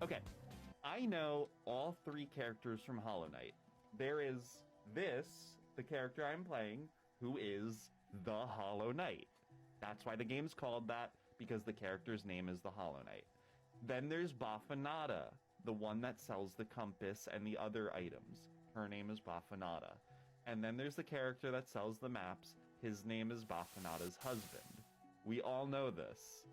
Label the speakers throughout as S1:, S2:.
S1: Okay, I know all three characters from Hollow Knight. There is the character I'm playing, who is the Hollow Knight. That's why the game's called that, because the character's name is the Hollow Knight. Then there's Bafanada, the one that sells the compass and the other items. Her name is Bafanada. And then there's the character that sells the maps. His name is Bafanada's husband. We all know this.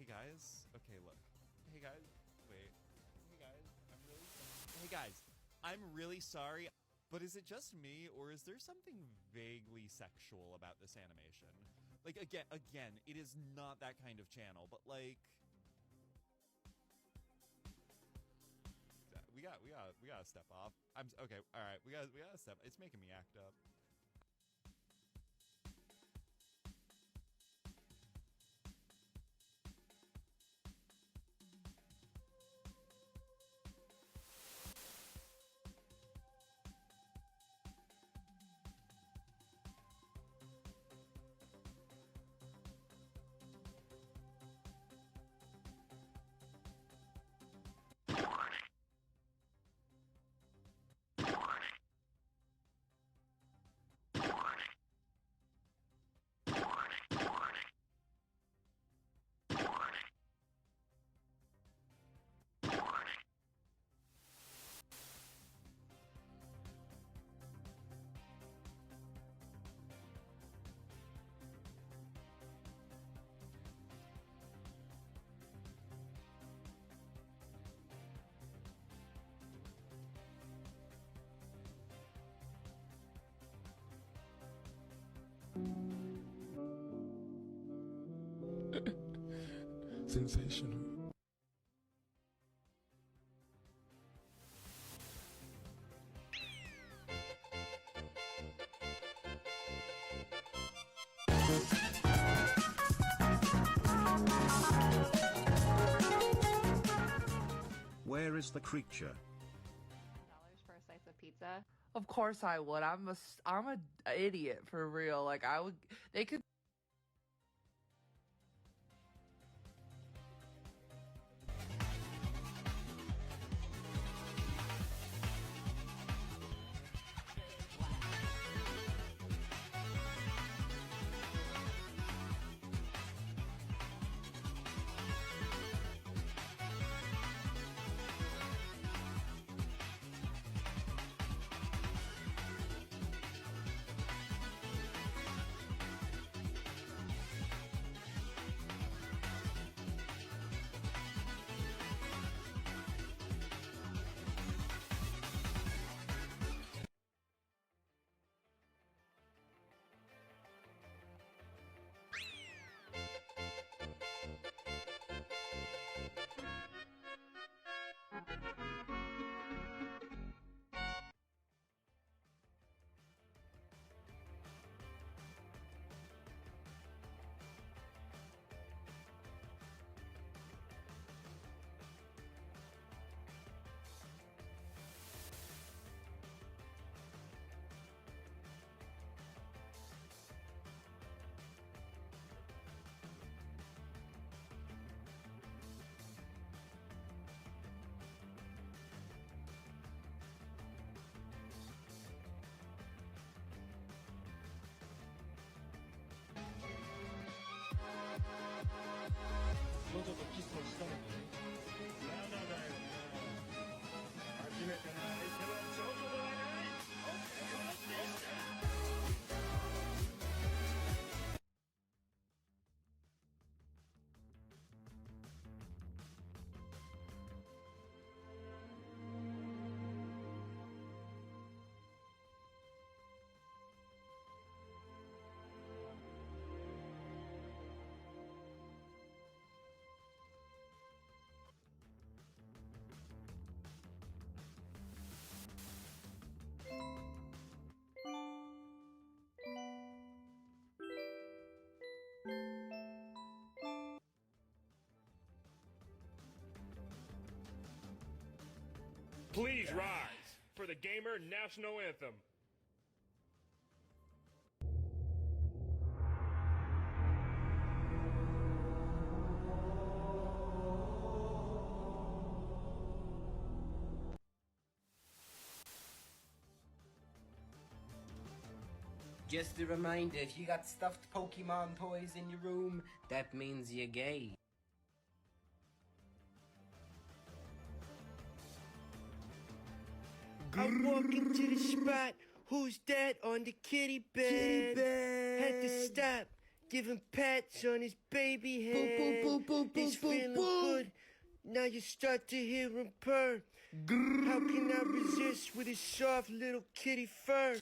S1: Hey guys, okay, look. Hey guys, wait. Hey guys, I'm really sorry, but is it just me, or is there something vaguely sexual about this animation? Like, again, it is not that kind of channel, but like, we gotta step off. Okay, all right, we gotta step. It's making me act up.
S2: Sensational.
S3: Where is the creature?
S4: $10 for a slice of pizza.
S5: Of course I would. I'm a idiot for real. Like I would. They could.
S6: Please rise for the Gamer National Anthem.
S7: Just a reminder, if you got stuffed Pokemon toys in your room, that means you're gay.
S8: I'm walking to the spot. Who's that on the kitty bed? Had to stop, give him pats on his baby head. He's feeling good. Now you start to hear him purr. How can I resist with his soft little kitty fur?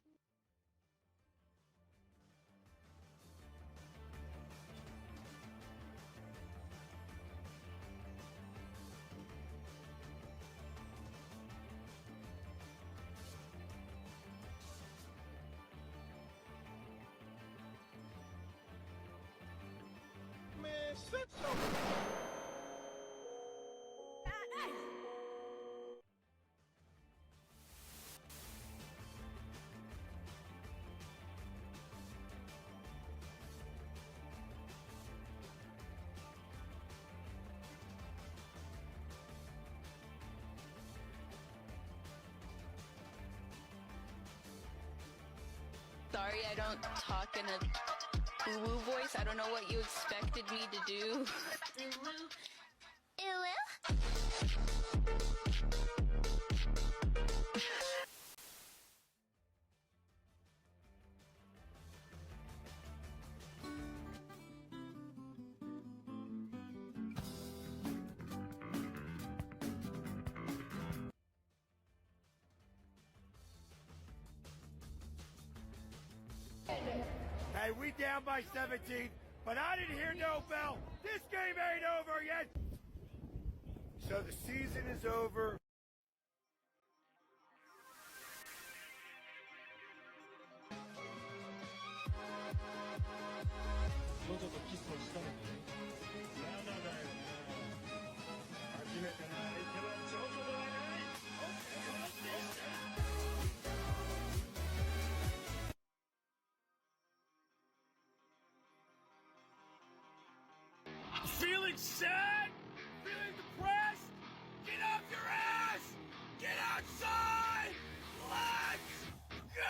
S9: Sorry, I don't talk in a woo-woo voice. I don't know what you expected me to do.
S8: Hey, we down by 17, but I didn't hear no bell. This game ain't over yet. So the season is over.
S6: Feeling sad? Feeling depressed? Get off your ass! Get outside! Let's go!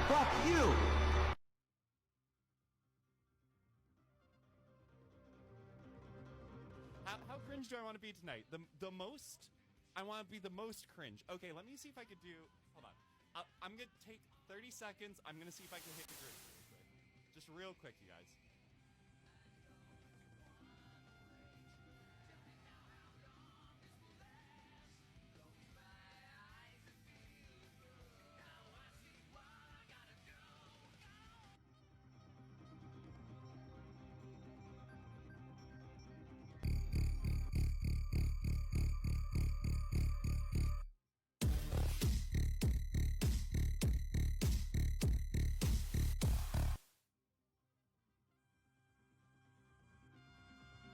S3: Fuck you!
S1: How cringe do I want to be tonight? The most? I want to be the most cringe. Okay, let me see if I could do... Hold on. I'm going to take 30 seconds. I'm going to see if I can hit the grid real quick. Just real quick, you guys.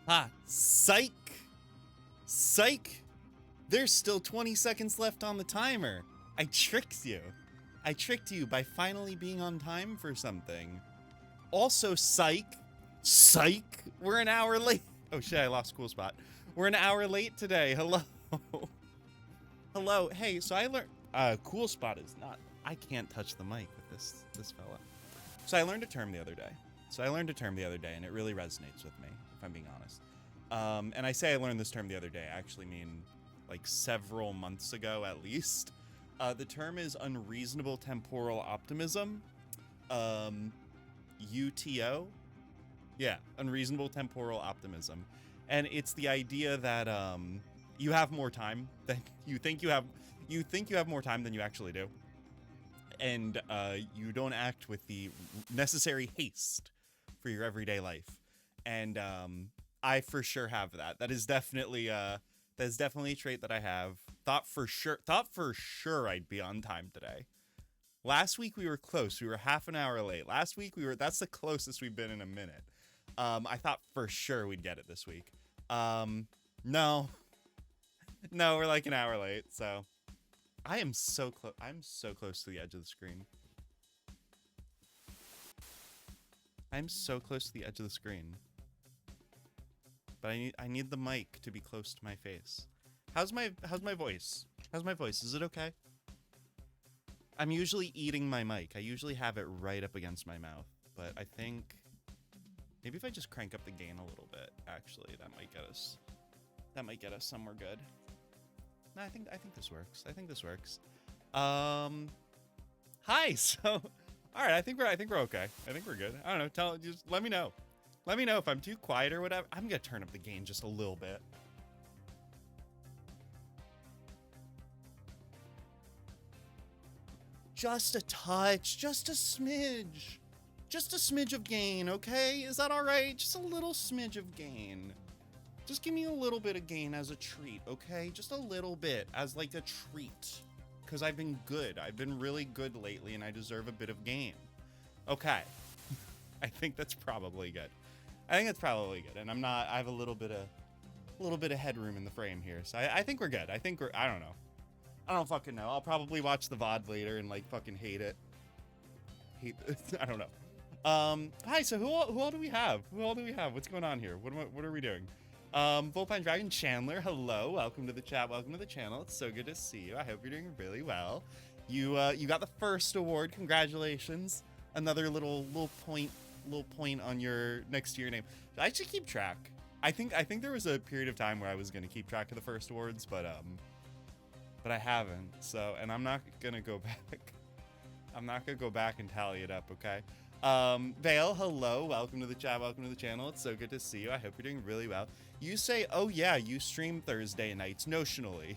S1: Ah, psych! Psych! There's still 20 seconds left on the timer. I tricked you. I tricked you by finally being on time for something. Also, psych! Psych! We're an hour late. Oh shit, I lost Cool Spot. We're an hour late today. Hello. Hello. Hey, so I learned... Cool Spot is not... I can't touch the mic with this fella. So I learned a term the other day. And it really resonates with me, if I'm being honest. And I say I learned this term the other day. I actually mean like several months ago at least. The term is unreasonable temporal optimism. UTO. Yeah, unreasonable temporal optimism. And it's the idea that you have more time than you think you have. You think you have more time than you actually do. And you don't act with the necessary haste for your everyday life. And I for sure have that. That is definitely a trait that I have. Thought for sure I'd be on time today.
S10: Last week we were close. We were half an hour late. Last week that's the closest we've been in a minute. I thought for sure we'd get it this week. No, we're like an hour late. So I am so close. I'm so close to the edge of the screen. I'm so close to the edge of the screen. But I need the mic to be close to my face. How's my voice? How's my voice? Is it okay? I'm usually eating my mic. I usually have it right up against my mouth, but I think maybe if I just crank up the gain a little bit, actually, that might get us somewhere good. No, I think this works. I think this works. Hi. So, all right. I think we're okay. I think we're good. I don't know. Just let me know. Let me know if I'm too quiet or whatever. I'm gonna turn up the gain just a little bit. Just a touch, just a smidge. Just a smidge of gain, okay? Is that all right? Just a little smidge of gain. Just give me a little bit of gain as a treat, okay? Just a little bit as like a treat. Because I've been good. I've been really good lately and I deserve a bit of gain. Okay. I think that's probably good. I think it's probably good. And I have a little bit of headroom in the frame here. So I think we're good. I don't know. I don't fucking know. I'll probably watch the VOD later and like fucking hate it. I don't know. Hi, so who all do we have? What's going on here? What are we doing? Volpine Dragon Chandler, hello. Welcome to the chat. Welcome to the channel. It's so good to see you. I hope you're doing really well. You got the first award. Congratulations. Another little point on your next to your name. I should keep track. I think there was a period of time where I was going to keep track of the first awards, but I haven't. So, and I'm not going to go back. I'm not going to go back and tally it up, okay? Vale, hello. Welcome to the chat. Welcome to the channel. It's so good to see you. I hope you're doing really well. You say, oh yeah, you stream Thursday nights, notionally.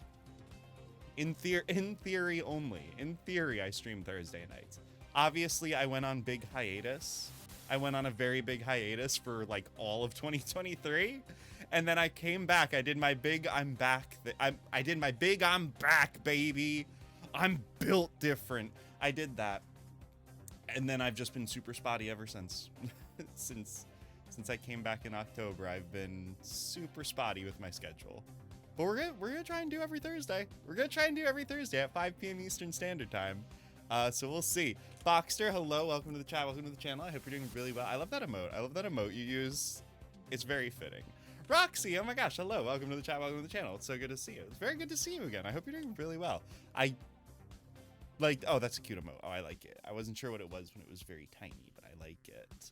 S10: In theory only. In theory, I stream Thursday nights. Obviously, I went on big hiatus. I went on a very big hiatus for like all of 2023. And then I came back. I did my big I'm back. I did my big I'm back, baby. I'm built different. I did that. And then I've just been super spotty ever since. since I came back in October, I've been super spotty with my schedule. But we're gonna try and do every Thursday. We're gonna try and do every Thursday at 5 p.m. Eastern Standard Time. So we'll see. Boxster, hello. Welcome to the chat. Welcome to the channel. I hope you're doing really well. I love that emote. I love that emote you use. It's very fitting. Roxy, oh my gosh, hello. Welcome to the chat. Welcome to the channel. It's so good to see you. It's very good to see you again. I hope you're doing really well. Oh, that's a cute emote. Oh, I like it. I wasn't sure what it was when it was very tiny, but I like it.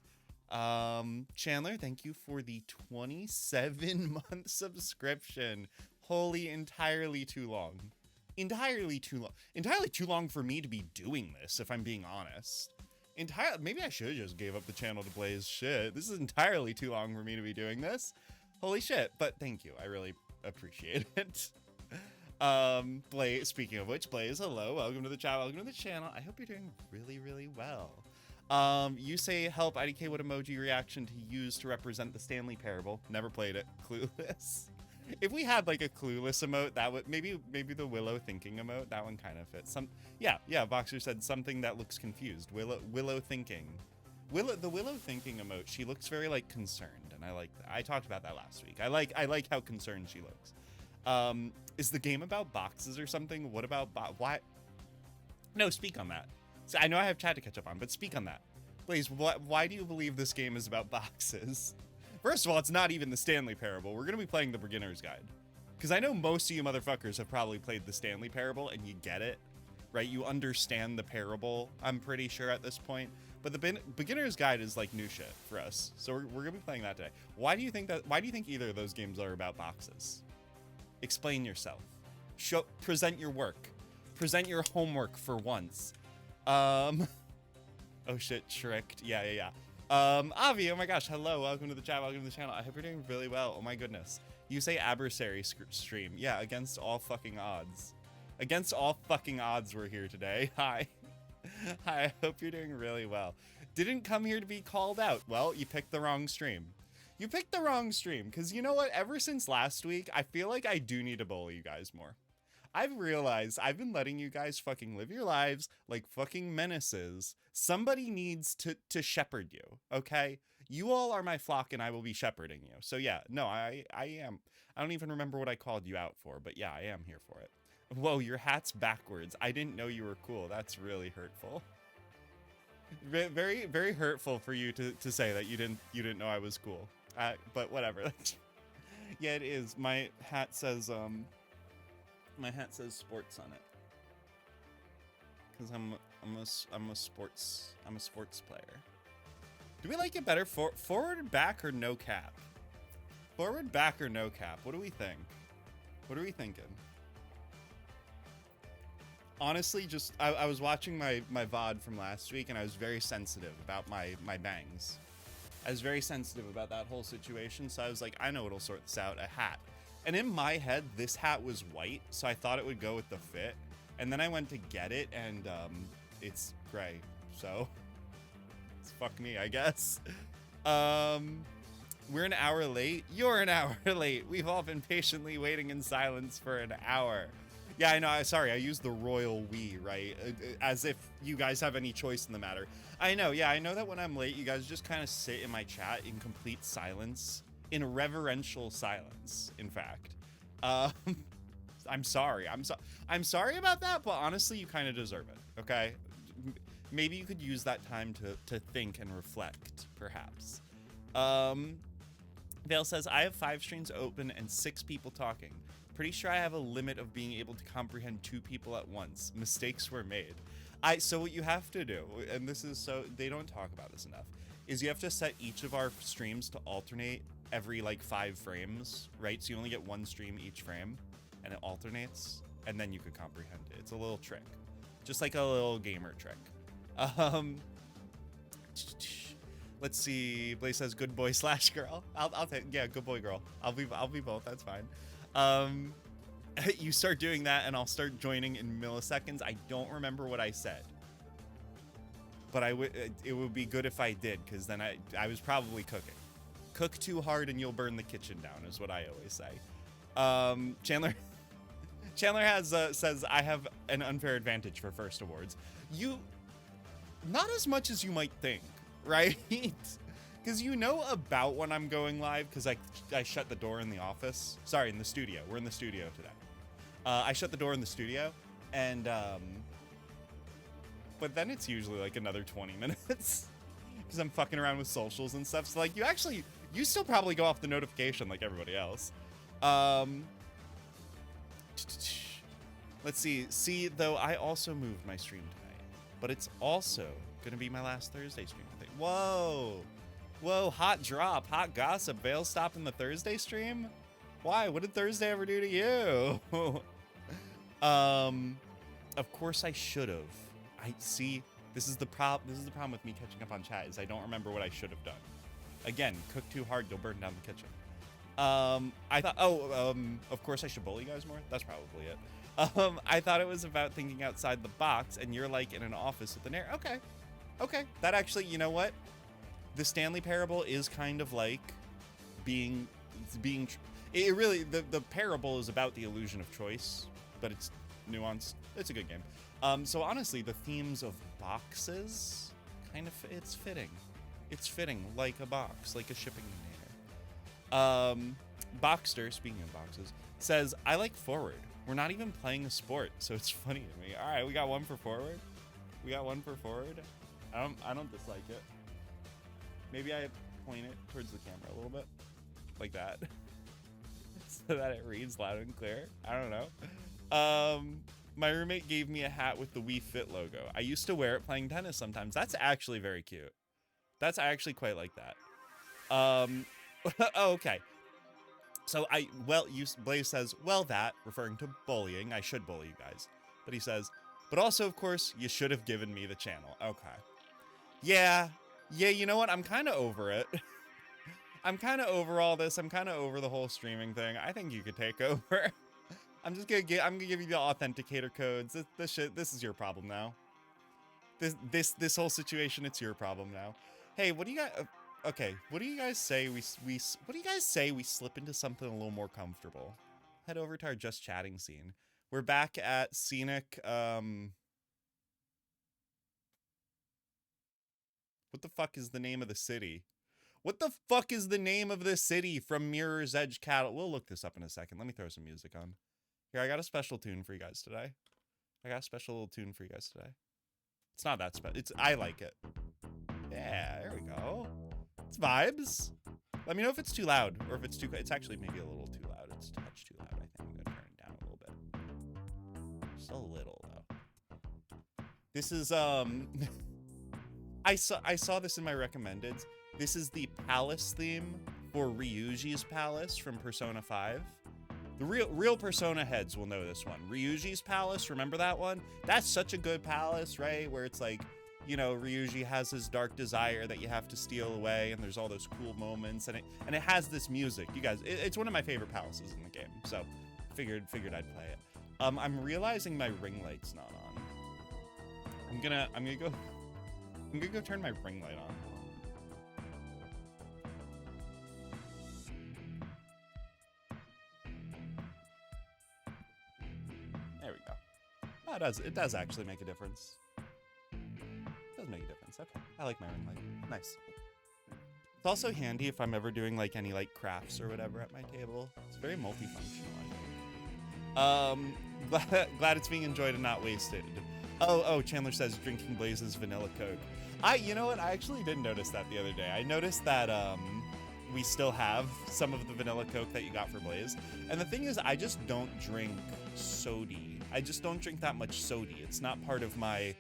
S10: Chandler, thank you for the 27-month subscription. Holy, entirely too long. Entirely too long for me to be doing this, if I'm being honest. Maybe I should have just gave up the channel to Blaze. Shit, this is entirely too long for me to be doing this. Holy shit, but thank you. I really appreciate it. Blaze, speaking of which, Blaze, hello. Welcome to the chat. Welcome to the channel. I hope you're doing really, really well. You say help IDK what emoji reaction to use to represent the Stanley Parable. Never played it. Clueless. If we had like a clueless emote, that would maybe the Willow thinking emote, that one kind of fits. Yeah, Boxer said something that looks confused. Willow thinking. The Willow thinking emote, she looks very like concerned, and I like that. I talked about that last week. I like how concerned she looks. Is the game about boxes or something? What about why? No, speak on that. So I know I have chat to catch up on, but speak on that. Blaze, why do you believe this game is about boxes? First of all, it's not even the Stanley Parable. We're going to be playing the Beginner's Guide. Because I know most of you motherfuckers have probably played the Stanley Parable and you get it, right? You understand the parable, I'm pretty sure at this point. But the Beginner's Guide is like new shit for us. So we're going to be playing that today. Why do you think either of those games are about boxes? Explain yourself. Present your work. Present your homework for once. Oh shit, tricked. Yeah. Avi, oh my gosh, hello, welcome to the chat, welcome to the channel. I hope you're doing really well. Oh my goodness. You say adversary stream. Yeah, against all fucking odds. Against all fucking odds, we're here today. Hi. Hi, I hope you're doing really well. Didn't come here to be called out. Well, you picked the wrong stream. You picked the wrong stream, because you know what? Ever since last week, I feel like I do need to bully you guys more. I've realized I've been letting you guys fucking live your lives like fucking menaces. Somebody needs to shepherd you, okay? You all are my flock and I will be shepherding you. So yeah, no, I am. I don't even remember what I called you out for, but yeah, I am here for it. Whoa, your hat's backwards. I didn't know you were cool. That's really hurtful. Very, very hurtful for you to say that you didn't know I was cool. But whatever. Yeah, it is. My hat says sports on it. Cuz I'm a sports player. Do we like it better forward, back, or no cap? Forward, back, or no cap? What do we think? What are we thinking? Honestly, just I was watching my VOD from last week and I was very sensitive about my bangs. I was very sensitive about that whole situation, so I was like, I know what'll sort this out, a hat. And in my head, this hat was white, so I thought it would go with the fit. And then I went to get it, and it's gray, so it's fuck me, I guess. We're an hour late. You're an hour late. We've all been patiently waiting in silence for an hour. Yeah, I know. Sorry, I used the royal we, right? As if you guys have any choice in the matter. I know. Yeah, I know that when I'm late, you guys just kind of sit in my chat in complete silence, in reverential silence. In fact, I'm sorry. I'm sorry about that, but honestly, you kind of deserve it. Okay, maybe you could use that time to think and reflect, perhaps. Vale says, I have 5 streams open and 6 people talking. Pretty sure I have a limit of being able to comprehend 2 people at once. Mistakes were made. So what you have to do, and this is so they don't talk about this enough, is you have to set each of our streams to alternate every like 5 frames, right? So you only get 1 stream each frame, and it alternates, and then you could comprehend it. It's a little trick, just like a little gamer trick. Let's see. Blaze says, "Good boy / girl." I'll take, yeah, good boy girl. I'll be both. That's fine. You start doing that and I'll start joining in milliseconds. I don't remember what I said, but it would be good if I did, because then I was probably cooking. Cook too hard and you'll burn the kitchen down is what I always say. Chandler has says, I have an unfair advantage for first awards. You, not as much as you might think, right? Because you know about when I'm going live, because I shut the door in the office. Sorry, in the studio. We're in the studio today. I shut the door in the studio, and but then it's usually like another 20 minutes because I'm fucking around with socials and stuff. So like you still probably go off the notification like everybody else. Let's see. See, though, I also moved my stream tonight, but it's also gonna be my last Thursday stream, I think. Whoa, hot drop, hot gossip. Vale stopping the Thursday stream? Why? What did Thursday ever do to you? Of course I should have. I see. This is the problem with me catching up on chat, is I don't remember what I should have done. Again, cook too hard, you'll burn down the kitchen. I thought, of course I should bully you guys more. That's probably it. I thought it was about thinking outside the box, and you're like in an office with an air. Okay. That actually, you know what? The Stanley Parable is kind of like being it really, the parable is about the illusion of choice, but it's nuanced. It's a good game. So honestly, the themes of boxes kind of, it's fitting like a box, like a shipping container. Boxster, speaking of boxes, says, I like forward. We're not even playing a sport, so it's funny to me. All right, we got one for forward. I don't dislike it. Maybe I point it towards the camera a little bit, like that, so that it reads loud and clear. I don't know. My roommate gave me a hat with the We Fit logo. I used to wear it playing tennis sometimes. That's actually very cute. I actually quite like that. Oh, okay. So Blaze says, well, that, referring to bullying, I should bully you guys. But he says, but also, of course, you should have given me the channel. Okay. Yeah, you know what? I'm kind of over it. I'm kind of over all this. I'm kind of over the whole streaming thing. I think you could take over. I'm gonna give you the authenticator codes. This is your problem now. This whole situation, it's your problem now. Hey, what do you guys? Okay, what do you guys say we slip into something a little more comfortable? Head over to our just chatting scene. We're back at Scenic, what the fuck is the name of the city? What the fuck is the name of this city from Mirror's Edge Cattle? We'll look this up in a second. Let me throw some music on. Here, I got a special tune for you guys today. It's not that special. I like it. Yeah, there we go. It's vibes. Let me know if it's too loud or if it's too... It's actually maybe a little too loud. It's a touch too loud, I think. I'm going to turn it down a little bit. Just a little, though. This is, I saw this in my recommendeds. This is the palace theme for Ryuji's Palace from Persona 5. The real Persona heads will know this one. Ryuji's Palace, remember that one? That's such a good palace, right? Where it's like, you know, Ryuji has his dark desire that you have to steal away, and there's all those cool moments, and it has this music. You guys, it's one of my favorite palaces in the game, so figured I'd play it. I'm realizing my ring light's not on. I'm gonna go turn my ring light on. There we go. Oh, it does actually make a difference. It does make a difference. Okay. I like my ring light. Nice. It's also handy if I'm ever doing like any like crafts or whatever at my table. It's very multifunctional, I think. Glad it's being enjoyed and not wasted. Oh, Chandler says drinking Blaze's vanilla Coke. You know what? I actually didn't notice that the other day. I noticed that we still have some of the vanilla Coke that you got for Blaze. And the thing is, I just don't drink sody. I just don't drink that much sody. It's not part of my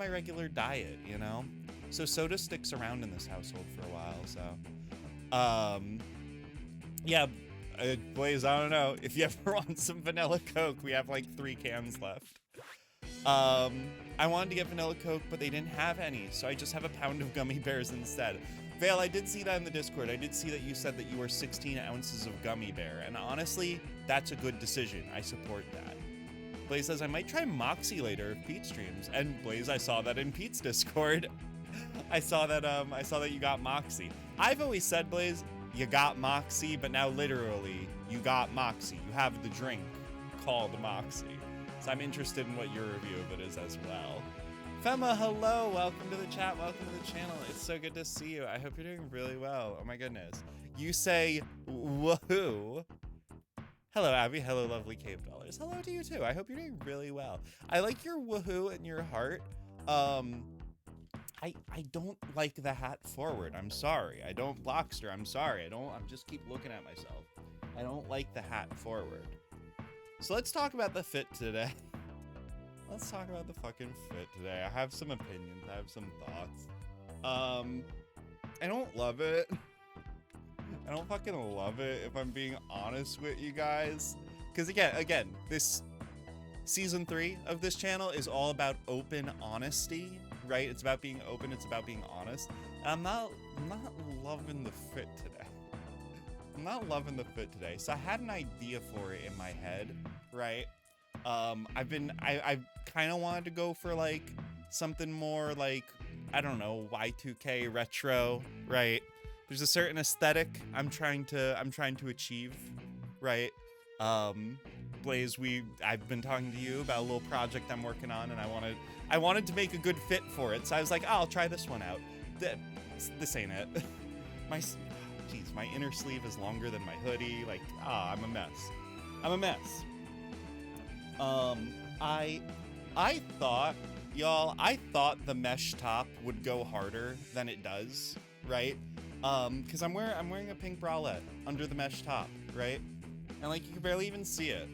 S10: regular diet, you know? So soda sticks around in this household for a while, so. Yeah, Blaze, I don't know. If you ever want some vanilla Coke, we have like 3 cans left. I wanted to get vanilla Coke, but they didn't have any, so I just have a pound of gummy bears instead. Vale, I did see that in the Discord. I did see that you said that you were 16 ounces of gummy bear, and honestly, that's a good decision. I support that. Blaze says, I might try Moxie later if Pete streams. And Blaze, I saw that in Pete's Discord. I saw that you got Moxie. I've always said, Blaze, you got Moxie, but now literally, you got Moxie. You have the drink called Moxie. So I'm interested in what your review of it is as well. Fema, hello, welcome to the chat, welcome to the channel. It's so good to see you. I hope you're doing really well. Oh my goodness. You say, woohoo. Hello, Abby. Hello, lovely cave dollars. Hello to you too. I hope you're doing really well. I like your woohoo and your heart. I don't like the hat forward. I'm sorry. I don't, Blockster. I'm sorry. I just keep looking at myself. I don't like the hat forward. So let's talk about the fit today. Let's talk about the fucking fit today. I have some opinions. I have some thoughts. I don't love it. I don't fucking love it, if I'm being honest with you guys. Because again, this season 3 of this channel is all about open honesty, right? It's about being open. It's about being honest. And I'm not loving the fit today. I'm not loving the fit today. So I had an idea for it in my head, right? I kind of wanted to go for like something more like, I don't know, Y2K retro, right? There's a certain aesthetic I'm trying to achieve, right? Blaze, I've been talking to you about a little project I'm working on, and I wanted to make a good fit for it. So I was like, oh, I'll try this one out. This ain't it. My inner sleeve is longer than my hoodie. Like, I'm a mess. I'm a mess. I thought, y'all, the mesh top would go harder than it does, right? Because I'm wearing a pink bralette under the mesh top, right? And like, you can barely even see it.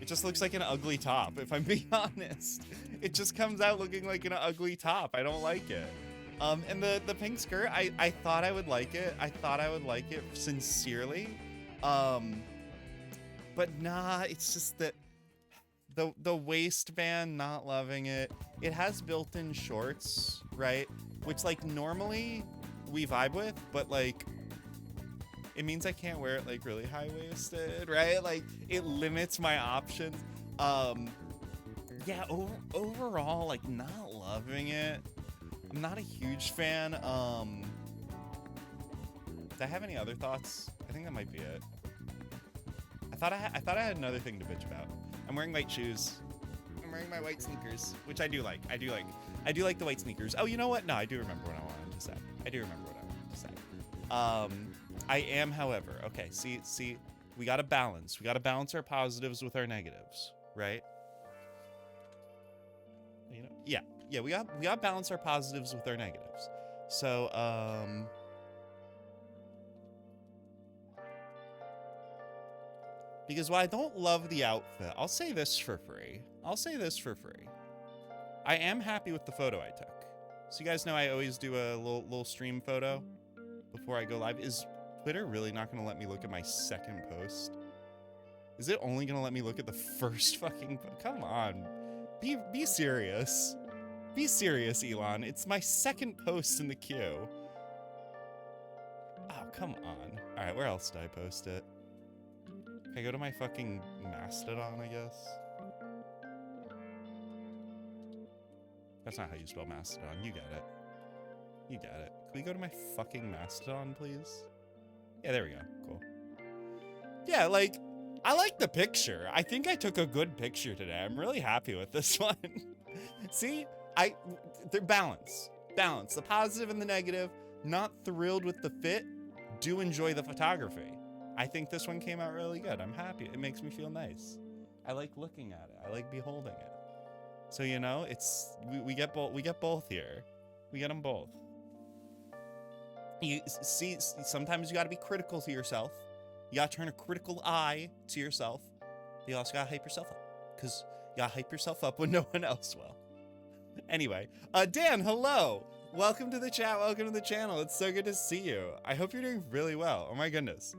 S10: It just looks like an ugly top, if I'm being honest. It just comes out looking like an ugly top. I don't like it. And the pink skirt, I thought I would like it. I thought I would like it sincerely. But nah, it's just that the waistband, not loving it. It has built-in shorts, right? Which like normally we vibe with, but like it means I can't wear it like really high-waisted, right? Like it limits my options. Yeah, overall, like not loving it. I'm not a huge fan. Do I have any other thoughts? I think that might be it. I thought I had another thing to bitch about. I'm wearing white shoes. I'm wearing my white sneakers, which I do like. I do like the white sneakers. Oh, you know what? No, I do remember what I wanted to say. I am, however, okay, see, we gotta balance. We gotta balance our positives with our negatives, right? You know, yeah, we gotta balance our positives with our negatives. So, because while I don't love the outfit, I'll say this for free. I am happy with the photo I took. So you guys know I always do a little stream photo before I go live. Is Twitter really not going to let me look at my second post? Is it only going to let me look at the first fucking... Come on. Be serious. Be serious, Elon. It's my second post in the queue. Oh, come on. All right, where else did I post it? Can I go to my fucking Mastodon, I guess? That's not how you spell Mastodon. You get it. Can we go to my fucking Mastodon, please? Yeah, there we go. Cool. Yeah, like, I like the picture. I think I took a good picture today. I'm really happy with this one. See? They're balance. The positive and the negative. Not thrilled with the fit. Do enjoy the photography. I think this one came out really good. I'm happy. It makes me feel nice. I like looking at it. I like beholding it. So, you know, we get both here. We get them both. You see, sometimes you got to be critical to yourself. You got to turn a critical eye to yourself. You also got to hype yourself up, because you got to hype yourself up when no one else will. Anyway, Dan, hello. Welcome to the chat. Welcome to the channel. It's so good to see you. I hope you're doing really well. Oh my goodness.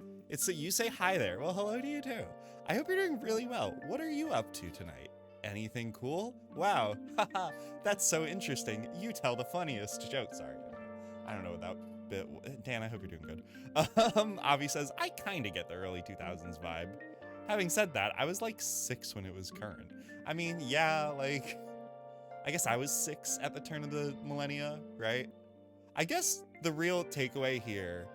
S10: You say hi there. Well, hello to you too. I hope you're doing really well. What are you up to tonight? Anything cool? Wow. Haha. That's so interesting. You tell the funniest jokes. Sorry. I don't know what that bit. Dan, I hope you're doing good. Avi says, I kind of get the early 2000s vibe. Having said that, I was like 6 when it was current. I mean, yeah, like, I guess I was 6 at the turn of the millennia, right? I guess the real takeaway here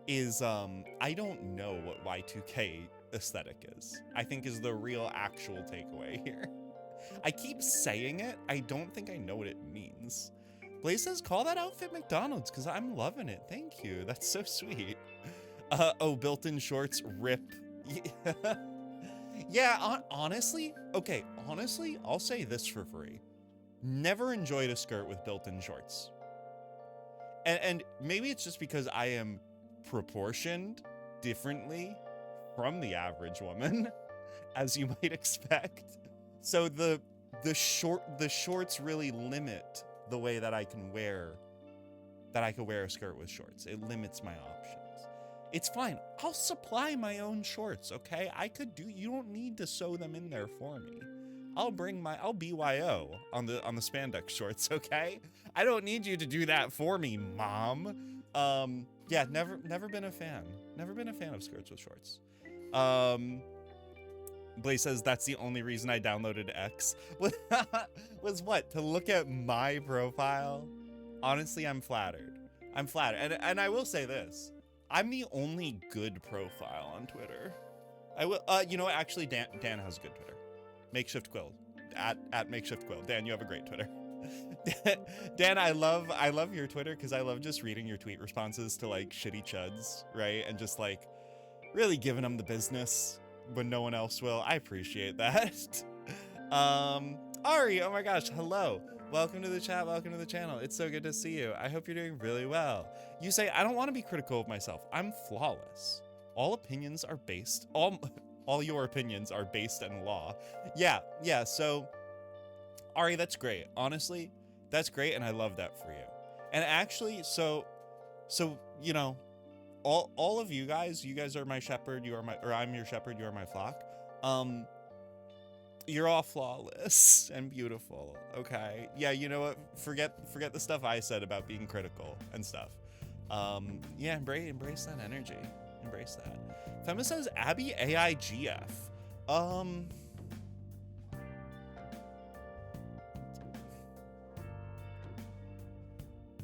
S10: is I don't know what Y2K aesthetic is. I think is the real actual takeaway here. I keep saying it. I don't think I know what it means. Blaze says, call that outfit McDonald's because I'm loving it. Thank you. That's so sweet. Oh, built-in shorts, rip. Yeah, honestly, I'll say this for free. Never enjoyed a skirt with built-in shorts. And maybe it's just because I am proportioned differently from the average woman, as you might expect. So the shorts really limit the way that I can wear a skirt with shorts. It limits my options. It's fine. I'll supply my own shorts, okay? You don't need to sew them in there for me. I'll BYO on the spandex shorts, okay? I don't need you to do that for me, mom. Yeah, never been a fan. Never been a fan of skirts with shorts. Blaze says that's the only reason I downloaded X. Was what? To look at my profile? Honestly, I'm flattered. And I will say this. I'm the only good profile on Twitter. You know what? Actually, Dan has a good Twitter. Makeshift Quill. At Makeshift Quill. Dan, you have a great Twitter. Dan, I love your Twitter because I love just reading your tweet responses to like shitty chuds, right? And just like really giving them the business when no one else will. I appreciate that. Ari, oh my gosh, hello. Welcome to the chat, welcome to the channel. It's so good to see you. I hope you're doing really well. You say, I don't want to be critical of myself. I'm flawless. All your opinions are based in law. Yeah, so Ari, that's great. Honestly, that's great, and I love that for you. And actually, so you know, all of you guys are my shepherd, I'm your shepherd, you are my flock. You're all flawless and beautiful, okay? Yeah, you know what? Forget the stuff I said about being critical and stuff. Yeah, embrace that energy. Embrace that. Fema says Abby AIGF.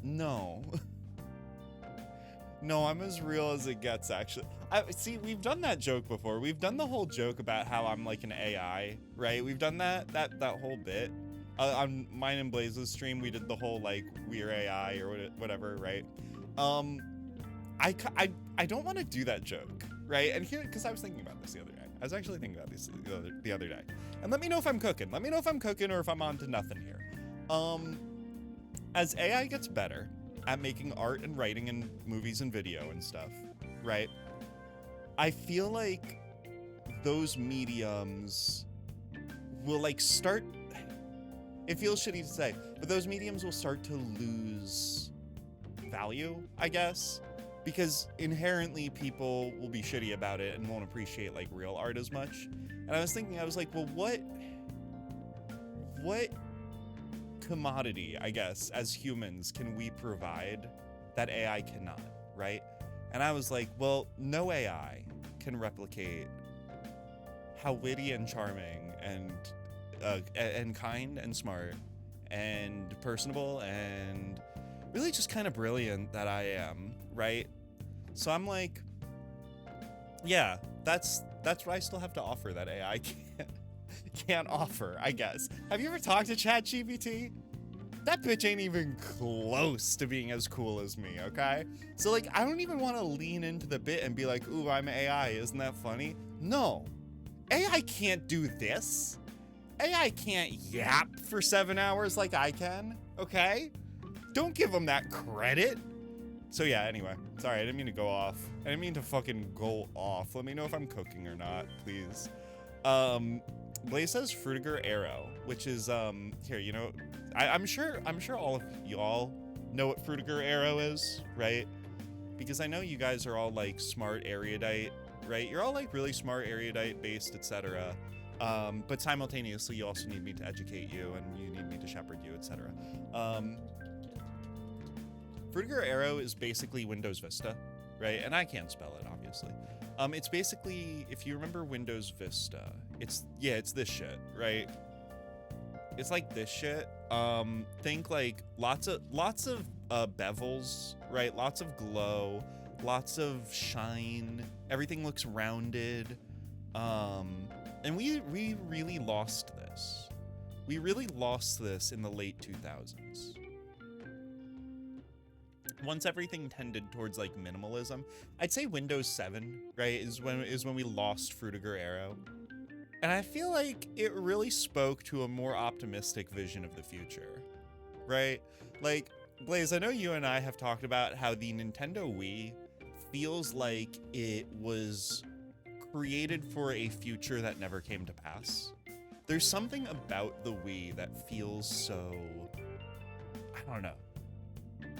S10: No. No, I'm as real as it gets, actually. See, we've done that joke before. We've done the whole joke about how I'm like an AI, right? We've done that whole bit. On mine and Blaze's stream, we did the whole like we're AI or whatever, right? I don't want to do that joke, right? And here, because I was thinking about this the other day. I was actually thinking about this the other day. And let me know if I'm cooking. Let me know if I'm cooking or if I'm on to nothing here. As AI gets better at making art and writing and movies and video and stuff, right? I feel like those mediums will like start, it feels shitty to say, but those mediums will start to lose value, I guess, because inherently people will be shitty about it and won't appreciate like real art as much. And I was thinking, I was like, well, what commodity, I guess, as humans can we provide that AI cannot, right? And I was like, well, no AI can replicate how witty and charming and kind and smart and personable and really just kind of brilliant that I am, right? So I'm like, yeah, that's what I still have to offer that AI can't offer, I guess. Have you ever talked to ChatGPT? That bitch ain't even close to being as cool as me, okay? So like, I don't even want to lean into the bit and be like, ooh, I'm AI, isn't that funny? No, AI can't do this. AI can't yap for 7 hours like I can, okay? Don't give them that credit. So yeah, anyway, sorry, I didn't mean to go off. I didn't mean to fucking go off. Let me know if I'm cooking or not, please. Blaze says Frutiger Arrow, which is, here, you know, I'm sure all of y'all know what Frutiger Arrow is, right? Because I know you guys are all like smart erudite, right? You're all like really smart erudite based, etc. But simultaneously, you also need me to educate you and you need me to shepherd you, etc. Frutiger Arrow is basically Windows Vista, right? And I can't spell it, obviously. It's basically, if you remember Windows Vista, it's this shit, right? It's like this shit. Think like lots of bevels, right? Lots of glow, lots of shine. Everything looks rounded. And we really lost this. We really lost this in the late 2000s. Once everything tended towards like minimalism, I'd say Windows 7, right, is when we lost Frutiger Arrow. And I feel like it really spoke to a more optimistic vision of the future, right? Like, Blaze, I know you and I have talked about how the Nintendo Wii feels like it was created for a future that never came to pass. There's something about the Wii that feels so, I don't know.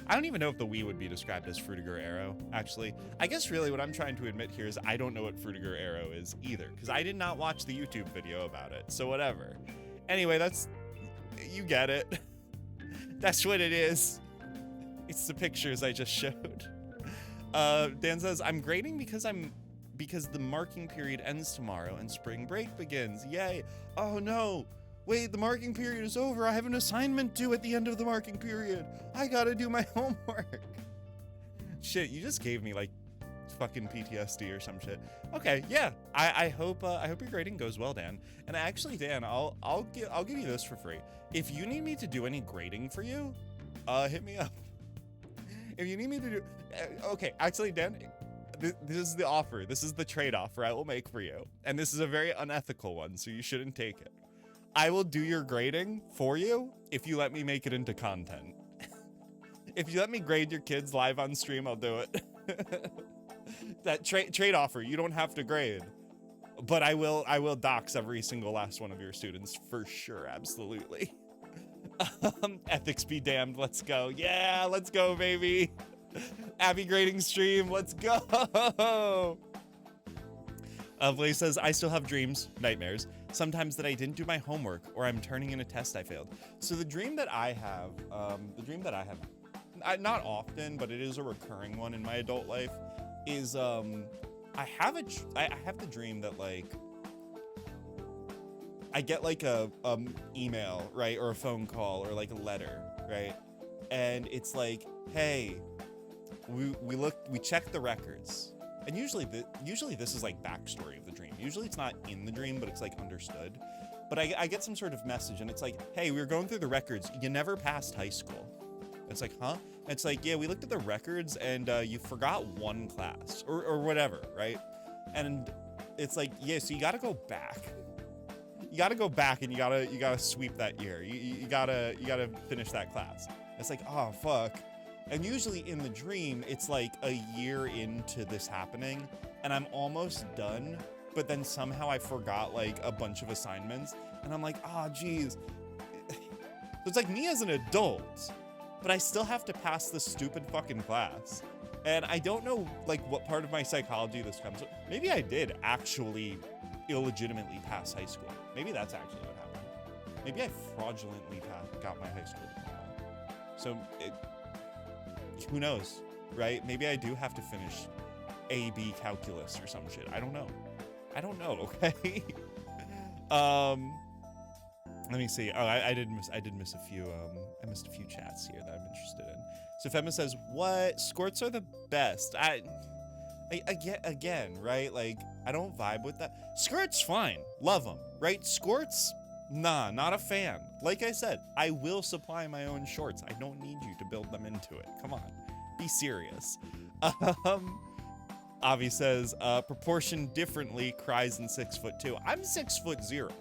S10: I don't even know if the Wii would be described as Frutiger Arrow, actually. I guess really what I'm trying to admit here is I don't know what Frutiger Arrow is either, because I did not watch the YouTube video about it, so whatever. Anyway, you get it. That's what it is. It's the pictures I just showed. Dan says, I'm grading because the marking period ends tomorrow and spring break begins. Yay. Oh no. Wait, the marking period is over. I have an assignment due at the end of the marking period. I gotta do my homework. Shit, you just gave me like fucking PTSD or some shit. Okay, yeah. I hope your grading goes well, Dan. And actually, Dan, I'll give you this for free. If you need me to do any grading for you, hit me up. If you need me to do, okay, actually, Dan, this is the offer. This is the trade-off I will make for you, and this is a very unethical one, so you shouldn't take it. I will do your grading for you if you let me make it into content. If you let me grade your kids live on stream, I'll do it. That trade offer, you don't have to grade. But I will dox every single last one of your students for sure, absolutely. Ethics be damned, let's go. Yeah, let's go, baby. Abby grading stream, let's go. Blaze says, I still have dreams, nightmares, sometimes that I didn't do my homework or I'm turning in a test I failed. So the dream that I have, not often, but it is a recurring one in my adult life, is I have the dream that like I get like a email, right, or a phone call or like a letter, right, and it's like, hey, we checked the records, and usually this is like backstory of the dream. Usually it's not in the dream, but it's like understood. But I get some sort of message, and it's like, hey, we were going through the records. You never passed high school. It's like, huh? It's like, yeah, we looked at the records, and you forgot one class or whatever, right? And it's like, yeah, so you got to go back. You got to go back, and you gotta sweep that year. You gotta finish that class. It's like, oh fuck. And usually in the dream, it's like a year into this happening, and I'm almost done, but then somehow I forgot like a bunch of assignments, and I'm like, oh geez. It's like me as an adult, but I still have to pass this stupid fucking class. And I don't know like what part of my psychology this comes with. Maybe I did actually illegitimately pass high school. Maybe that's actually what happened. Maybe I fraudulently got my high school diploma. So who knows, right? Maybe I do have to finish AB calculus or some shit. I don't know, okay? Let me see. Oh, I did miss a few. I missed a few chats here that I'm interested in. So Femma says, "What squirts are the best?" Again, right? Like I don't vibe with that. Skirts, fine, love them, right? Squirts, nah, not a fan. Like I said, I will supply my own shorts. I don't need you to build them into it. Come on, be serious. Avi says, proportion differently, cries in 6'2". I'm 6'0".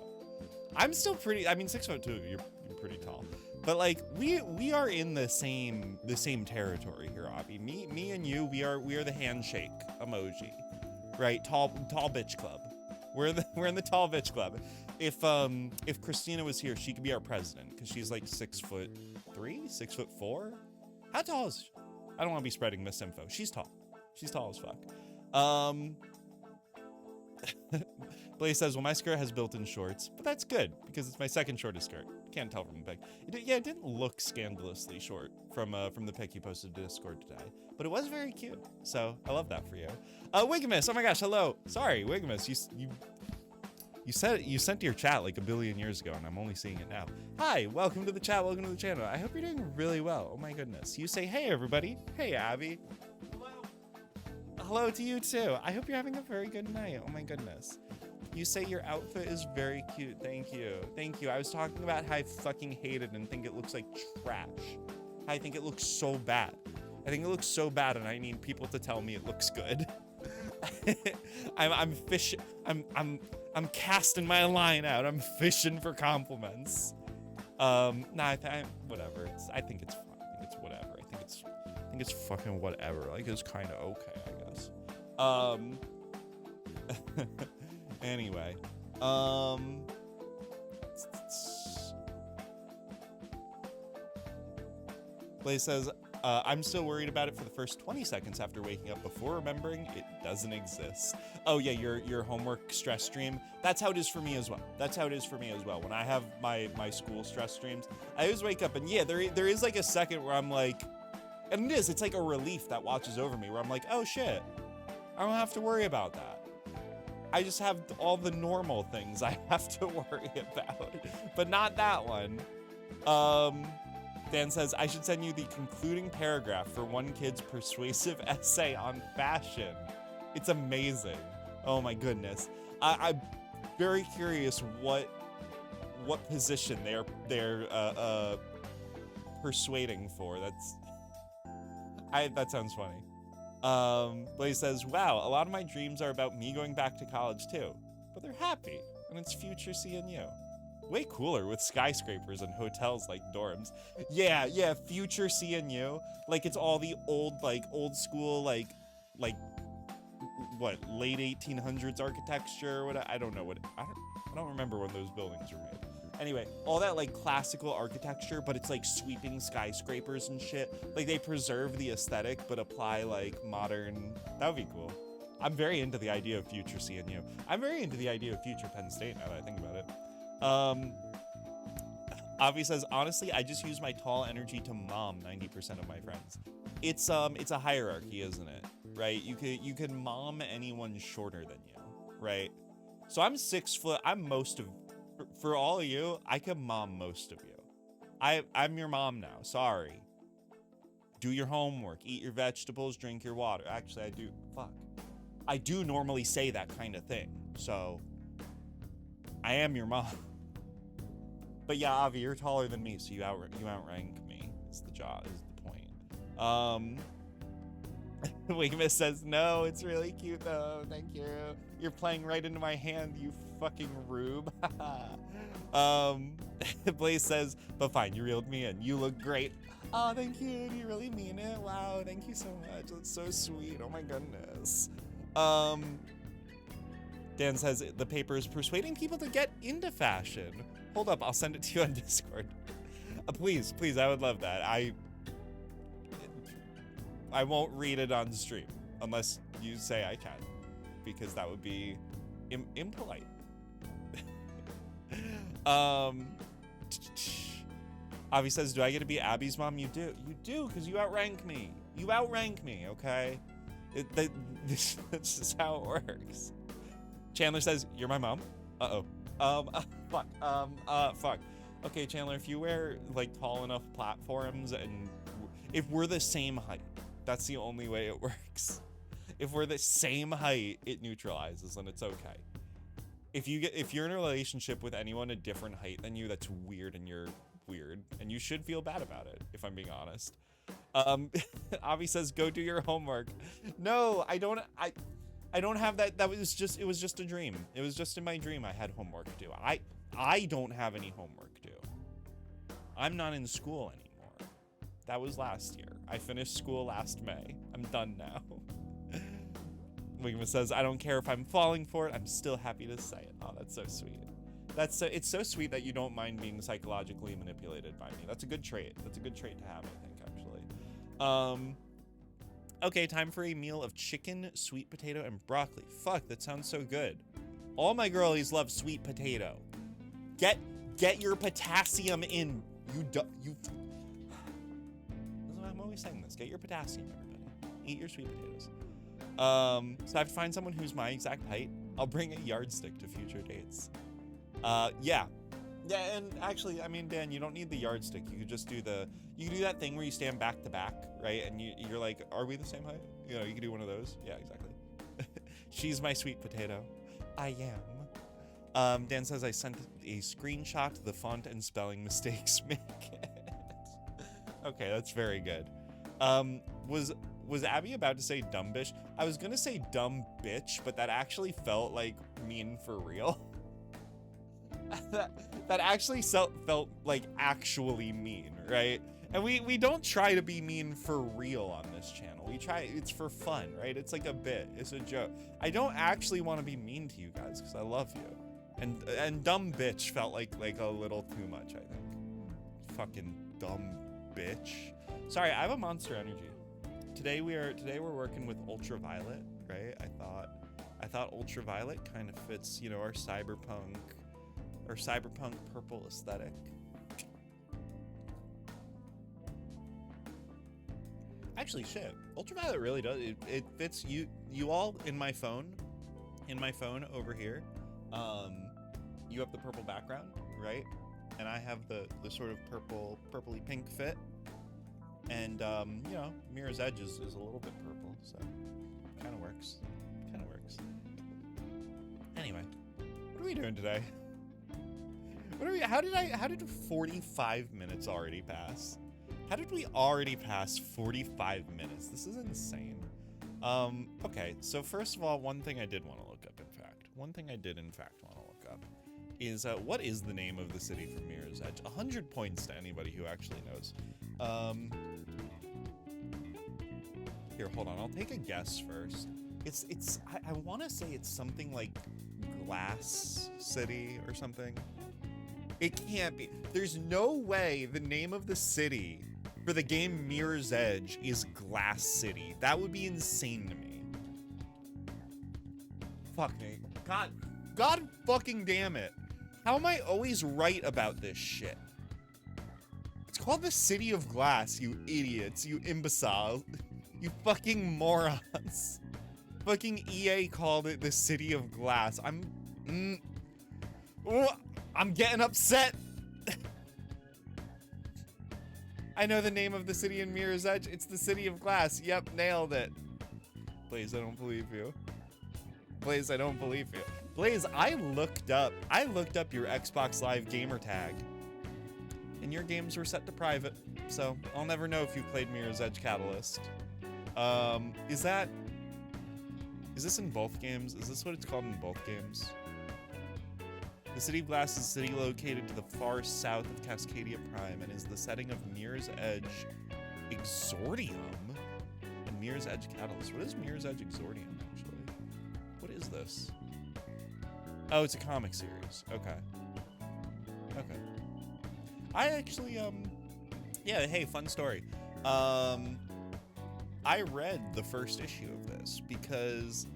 S10: I'm still pretty, I mean 6'2", you're pretty tall. But like we are in the same territory here, Avi. Me and you, we are the handshake emoji. Right? Tall bitch club. We're in the tall bitch club. If Christina was here, she could be our president because she's like 6'3", 6'4". How tall is she? I don't want to be spreading misinfo. She's tall. She's tall as fuck. Blaze says, well, my skirt has built-in shorts, but that's good because it's my second shortest skirt. Can't tell from the pic. It didn't look scandalously short from the pic you posted to Discord today, but it was very cute. So I love that for you. Wigmus, oh my gosh, hello. Sorry, Wigmus, you sent your chat like a billion years ago, and I'm only seeing it now. Hi, welcome to the chat. Welcome to the channel. I hope you're doing really well. Oh my goodness. You say, hey everybody. Hey Abby. Hello to you too. I hope you're having a very good night. Oh my goodness. You say your outfit is very cute. Thank you. Thank you. I was talking about how I fucking hate it and think it looks like trash. I think it looks so bad. I think it looks so bad and I need people to tell me it looks good. I'm fishing. I'm casting my line out. I'm fishing for compliments. Nah, whatever. I think it's fine. I think it's whatever. I think it's fucking whatever. Like it's kind of okay, I guess. Anyway, Blaze says, I'm still worried about it for the first 20 seconds after waking up before remembering it doesn't exist. Oh yeah, your homework stress stream. That's how it is for me as well. That's how it is for me as well. When I have my school stress streams, I always wake up and yeah, there is like a second where I'm like, and it's like a relief that watches over me where I'm like, oh shit, I don't have to worry about that. I just have all the normal things I have to worry about, but not that one. Dan says, I should send you the concluding paragraph for one kid's persuasive essay on fashion. It's amazing. Oh my goodness. I'm very curious what position they're persuading for. That sounds funny. Blaze says, wow, a lot of my dreams are about me going back to college too, but they're happy, and it's future CNU. Way cooler with skyscrapers and hotels like dorms. Yeah, future CNU. Like it's all the old school, like what, late 1800s architecture or what? I don't know I don't remember when those buildings were made. Anyway, all that like classical architecture, but it's like sweeping skyscrapers and shit. Like they preserve the aesthetic, but apply like modern. That would be cool. I'm very into the idea of future CNU. I'm very into the idea of future Penn State now that I think about it. Avi says, honestly, I just use my tall energy to mom 90% of my friends. It's a hierarchy, isn't it? Right? You can mom anyone shorter than you, right? So I'm 6 foot. I'm most of. For all of you, I can mom most of you. I'm your mom now. Sorry. Do your homework, eat your vegetables, drink your water. Actually, I do normally say that kind of thing. So I am your mom. But yeah, Avi, you're taller than me, so you outrank me. Is the point. Wigmas says, no, it's really cute though. Thank you. You're playing right into my hand, you fucking rube. Blaze says, but fine, you reeled me in. You look great. Oh, thank you. Do you really mean it? Wow, thank you so much. That's so sweet. Oh my goodness. Dan says the paper is persuading people to get into fashion. Hold up, I'll send it to you on Discord. Please, I would love that. I won't read it on stream unless you say I can, because that would be impolite. Avi says, do I get to be Abby's mom? You do, because you outrank me. Okay? This is how it works. Chandler says, you're my mom? Fuck. Okay, Chandler, if you wear, like, tall enough platforms and if we're the same height, that's the only way it works. If we're the same height, it neutralizes and it's okay. If you're in a relationship with anyone a different height than you, that's weird and you're weird and you should feel bad about it, if I'm being honest. Avi says, go do your homework. No, I don't have that. It was just a dream. It was just in my dream I had homework due. I don't have any homework due. I'm not in school anymore. That was last year. I finished school last May. I'm done now. Wigma says, I don't care if I'm falling for it. I'm still happy to say it. Oh, that's so sweet. It's so sweet that you don't mind being psychologically manipulated by me. That's a good trait. That's a good trait to have, I think, actually. Okay, time for a meal of chicken, sweet potato, and broccoli. Fuck, that sounds so good. All my girlies love sweet potato. Get your potassium in. I'm always saying this. Get your potassium, everybody. Eat your sweet potatoes. So I have to find someone who's my exact height. I'll bring a yardstick to future dates. Yeah, and actually, I mean, Dan, you don't need the yardstick. You could just do you can do that thing where you stand back to back, right? And you're like, are we the same height? You know, you can do one of those. Yeah, exactly. She's my sweet potato. I am. Dan says I sent a screenshot. The font and spelling mistakes make it. Okay, that's very good. Was Abby about to say dumb bitch? I was gonna say dumb bitch, but that actually felt like mean for real. that actually felt like actually mean, right? And we don't try to be mean for real on this channel. We try, it's for fun, right? It's like a bit, it's a joke. I don't actually want to be mean to you guys because I love you. And dumb bitch felt like a little too much, I think. Fucking dumb bitch. Sorry, I have a Monster Energy. Today we're working with Ultraviolet, right? I thought Ultraviolet kind of fits, you know, our cyberpunk purple aesthetic. Actually, shit, Ultraviolet really does. It fits you all in my phone over here. You have the purple background, right? And I have the sort of purpley pink fit. And you know, Mirror's Edge is a little bit purple, so kind of works. Anyway, what are we doing today? How did 45 minutes already pass? How did we already pass 45 minutes? This is insane. Okay, so first of all, one thing I did want to look up, want to look up is what is the name of the city from Mirror's Edge? 100 points to anybody who actually knows. Here, hold on, I'll take a guess first. I want to say it's something like Glass City or something. It can't be. There's no way the name of the city for the game Mirror's Edge is Glass City. That would be insane to me. Fuck me. God fucking damn it. How am I always right about this shit? It's called the City of Glass, you idiots, you imbeciles, you fucking morons. Fucking EA called it the City of Glass. I'm getting upset. I know the name of the city in Mirror's Edge. It's the City of Glass. Yep, nailed it. Blaze, I don't believe you. Blaze, I don't believe you. Blaze, I looked up your Xbox Live gamer tag. And your games were set to private. So I'll never know if you've played Mirror's Edge Catalyst. Is this in both games? Is this what it's called in both games? The City of Glass is a city located to the far south of Cascadia Prime and is the setting of Mirror's Edge Exordium and Mirror's Edge Catalyst. What is Mirror's Edge Exordium, actually? What is this? Oh, it's a comic series. Okay. Okay. I actually, yeah, hey, fun story. I read the first issue of this because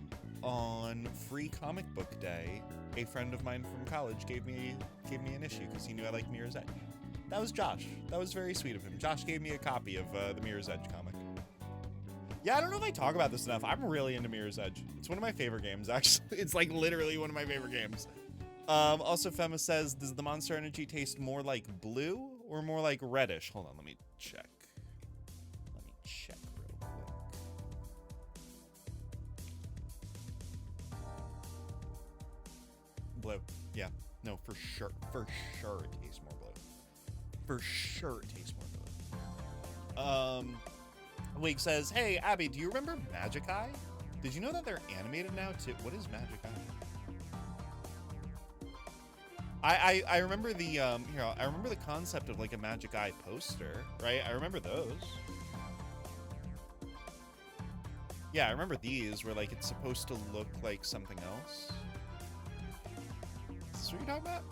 S10: on Free Comic Book Day, a friend of mine from college gave me an issue because he knew I liked Mirror's Edge. That was Josh. That was very sweet of him. Josh gave me a copy of the Mirror's Edge comic. Yeah, I don't know if I talk about this enough. I'm really into Mirror's Edge. It's one of my favorite games, actually. It's like literally one of my favorite games. Also, Fema says, does the Monster Energy taste more like blue or more like reddish? Hold on, let me check. Let me check real quick. Blue. Yeah. No, for sure. For sure it tastes more blue. For sure it tastes more blue. Wig says, hey, Abby, do you remember Magic Eye? Did you know that they're animated now too? What is Magic Eye? I remember the here, I remember the concept of like a Magic Eye poster, right? I remember those. Yeah, I remember these where like it's supposed to look like something else. Is this what you're talking about?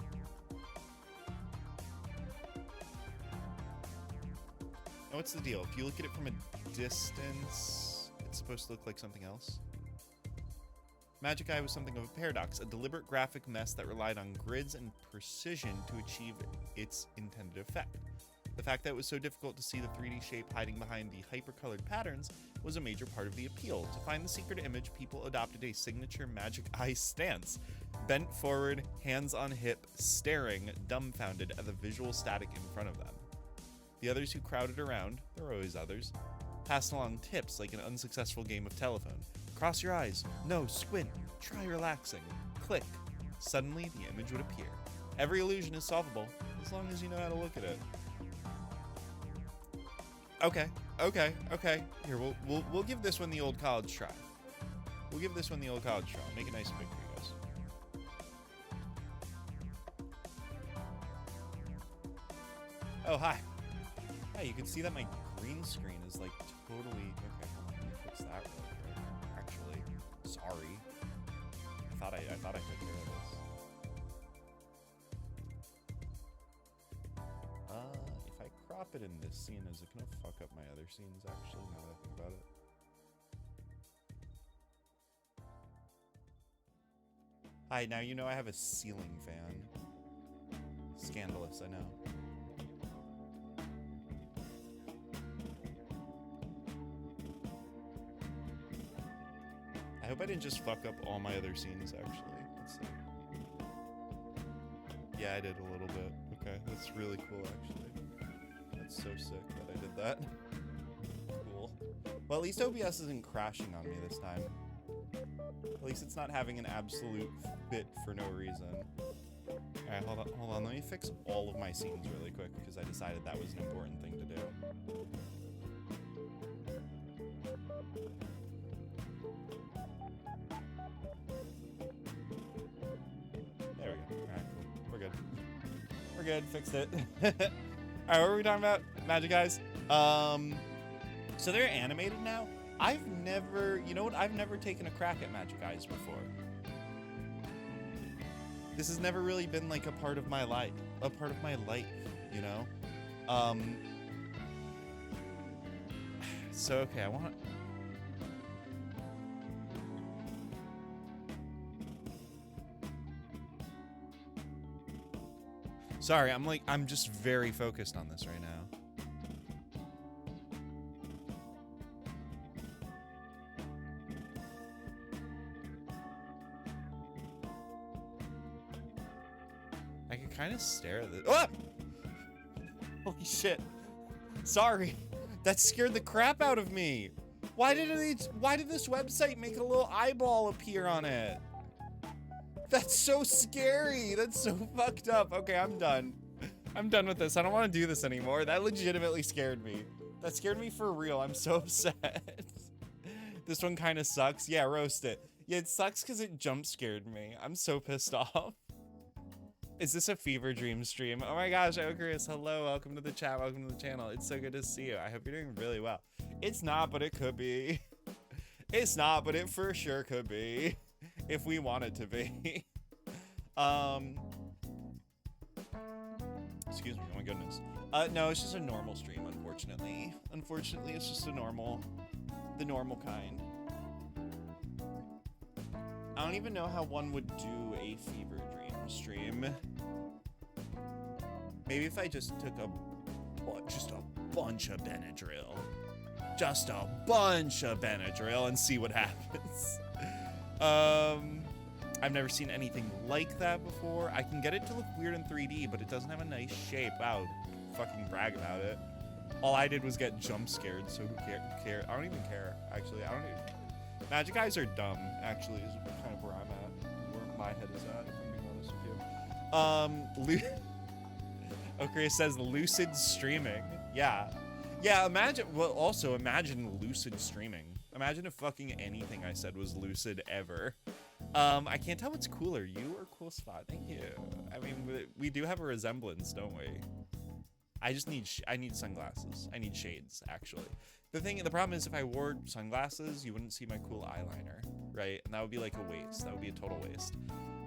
S10: Oh, what's the deal? If you look at it from a distance, it's supposed to look like something else. Magic Eye was something of a paradox, a deliberate graphic mess that relied on grids and precision to achieve its intended effect. The fact that it was so difficult to see the 3D shape hiding behind the hyper-colored patterns was a major part of the appeal. To find the secret image, people adopted a signature Magic Eye stance. Bent forward, hands on hip, staring, dumbfounded at the visual static in front of them. The others who crowded around, there were always others, passed along tips like an unsuccessful game of telephone. Cross your eyes. No, squint. Try relaxing. Click. Suddenly, the image would appear. Every illusion is solvable, as long as you know how to look at it. Okay. Here, we'll give this one the old college try. We'll give this one the old college try. Make it nice and big for you guys. Oh, hi. Yeah, you can see that my green screen is like totally... Okay, hold on. Let me fix that real quick. Actually, sorry. I thought I took care of this. If I crop it in this scene, is it gonna fuck up my other scenes actually, now that I think about it? Hi, now you know I have a ceiling fan. Scandalous, I know. I hope I didn't just fuck up all my other scenes, actually. Let's see. Yeah, I did a little bit. Okay, that's really cool, actually. That's so sick that I did that. Cool. Well, at least OBS isn't crashing on me this time. At least it's not having an absolute fit for no reason. Alright, hold on. Let me fix all of my scenes really quick, because I decided that was an important thing to do. There we go. Alright, cool. We're good. We're good. Fixed it. Alright, what were we talking about? Magic Eyes. So they're animated now? I've never... You know what? I've never taken a crack at Magic Eyes before. This has never really been like a part of my life. You know? So, okay, I want... Sorry, I'm just very focused on this right now. I can kind of stare at this. Oh! Holy shit. Sorry. That scared the crap out of me. Why did this website make a little eyeball appear on it? That's so scary. That's so fucked up. Okay, I'm done. I'm done with this. I don't want to do this anymore. That legitimately scared me. That scared me for real. I'm so upset. This one kind of sucks. Yeah, roast it. Yeah, it sucks because it jump scared me. I'm so pissed off. Is this a fever dream stream? Oh my gosh, Chris, hello, welcome to the chat, welcome to the channel. It's so good to see you. I hope you're doing really well. It's not, but it could be. It's not, but it for sure could be. If we want it to be. Excuse me, oh my goodness. No, it's just a normal stream, unfortunately. Unfortunately, it's just the normal kind. I don't even know how one would do a fever dream stream. Maybe if I just took just a bunch of Benadryl. Just a bunch of Benadryl and see what happens. I've never seen anything like that before. I can get it to look weird in 3D, but it doesn't have a nice shape. Wow, fucking brag about it. All I did was get jump scared, so who care? I don't even care, actually. I don't even... Magic eyes are dumb, actually, is kind of where I'm at. Where my head is at, if I'm being honest with you. Okria says lucid streaming. Yeah. Yeah, imagine lucid streaming. Imagine if fucking anything I said was lucid ever. I can't tell what's cooler, you or Cool Spot. Thank you. I mean, we do have a resemblance, don't we? I need sunglasses. I need shades, actually. The problem is if I wore sunglasses, you wouldn't see my cool eyeliner, right? And that would be like a waste. That would be a total waste.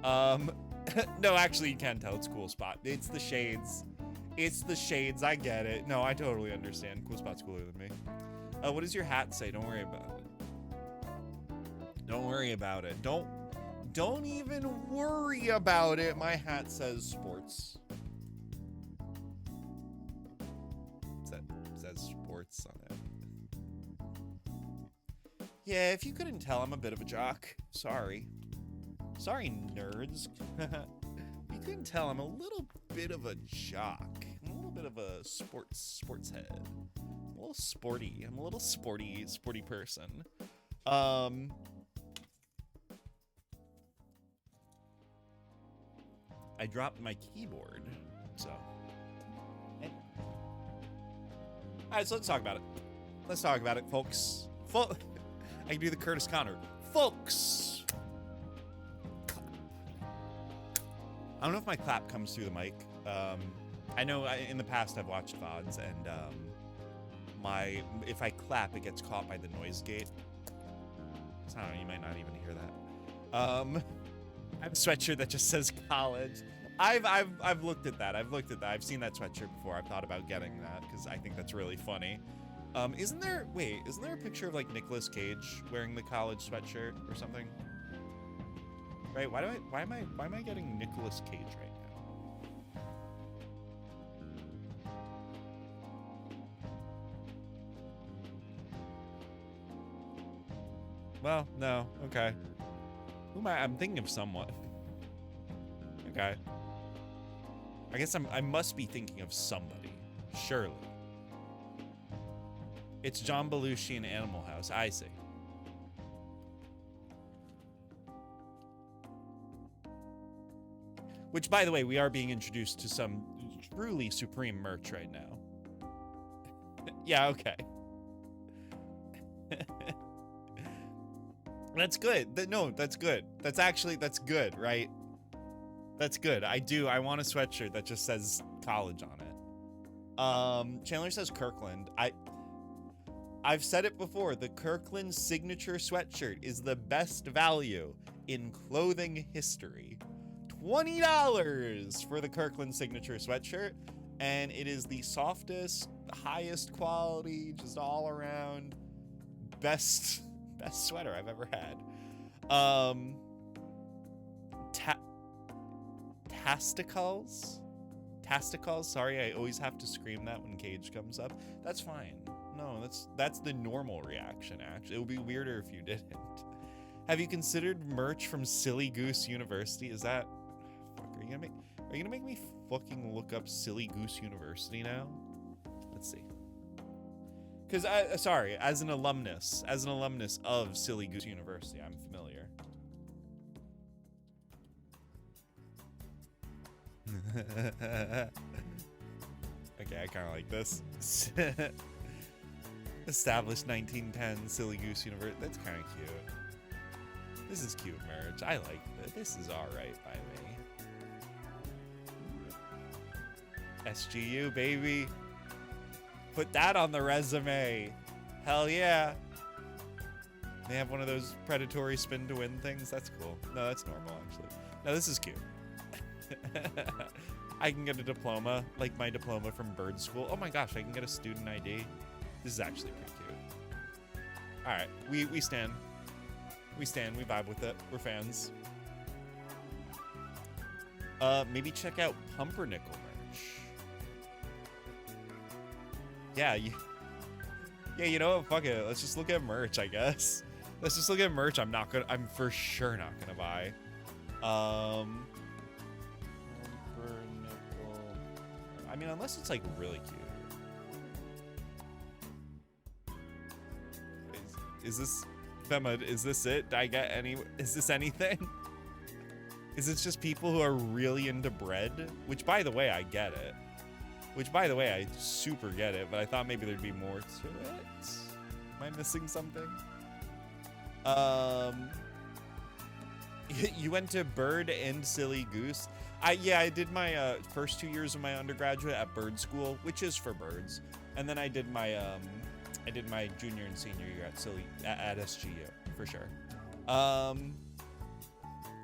S10: No, actually, you can tell it's Cool Spot. It's the shades. It's the shades. I get it. No, I totally understand. Cool Spot's cooler than me. What does your hat say? Don't worry about it. Don't worry about it. Don't even worry about it. My hat says sports. It says sports on it. Yeah, if you couldn't tell, I'm a bit of a jock. Sorry. Sorry, nerds. If you couldn't tell, I'm a little bit of a jock. I'm a little bit of a sports head. I'm a little sporty. I'm a little sporty person. I dropped my keyboard, so. Alright, so let's talk about it. Let's talk about it, folks. I can do the Curtis Connor. Folks! I don't know if my clap comes through the mic. I know in the past I've watched VODs, and if I clap, it gets caught by the noise gate. So I don't know, you might not even hear that. I have a sweatshirt that just says college. I've looked at that. I've seen that sweatshirt before. I've thought about getting that because I think that's really funny. Isn't there a picture of like Nicolas Cage wearing the college sweatshirt or something? Right? Why am I getting Nicolas Cage right now? Well, no. Okay. Who am I? I'm thinking of someone. Okay. I guess I must be thinking of somebody. Surely. It's John Belushi in Animal House. I see. Which, by the way, we are being introduced to some truly supreme merch right now. Yeah, okay. That's good. No, that's good. That's good, right? That's good. I want a sweatshirt that just says college on it. Chandler says Kirkland. I've said it before. The Kirkland signature sweatshirt is the best value in clothing history. $20 for the Kirkland signature sweatshirt. And it is the softest, highest quality, just all around best sweater I've ever had. Tasticals. Sorry, I always have to scream that when Cage comes up. That's fine. No, that's the normal reaction, actually. It would be weirder if you didn't. Have you considered merch from Silly Goose University? Is that... Fuck, are you gonna make me fucking look up Silly Goose University now? Let's see. Because, sorry, as an alumnus of Silly Goose University, I'm familiar. Okay, I kind of like this. Established 1910 Silly Goose University. That's kind of cute. This is cute merch. I like it. This is alright by me. SGU, baby. Put that on the resume. Hell yeah. They have one of those predatory spin to win things. That's cool. No, that's normal, actually. No, this is cute. I can get a diploma, like my diploma from Bird School. Oh my gosh, I can get a student ID. This is actually pretty cute. All right, we stand. We stand, we vibe with it. We're fans. Maybe check out Pumpernickel merch. Yeah, you know what? Fuck it. Let's just look at merch, I guess. Let's just look at merch. I'm for sure not gonna buy. Pumpernickel. I mean, unless it's like really cute. Is this Fema, is this it? Did I get any? Is this anything? Is this just people who are really into bread? Which, by the way, I get it. Which, by the way, I super get it, but I thought maybe there'd be more to it. Am I missing something? You went to Bird and Silly Goose. Yeah, I did my first 2 years of my undergraduate at Bird School, which is for birds, and then I did my junior and senior year at SGU for sure.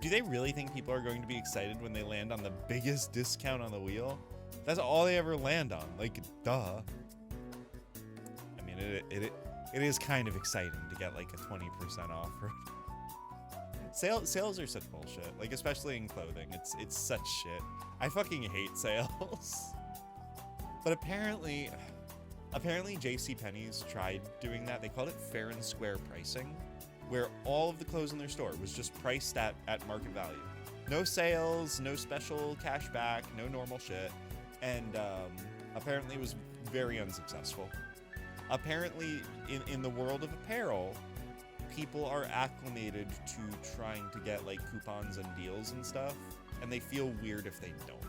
S10: Do they really think people are going to be excited when they land on the biggest discount on the wheel? That's all they ever land on. Like, duh. I mean, it is kind of exciting to get like a 20% off. Sales are such bullshit. Like, especially in clothing, it's such shit. I fucking hate sales. But apparently JCPenney's tried doing that. They called it fair and square pricing, where all of the clothes in their store was just priced at market value. No sales, no special cash back, no normal shit. And apparently it was very unsuccessful. Apparently in the world of apparel, people are acclimated to trying to get like coupons and deals and stuff, and they feel weird if they don't.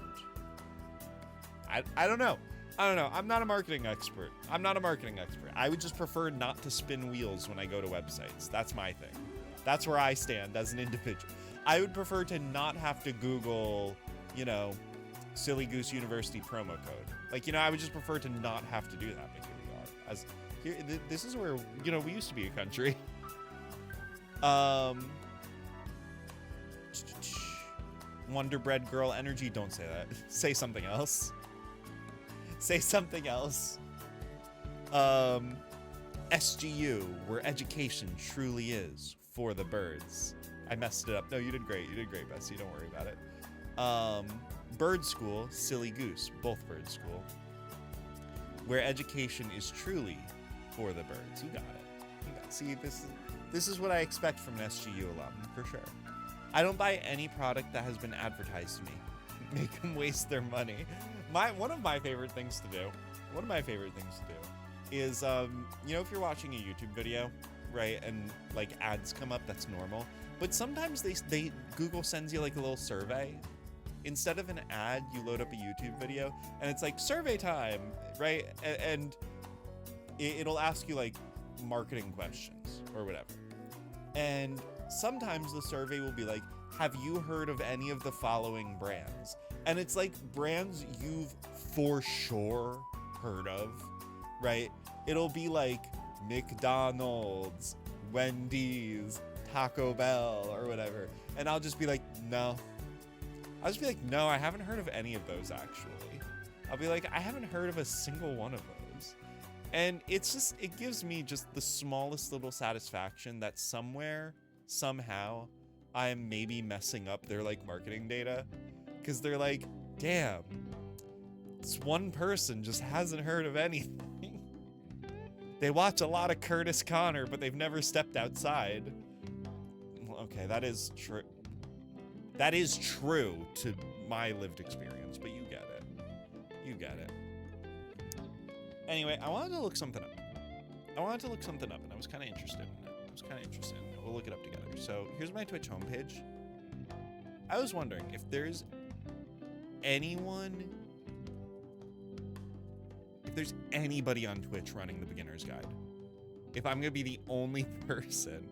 S10: I don't know. I'm not a marketing expert. I would just prefer not to spin wheels when I go to websites. That's my thing. That's where I stand as an individual. I would prefer to not have to Google, Silly Goose University promo code. Like, I would just prefer to not have to do that, but here we are. This is where, we used to be a country. Wonder Bread Girl Energy, don't say that. Say something else. Say something else. SGU, where education truly is for the birds. I messed it up. No, you did great. You did great, Bessie. Don't worry about it. Bird School, Silly Goose, both Bird School, where education is truly for the birds. You got it. See, this is what I expect from an SGU alum, for sure. I don't buy any product that has been advertised to me. Make them waste their money. One of my favorite things to do is, if you're watching a YouTube video, right, and like ads come up, that's normal. But sometimes they Google sends you like a little survey. Instead of an ad, you load up a YouTube video, and it's like survey time, right? And it'll ask you like marketing questions or whatever. And sometimes the survey will be like, have you heard of any of the following brands? And it's like brands you've for sure heard of, right? It'll be like McDonald's, Wendy's, Taco Bell, or whatever. And I'll just be like, no. I haven't heard of any of those, actually. I'll be like, I haven't heard of a single one of those. And it gives me just the smallest little satisfaction that somewhere, somehow, I am maybe messing up their like marketing data. Because they're like, damn, this one person just hasn't heard of anything. They watch a lot of Curtis Connor, but they've never stepped outside. Well, okay, that is true. That is true to my lived experience, but you get it. Anyway, I wanted to look something up. I wanted to look something up, and I was kind of interested in it. We'll look it up together. So here's my Twitch homepage. I was wondering if there's anybody on Twitch running the beginner's guide. If I'm gonna be the only person.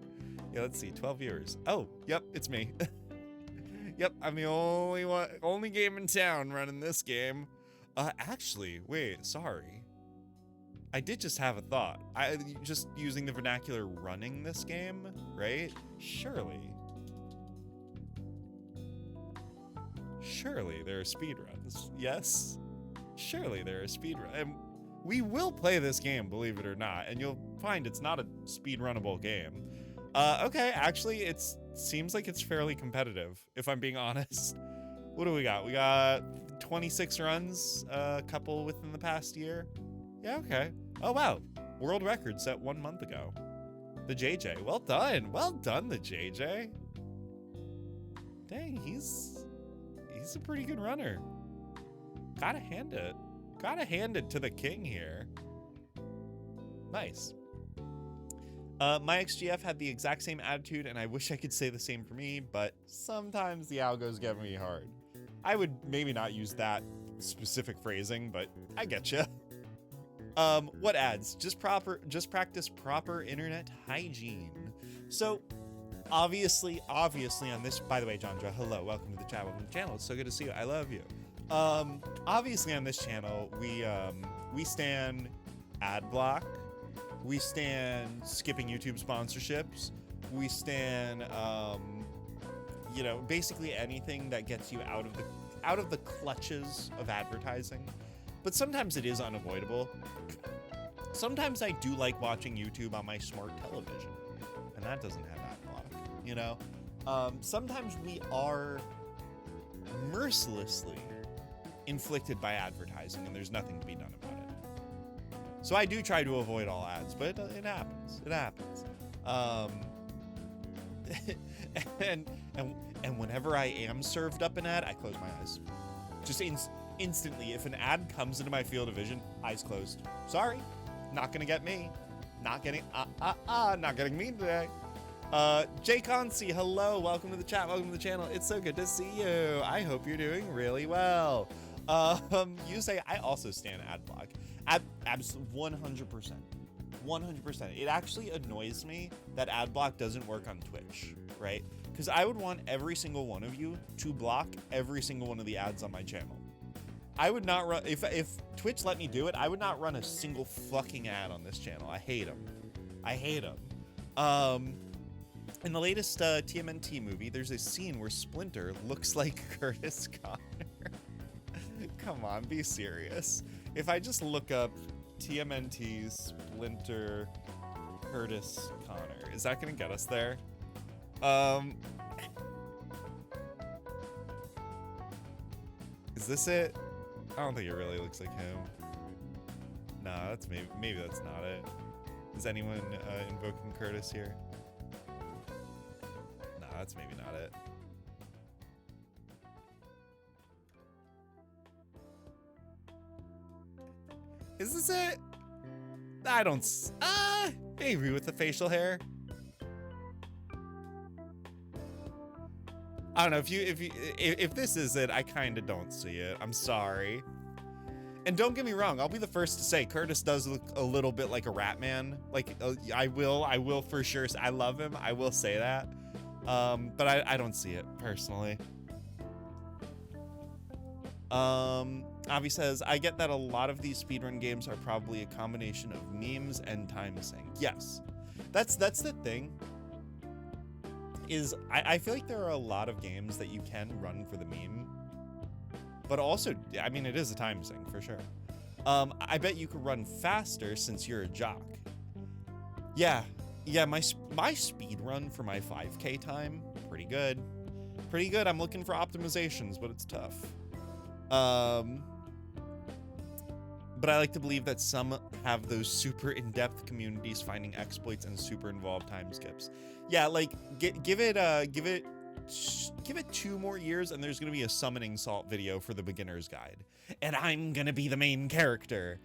S10: Yeah, let's see, 12 viewers. Oh, yep, it's me. Yep, I'm the only game in town running this game. Actually, wait, sorry. I did just have a thought. I just using the vernacular running this game, right? Surely there are speedruns. Yes? Surely there are speedruns. And we will play this game, believe it or not, and you'll find it's not a speedrunnable game. Okay, actually, it seems like it's fairly competitive, if I'm being honest. What do we got? We got 26 runs, a couple within the past year. Yeah, okay. Oh, wow. World record set 1 month ago. The JJ. Well done. Well done, the JJ. Dang, he's a pretty good runner. Gotta hand it. Gotta hand it to the king here. Nice. My XGF had the exact same attitude, and I wish I could say the same for me, but sometimes the algos get me hard. I would maybe not use that specific phrasing, but I get you. What ads? Just practice proper internet hygiene. So, obviously on this, by the way, Jandra, hello, welcome to the chat, welcome to the channel. It's so good to see you. I love you. Obviously on this channel, we stand ad block. We stand skipping YouTube sponsorships. We stand, you know, basically anything that gets you out of the clutches of advertising. But sometimes it is unavoidable. Sometimes I do like watching YouTube on my smart television, and that doesn't have ad block, you know? Sometimes we are mercilessly inflicted by advertising, and there's nothing to be done about it. So I do try to avoid all ads, but it happens. It happens. And whenever I am served up an ad, I close my eyes. Just instantly, if an ad comes into my field of vision, eyes closed. Sorry, not gonna get me. Not getting me today. Jay Concy, hello, welcome to the chat, welcome to the channel. It's so good to see you. I hope you're doing really well. You say I also stand ad block. 100%. 100%. It actually annoys me that ad block doesn't work on Twitch, right? Because I would want every single one of you to block every single one of the ads on my channel. I would not run, if Twitch let me do it, I would not run a single fucking ad on this channel. I hate them. I hate them. In the latest TMNT movie, there's a scene where Splinter looks like Curtis Connor. Come on, be serious. If I just look up TMNT Splinter Curtis Connor, is that gonna get us there? Is this it? I don't think it really looks like him. Nah, that's maybe that's not it. Is anyone invoking Curtis here? Nah, that's maybe not it. Is this it? I don't. Avery with the facial hair. I don't know if this is it. I kind of don't see it. I'm sorry. And don't get me wrong. I'll be the first to say Curtis does look a little bit like a Rat Man. Like I will for sure. I love him. I will say that. But I don't see it personally. Avi says, I get that a lot of these speedrun games are probably a combination of memes and time sync. Yes, that's the thing. Is I feel like there are a lot of games that you can run for the meme, but also, I mean, it is a time sync for sure. I bet you could run faster since you're a jock. Yeah, my speed run for my 5K time, pretty good. I'm looking for optimizations, but it's tough. But I like to believe that some have those super in-depth communities finding exploits and super involved time skips. Yeah, like give it give it 2 more years and there's gonna be a summoning salt video for the beginner's guide. And I'm gonna be the main character.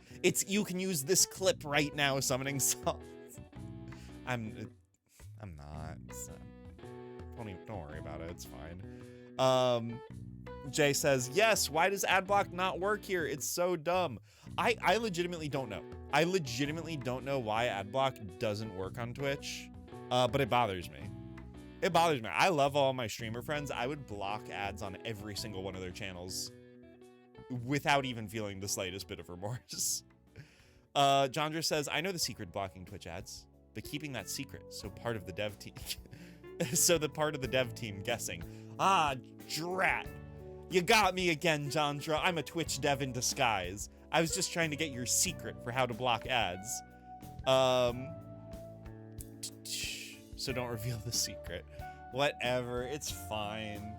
S10: You can use this clip right now, summoning salt. I'm not. Don't worry about it, it's fine. Jay says, yes, why does adblock not work here? It's so dumb. I legitimately don't know. I legitimately don't know why adblock doesn't work on Twitch, but it bothers me. It bothers me. I love all my streamer friends. I would block ads on every single one of their channels without even feeling the slightest bit of remorse. Jandra says, I know the secret blocking Twitch ads, but keeping that secret so part of the dev team so the part of the dev team guessing. Ah, drat. You got me again, Jandra. I'm a Twitch dev in disguise. I was just trying to get your secret for how to block ads. So don't reveal the secret. Whatever, it's fine.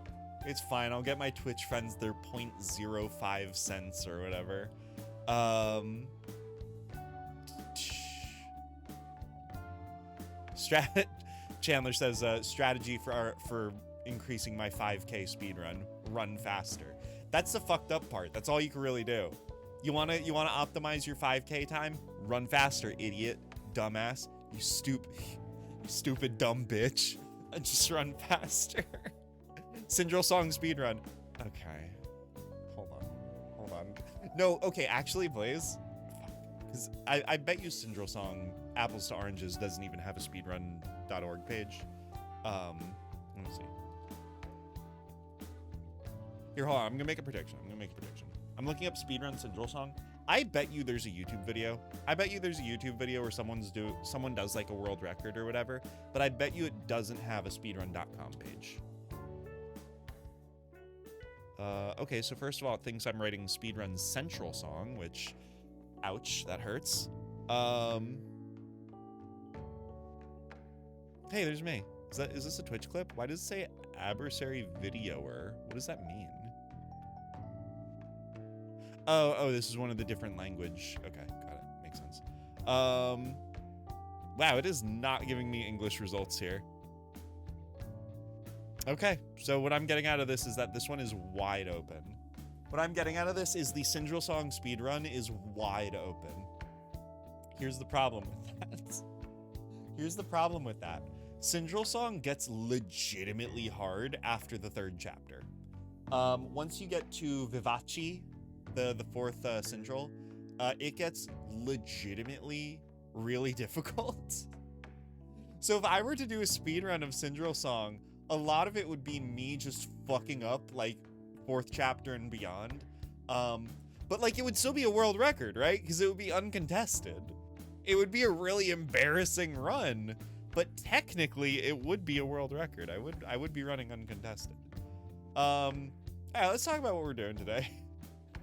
S10: It's fine. I'll get my Twitch friends their 0.05 cents or whatever. Chandler says strategy for increasing my 5K speedrun. Run faster. That's the fucked up part. That's all you can really do. You wanna optimize your 5K time? Run faster, idiot, dumbass. You stupid dumb bitch. Just run faster. Syndrome song speedrun. Okay. Hold on. No, okay, actually, Blaze. Because I bet you Syndrome song Apples to Oranges doesn't even have a speedrun.org page. Let me see. Here, hold on. I'm gonna make a prediction. I'm looking up speedrun Syndrome song. I bet you there's a YouTube video. Where someone does like a world record or whatever, but I bet you it doesn't have a speedrun.com page. Okay, so first of all, it thinks I'm writing speedrun central song, which, ouch, that hurts. Hey, there's me. Is this a Twitch clip? Why does it say adversary videoer? What does that mean? Oh, this is one of the different language. Okay, got it. Makes sense. Wow, it is not giving me English results here. Okay, so what I'm getting out of this is that this one is wide open. What I'm getting out of this is the Syndrome song speedrun is wide open. Here's the problem with that. Syndrome song gets legitimately hard after the 3rd chapter. Once you get to Vivace, the 4th Syndrome, it gets legitimately really difficult. So if I were to do a speedrun of Syndrome song, a lot of it would be me just fucking up like 4th chapter and beyond. But like it would still be a world record, right? Because it would be uncontested. It would be a really embarrassing run, but technically it would be a world record. I would be running uncontested. All right, let's talk about what we're doing today.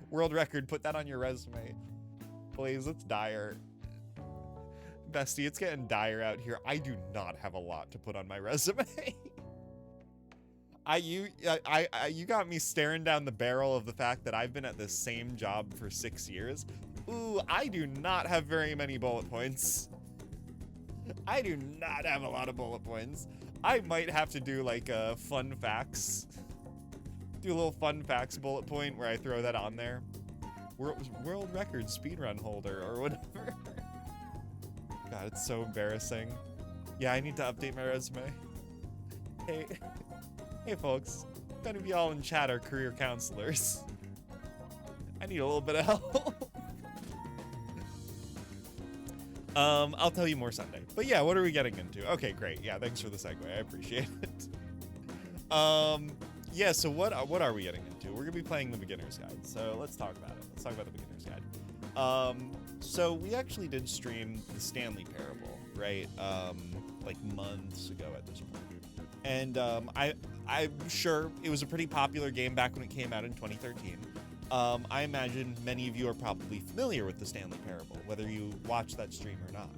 S10: World record, put that on your resume. Please, it's dire. Bestie, it's getting dire out here. I do not have a lot to put on my resume. You got me staring down the barrel of the fact that I've been at this same job for 6 years. Ooh, I do not have very many bullet points. I do not have a lot of bullet points. I might have to do like a fun facts. Do a little fun facts bullet point where I throw that on there. World record speedrun holder or whatever. God, it's so embarrassing. Yeah, I need to update my resume. Hey folks, none of y'all in chat are career counselors. I need a little bit of help. I'll tell you more Sunday. But yeah, what are we getting into? Okay, great. Yeah, thanks for the segue. I appreciate it. Yeah, so what are we getting into? We're gonna be playing the beginner's guide. So let's talk about it. Let's talk about the beginner's guide. So we actually did stream the Stanley Parable, right? Like months ago at this point. And I'm sure it was a pretty popular game back when it came out in 2013. I imagine many of you are probably familiar with the Stanley Parable, whether you watch that stream or not.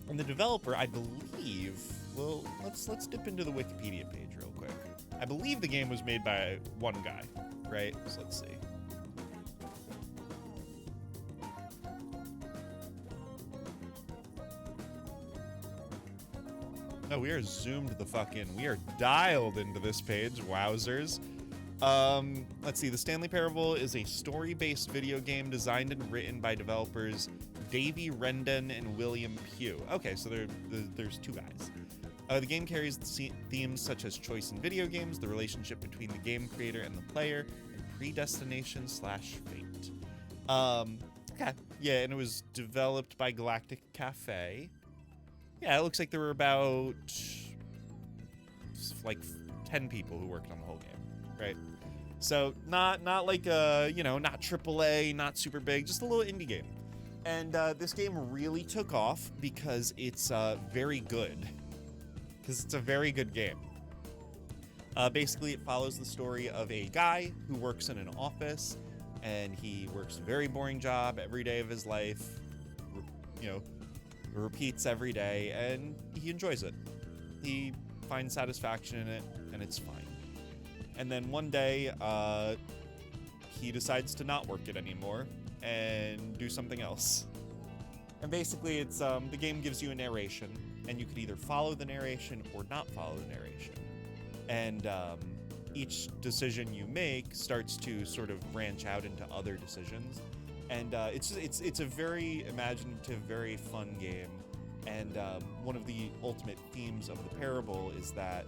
S10: And the developer, I believe, well, let's dip into the Wikipedia page real quick. I believe the game was made by one guy, right? So let's see. No, we are zoomed the fuck in. We are dialed into this page. Wowzers. Let's see. The Stanley Parable is a story-based video game designed and written by developers Davey Rendon and William Pugh. Okay, so there's two guys. The game carries themes such as choice in video games, the relationship between the game creator and the player, and predestination/fate. Okay. Yeah, and it was developed by Galactic Cafe. Yeah, it looks like there were about like 10 people who worked on the whole game, right? So not like not AAA, not super big, just a little indie game. And this game really took off because it's very good. Because it's a very good game. Basically, it follows the story of a guy who works in an office, and he works a very boring job every day of his life. Repeats every day, and he enjoys it. He finds satisfaction in it, and it's fine. And then one day, he decides to not work it anymore and do something else. And basically, it's the game gives you a narration, and you could either follow the narration or not follow the narration. And each decision you make starts to sort of branch out into other decisions. And it's a very imaginative, very fun game. And one of the ultimate themes of the parable is that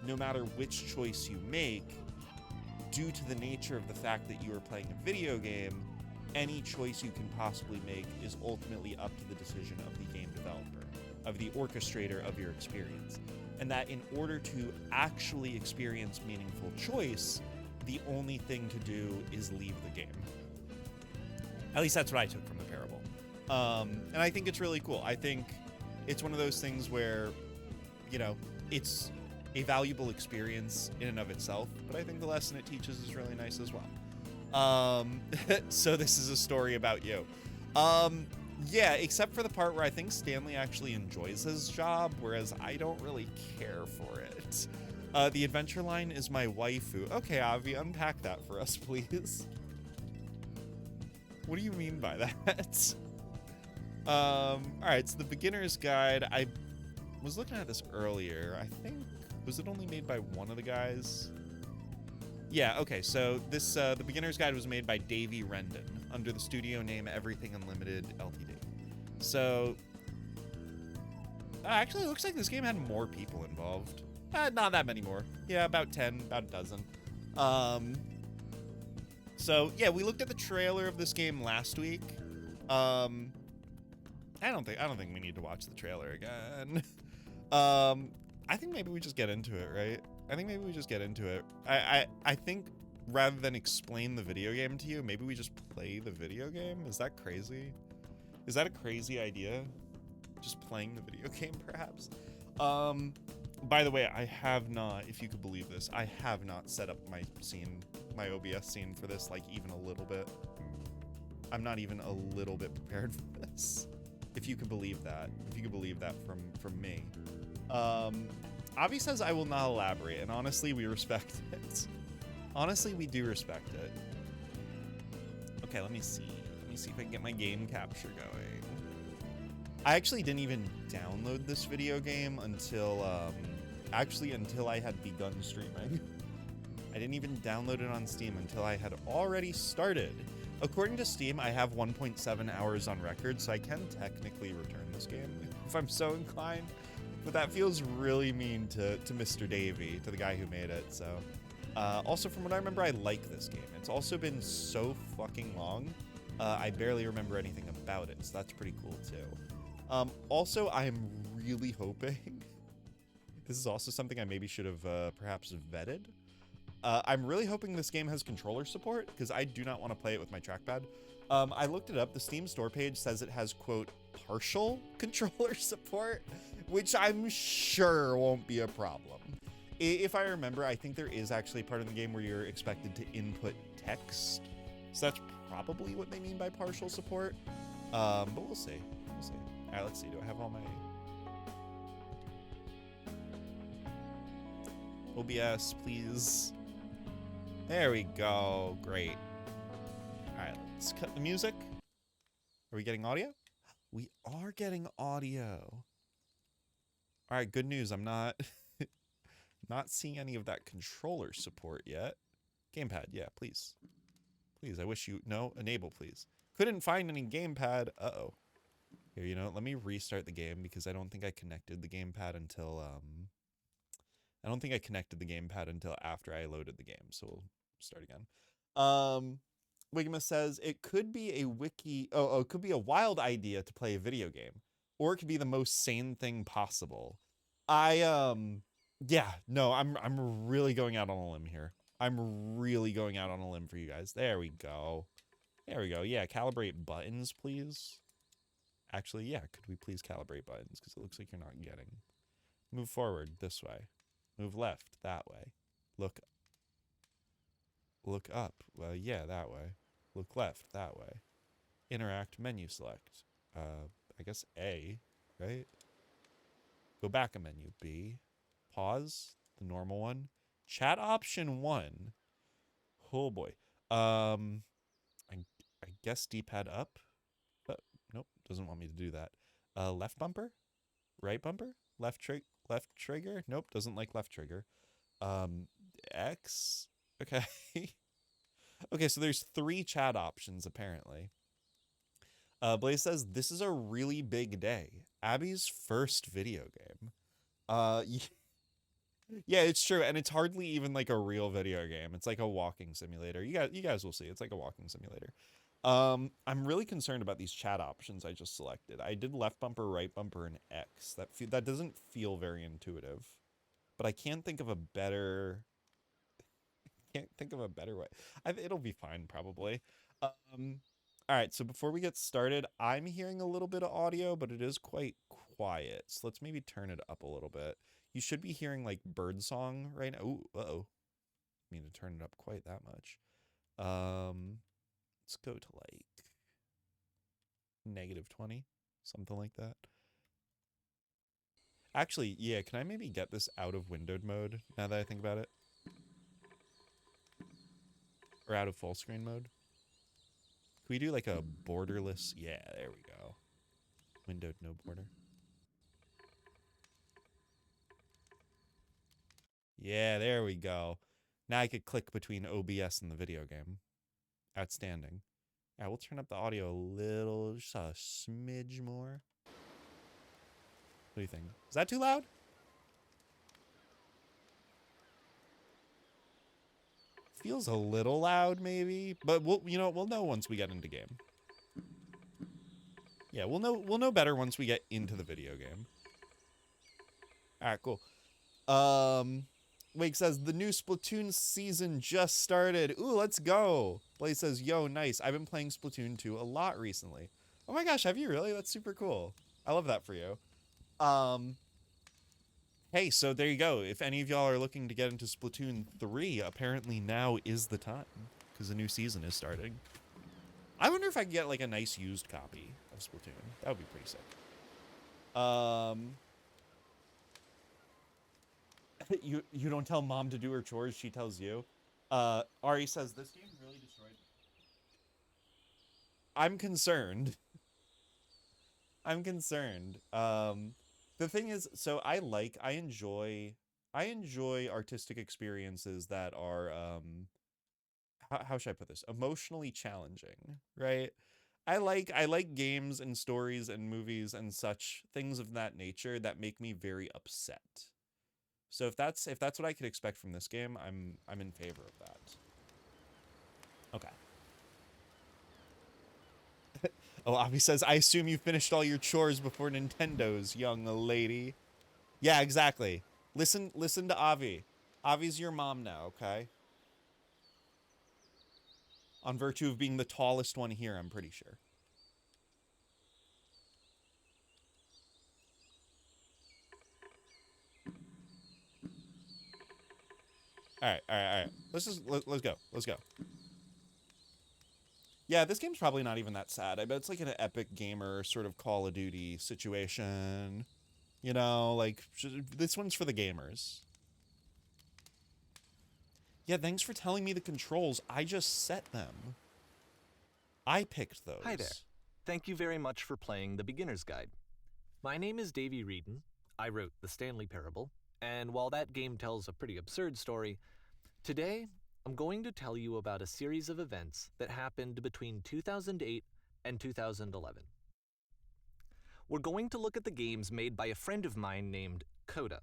S10: no matter which choice you make, due to the nature of the fact that you are playing a video game, any choice you can possibly make is ultimately up to the decision of the game developer, of the orchestrator of your experience. And that in order to actually experience meaningful choice, the only thing to do is leave the game. At least that's what I took from the parable. And I think it's really cool. I think it's one of those things where, it's a valuable experience in and of itself, but I think the lesson it teaches is really nice as well. So this is a story about you. Yeah, except for the part where I think Stanley actually enjoys his job, whereas I don't really care for it. The adventure line is my waifu. Okay, Avi, unpack that for us, please. What do you mean by that? Alright, so the beginner's guide, I was looking at this earlier. I think, was it only made by one of the guys? Yeah, okay, so this, the beginner's guide was made by Davey Rendon under the studio name Everything Unlimited Ltd. So, actually, it looks like this game had more people involved. Not that many more. Yeah, about 10, about a dozen. So, yeah, we looked at the trailer of this game last week. I don't think we need to watch the trailer again. I think maybe we just get into it, right? I think rather than explain the video game to you, maybe we just play the video game. Is that crazy? Is that a crazy idea? Just playing the video game, perhaps? By the way, I have not, if you could believe this, I have not set up my OBS scene for this, like, even a little bit. I'm not even a little bit prepared for this. If you could believe that. If you could believe that from me. Avi says I will not elaborate, and honestly, we respect it. Honestly, we do respect it. Okay, let me see. Let me see if I can get my game capture going. I actually didn't even download this video game until, until I had begun streaming. I didn't even download it on Steam until I had already started. According to Steam, I have 1.7 hours on record, so I can technically return this game if I'm so inclined. But that feels really mean to Mr. Davey, to the guy who made it, so. Also, from what I remember, I like this game. It's also been so fucking long, I barely remember anything about it, so that's pretty cool, too. Also, I'm really hoping, this is also something I maybe should have perhaps vetted. I'm really hoping this game has controller support, because I do not want to play it with my trackpad. I looked it up. The Steam store page says it has, quote, partial controller support, which I'm sure won't be a problem. If I remember, I think there is actually a part of the game where you're expected to input text. So that's probably what they mean by partial support. But we'll see. We'll see. All right, let's see. Do I have all my OBS, please? There we go. Great. All right, let's cut the music. Are we getting audio? We are getting audio. All right, good news. I'm not not seeing any of that controller support yet. Gamepad, yeah, please. Please, I wish you... No, enable, please. Couldn't find any gamepad. Uh-oh. Here, you know, let me restart the game because I don't think I connected the gamepad until, I don't think I connected the gamepad until after I loaded the game, so we'll start again. Wigma says, it could be a wiki... Oh, it could be a wild idea to play a video game. Or it could be the most sane thing possible. Yeah, no, I'm really going out on a limb here. I'm really going out on a limb for you guys. There we go. There we go. Yeah, calibrate buttons, please. Actually, yeah, could we please calibrate buttons? Because it looks like you're not getting. Move forward this way. Move left that way. Look up. Well, yeah, that way. Look left that way. Interact, menu select. I guess A, right? Go back a menu. B. Pause, the normal one. Chat option 1. Oh boy. I guess D-pad up. But nope, doesn't want me to do that. Left bumper? Right bumper? Left trigger? Nope, doesn't like left trigger. X? Okay. Okay, so there's 3 chat options apparently. Blaze says, this is a really big day. Abby's first video game. Yeah, it's true, and it's hardly even like a real video game. It's like a walking simulator. You guys will see. It's like a walking simulator. I'm really concerned about these chat options I just selected. I did left bumper, right bumper, and X. That doesn't feel very intuitive, but I can't think of a better. Way. It'll be fine probably. All right, so before we get started, I'm hearing a little bit of audio, but it is quite quiet. So let's maybe turn it up a little bit. You should be hearing like birdsong right now. Ooh, uh-oh. I mean to turn it up quite that much. Let's go to like -20, something like that. Actually, yeah, can I maybe get this out of windowed mode now that I think about it? Or out of full screen mode? Can we do like a borderless? Yeah, there we go. Windowed, no border. Yeah, there we go. Now I could click between OBS and the video game. Outstanding. All right, we'll turn up the audio a little, just a smidge more. What do you think? Is that too loud? Feels a little loud, maybe, but we'll know once we get into game. Yeah, we'll know better once we get into the video game. All right, cool. Wake says the new Splatoon season just started. Ooh, let's go. Blaze says, yo, nice. I've been playing Splatoon 2 a lot recently. Oh my gosh, have you really? That's super cool. I love that for you. Hey, so there you go. If any of y'all are looking to get into Splatoon 3, apparently now is the time, because the new season is starting. I wonder if I can get like a nice used copy of Splatoon. That would be pretty sick. You don't tell mom to do her chores, she tells you. Ari says, this game really destroyed me. I'm concerned. I'm concerned. The thing is, so I enjoy artistic experiences that are, how should I put this? Emotionally challenging, right? I like games and stories and movies and such things of that nature that make me very upset. So if that's what I could expect from this game, I'm in favor of that. Okay. Oh, Avi says, I assume you finished all your chores before Nintendo's, young lady. Yeah, exactly. Listen to Avi. Avi's your mom now, okay? On virtue of being the tallest one here, I'm pretty sure. All right. Let's go. Yeah, this game's probably not even that sad. I bet it's like an Epic Gamer sort of Call of Duty situation. You know, like, this one's for the gamers. Yeah, thanks for telling me the controls. I just set them. I picked those.
S11: Hi there. Thank you very much for playing the Beginner's Guide. My name is Davey Reedon. I wrote The Stanley Parable, and while that game tells a pretty absurd story, today I'm going to tell you about a series of events that happened between 2008 and 2011. We're going to look at the games made by a friend of mine named Coda.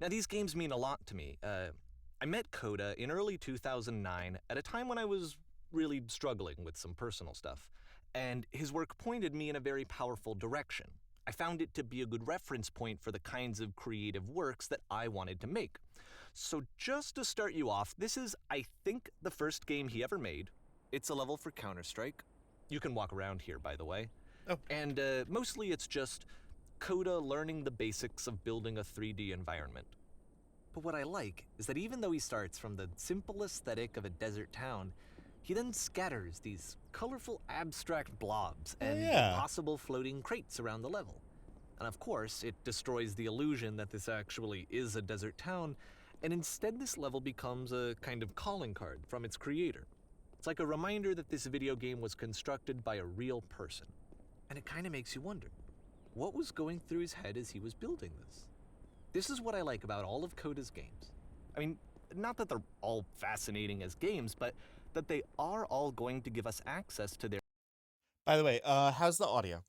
S11: Now, these games mean a lot to me. I met Coda in early 2009 at a time when I was really struggling with some personal stuff, and his work pointed me in a very powerful direction. I found it to be a good reference point for the kinds of creative works that I wanted to make. So just to start you off, this is, I think, the first game he ever made. It's a level for Counter-Strike. You can walk around here, by the way.
S10: Oh.
S11: And mostly it's just Coda learning the basics of building a 3D environment. But what I like is that even though he starts from the simple aesthetic of a desert town, he then scatters these colorful abstract blobs and impossible floating crates around the level. And of course, it destroys the illusion that this actually is a desert town, and instead this level becomes a kind of calling card from its creator. It's like a reminder that this video game was constructed by a real person. And it kind of makes you wonder, what was going through his head as he was building this? This is what I like about all of Coda's games. I mean, not that they're all fascinating as games, but that they are all going to give us access to their...
S10: By the way, how's the audio?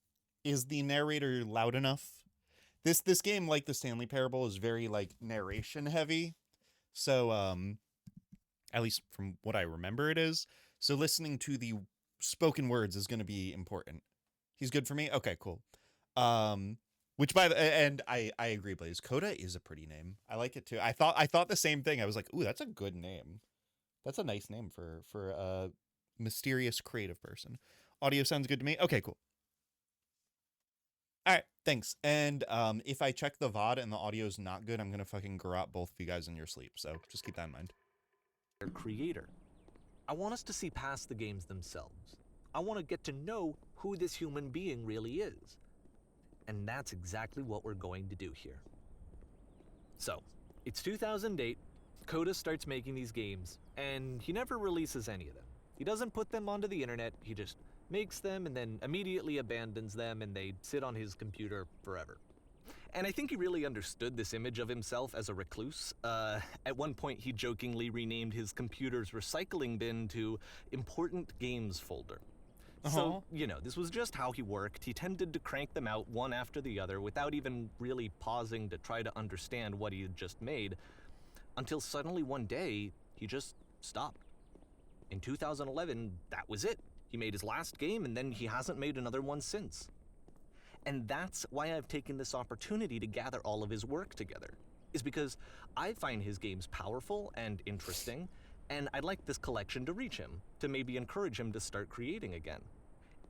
S10: Is the narrator loud enough? This game, like the Stanley Parable, is very, like, narration heavy. So, at least from what I remember it is. So listening to the spoken words is going to be important. He's good for me? Okay, cool. Which and I agree, Blaze. Coda is a pretty name. I like it too. I thought the same thing. I was like, ooh, that's a good name. That's a nice name for a mysterious creative person. Audio sounds good to me. Okay, cool. All right, thanks. And if I check the VOD and the audio is not good, I'm gonna fucking garrot both of you guys in your sleep. So just keep that in mind.
S11: Their creator. I want us to see past the games themselves. I want to get to know who this human being really is. And that's exactly what we're going to do here. So, it's 2008, Coda starts making these games, and he never releases any of them. He doesn't put them onto the internet, he just makes them and then immediately abandons them, and they sit on his computer forever. And I think he really understood this image of himself as a recluse. At one point, he jokingly renamed his computer's recycling bin to Important Games Folder. So, you know, this was just how he worked. He tended to crank them out one after the other without even really pausing to try to understand what he had just made, until suddenly one day, he just stopped. In 2011, that was it. He made his last game, and then he hasn't made another one since. And that's why I've taken this opportunity to gather all of his work together, is because I find his games powerful and interesting, and I'd like this collection to reach him, to maybe encourage him to start creating again.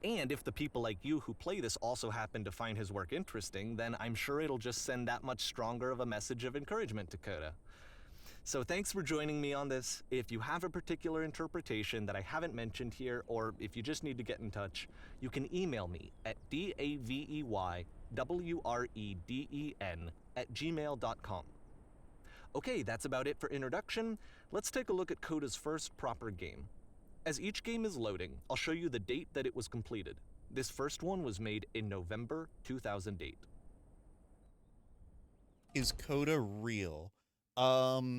S11: And if the people like you who play this also happen to find his work interesting, then I'm sure it'll just send that much stronger of a message of encouragement to Coda. So thanks for joining me on this. If you have a particular interpretation that I haven't mentioned here, or if you just need to get in touch, you can email me at daveyWreden@gmail.com. Okay, that's about it for introduction. Let's take a look at Coda's first proper game. As each game is loading, I'll show you the date that it was completed. This first one was made in November 2008.
S10: Is Coda real? But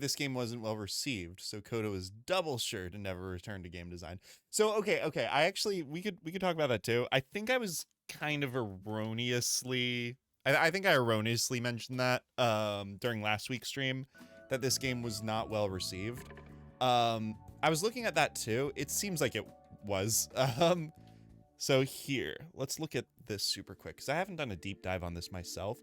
S10: this game wasn't well received, so Coda was double sure to never return to game design. So okay, I actually we could talk about that too. I think I was kind of erroneously I think I erroneously mentioned that during last week's stream, that this game was not well received. I was looking at that too. It seems like it was. So here, let's look at this super quick, because I haven't done a deep dive on this myself.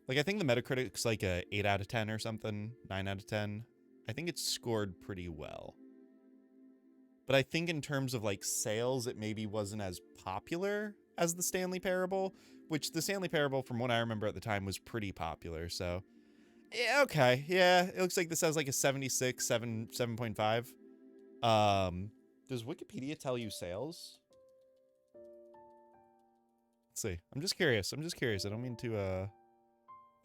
S10: Like, I think the Metacritic's like a 8 out of 10 or something, 9 out of 10. I think it's scored pretty well. But I think in terms of like sales, it maybe wasn't as popular as the Stanley Parable, which the Stanley Parable, from what I remember at the time, was pretty popular. So yeah, okay. Yeah, it looks like this has like a 76, 7.5. Does Wikipedia tell you sales? Let's see. I'm just curious. I don't mean to,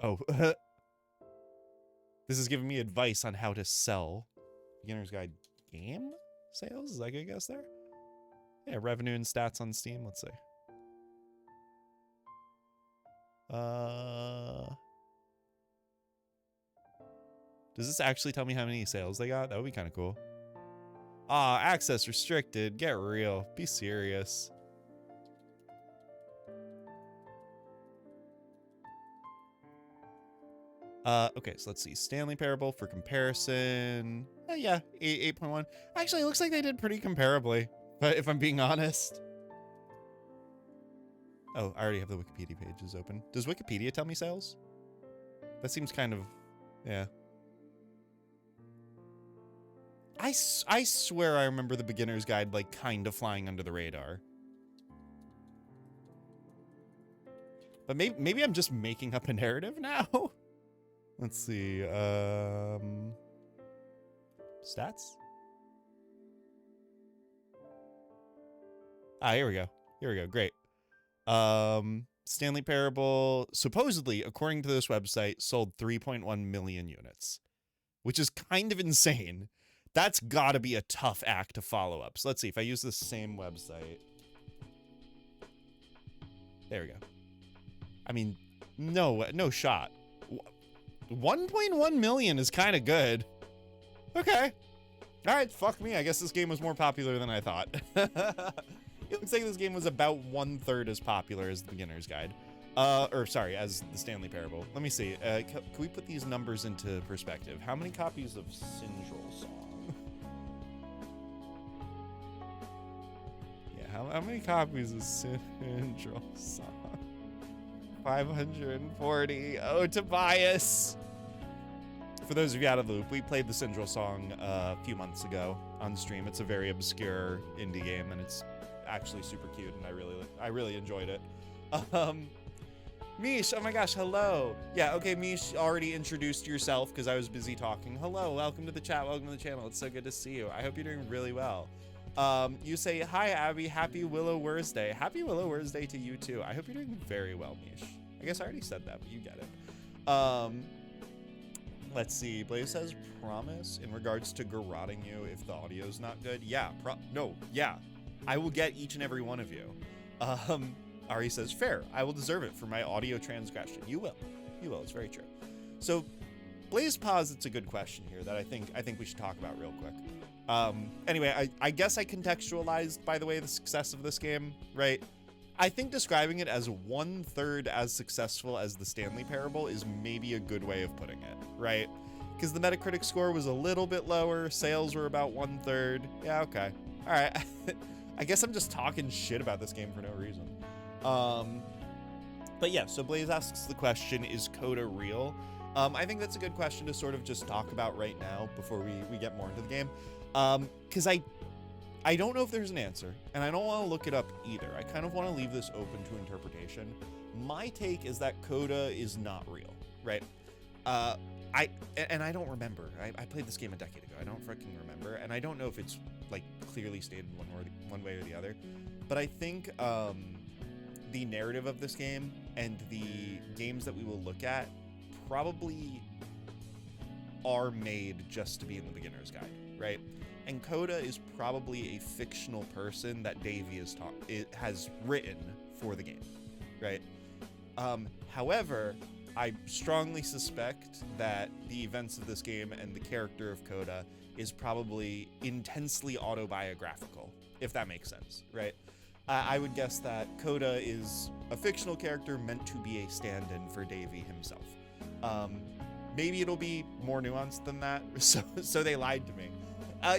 S10: oh. This is giving me advice on how to sell. Beginner's Guide game sales? Is that a good guess there? Yeah, revenue and stats on Steam. Let's see. Does this actually tell me how many sales they got? That would be kind of cool. Ah, access restricted. Get real. Be serious. Okay, so let's see. Stanley Parable for comparison. Yeah, 8.1. Actually, it looks like they did pretty comparably, but if I'm being honest. Oh, I already have the Wikipedia pages open. Does Wikipedia tell me sales? That seems kind of, yeah. I swear I remember the beginner's guide like kind of flying under the radar. But maybe I'm just making up a narrative now. Let's see. Stats? Ah, here we go. Here we go. Great. Stanley Parable, supposedly, according to this website, sold 3.1 million units, which is kind of insane. That's gotta be a tough act to follow up. So let's see if I use the same website. There we go. I mean, no shot. 1.1 million is kind of good. Okay. All right, fuck me. I guess this game was more popular than I thought. It looks like this game was about 1/3 as popular as the beginner's guide. Or sorry, as the Stanley Parable. Let me see. Can we put these numbers into perspective? How many copies of Syndrol Song? Yeah, how many copies of Syndrol Song? 540. Oh, Tobias. For those of you out of the loop, we played the Syndrol Song a few months ago on stream. It's a very obscure indie game, and it's actually super cute, and I really enjoyed it. Mish, oh my gosh, hello. Yeah, okay, Mish already introduced yourself because I was busy talking. Hello, welcome to the chat, welcome to the channel. It's so good to see you. I hope you're doing really well. You say, hi, Abby, happy Willow Wursday. Happy Willow Wursday to you, too. I hope you're doing very well, Mish. I guess I already said that, but you get it. Let's see. Blaze says, promise in regards to garroting you if the audio's not good. Yeah, yeah. I will get each and every one of you. Ari says, fair. I will deserve it for my audio transgression. You will. You will. It's very true. So, Blaze posits a good question here that I think we should talk about real quick. Anyway, I guess I contextualized, by the way, the success of this game, right? I think describing it as 1/3 as successful as the Stanley Parable is maybe a good way of putting it, right? Because the Metacritic score was a little bit lower, sales were about 1/3. Yeah, okay. All right. I guess I'm just talking shit about this game for no reason. But yeah, so Blaze asks the question, is Coda real? I think that's a good question to sort of just talk about right now before we get more into the game. Because I don't know if there's an answer, and I don't want to look it up either. I kind of want to leave this open to interpretation. My take is that Coda is not real, right? I don't remember. I played this game a decade ago. I don't freaking remember, and I don't know if it's like clearly stated one way or the other. But I think the narrative of this game and the games that we will look at probably are made just to be in the beginner's guide, right? And Coda is probably a fictional person that Davey has written for the game, right? However, I strongly suspect that the events of this game and the character of Coda is probably intensely autobiographical, if that makes sense, right? I would guess that Coda is a fictional character meant to be a stand-in for Davey himself. Maybe it'll be more nuanced than that, so they lied to me.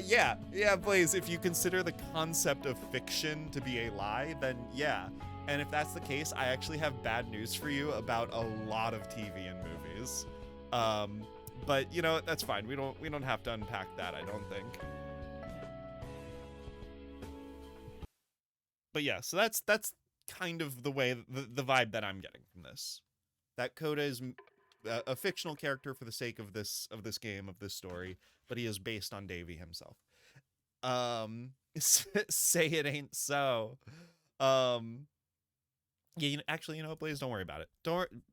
S10: Yeah, Blaze, if you consider the concept of fiction to be a lie, then yeah. And if that's the case, I actually have bad news for you about a lot of TV and movies. But you know, that's fine. We don't have to unpack that, I don't think. But yeah, so that's kind of the way the vibe that I'm getting from this. That Coda is a fictional character for the sake of this game, of this story, but he is based on Davey himself. Say it ain't so. Yeah, actually, you know what, Blaze, don't worry about it.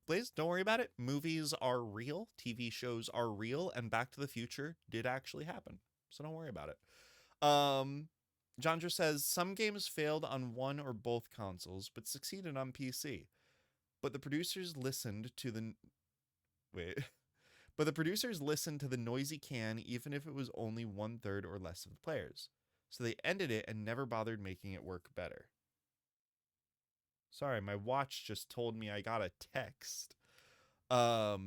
S10: Blaze, don't worry about it. Movies are real, TV shows are real, and Back to the Future did actually happen. So don't worry about it. Jandra says, some games failed on one or both consoles, but succeeded on PC. But the producers listened to the... Wait. But the producers listened to the noisy can, even if it was only 1/3 or less of the players. So they ended it and never bothered making it work better. Sorry, my watch just told me I got a text. I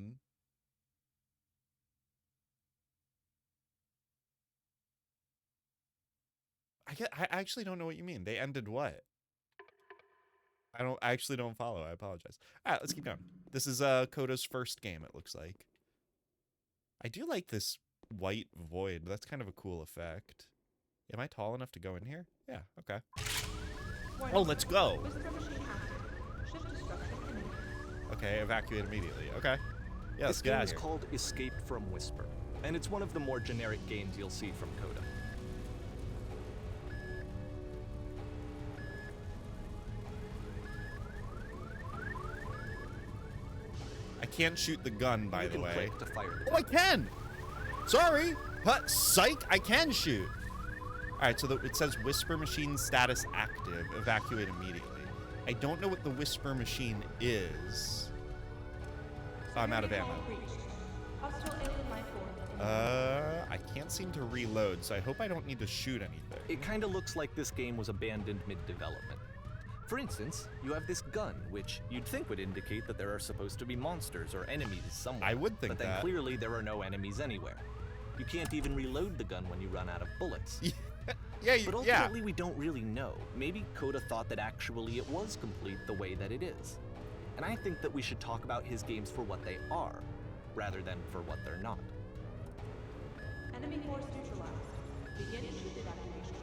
S10: actually don't know what you mean. They ended what? I actually don't follow. I apologize. All right, let's keep going. This is Coda's first game, it looks like. I do like this white void. That's kind of a cool effect. Am I tall enough to go in here? Yeah, okay. Oh, let's go. Okay, evacuate immediately. Okay. Yeah, let's
S11: This
S10: get
S11: game
S10: out of
S11: is
S10: here.
S11: called Escape from Whisper, and it's one of the more generic games you'll see from Coda.
S10: I can't shoot the gun, by
S11: You
S10: the
S11: can
S10: way.
S11: click to fire the
S10: Oh, I can! Sorry! Huh, psych! I can shoot! Alright, so it says Whisper Machine status active. Evacuate immediately. I don't know what the Whisper Machine is. Oh, I'm out of ammo. I can't seem to reload, so I hope I don't need to shoot anything.
S11: It kinda looks like this game was abandoned mid-development. For instance, you have this gun, which you'd think would indicate that there are supposed to be monsters or enemies somewhere.
S10: I would think
S11: but then
S10: that.
S11: clearly there are no enemies anywhere. You can't even reload the gun when you run out of bullets.
S10: Yeah,
S11: But ultimately, we don't really know. Maybe Coda thought that actually it was complete the way that it is. And I think that we should talk about his games for what they are, rather than for what they're not.
S12: Enemy force neutralized. Begin ship evacuation.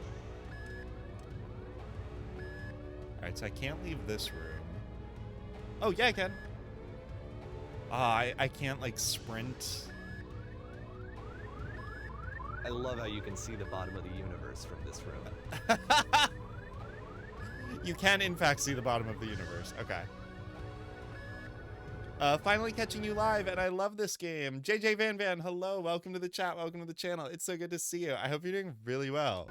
S10: Alright, so I can't leave this room. Oh, yeah, I can. I can't, like, sprint.
S11: I love how you can see the bottom of the universe from this room.
S10: You can, in fact, see the bottom of the universe. Okay. Finally catching you live, and I love this game. JJ Van Van, hello. Welcome to the chat. Welcome to the channel. It's so good to see you. I hope you're doing really well.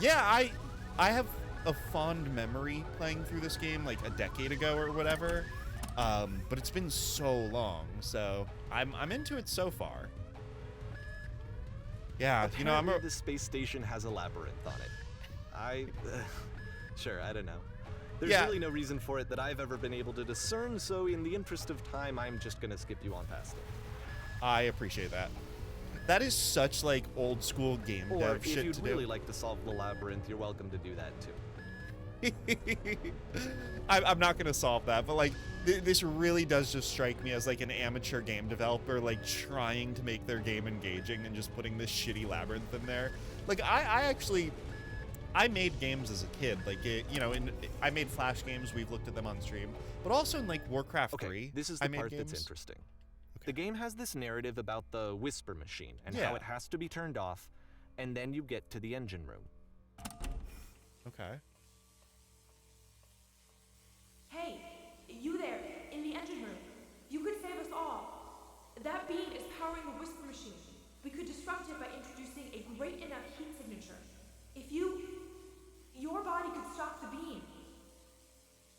S10: Yeah, I have a fond memory playing through this game like a decade ago or whatever. But it's been so long, so I'm into it so far. Yeah, you know,
S11: Apparently the space station has a labyrinth on it. Sure, I don't know. There's really no reason for it that I've ever been able to discern, so in the interest of time, I'm just gonna skip you on past it.
S10: I appreciate that. That is such like old school game
S11: Or
S10: dev
S11: if
S10: shit
S11: you'd
S10: to
S11: really
S10: do.
S11: like to solve the labyrinth, you're welcome to do that too.
S10: I'm not gonna solve that, but like this really does just strike me as like an amateur game developer like trying to make their game engaging and just putting this shitty labyrinth in there. Like I made games as a kid, like you know, I made Flash games. We've looked at them on stream, but also in like Warcraft 3.
S11: This is
S10: I
S11: the
S10: made
S11: part
S10: games.
S11: that's interesting. The game has this narrative about the Whisper Machine and how it has to be turned off, and then you get to the engine room.
S10: Okay.
S12: Hey, you there, in the engine room. You could save us all. That beam is powering the Whisper Machine. We could disrupt it by introducing a great enough heat signature. If your body could stop the beam.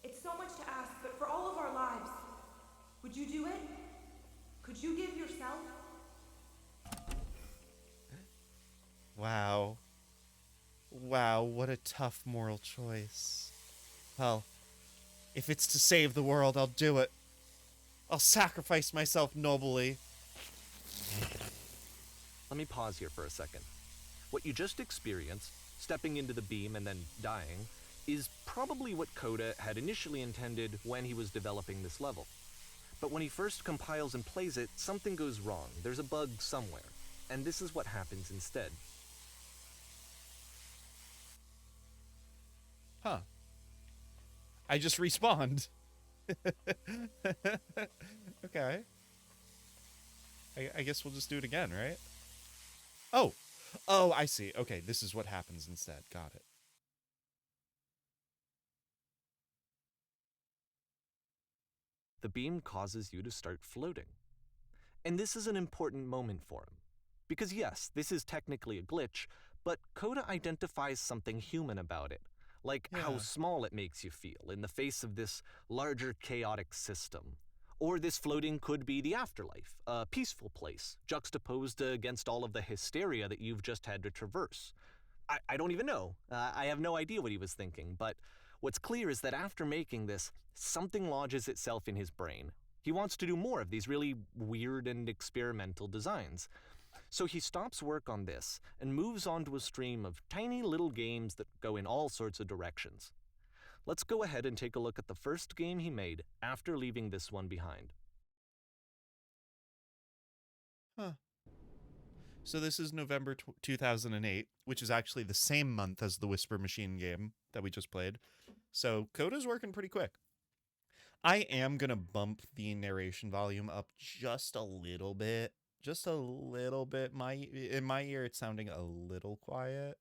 S12: It's so much to ask, but for all of our lives, would you do it? Could you give yourself?
S10: Wow. Wow, what a tough moral choice. Well, if it's to save the world, I'll do it. I'll sacrifice myself nobly.
S11: Let me pause here for a second. What you just experienced, stepping into the beam and then dying, is probably what Coda had initially intended when he was developing this level. But when he first compiles and plays it, something goes wrong. There's a bug somewhere. And this is what happens instead.
S10: Huh. I just respawned. Okay. I guess we'll just do it again, right? Oh. Oh, I see. Okay, this is what happens instead. Got it.
S11: The beam causes you to start floating. And this is an important moment for him. Because yes, this is technically a glitch, but Coda identifies something human about it, like how small it makes you feel in the face of this larger chaotic system. Or this floating could be the afterlife, a peaceful place, juxtaposed against all of the hysteria that you've just had to traverse. I don't even know. I have no idea what he was thinking, but what's clear is that after making this, something lodges itself in his brain. He wants to do more of these really weird and experimental designs. So he stops work on this and moves on to a stream of tiny little games that go in all sorts of directions. Let's go ahead and take a look at the first game he made after leaving this one behind.
S10: Huh. So this is November 2008, which is actually the same month as the Whisper Machine game that we just played. So Coda's working pretty quick. I am going to bump the narration volume up just a little bit. Just a little bit. In my ear, it's sounding a little quiet.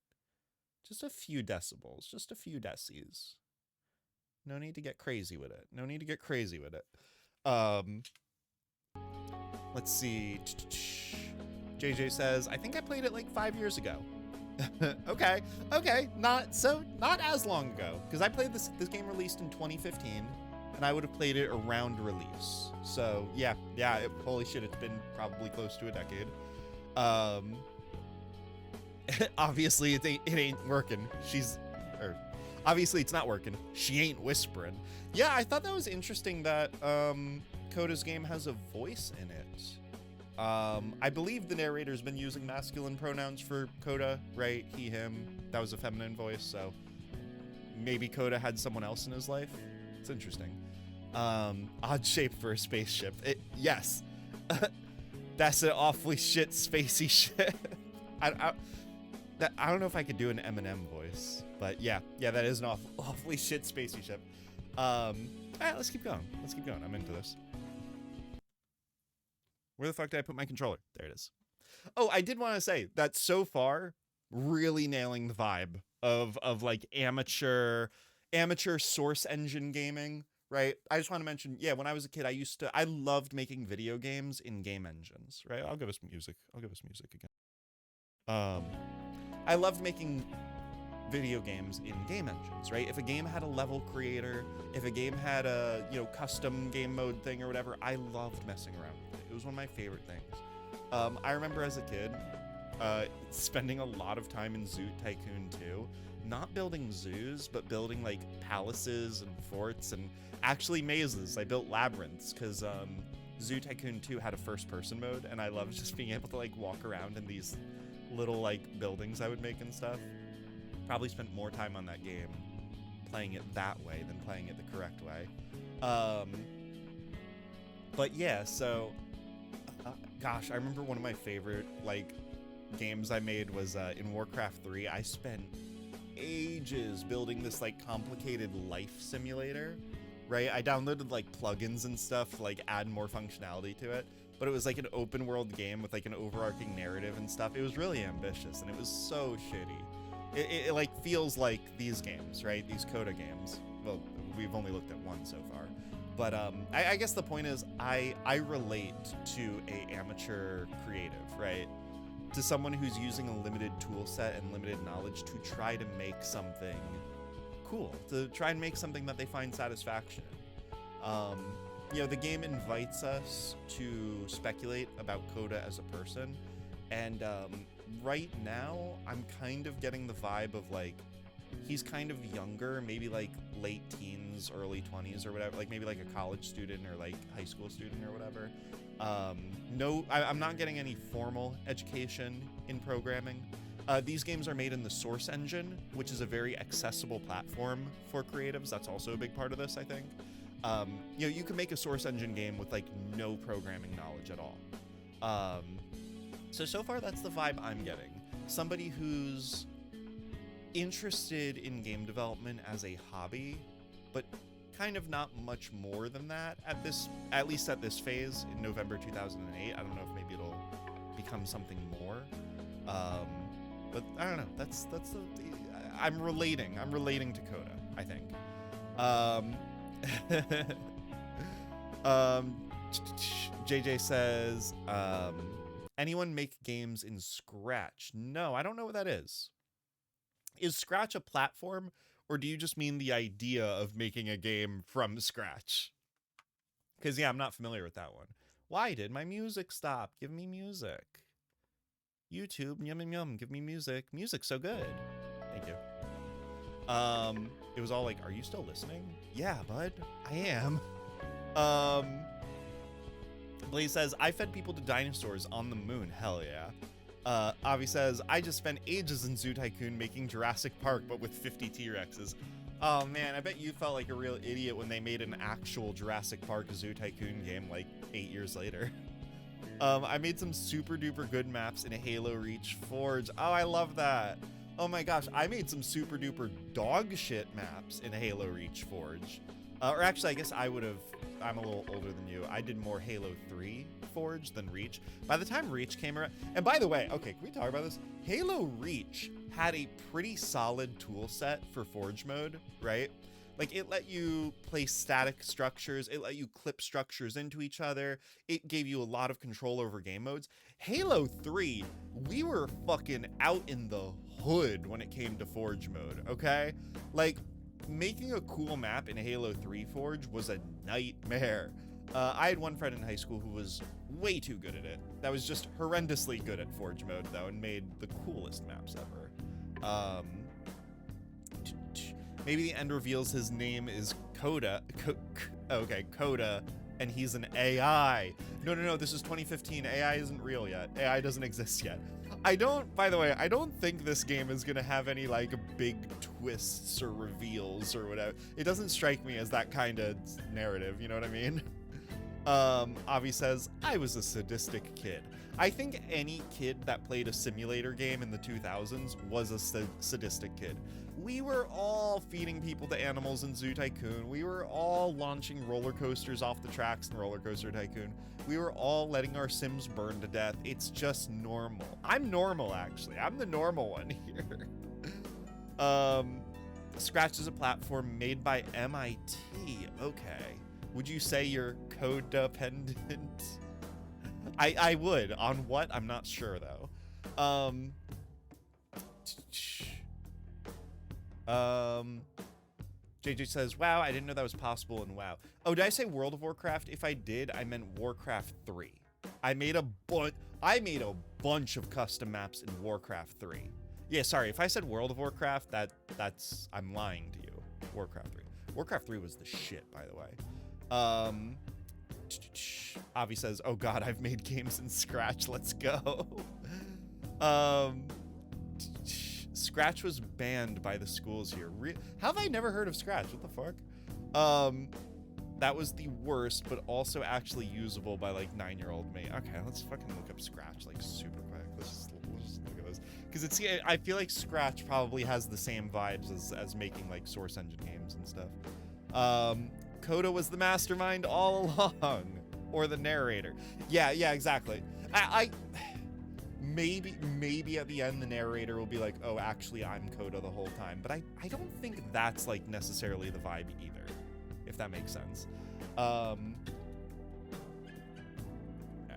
S10: Just a few decibels. Just a few decis. No need to get crazy with it. No need to get crazy with it. Let's see. JJ says, I think I played it like 5 years ago. Okay. Not as long ago. Because I played this game released in 2015. And I would have played it around release. So, yeah, holy shit, it's been probably close to a decade. Obviously, it ain't working. Obviously, it's not working. She ain't whispering. Yeah, I thought that was interesting that Coda's game has a voice in it. I believe the narrator's been using masculine pronouns for Coda, right? He, him. That was a feminine voice, so maybe Coda had someone else in his life. It's interesting. Odd shape for a spaceship. Yes. That's an awfully shit spacey shit. I don't know if I could do an Eminem voice, but yeah, that is an awfully shit spacey ship. All right, let's keep going. I'm into this. Where the fuck did I put my controller? There it is. Oh, I did want to say that so far, really nailing the vibe of like amateur source engine gaming, right? I just want to mention, yeah, when I was a kid, I loved making video games in game engines, right? I'll give us music again. I loved making video games in game engines, right? If a game had a level creator, if a game had a, custom game mode thing or whatever, I loved messing around with it. It was one of my favorite things. I remember as a kid, spending a lot of time in Zoo Tycoon 2, not building zoos, but building like palaces and forts and actually mazes. I built labyrinths because Zoo Tycoon 2 had a first-person mode, and I loved just being able to like walk around in these little like buildings I would make and stuff. Probably spent more time on that game playing it that way than playing it the correct way. But yeah, so gosh, I remember one of my favorite like games I made was in Warcraft 3. I spent ages building this like complicated life simulator, right? I downloaded like plugins and stuff to like add more functionality to it, but it was like an open world game with like an overarching narrative and stuff. It was really ambitious and it was so shitty. It like feels like these games, right? These Coda games. Well, we've only looked at one so far, but I guess the point is I relate to a amateur creative, right? To someone who's using a limited tool set and limited knowledge to try to make something cool, to try and make something that they find satisfaction in. The game invites us to speculate about Coda as a person, and right now I'm kind of getting the vibe of like he's kind of younger, maybe like late teens, early 20s or whatever, like maybe like a college student or like high school student or whatever. I'm not getting any formal education in programming. These games are made in the Source Engine, which is a very accessible platform for creatives. That's also a big part of this, I think. You can make a Source Engine game with like no programming knowledge at all. So far that's the vibe I'm getting. Somebody who's interested in game development as a hobby, but kind of not much more than that at least at this phase in November 2008. I don't know if maybe it'll become something more. But I don't know. I'm relating to Coda, I think. JJ says, anyone make games in Scratch? No, I don't know what that is. Is Scratch a platform, or do you just mean the idea of making a game from scratch? Because, yeah, I'm not familiar with that one. Why did my music stop? Give me music. YouTube, yum, yum, yum, give me music. Music's so good. Thank you. It was all like, are you still listening? Yeah, bud, I am. Blaze says, I fed people to dinosaurs on the moon. Hell yeah. Avi says, I just spent ages in Zoo Tycoon making Jurassic Park, but with 50 T-Rexes. Oh man, I bet you felt like a real idiot when they made an actual Jurassic Park Zoo Tycoon game like 8 years later. I made some super duper good maps in Halo Reach Forge. Oh, I love that. Oh my gosh, I made some super duper dog shit maps in Halo Reach Forge. Or actually, I guess I'm a little older than you. I did more Halo 3 Forge than Reach. By the time Reach came around, and by the way, okay, can we talk about this? Halo Reach had a pretty solid tool set for Forge mode, right? Like, it let you place static structures, it let you clip structures into each other, it gave you a lot of control over game modes. Halo 3, we were fucking out in the hood when it came to Forge mode, okay? Like, making a cool map in Halo 3 Forge was a nightmare. I had one friend in high school who was way too good at it. That was just horrendously good at Forge mode, though, and made the coolest maps ever. Maybe the end reveals his name is Coda. Okay, Coda, and he's an AI. No, this is 2015. AI isn't real yet. AI doesn't exist yet. By the way, I don't think this game is gonna have any like big twists or reveals or whatever. It doesn't strike me as that kind of narrative, you know what I mean? Avi says, I was a sadistic kid. I think any kid that played a simulator game in the 2000s was a sadistic kid. We were all feeding people to animals in Zoo Tycoon. We were all launching roller coasters off the tracks in Roller Coaster Tycoon. We were all letting our Sims burn to death. It's just normal. I'm normal, actually. I'm the normal one here. Scratch is a platform made by MIT. Okay. Would you say you're codependent? I would. On what? I'm not sure, though. JJ says, wow, I didn't know that was possible in WoW. Oh, did I say World of Warcraft? If I did, I meant Warcraft 3. I made a bunch of custom maps in Warcraft 3. Yeah, sorry, if I said World of Warcraft, that's I'm lying to you. Warcraft 3. Warcraft 3 was the shit, by the way. Avi says, oh god, I've made games in Scratch, let's go. Scratch was banned by the schools here. How have I never heard of Scratch? What the fuck? That was the worst, but also actually usable by like 9-year-old me. Okay, let's fucking look up Scratch like super quick. Let's just look at this. Because I feel like Scratch probably has the same vibes as making like Source Engine games and stuff. Coda was the mastermind all along. Or the narrator. Yeah, exactly. Maybe at the end the narrator will be like, oh, actually I'm Coda the whole time. But I don't think that's like necessarily the vibe either, if that makes sense. Yeah,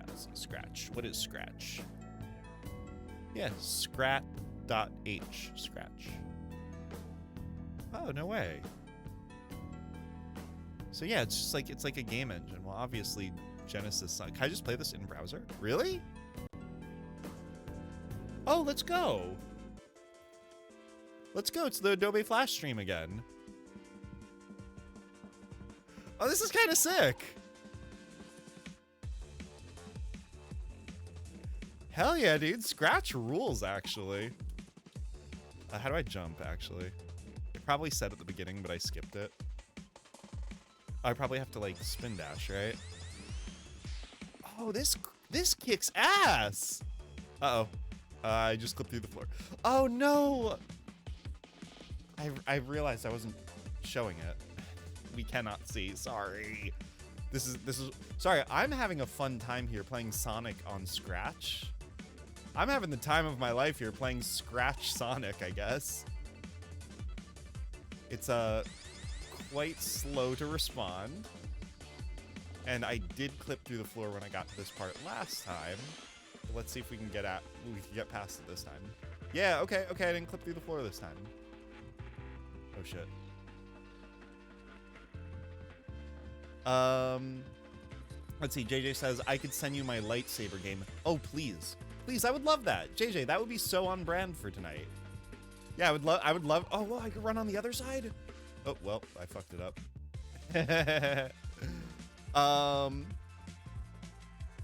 S10: let's see, Scratch. What is Scratch? Yeah, scrat.h, Scratch. Oh, no way. So yeah, it's just like, it's like a game engine. Well, obviously Genesis, can I just play this in browser? Really? Oh, let's go. Let's go. It's the Adobe Flash stream again. Oh, this is kind of sick. Hell yeah, dude. Scratch rules, actually. How do I jump, actually? I probably said at the beginning, but I skipped it. I probably have to, like, spin dash, right? Oh, this kicks ass! Uh-oh. I just clipped through the floor. Oh, no! I realized I wasn't showing it. We cannot see. Sorry. This is... Sorry, I'm having a fun time here playing Sonic on Scratch. I'm having the time of my life here playing Scratch Sonic, I guess. It's, quite slow to respond. And I did clip through the floor when I got to this part last time. But let's see if we can get past it this time. Yeah, okay, okay, I didn't clip through the floor this time. Oh, shit. Let's see, JJ says, I could send you my lightsaber game. Oh, please. Please, I would love that. JJ, that would be so on brand for tonight. Yeah, I would love, oh, well, I could run on the other side. Oh, well, I fucked it up.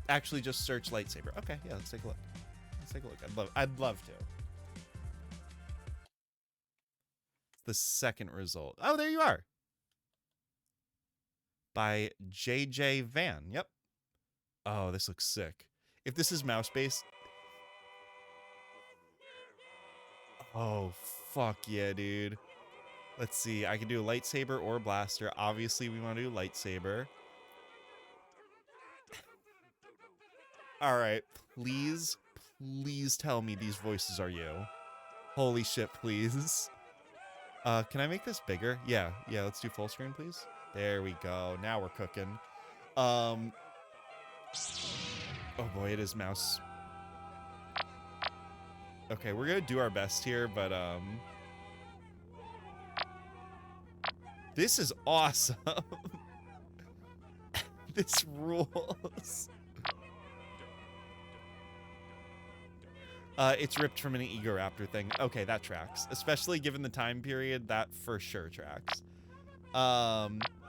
S10: Actually just search lightsaber. Okay, yeah, let's take a look. Let's take a look. I'd love to. The second result. Oh, there you are. By JJ Van. Yep. Oh, this looks sick. If this is mouse based. Oh, fuck yeah, dude. Let's see. I can do a lightsaber or a blaster. Obviously, we want to do lightsaber. All right. Please, please tell me these voices are you. Holy shit, please. Can I make this bigger? Yeah, let's do full screen, please. There we go. Now we're cooking. Oh boy, it is mouse. Okay, we're gonna do our best here, but this is awesome. This rules. It's ripped from an Egoraptor thing. Okay, that tracks. Especially given the time period, that for sure tracks.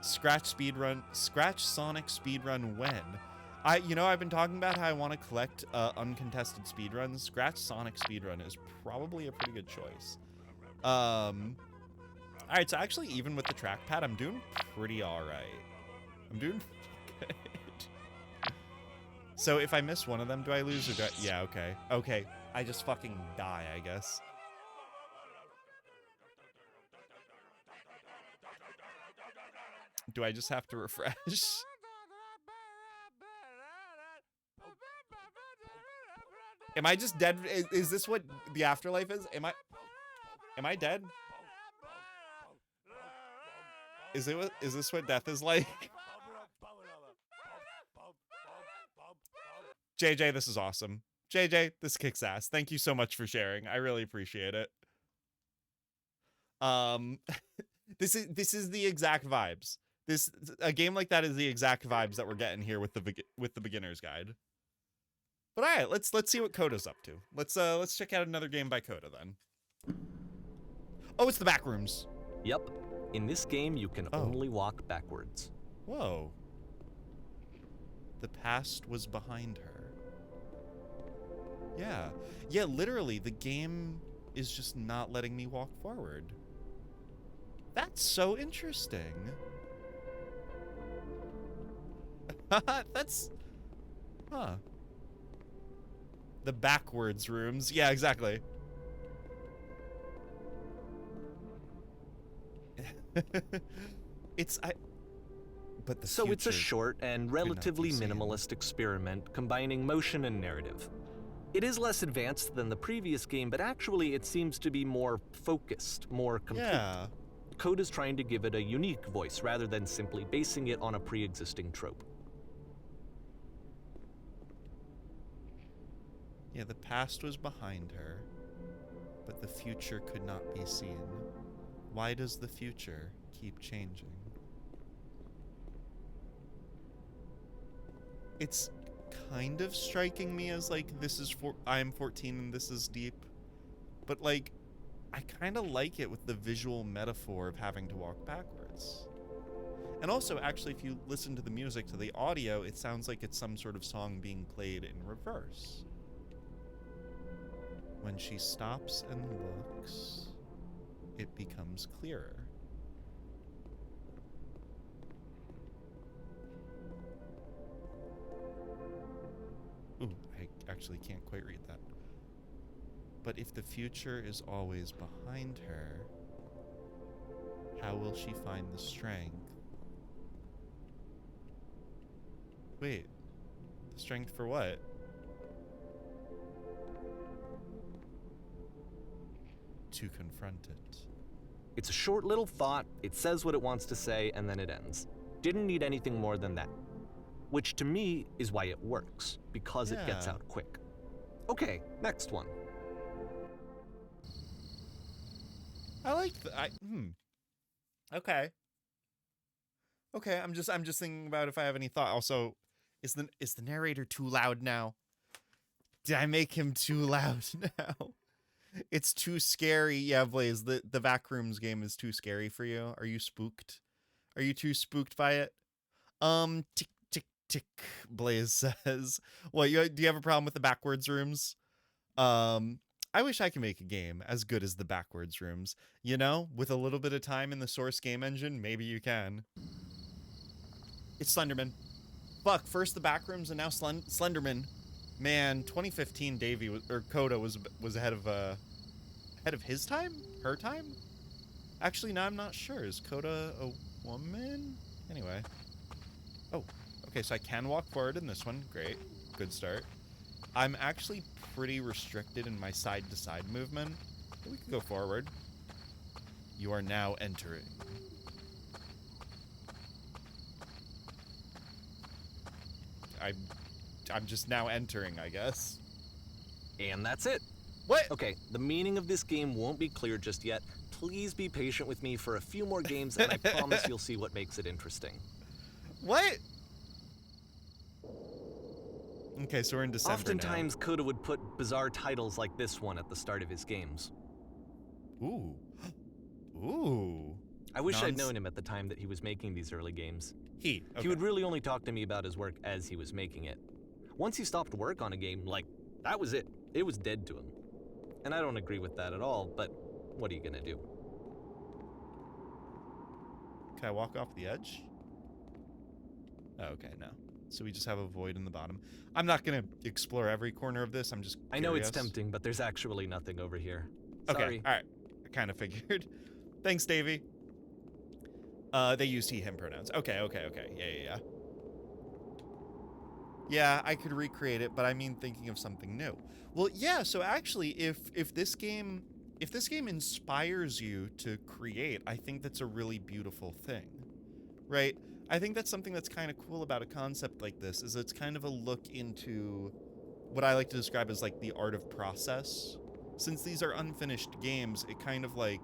S10: Scratch Sonic speedrun when? I've been talking about how I want to collect uncontested speedruns. Scratch Sonic speedrun is probably a pretty good choice. Alright, so actually even with the trackpad, I'm doing pretty alright. I'm doing pretty good. So if I miss one of them, do I lose or do I... Yeah, okay. Okay, I just fucking die, I guess. Do I just have to refresh? Am I just dead? Is this what the afterlife is? Am I dead? Is this what death is like? JJ, this is awesome. JJ, this kicks ass. Thank you so much for sharing. I really appreciate it. This is the exact vibes. A game like that is the exact vibes that we're getting here with the beginner's guide. But all right, let's see what Coda's up to. Let's check out another game by Coda then. Oh, it's the Backrooms.
S11: Yep. In this game, you can only walk backwards.
S10: Whoa. The past was behind her. Yeah, literally, the game is just not letting me walk forward. That's so interesting. That's... Huh. The backwards rooms. Yeah, exactly. But
S11: so it's a short and relatively minimalist experiment combining motion and narrative. It is less advanced than the previous game, but actually it seems to be more focused, more complete.
S10: Yeah.
S11: Coda's trying to give it a unique voice rather than simply basing it on a pre-existing trope.
S10: Yeah, the past was behind her, but the future could not be seen. Why does the future keep changing? It's kind of striking me as like I'm 14 and this is deep, but like I kind of like it with the visual metaphor of having to walk backwards. And also, actually, if you listen to the music, to the audio, it sounds like it's some sort of song being played in reverse. When she stops and looks, it becomes clearer. Ooh, I actually can't quite read that. But if the future is always behind her, how will she find the strength? Wait, the strength for what? To confront it.
S11: It's a short little thought, it says what it wants to say, and then it ends. Didn't need anything more than that. Which to me is why it works, because it gets out quick. Okay, next one.
S10: I like Okay. Okay, I'm just thinking about if I have any thought. Also, is the narrator too loud now? Did I make him too loud now? It's too scary. Yeah, Blaze, the Backrooms game is too scary for you. Are you spooked? Are you too spooked by it? Tick tick tick, Blaze says. What, do you have a problem with the backwards rooms? I wish I could make a game as good as the backwards rooms. You know, with a little bit of time in the Source game engine, maybe you can. It's Slenderman. Fuck, first the backrooms and now Slenderman. Man, 2015 Coda was ahead of his time? Her time? Actually, no, I'm not sure. Is Coda a woman? Anyway. Oh, okay, so I can walk forward in this one. Great. Good start. I'm actually pretty restricted in my side-to-side movement. But we can go forward. You are now entering. I'm just now entering, I guess.
S11: And that's it.
S10: What?
S11: Okay, the meaning of this game won't be clear just yet. Please be patient with me for a few more games, and I promise you'll see what makes it interesting.
S10: What? Okay, so we're in December
S11: Oftentimes,
S10: now.
S11: Coda would put bizarre titles like this one at the start of his games.
S10: Ooh. Ooh.
S11: I wish I'd known him at the time that he was making these early games.
S10: Okay.
S11: He would really only talk to me about his work as he was making it. Once he stopped work on a game, like, that was it. It was dead to him. And I don't agree with that at all, but what are you gonna do?
S10: Can I walk off the edge? Oh, okay, no. So we just have a void in the bottom. I'm not gonna explore every corner of this, I'm just curious.
S11: I know it's tempting, but there's actually nothing over here. Sorry.
S10: Okay, alright. I kind of figured. Thanks, Davey. They used he, him pronouns. Okay. Yeah. Yeah, I could recreate it, but I mean thinking of something new. Well, yeah, so actually, if this game inspires you to create, I think that's a really beautiful thing, right? I think that's something that's kind of cool about a concept like this, is it's kind of a look into what I like to describe as like the art of process. Since these are unfinished games, it kind of like,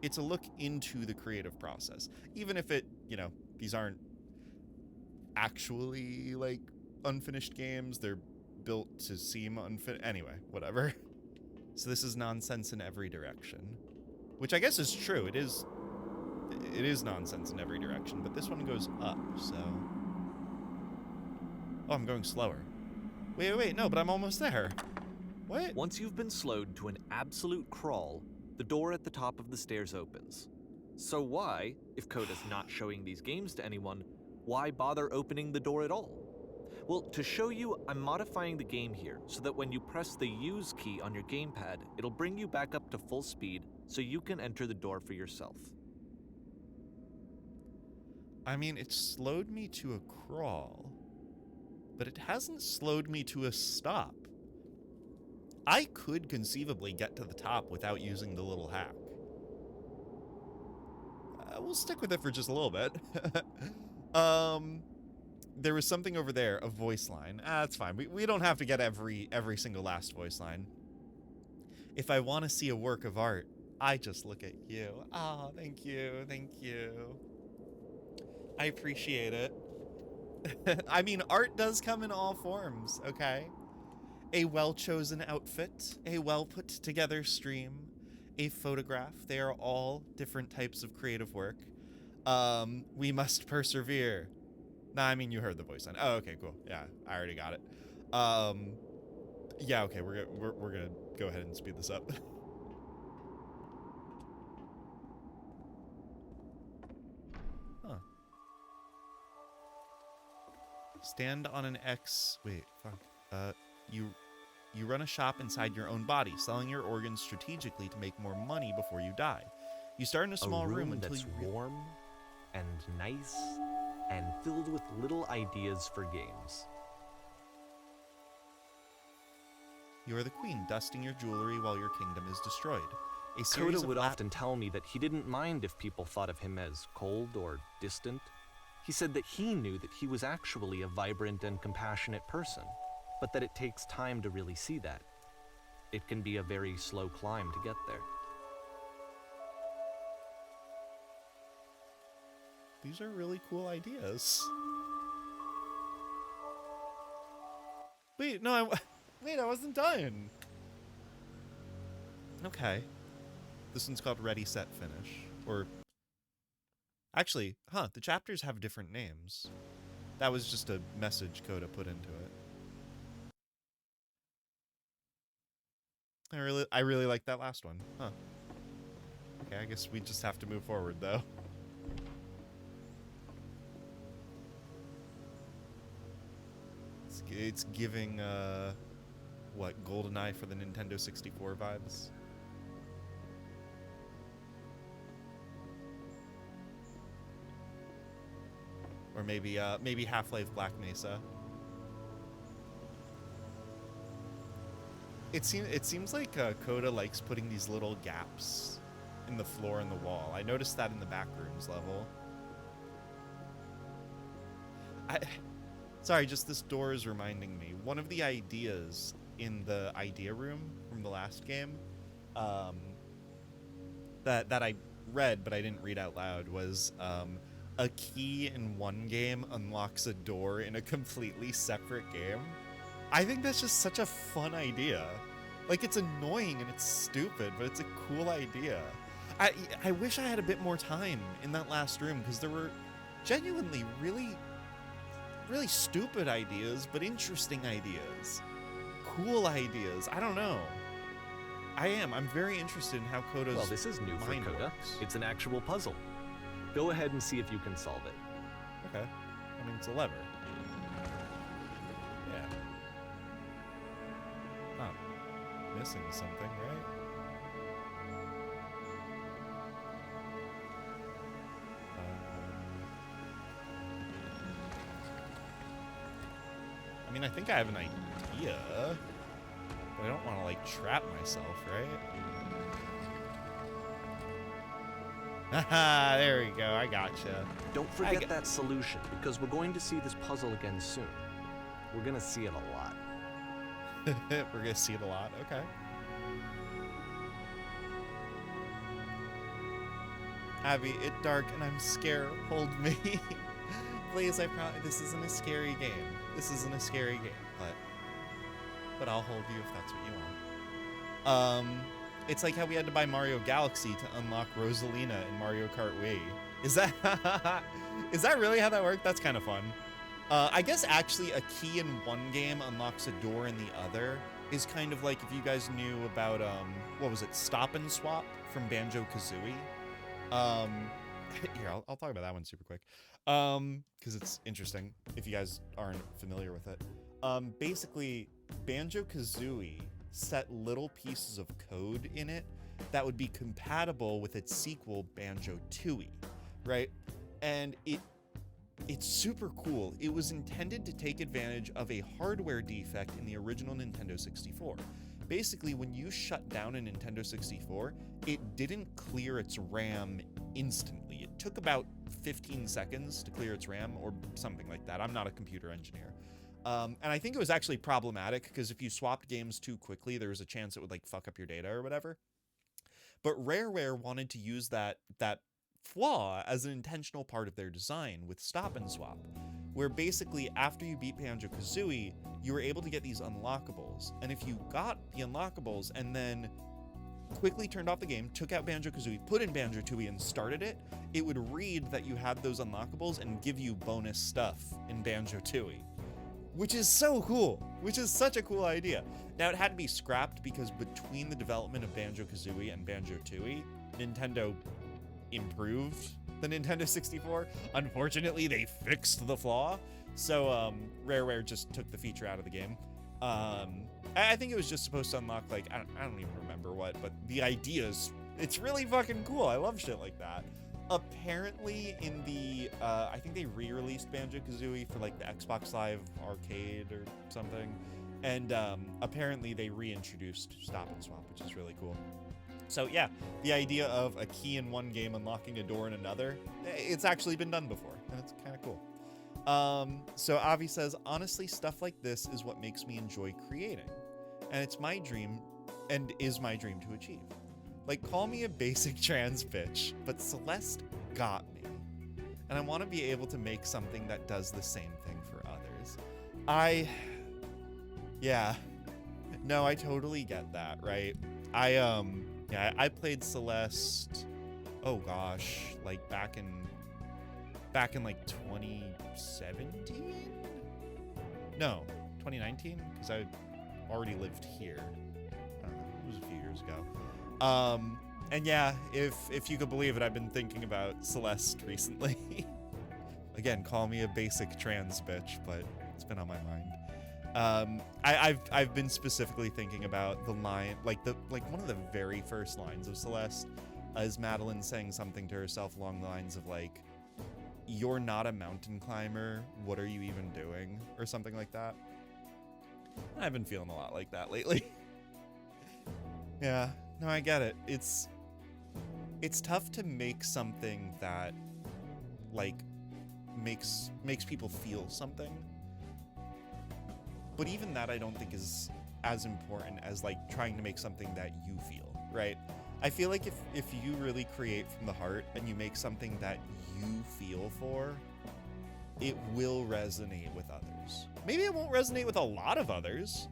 S10: it's a look into the creative process. Even if it, you know, these aren't actually like unfinished games, they're built to seem unfinished. Anyway, whatever. So this is nonsense in every direction, which I guess is true. It is nonsense in every direction, but this one goes up, so. Oh, I'm going slower. Wait, no, but I'm almost there. What?
S11: Once you've been slowed to an absolute crawl, the door at the top of the stairs opens. So why, if Coda's not showing these games to anyone, why bother opening the door at all? Well, to show you, I'm modifying the game here so that when you press the use key on your gamepad, it'll bring you back up to full speed so you can enter the door for yourself.
S10: I mean, it slowed me to a crawl, but it hasn't slowed me to a stop. I could conceivably get to the top without using the little hack. We'll stick with it for just a little bit. There was something over there, a voice line. That's fine. We don't have to get every single last voice line. If I want to see a work of art, I just look at you. Oh, thank you. I appreciate it. I mean, art does come in all forms, okay? A well-chosen outfit, a well-put-together stream, a photograph. They are all different types of creative work. We must persevere. Nah, I mean, you heard the voice line. Oh, okay, cool. Yeah, I already got it. Yeah, okay, we're gonna go ahead and speed this up. Huh. Stand on an X. Wait, fuck. You run a shop inside your own body, selling your organs strategically to make more money before you die. You start in a small room until
S11: that's
S10: you
S11: warm and nice and filled with little ideas for games.
S10: You are the queen, dusting your jewelry while your kingdom is destroyed.
S11: Coda would often tell me that he didn't mind if people thought of him as cold or distant. He said that he knew that he was actually a vibrant and compassionate person, but that it takes time to really see that. It can be a very slow climb to get there.
S10: These are really cool ideas. Wait, no, wait, I wasn't done. Okay. This one's called Ready, Set, Finish. Or, actually, the chapters have different names. That was just a message Coda put into it. I really like that last one. Huh. Okay, I guess we just have to move forward, though. It's giving, what, GoldenEye for the Nintendo 64 vibes? Or maybe Half-Life Black Mesa. It seems like Coda likes putting these little gaps in the floor and the wall. I noticed that in the Backrooms level. Sorry, just this door is reminding me. One of the ideas in the idea room from the last game, that I read but I didn't read out loud was a key in one game unlocks a door in a completely separate game. I think that's just such a fun idea. Like, it's annoying and it's stupid, but it's a cool idea. I wish I had a bit more time in that last room, because there were genuinely really stupid ideas, but interesting ideas. Cool ideas. I don't know. I'm very interested in how Coda's
S11: Well, this is new for
S10: mind
S11: Coda.
S10: works.
S11: It's an actual puzzle. Go ahead and see if you can solve it.
S10: Okay. I mean, it's a lever. Yeah. Not missing something, right? I mean, I think I have an idea, but I don't want to, like, trap myself, right? Haha, there we go, I gotcha.
S11: Don't forget that solution, because we're going to see this puzzle again soon. We're going to see it a lot.
S10: We're going to see it a lot, okay. Abby, it's dark and I'm scared. Hold me. Please, I promise. This isn't a scary game. This isn't a scary game, but I'll hold you if that's what you want. It's like how we had to buy Mario Galaxy to unlock Rosalina in Mario Kart Wii. Is that really how that worked? That's kind of fun. I guess actually a key in one game unlocks a door in the other is kind of like if you guys knew about what was it, Stop and Swap from Banjo-Kazooie. Here, I'll talk about that one super quick. Because it's interesting if you guys aren't familiar with it. Basically, Banjo-Kazooie set little pieces of code in it that would be compatible with its sequel, Banjo-Tooie, right? And it's super cool. It was intended to take advantage of a hardware defect in the original Nintendo 64. Basically, when you shut down a Nintendo 64, it didn't clear its RAM instantly. It took about 15 seconds to clear its RAM or something like that. I'm not a computer engineer. And I think it was actually problematic because if you swapped games too quickly, there was a chance it would like fuck up your data or whatever. But Rareware wanted to use that flaw as an intentional part of their design with Stop and Swap, where basically after you beat Banjo-Kazooie, you were able to get these unlockables. And if you got the unlockables and then quickly turned off the game, took out Banjo-Kazooie, put in Banjo-Tooie and started it, it would read that you had those unlockables and give you bonus stuff in Banjo-Tooie. Which is so cool, which is such a cool idea. Now it had to be scrapped because between the development of Banjo-Kazooie and Banjo-Tooie, Nintendo improved the Nintendo 64. Unfortunately, they fixed the flaw. So Rareware just took the feature out of the game. I think it was just supposed to unlock like, I don't even remember what, but the ideas, it's really fucking cool. I love shit like that. Apparently in the, I think they re-released Banjo-Kazooie for like the Xbox Live Arcade or something. And apparently they reintroduced Stop and Swap, which is really cool. So yeah, the idea of a key in one game unlocking a door in another, it's actually been done before, and it's kind of cool. So Avi says, honestly, stuff like this is what makes me enjoy creating. And it's my dream, and is my dream to achieve. Like, call me a basic trans bitch, but Celeste got me. and I want to be able to make something that does the same thing for others. Yeah. No, I totally get that, right? I played Celeste, oh gosh, like back in like 2017? No, 2019, because I already lived here. It was a few years ago. And yeah, if you could believe it, I've been thinking about Celeste recently. Again, call me a basic trans bitch, but it's been on my mind. I've been specifically thinking about the line, like one of the very first lines of Celeste is Madeline saying something to herself along the lines of like, "You're not a mountain climber. What are you even doing?" or something like that. I've been feeling a lot like that lately. Yeah, no, I get it. It's tough to make something that like makes people feel something. But even that I don't think is as important as like trying to make something that you feel, right? I feel like if you really create from the heart and you make something that you feel for, it will resonate with others. Maybe it won't resonate with a lot of others,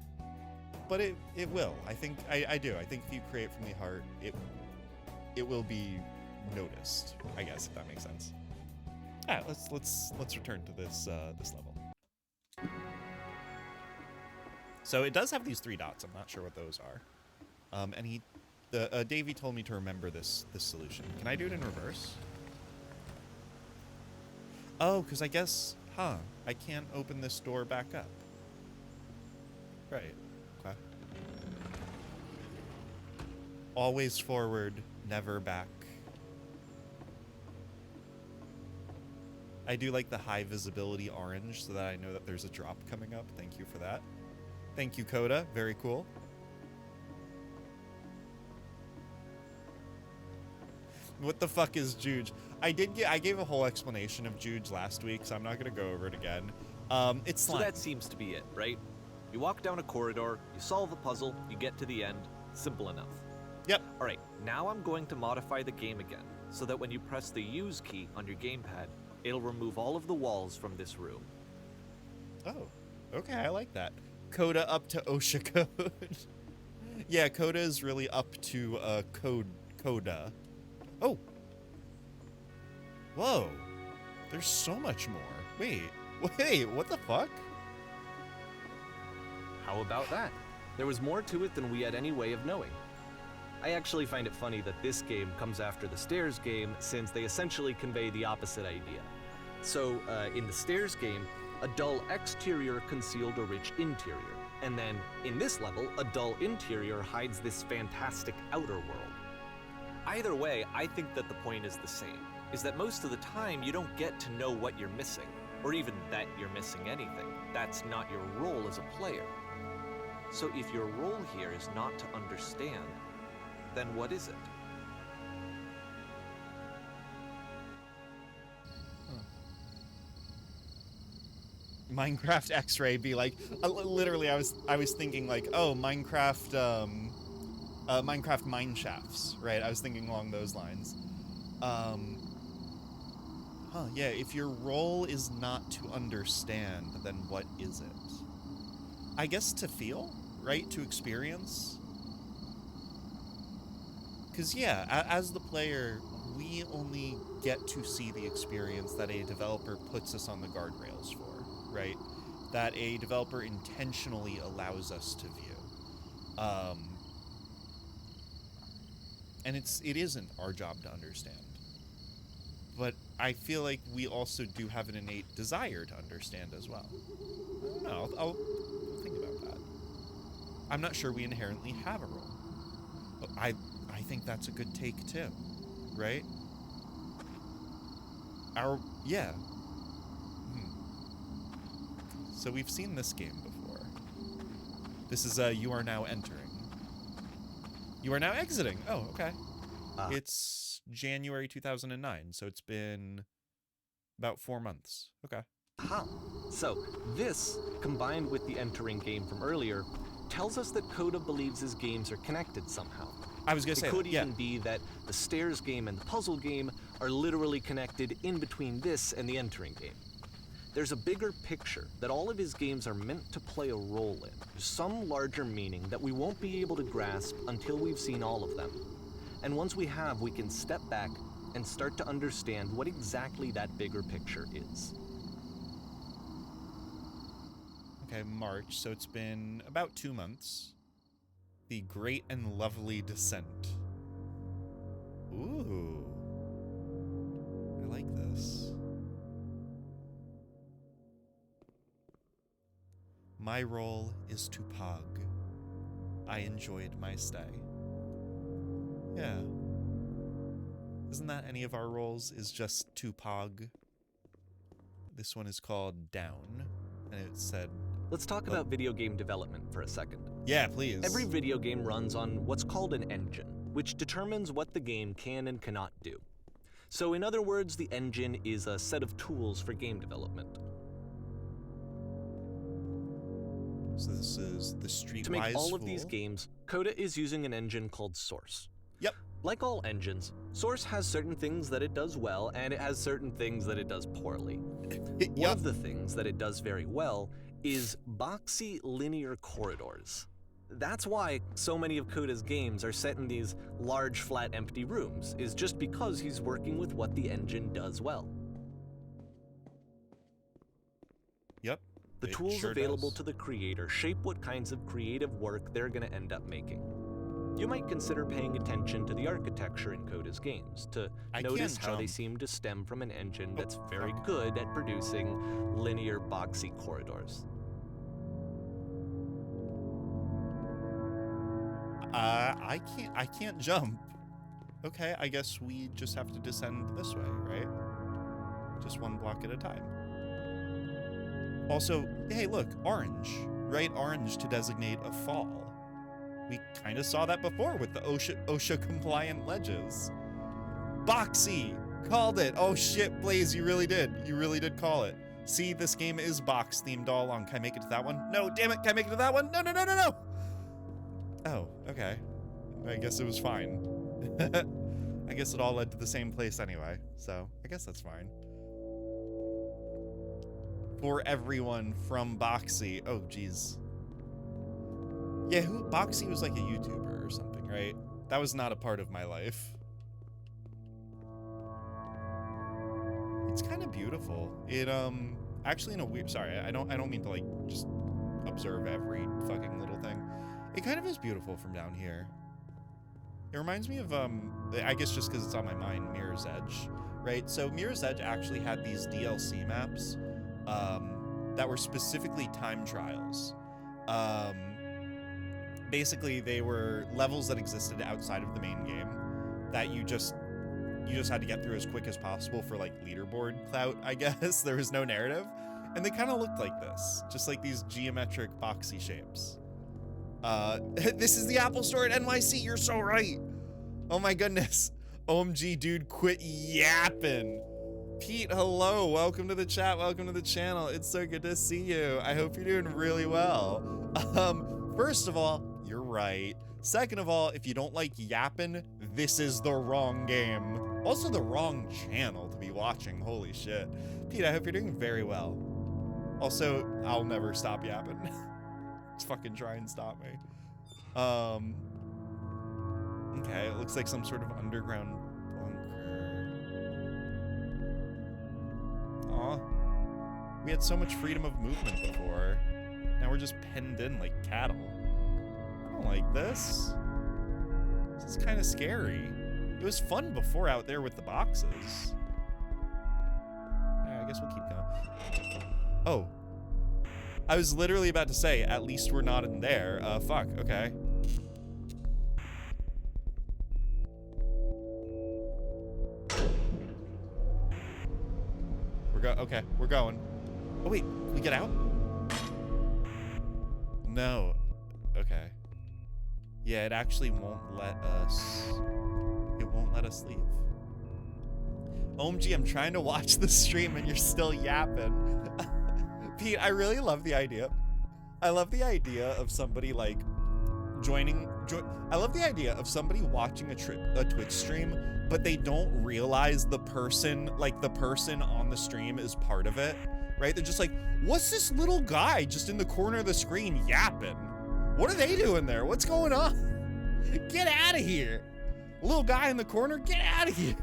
S10: but it will. I think I do. I think if you create from the heart, it will be noticed, I guess, if that makes sense. All right, let's return to this level. So it does have these 3 dots. I'm not sure what those are. And Davey told me to remember this solution. Can I do it in reverse? Oh, because I guess, I can't open this door back up. Right. Okay. Always forward, never back. I do like the high visibility orange so that I know that there's a drop coming up. Thank you for that. Thank you, Coda. Very cool. What the fuck is Juge? I gave a whole explanation of Juge last week, so I'm not gonna go over it again. It's slime.
S11: So that seems to be it, right? You walk down a corridor, you solve a puzzle, you get to the end. Simple enough.
S10: Yep.
S11: All right, now I'm going to modify the game again, so that when you press the use key on your gamepad, it'll remove all of the walls from this room.
S10: Oh, okay, I like that. Coda up to OSHA code. Yeah, Coda is really up to Coda. Oh. Whoa. There's so much more. Wait, what the fuck?
S11: How about that? There was more to it than we had any way of knowing. I actually find it funny that this game comes after the Stairs game, since they essentially convey the opposite idea. So, in the Stairs game, a dull exterior concealed a rich interior. And then, in this level, a dull interior hides this fantastic outer world. Either way, I think that the point is the same, is that most of the time you don't get to know what you're missing, or even that you're missing anything. That's not your role as a player. So if your role here is not to understand, then what is it?
S10: Minecraft X-Ray be like, literally I was thinking like, oh, Minecraft mine shafts, right? I was thinking along those lines. Yeah, if your role is not to understand, then what is it? I guess to feel, right? To experience? Because yeah, as the player, we only get to see the experience that a developer puts us on the guardrails for, right? That a developer intentionally allows us to view. And it isn't our job to understand. But I feel like we also do have an innate desire to understand as well. I don't know, I'll think about that. I'm not sure we inherently have a role. But I think that's a good take too, right? Yeah. So we've seen this game before. This is you are now entering. You are now exiting. Oh, okay. It's January 2009, so it's been about 4 months. Okay.
S11: So this, combined with the entering game from earlier, tells us that Coda believes his games are connected somehow.
S10: I was gonna say
S11: it could
S10: that, yeah.
S11: even be that the stairs game and the puzzle game are literally connected in between this and the entering game. There's a bigger picture that all of his games are meant to play a role in, some larger meaning that we won't be able to grasp until we've seen all of them. And once we have, we can step back and start to understand what exactly that bigger picture is.
S10: Okay, March, so it's been about 2 months. The Great and Lovely Descent. Ooh. I like this. My role is to pog. I enjoyed my stay. Yeah. Isn't that any of our roles is just to pog? This one is called Down, and it said...
S11: Let's talk about video game development for a second.
S10: Yeah, please.
S11: Every video game runs on what's called an engine, which determines what the game can and cannot do. So in other words, the engine is a set of tools for game development.
S10: So this is the Streetwise
S11: To make all of
S10: Fool.
S11: these games, Coda is using an engine called Source.
S10: Yep.
S11: Like all engines, Source has certain things that it does well, and it has certain things that it does poorly. One of the things that it does very well is boxy linear corridors. That's why so many of Coda's games are set in these large, flat, empty rooms, is just because he's working with what the engine does well.
S10: Yep.
S11: The tools available to the creator shape what kinds of creative work they're going to end up making. You might consider paying attention to the architecture in Coda's games to notice how they seem to stem from an engine that's very good at producing linear, boxy corridors.
S10: I can't jump. Okay, I guess we just have to descend this way, right? Just one block at a time. Also, hey, look, orange, right? Orange to designate a fall. We kind of saw that before with the OSHA compliant ledges. Boxy, called it. Oh shit, Blaze, you really did. You really did call it. See, this game is box themed all along. Can I make it to that one? No, damn it. Can I make it to that one? No, no, no, no, no. Oh, okay. I guess it was fine. I guess it all led to the same place anyway, so I guess that's fine. For everyone from Boxy. Oh, geez. Yeah, Boxy was like a YouTuber or something, right? That was not a part of my life. It's kind of beautiful. It actually in a weird, sorry, I don't mean to like just observe every fucking little thing. It kind of is beautiful from down here. It reminds me of I guess just because it's on my mind, Mirror's Edge, right? So Mirror's Edge actually had these DLC maps that were specifically time trials. Basically, they were levels that existed outside of the main game that you just had to get through as quick as possible for like leaderboard clout, I guess. There was no narrative, and they kind of looked like this, just like these geometric boxy shapes. This is the Apple Store at NYC. You're so right. Oh my goodness. OMG, dude, quit yapping. Pete, hello. Welcome to the chat. Welcome to the channel. It's so good to see you. I hope you're doing really well. First of all, you're right. Second of all, if you don't like yapping, this is the wrong game. Also the wrong channel to be watching. Holy shit. Pete, I hope you're doing very well. Also, I'll never stop yapping. Just fucking try and stop me. Okay, it looks like some sort of underground bunker. Aw. We had so much freedom of movement before. Now we're just penned in like cattle. I don't like this. This is kind of scary. It was fun before out there with the boxes. Yeah, I guess we'll keep going. Oh. I was literally about to say, at least we're not in there. Fuck, okay. Okay, we're going. Oh wait, can we get out? No. Okay. Yeah, it actually won't let us. It won't let us leave. OMG, I'm trying to watch the stream and you're still yapping. Pete, I really love the idea. I love the idea of somebody like joining I love the idea of somebody watching a Twitch stream, but they don't realize the person on the stream is part of it, right? They're just like, what's this little guy just in the corner of the screen yapping? What are they doing there? What's going on? Get out of here. Little guy in the corner, get out of here.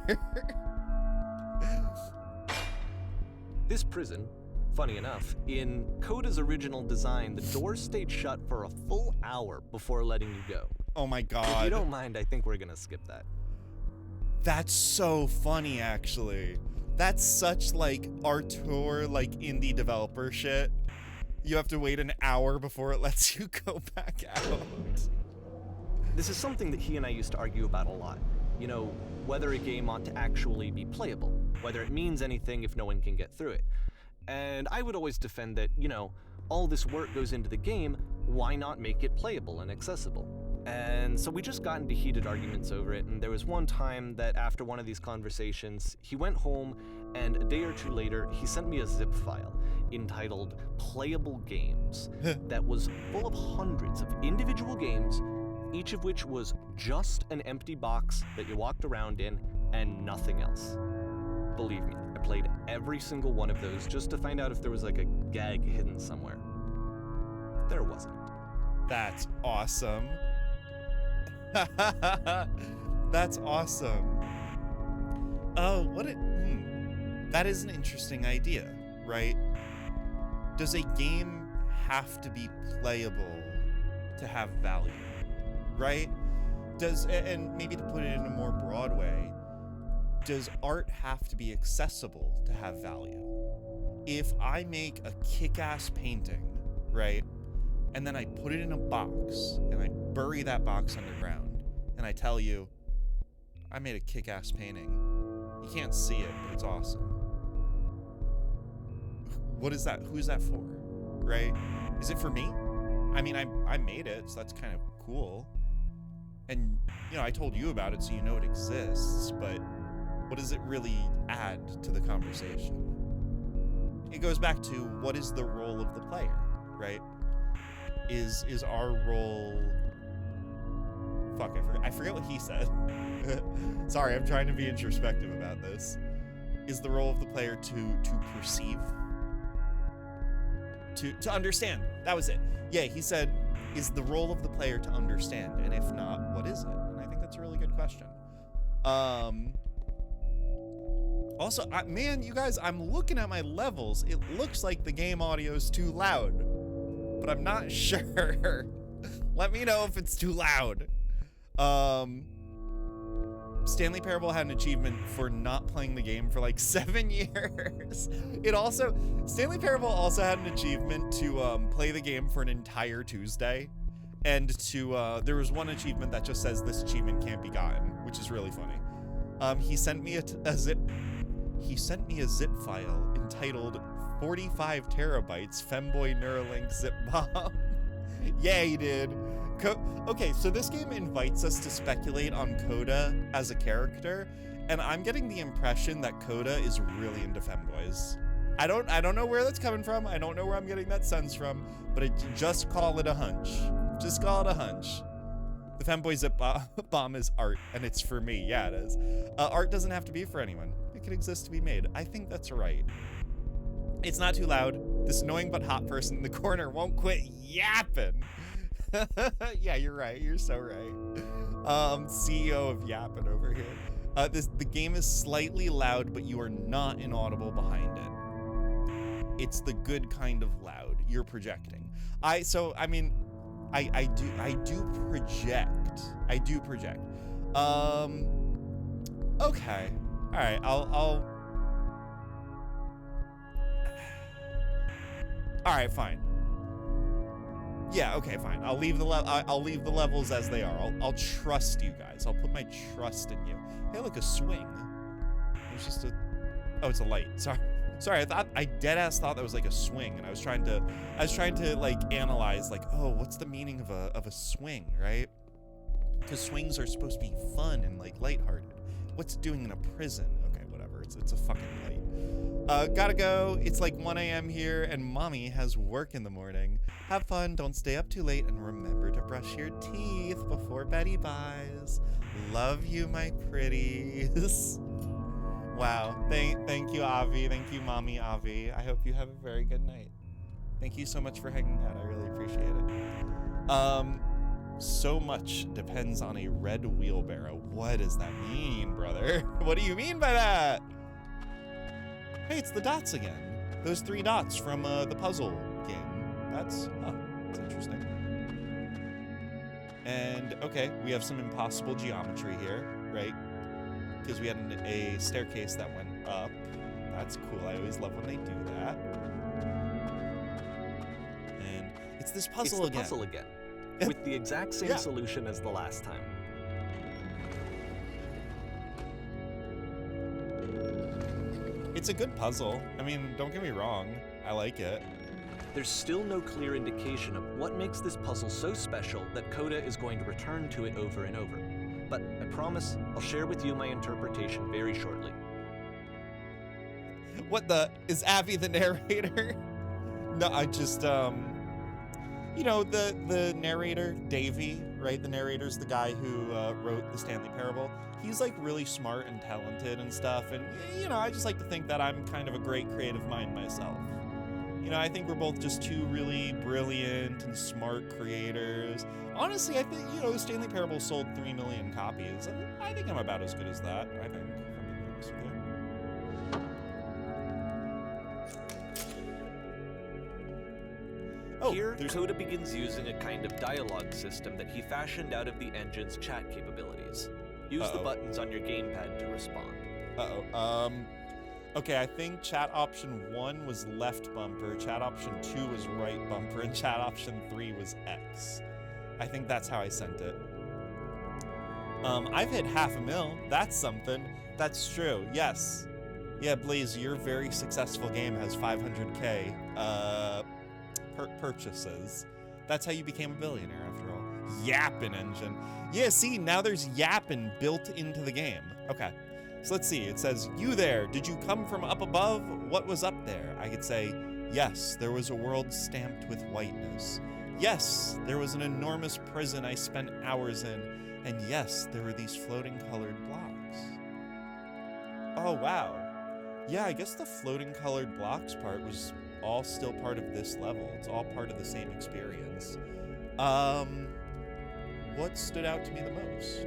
S11: This prison, funny enough, in Coda's original design, the doors stayed shut for a full hour before letting you go.
S10: Oh my god.
S11: If you don't mind, I think we're gonna skip that.
S10: That's so funny, actually. That's such like Artur, like indie developer shit. You have to wait an hour before it lets you go back out.
S11: This is something that he and I used to argue about a lot. You know, whether a game ought to actually be playable, whether it means anything if no one can get through it. And I would always defend that, you know, all this work goes into the game, why not make it playable and accessible? And so we just got into heated arguments over it, and there was one time that after one of these conversations, he went home, and a day or two later, he sent me a zip file entitled Playable Games that was full of hundreds of individual games, each of which was just an empty box that you walked around in and nothing else. Believe me, I played every single one of those just to find out if there was like a gag hidden somewhere. There wasn't.
S10: That's awesome. That's awesome. Oh, that is an interesting idea, right? Does a game have to be playable to have value, right? And maybe to put it in a more broad way, does art have to be accessible to have value? If I make a kick-ass painting, right, and then I put it in a box and I bury that box underground and I tell you, I made a kick-ass painting. You can't see it, but it's awesome. What is that? Who's that for, right? Is it for me? I mean, I made it, so that's kind of cool. And, you know, I told you about it so you know it exists, but what does it really add to the conversation? It goes back to what is the role of the player, right? Is our role... Fuck, I forget what he said. Sorry, I'm trying to be introspective about this. Is the role of the player to perceive? To understand. That was it. Yeah, he said, is the role of the player to understand? And if not, what is it? And I think that's a really good question. Also, man, you guys, I'm looking at my levels. It looks like the game audio is too loud, but I'm not sure. Let me know if it's too loud. Stanley Parable had an achievement for not playing the game for like 7 years. Stanley Parable also had an achievement to play the game for an entire Tuesday. And there was one achievement that just says this achievement can't be gotten, which is really funny. He sent me a zip file entitled 45 terabytes Femboy Neuralink zip bomb. Yeah, he did. Okay, so this game invites us to speculate on Coda as a character, and I'm getting the impression that Coda is really into femboys. I don't know where that's coming from. I don't know where I'm getting that sense from, but just call it a hunch. Just call it a hunch. The femboy zip bomb is art, and it's for me. Yeah, it is. Art doesn't have to be for anyone. It can exist to be made. I think that's right. It's not too loud. This annoying but hot person in the corner won't quit yapping. Yeah, you're right. You're so right. CEO of Yappin' over here. The game is slightly loud, but you are not inaudible behind it. It's the good kind of loud. You're projecting. I do project. I do project. Okay. All right. All right. Fine. Yeah, okay, fine. I'll leave the levels as they are. I'll trust you guys. I'll put my trust in you. Hey, look, a swing. It's just oh, it's a light. Sorry. I deadass thought that was like a swing, and I was trying to like analyze like, oh, what's the meaning of a swing, right? Because swings are supposed to be fun and like lighthearted. What's it doing in a prison? Okay, whatever. It's a fucking light. Gotta go. It's like 1 a.m. here, and mommy has work in the morning. Have fun, don't stay up too late, and remember to brush your teeth before Betty buys. Love you, my pretties. Wow. Thank you, Avi. Thank you, Mommy Avi. I hope you have a very good night. Thank you so much for hanging out. I really appreciate it. So much depends on a red wheelbarrow. What does that mean, brother? What do you mean by that? Hey, it's the dots again. Those 3 dots from the puzzle game. That's interesting. And okay, we have some impossible geometry here, right? Because we had a staircase that went up. That's cool. I always love when they do that. And it's this puzzle again.
S11: Puzzle again. With the exact same solution as the last time.
S10: It's a good puzzle. I mean, don't get me wrong. I like it.
S11: There's still no clear indication of what makes this puzzle so special that Coda is going to return to it over and over. But I promise I'll share with you my interpretation very shortly.
S10: What the? Is Abby the narrator? No, I just, you know, the narrator, Davey, right? The narrator's the guy who wrote the Stanley Parable. He's like really smart and talented and stuff. And, you know, I just like to think that I'm kind of a great creative mind myself. You know, I think we're both just two really brilliant and smart creators. Honestly, I think, you know, Stanley Parable sold 3 million copies. I think I'm about as good as that, I think, if I'm being honest with you. Oh,
S11: here, Coda begins using a kind of dialogue system that he fashioned out of the engine's chat capabilities. Use the buttons on your gamepad to respond.
S10: Okay, I think chat option 1 was left bumper, chat option 2 was right bumper, and chat option 3 was X. I think that's how I sent it. I've hit 500,000. That's something. That's true. Yes. Yeah, Blaze, your very successful game has 500K purchases. That's how you became a billionaire, after all. Yappin' engine. Yeah, see, now there's yappin' built into the game. Okay. So let's see. It says, "You there, did you come from up above? What was up there?" I could say, "Yes, there was a world stamped with whiteness. Yes, there was an enormous prison I spent hours in. And yes, there were these floating colored blocks." Oh, wow. Yeah, I guess the floating colored blocks part was all still part of this level. It's all part of the same experience. What stood out to me the most?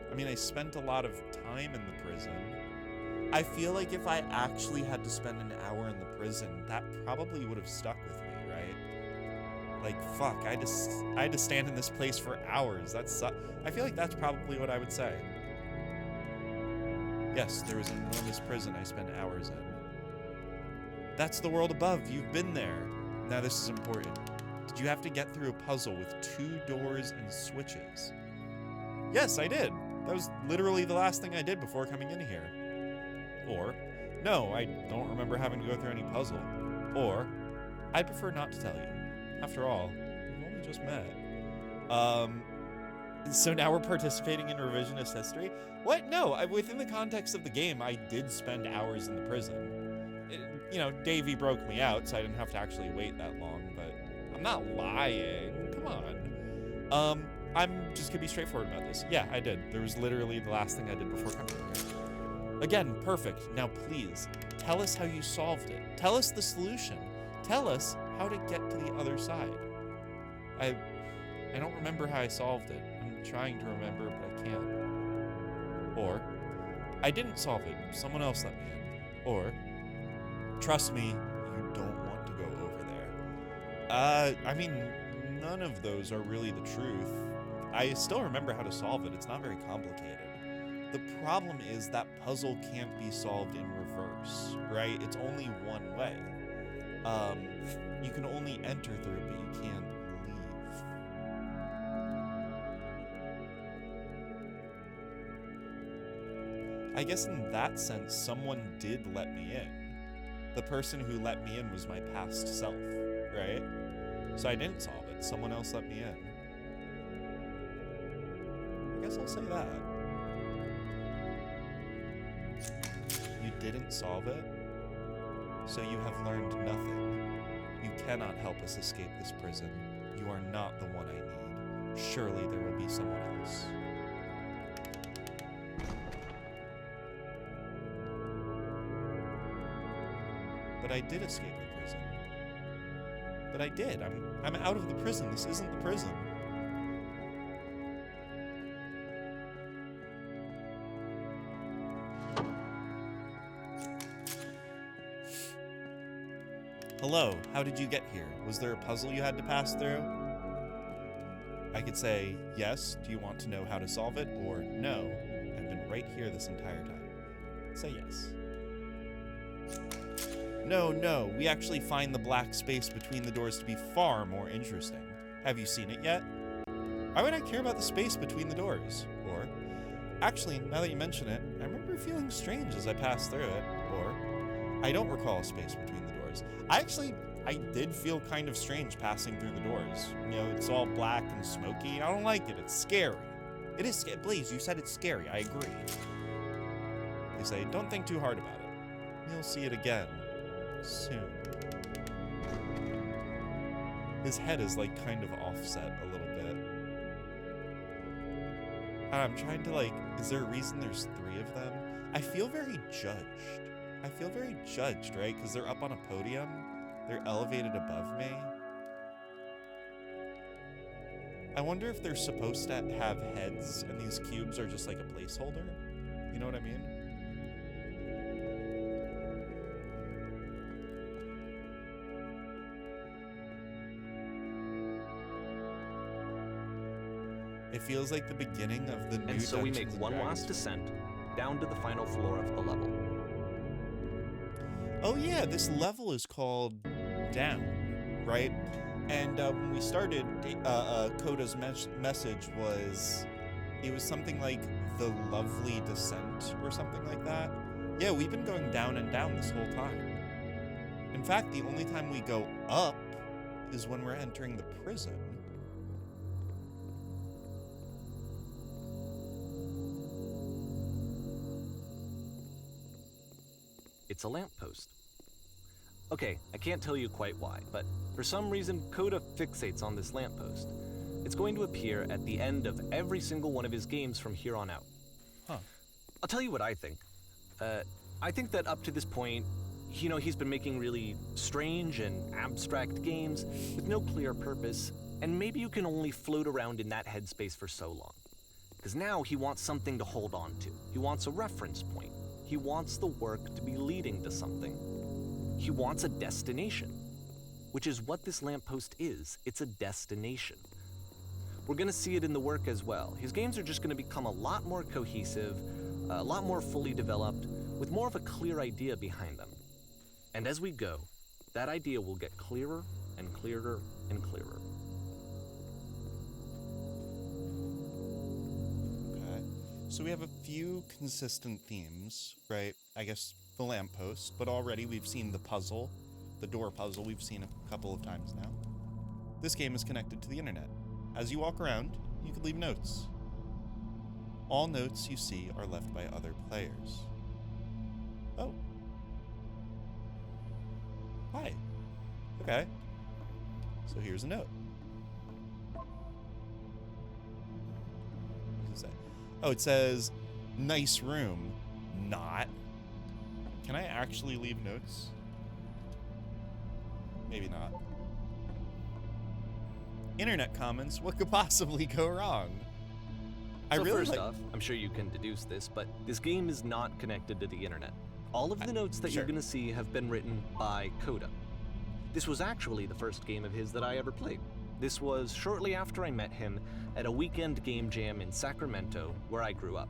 S10: I mean, I spent a lot of time in the prison. I feel like if I actually had to spend an hour in the prison, that probably would have stuck with me, right? Like, fuck, I had to stand in this place for hours. I feel like that's probably what I would say. Yes, there was an enormous prison I spent hours in. That's the world above. You've been there. Now this is important. Did you have to get through a puzzle with 2 doors and switches? Yes, I did. That was literally the last thing I did before coming in here. Or, no, I don't remember having to go through any puzzle. Or, I'd prefer not to tell you. After all, we've only just met. So now we're participating in revisionist history? What? No, within the context of the game, I did spend hours in the prison. You know, Davey broke me out, so I didn't have to actually wait that long, but I'm not lying. Come on. I'm just gonna be straightforward about this. Yeah, I did. There was literally the last thing I did before coming here. Again, perfect. Now please, tell us how you solved it. Tell us the solution. Tell us how to get to the other side. I don't remember how I solved it. I'm trying to remember, but I can't. Or, I didn't solve it. Someone else let me in. Or, trust me, you don't want to go over there. I mean, none of those are really the truth. I still remember how to solve it. It's not very complicated. The problem is that puzzle can't be solved in reverse, right? It's only one way. You can only enter through it, but you can't leave. I guess in that sense, someone did let me in. The person who let me in was my past self, right? So I didn't solve it. Someone else let me in. I guess I'll say that. didn't solve it, so you have learned nothing. You cannot help us escape this prison. You are not the one I need. Surely there will be someone else. But I did escape the prison. But I did. I'm out of the prison. This isn't the prison. Hello, how did you get here? Was there a puzzle you had to pass through? I could say, yes, do you want to know how to solve it? Or, no, I've been right here this entire time. Say yes. No, we actually find the black space between the doors to be far more interesting. Have you seen it yet? Why would I care about the space between the doors? Or, actually, now that you mention it, I remember feeling strange as I passed through it. Or, I don't recall a space between the doors. I did feel kind of strange passing through the doors. You know, it's all black and smoky. I don't like it. It's scary. It is scary. Blaze, you said it's scary. I agree. They say, don't think too hard about it. You'll see it again. Soon. His head is like kind of offset a little bit. And I'm trying to like, is there a reason there's 3 of them? I feel very judged. I feel very judged, right? Because they're up on a podium. They're elevated above me. I wonder if they're supposed to have heads and these cubes are just like a placeholder. You know what I mean? It feels like the beginning of the new
S11: And so we make
S10: Dungeons &
S11: one
S10: Dragons.
S11: last descent down to the final floor of the level.
S10: Oh yeah, this level is called Down, right? And when we started, Coda's message was, it was something like the lovely descent or something like that. Yeah, we've been going down and down this whole time. In fact, the only time we go up is when we're entering the prison.
S11: It's a lamppost. Okay, I can't tell you quite why, but for some reason, Coda fixates on this lamppost. It's going to appear at the end of every single one of his games from here on out.
S10: Huh.
S11: I'll tell you what I think. I think that up to this point, you know, he's been making really strange and abstract games with no clear purpose, and maybe you can only float around in that headspace for so long. Because now he wants something to hold on to. He wants a reference point. He wants the work to be leading to something. He wants a destination, which is what this lamppost is. It's a destination. We're gonna see it in the work as well. His games are just gonna become a lot more cohesive, a lot more fully developed, with more of a clear idea behind them. And as we go, that idea will get clearer and clearer and clearer.
S10: Okay. So we have a few consistent themes, right? I guess the lamppost, but already we've seen the puzzle, the door puzzle we've seen a couple of times now. This game is connected to the internet. As you walk around, you can leave notes. All notes you see are left by other players. Oh. Hi. Okay. So here's a note. What does it say? Oh, it says, nice room. Not. Can I actually leave notes? Maybe not. Internet comments, what could possibly go wrong?
S11: So first off, I'm sure you can deduce this, but this game is not connected to the internet. All of the notes that
S10: sure.
S11: you're gonna see have been written by Coda. This was actually the first game of his that I ever played. This was shortly after I met him at a weekend game jam in Sacramento, where I grew up.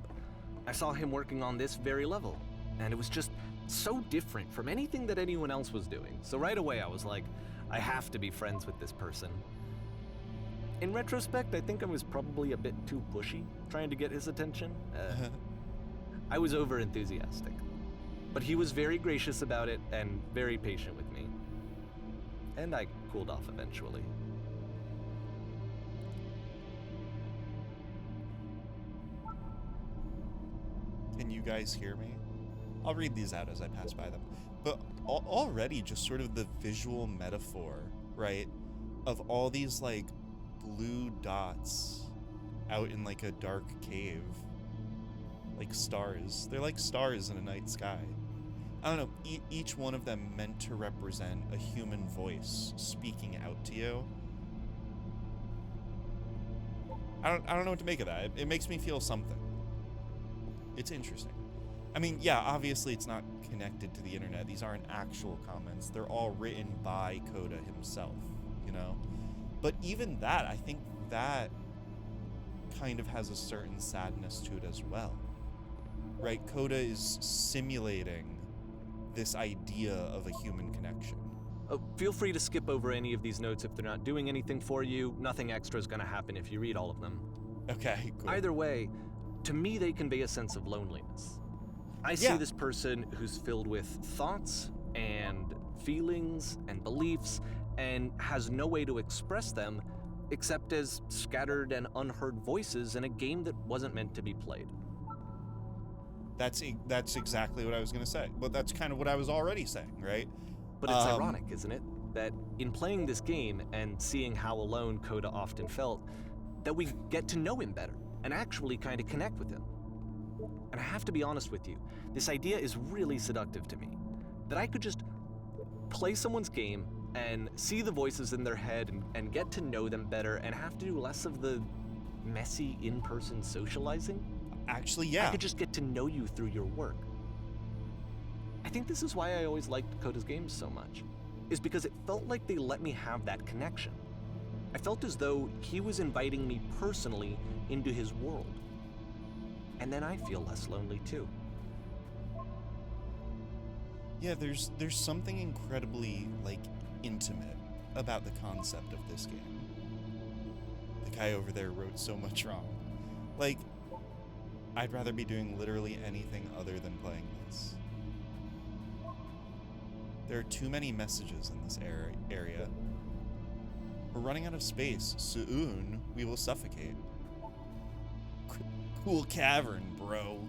S11: I saw him working on this very level, and it was just so different from anything that anyone else was doing. So right away I was like, I have to be friends with this person. In retrospect, I think I was probably a bit too pushy, trying to get his attention. I was over-enthusiastic. But he was very gracious about it and very patient with me. And I cooled off eventually.
S10: Can you guys hear me? I'll read these out as I pass by them. But already just sort of the visual metaphor, right, of all these like blue dots out in like a dark cave, like stars. They're like stars in a night sky. I don't know, each one of them meant to represent a human voice speaking out to you. I don't know what to make of that. It makes me feel something. It's interesting. I mean, yeah, obviously it's not connected to the internet. These aren't actual comments. They're all written by Coda himself, you know? But even that, I think that kind of has a certain sadness to it as well. Right? Coda is simulating this idea of a human connection.
S11: Feel free to skip over any of these notes if they're not doing anything for you. Nothing extra is going to happen if you read all of them.
S10: Okay, cool.
S11: Either way, to me they convey a sense of loneliness. I see this person who's filled with thoughts and feelings and beliefs and has no way to express them except as scattered and unheard voices in a game that wasn't meant to be played.
S10: That's exactly what I was going to say. But that's kind of what I was already saying, right?
S11: But it's ironic, isn't it? That in playing this game and seeing how alone Coda often felt, that we get to know him better and actually kind of connect with him. And I have to be honest with you, this idea is really seductive to me. That I could just play someone's game and see the voices in their head and get to know them better and have to do less of the messy in-person socializing.
S10: Actually, yeah.
S11: I could just get to know you through your work. I think this is why I always liked Coda's games so much, is because it felt like they let me have that connection. I felt as though he was inviting me personally into his world. And then I feel less lonely too.
S10: Yeah, there's something incredibly, like, intimate about the concept of this game. The guy over there wrote so much wrong. Like, I'd rather be doing literally anything other than playing this. There are too many messages in this area. We're running out of space. Soon, we will suffocate. Cool cavern, bro.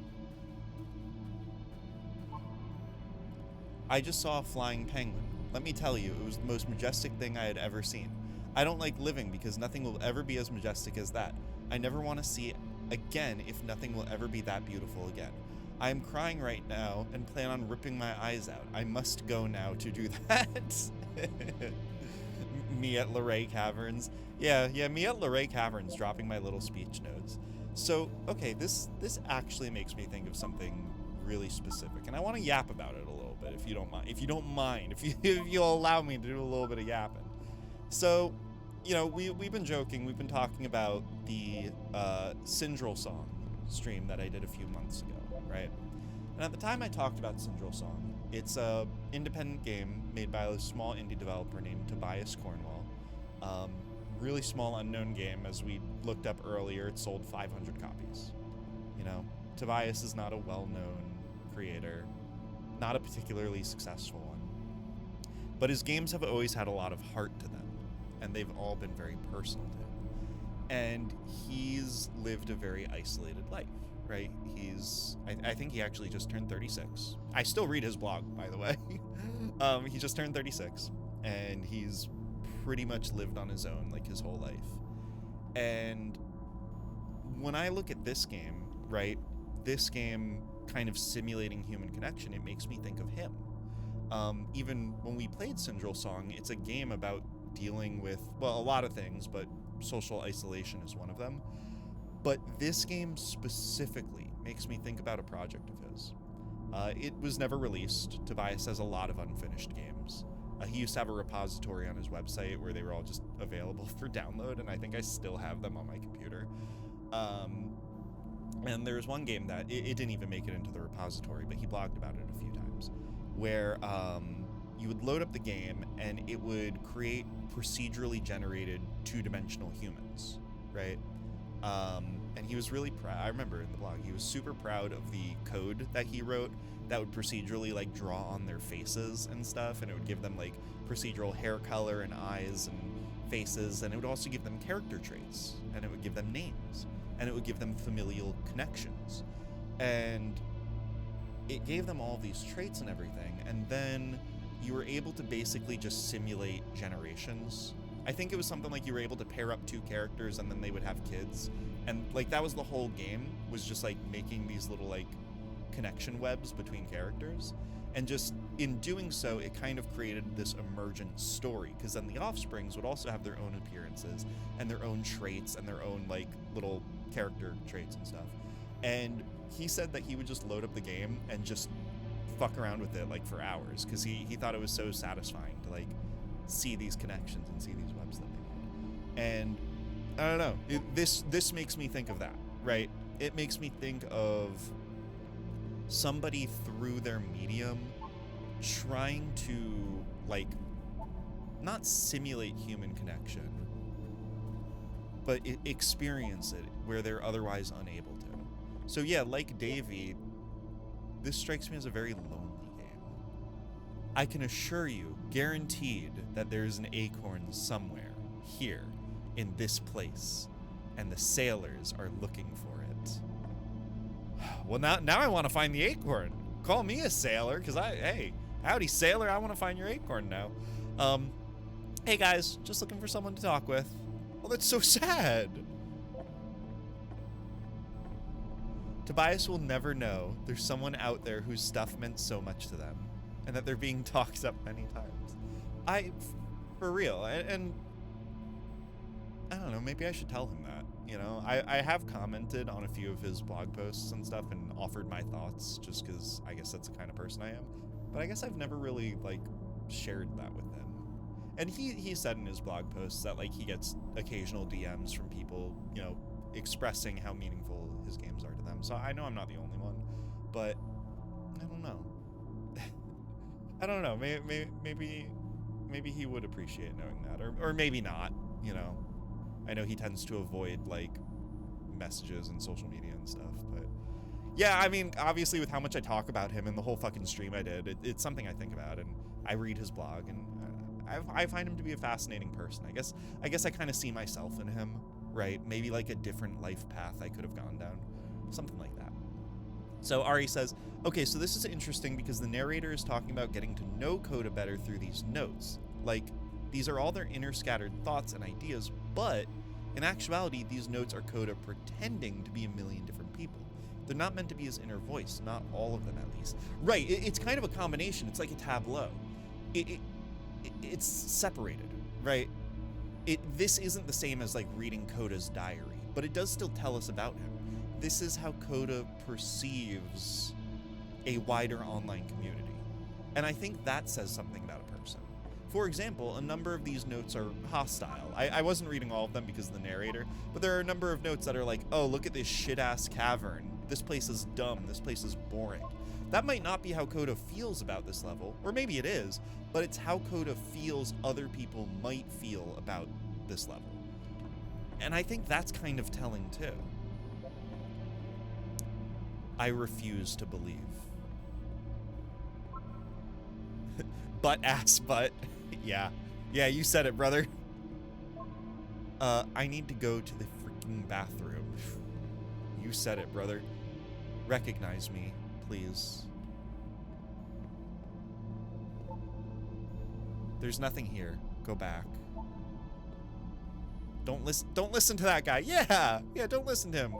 S10: I just saw a flying penguin. Let me tell you, it was the most majestic thing I had ever seen. I don't like living because nothing will ever be as majestic as that. I never want to see it again if nothing will ever be that beautiful again. I am crying right now and plan on ripping my eyes out. I must go now to do that. Me at Luray Caverns. Yeah, me at Luray Caverns dropping my little speech notes. So, okay, this actually makes me think of something really specific, and I want to yap about it a little bit, if you don't mind. If you'll allow me to do a little bit of yapping. So, you know, we've been joking. We've been talking about the Syndrel Song stream that I did a few months ago, right? And at the time I talked about Syndrel Song, it's a independent game made by a small indie developer named Tobias Cornwall. Really small unknown game. As we looked up earlier, it sold 500 copies. You know, Tobias is not a well-known creator, not a particularly successful one, but his games have always had a lot of heart to them, and they've all been very personal to him. And he's lived a very isolated life, right? I think he actually just turned 36. I still read his blog, by the way. He just turned 36, and he's pretty much lived on his own like his whole life. And when I look at this game, right, this game kind of simulating human connection, it makes me think of him. Even when we played Syndrel Song, it's a game about dealing with, well, a lot of things, but social isolation is one of them. But this game specifically makes me think about a project of his. It was never released. Tobias has a lot of unfinished games. He used to have a repository on his website where they were all just available for download, and I think I still have them on my computer. And there's one game that it didn't even make it into the repository, but he blogged about it a few times, where you would load up the game and it would create procedurally generated two-dimensional humans, right? And he was really proud. I remember in the blog, he was super proud of the code that he wrote that would procedurally like draw on their faces and stuff, and it would give them like procedural hair color and eyes and faces, and it would also give them character traits, and it would give them names, and it would give them familial connections. And it gave them all these traits and everything, and then you were able to basically just simulate generations. I think it was something like you were able to pair up 2 characters and then they would have kids. And like that was the whole game, was just like making these little like connection webs between characters. And just in doing so, it kind of created this emergent story, because then the offsprings would also have their own appearances and their own traits and their own like little character traits and stuff. And he said that he would just load up the game and just fuck around with it like for hours, because he thought it was so satisfying to like see these connections and see these webs that they made. And I don't know, this makes me think of that, right? It makes me think of somebody through their medium trying to like not simulate human connection, but experience it where they're otherwise unable to. So yeah, like Davey, this strikes me as a very lonely game. I can assure you, guaranteed, that there's an acorn somewhere here in this place, and the sailors are looking for it. Well, now I want to find the acorn. Call me a sailor, because hey, howdy sailor, I want to find your acorn now. Hey guys, just looking for someone to talk with. Well, that's so sad. Tobias will never know there's someone out there whose stuff meant so much to them, and that they're being talked up many times. For real, and I don't know, maybe I should tell him that, you know? I have commented on a few of his blog posts and stuff and offered my thoughts, just because I guess that's the kind of person I am. But I guess I've never really, like, shared that with him. And he said in his blog posts that, like, he gets occasional DMs from people, you know, expressing how meaningful his games are to them. So I know I'm not the only one, but I don't know. I don't know. Maybe he would appreciate knowing that, or maybe not, you know. I know he tends to avoid, like, messages and social media and stuff, but yeah, I mean, obviously with how much I talk about him and the whole fucking stream I did, it's something I think about, and I read his blog, and I find him to be a fascinating person. I guess I kind of see myself in him, right? Maybe like a different life path I could have gone down, something like that. So Ari says, okay, so this is interesting because the narrator is talking about getting to know Coda better through these notes. Like, these are all their inner scattered thoughts and ideas, but in actuality, these notes are Coda pretending to be a million different people. They're not meant to be his inner voice, not all of them at least. Right, it's kind of a combination. It's like a tableau. It's separated, right? This isn't the same as like reading Coda's diary, but it does still tell us about him. This is how Coda perceives a wider online community. And I think that says something about a person. For example, a number of these notes are hostile. I wasn't reading all of them because of the narrator, but there are a number of notes that are like, oh, look at this shit-ass cavern. This place is dumb. This place is boring. That might not be how Coda feels about this level, or maybe it is, but it's how Coda feels other people might feel about this level. And I think that's kind of telling too. I refuse to believe. Butt ass butt. Yeah, you said it, brother. I need to go to the freaking bathroom. You said it, brother. Recognize me, please. There's nothing here. Go back. Don't listen to that guy. Yeah, don't listen to him.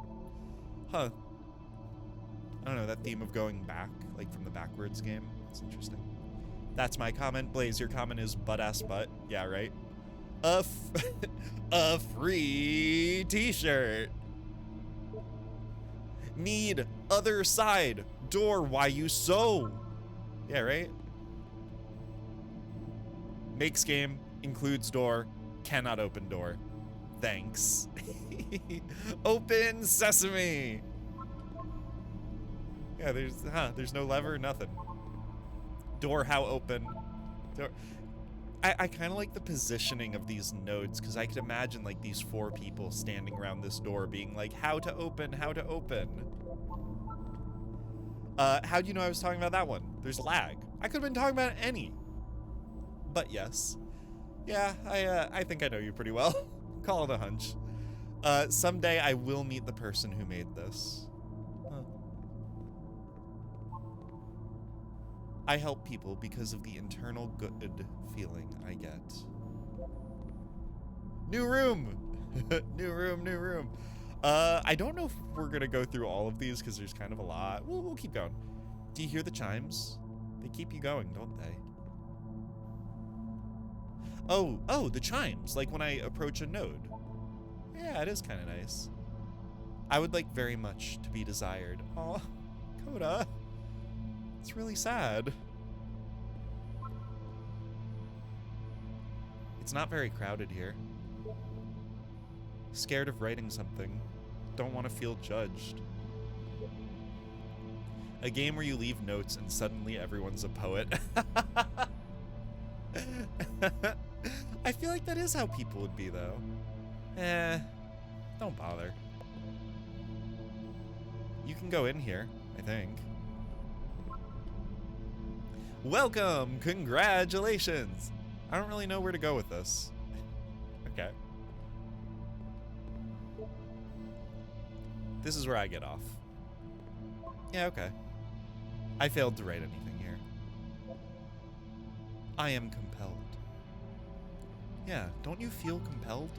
S10: Huh. I don't know, that theme of going back, like from the backwards game. It's interesting. That's my comment. Blaze, your comment is butt-ass butt. Yeah, right? A free t-shirt. Need other side. Door, why you so? Yeah, right? Makes game, includes door, cannot open door. Thanks. Open sesame. Yeah, there's no lever, nothing. Door, how open? Door. I kind of like the positioning of these nodes, because I could imagine like these 4 people standing around this door being like, how to open, how to open. How'd you know I was talking about that one? There's lag. I could have been talking about any. But yes. Yeah, I think I know you pretty well. Call it a hunch. Someday I will meet the person who made this. Huh. I help people because of the internal good feeling I get. New room! New room, new room. I don't know if we're gonna go through all of these because there's kind of a lot. We'll keep going. Do you hear the chimes? They keep you going, don't they? Oh, the chimes, like when I approach a node. Yeah, it is kind of nice. I would like very much to be desired. Aw, Coda. It's really sad. It's not very crowded here. Scared of writing something. Don't want to feel judged. A game where you leave notes and suddenly everyone's a poet. I feel like that is how people would be, though. Don't bother. You can go in here, I think. Welcome! Congratulations! I don't really know where to go with this. Okay. This is where I get off. Yeah, okay. I failed to write anything here. I am compelled. Yeah, don't you feel compelled?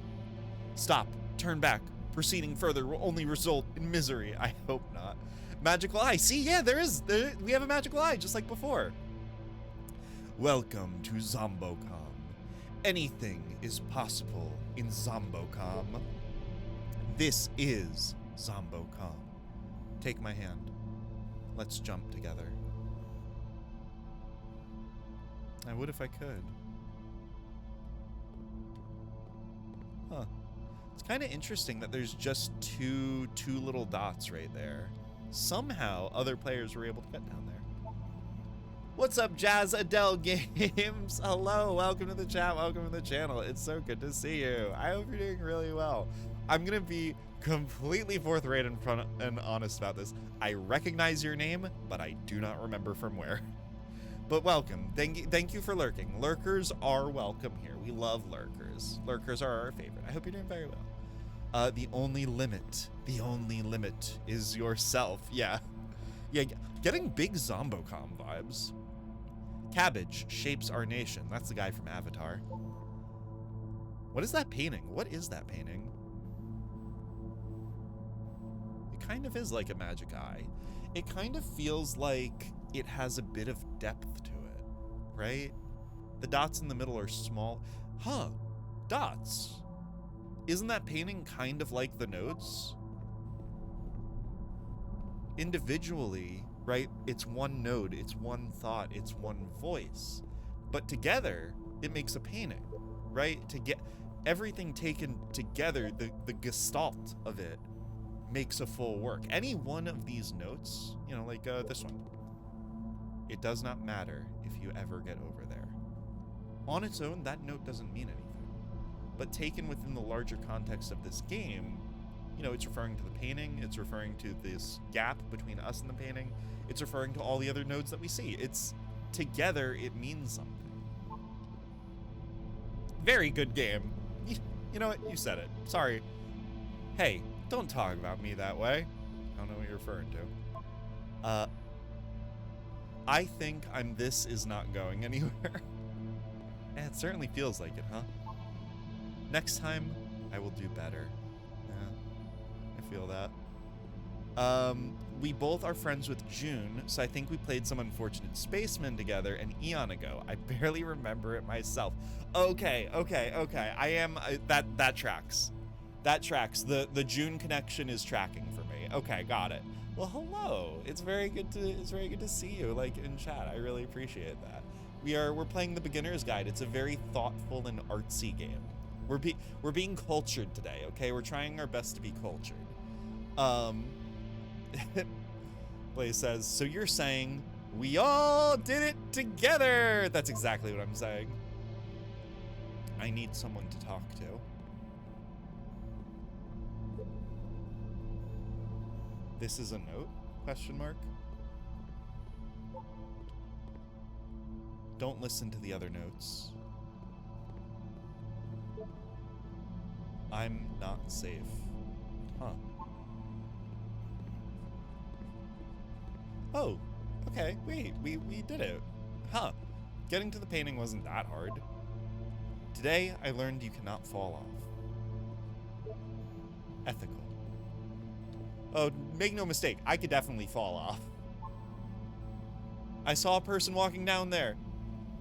S10: Stop. Turn back. Proceeding further will only result in misery. I hope not. Magical eye. See, yeah, we have a magical eye, just like before. Welcome to Zombocom. Anything is possible in Zombocom. This is Zombocom. Take my hand. Let's jump together. I would if I could. Huh. It's kind of interesting that there's just two little dots right there. Somehow other players were able to get down there. What's up, Jazz Adele Games? Hello, welcome to the chat, welcome to the channel. It's so good to see you. I hope you're doing really well. I'm gonna be completely forthright and honest about this. I recognize your name, but I do not remember from where. But welcome. Thank you for lurking. Lurkers are welcome here. We love lurkers. Lurkers are our favorite. I hope you're doing very well. The only limit is yourself. Yeah. Yeah, getting big Zombocom vibes. Cabbage shapes our nation. That's the guy from Avatar. What is that painting? What is that painting? It kind of is like a magic eye. It kind of feels like it has a bit of depth to it, right? The dots in the middle are small. Huh, dots. Isn't that painting kind of like the notes? Individually, right, it's one node, it's one thought, it's one voice. But together, it makes a painting, right? To get everything taken together, the gestalt of it makes a full work. Any one of these notes, you know, like this one, it does not matter if you ever get over there. On its own, that note doesn't mean anything. But taken within the larger context of this game, you know, it's referring to the painting, it's referring to this gap between us and the painting, it's referring to all the other nodes that we see. It's together, it means something. Very good game. You know what? You said it. Sorry. Hey, don't talk about me that way. I don't know what you're referring to. I think this is not going anywhere. It certainly feels like it, huh? Next time, I will do better. Yeah, I feel that. We both are friends with June, so I think we played some Unfortunate Spacemen together an eon ago. I barely remember it myself. Okay. I am, that tracks. That tracks. The June connection is tracking for me. Okay, got it. Well, hello. It's very good to see you, like, in chat. I really appreciate that. We're playing the Beginner's Guide. It's a very thoughtful and artsy game. We're being cultured today, okay? We're trying our best to be cultured. Blaze says, so you're saying we all did it together. That's exactly what I'm saying. I need someone to talk to. This is a note? Question mark. Don't listen to the other notes. I'm not safe. Huh. Oh, okay. Wait, we did it. Huh. Getting to the painting wasn't that hard. Today, I learned you cannot fall off. Ethical. Oh, make no mistake, I could definitely fall off. I saw a person walking down there.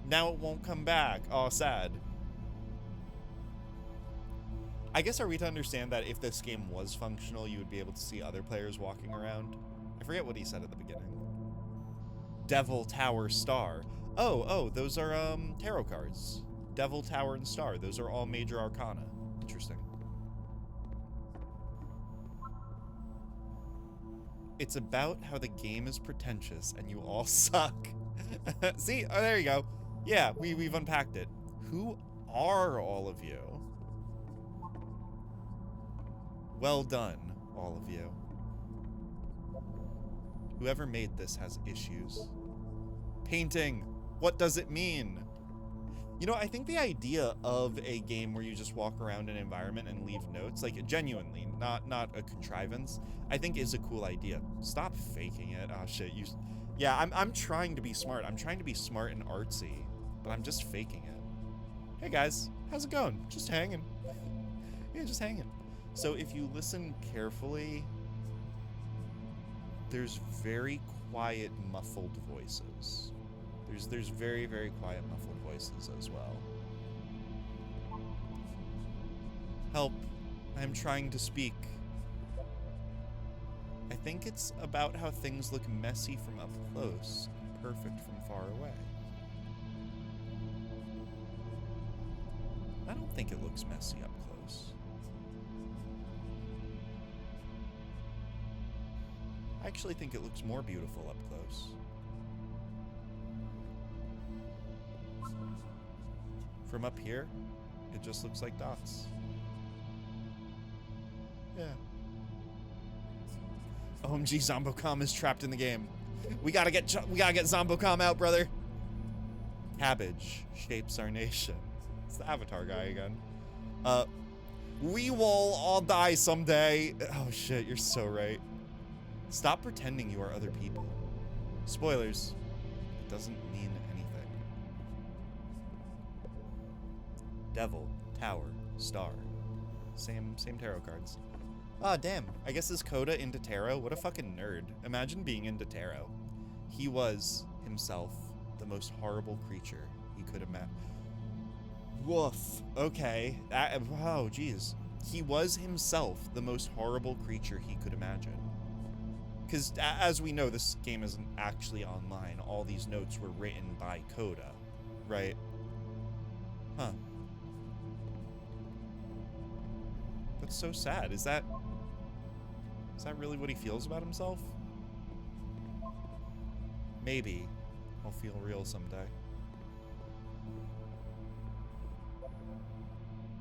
S10: Now it won't come back. Oh, sad. I guess, are we to understand that if this game was functional, you would be able to see other players walking around? I forget what he said at the beginning. Devil, Tower, Star. Oh, those are, tarot cards. Devil, Tower, and Star. Those are all major arcana. Interesting. It's about how the game is pretentious and you all suck. See? Oh, there you go. Yeah, we've unpacked it. Who are all of you? Well done, all of you. Whoever made this has issues. Painting. What does it mean? You know, I think the idea of a game where you just walk around an environment and leave notes, like genuinely, not a contrivance, I think is a cool idea. Stop faking it. Oh shit, yeah, I'm trying to be smart. I'm trying to be smart and artsy, but I'm just faking it. Hey guys, how's it going? Just hanging. Yeah, just hanging. So if you listen carefully, there's very quiet, muffled voices. There's very, very quiet, muffled voices as well. Help. I'm trying to speak. I think it's about how things look messy from up close, and perfect from far away. I don't think it looks messy up close. I actually think it looks more beautiful up close. From up here, it just looks like dots. Yeah. OMG, Zombocom is trapped in the game. We gotta get Zombocom out, brother. Cabbage shapes our nation. It's the Avatar guy again. We will all die someday. Oh shit, you're so right. Stop pretending you are other people. Spoilers. It doesn't mean anything. Devil, Tower, Star. Same tarot cards. Ah, damn. I guess is Coda into tarot? What a fucking nerd. Imagine being into tarot. He was, himself, the most horrible creature he could imagine. Woof. Okay. Oh, jeez. He was himself the most horrible creature he could imagine. Because, as we know, this game isn't actually online. All these notes were written by Coda, right? Huh. That's so sad. Is that really what he feels about himself? Maybe I'll feel real someday.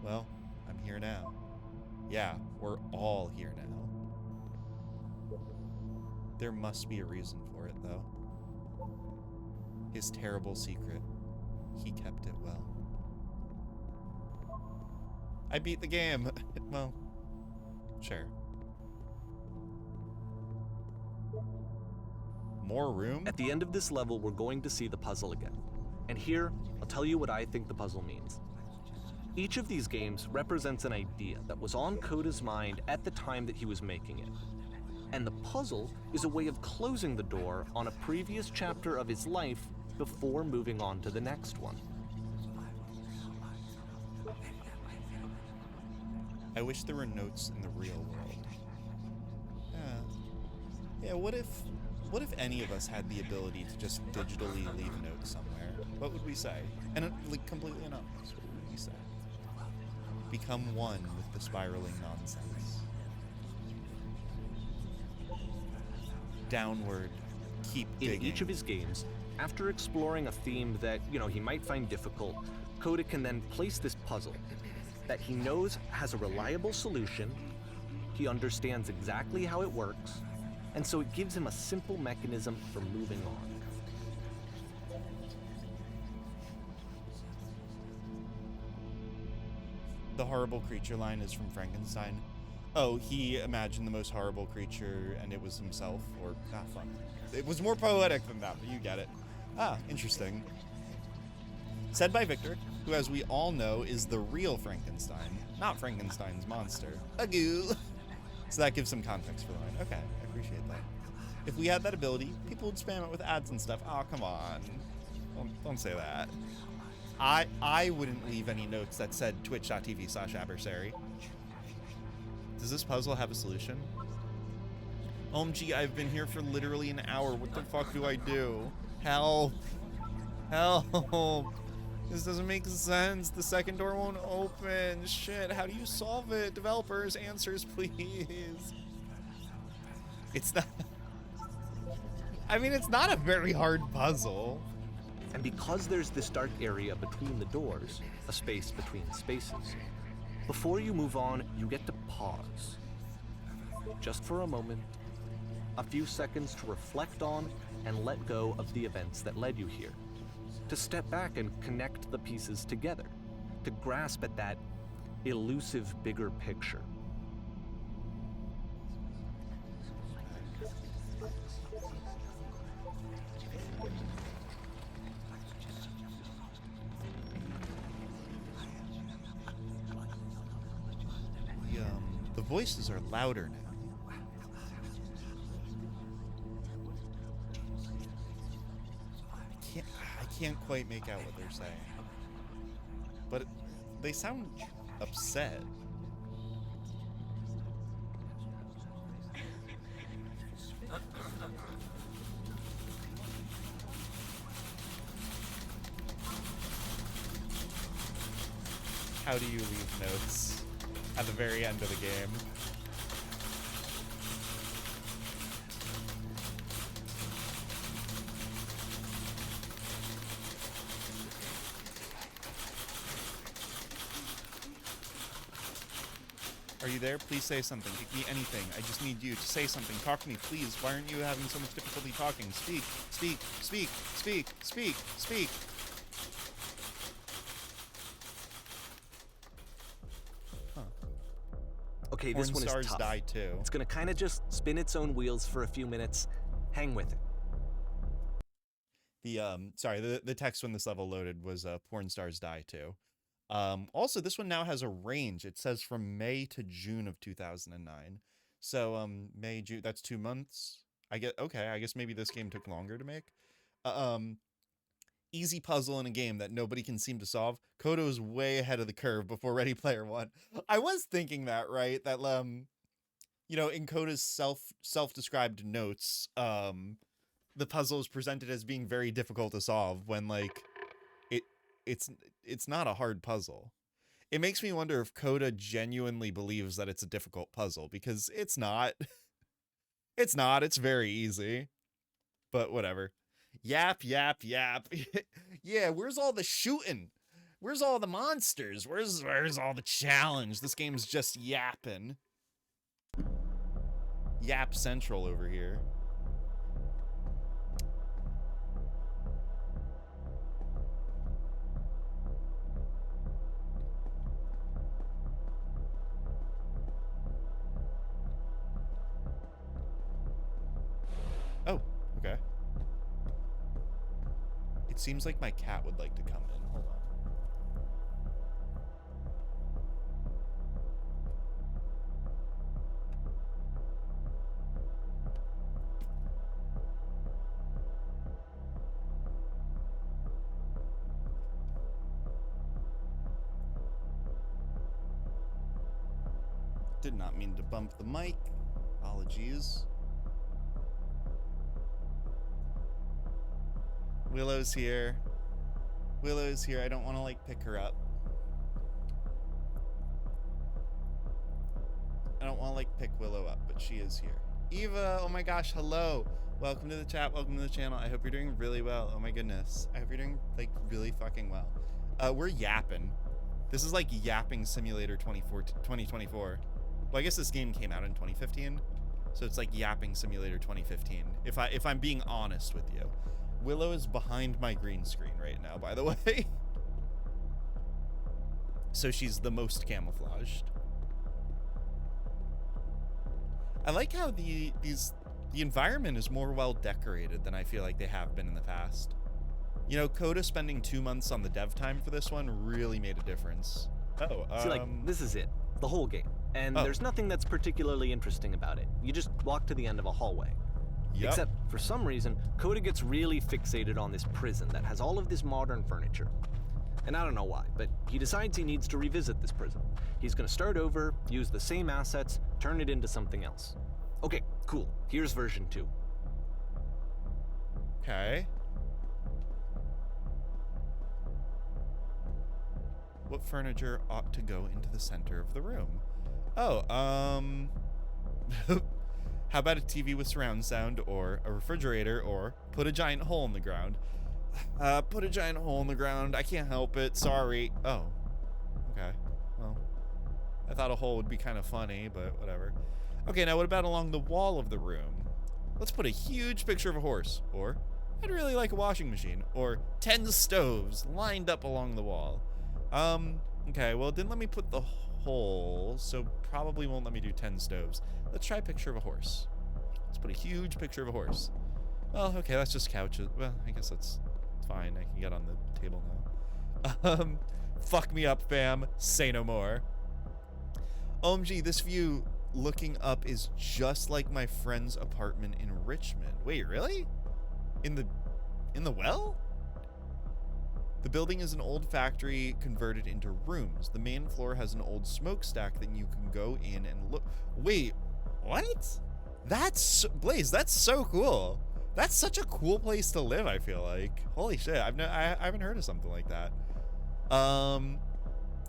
S10: Well, I'm here now. Yeah, we're all here now. There must be a reason for it, though. His terrible secret. He kept it well. I beat the game. Well, sure. More room?
S11: At the end of this level, we're going to see the puzzle again. And here, I'll tell you what I think the puzzle means. Each of these games represents an idea that was on Coda's mind at the time that he was making it. And the puzzle is a way of closing the door on a previous chapter of his life before moving on to the next one.
S10: I wish there were notes in the real world. Yeah, what if any of us had the ability to just digitally leave notes somewhere? What would we say? And like completely anonymous, what would we say? Become one with the spiraling nonsense. Downward, keep digging.
S11: In each of his games, after exploring a theme that, he might find difficult, Coda can then place this puzzle that he knows has a reliable solution, he understands exactly how it works, and so it gives him a simple mechanism for moving on.
S10: The horrible creature line is from Frankenstein. Oh, he imagined the most horrible creature and it was himself, or, fuck. It was more poetic than that, but you get it. Ah, interesting. Said by Victor, who, as we all know, is the real Frankenstein, not Frankenstein's monster. Agoo! So that gives some context for the line. Okay, I appreciate that. If we had that ability, people would spam it with ads and stuff. Oh, come on. Don't say that. I wouldn't leave any notes that said twitch.tv/adversary. Does this puzzle have a solution? OMG, I've been here for literally an hour. What the fuck do I do? Help. Help. This doesn't make sense. The second door won't open. Shit, how do you solve it? Developers, answers, please. It's not... I mean, it's not a very hard puzzle.
S11: And because there's this dark area between the doors, a space between spaces, before you move on, you get to pause. Just for a moment, a few seconds to reflect on and let go of the events that led you here. To step back and connect the pieces together. To grasp at that elusive bigger picture.
S10: The voices are louder now. I can't quite make out what they're saying. But they sound upset. How do you leave notes at the very end of the game? Are you there? Please say something. Pick me anything. I just need you to say something. Talk to me, please. Why aren't you having so much difficulty talking? Speak, speak, speak, speak, speak, speak. Huh.
S11: Okay, this one is
S10: Stars
S11: tough.
S10: Die too.
S11: It's gonna kind of just spin its own wheels for a few minutes. Hang with it.
S10: The text when this level loaded was Porn Stars Die too. Also, this one now has a range. It says from May to June of 2009. So, May, June, that's 2 months. I guess maybe this game took longer to make. Easy puzzle in a game that nobody can seem to solve. Kodo's way ahead of the curve before Ready Player One. I was thinking that, right? That, you know, in Koda's self-described notes, the puzzle is presented as being very difficult to solve when, like, it's not a hard puzzle. It makes me wonder if Koda genuinely believes that it's a difficult puzzle, because it's not. It's not. It's very easy. But whatever. Yap, yap, yap. Yeah, where's all the shooting? Where's all the monsters? Where's all the challenge? This game's just yapping. Yap Central over here. Oh, okay. It seems like my cat would like to come in. Hold on. Did not mean to bump the mic. Apologies. Willow's here. Willow's here. I don't want to, like, pick her up. I don't want to, like, pick Willow up, but she is here. Eva, oh my gosh, hello. Welcome to the chat. Welcome to the channel. I hope you're doing really well. Oh my goodness. I hope you're doing, like, really fucking well. We're yapping. This is like Yapping Simulator 2024. Well, I guess this game came out in 2015. So it's like Yapping Simulator 2015. If I'm being honest with you. Willow is behind my green screen right now, by the way. So she's the most camouflaged. I like how the environment is more well decorated than I feel like they have been in the past. You know, Coda spending 2 months on the dev time for this one really made a difference. Oh,
S11: See, like, this is it. The whole game. And there's nothing that's particularly interesting about it. You just walk to the end of a hallway.
S10: Yep.
S11: Except, for some reason, Coda gets really fixated on this prison that has all of this modern furniture. And I don't know why, but he decides he needs to revisit this prison. He's gonna start over, use the same assets, turn it into something else. Okay, cool. Here's version 2.
S10: Okay. What furniture ought to go into the center of the room? Oh, how about a TV with surround sound, or a refrigerator, or put a giant hole in the ground? Put a giant hole in the ground. I can't help it. Sorry. Oh. Okay. Well, I thought a hole would be kind of funny, but whatever. Okay, now what about along the wall of the room? Let's put a huge picture of a horse, or I'd really like a washing machine, or 10 stoves lined up along the wall. Okay, well, it didn't let me put the hole, so probably won't let me do 10 stoves. Let's try a picture of a horse. Let's put a huge picture of a horse. Well, okay, that's just couches. Well, I guess that's fine. I can get on the table now. Fuck me up, fam. Say no more. OMG, this view looking up is just like my friend's apartment in Richmond. Wait, really? In the well? The building is an old factory converted into rooms. The main floor has an old smokestack that you can go in and look. Wait, what? That's Blaze. That's so cool. That's such a cool place to live. I feel like, holy shit. I haven't heard of something like that.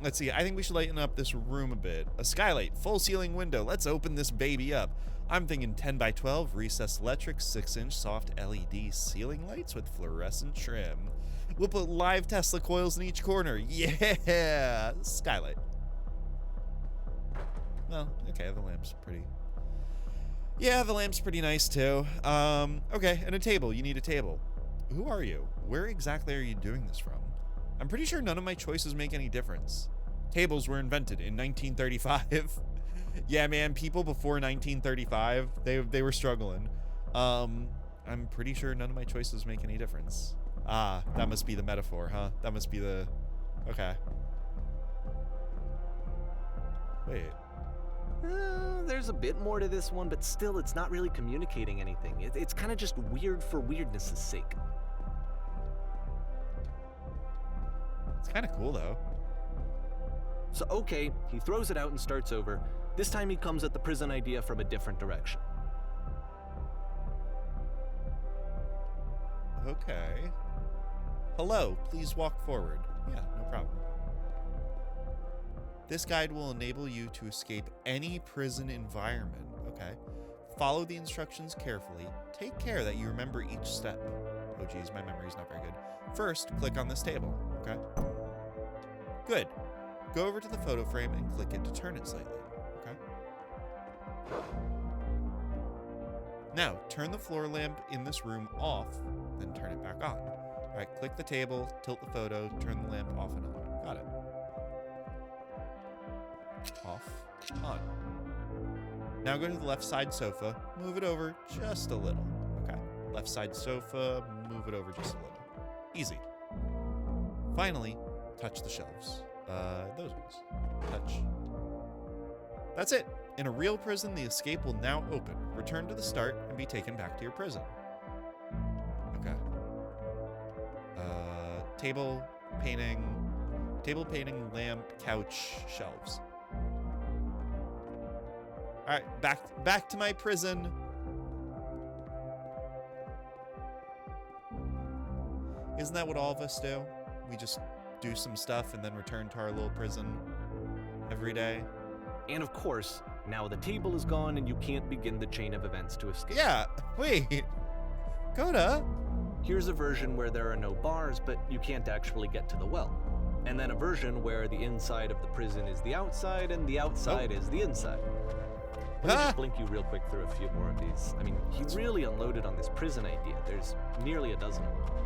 S10: Let's see. I think we should lighten up this room a bit. A skylight, full ceiling window. Let's open this baby up. I'm thinking 10 by 12 recessed electric 6-inch soft LED ceiling lights with fluorescent trim. We'll put live Tesla coils in each corner. Yeah! Skylight. Well, okay, the lamp's pretty... Yeah, the lamp's pretty nice, too. Okay, and a table. You need a table. Who are you? Where exactly are you doing this from? I'm pretty sure none of my choices make any difference. Tables were invented in 1935. Yeah, man, people before 1935, they were struggling. I'm pretty sure none of my choices make any difference. Ah, that must be the metaphor, huh? That must be the... Okay. Wait.
S11: There's a bit more to this one, but still, it's not really communicating anything. It's kind of just weird for weirdness' sake.
S10: It's kind of cool, though.
S11: So, okay, he throws it out and starts over. This time he comes at the prison idea from a different direction.
S10: Okay. Hello, please walk forward. Yeah, no problem. This guide will enable you to escape any prison environment. Okay. Follow the instructions carefully. Take care that you remember each step. Oh geez, my memory's not very good. First, click on this table. Okay. Good. Go over to the photo frame and click it to turn it slightly. Okay. Now, turn the floor lamp in this room off, then turn it back on. All right, click the table, tilt the photo, turn the lamp off and on. Got it. Off, on. Now go to the left side sofa, move it over just a little. Okay. Left side sofa, move it over just a little. Easy. Finally, touch the shelves. Those ones. Touch. That's it. In a real prison, the escape will now open. Return to the start and be taken back to your prison. Okay. Table, painting, lamp, couch, shelves. All right, back to my prison. Isn't that what all of us do? We just do some stuff and then return to our little prison every day.
S11: And of course, now the table is gone and you can't begin the chain of events to escape.
S10: Yeah, wait. Coda.
S11: Here's a version where there are no bars, but you can't actually get to the well. And then a version where the inside of the prison is the outside and the outside is the inside. Let me just blink you real quick through a few more of these. I mean, he really unloaded on this prison idea. There's nearly a dozen of them.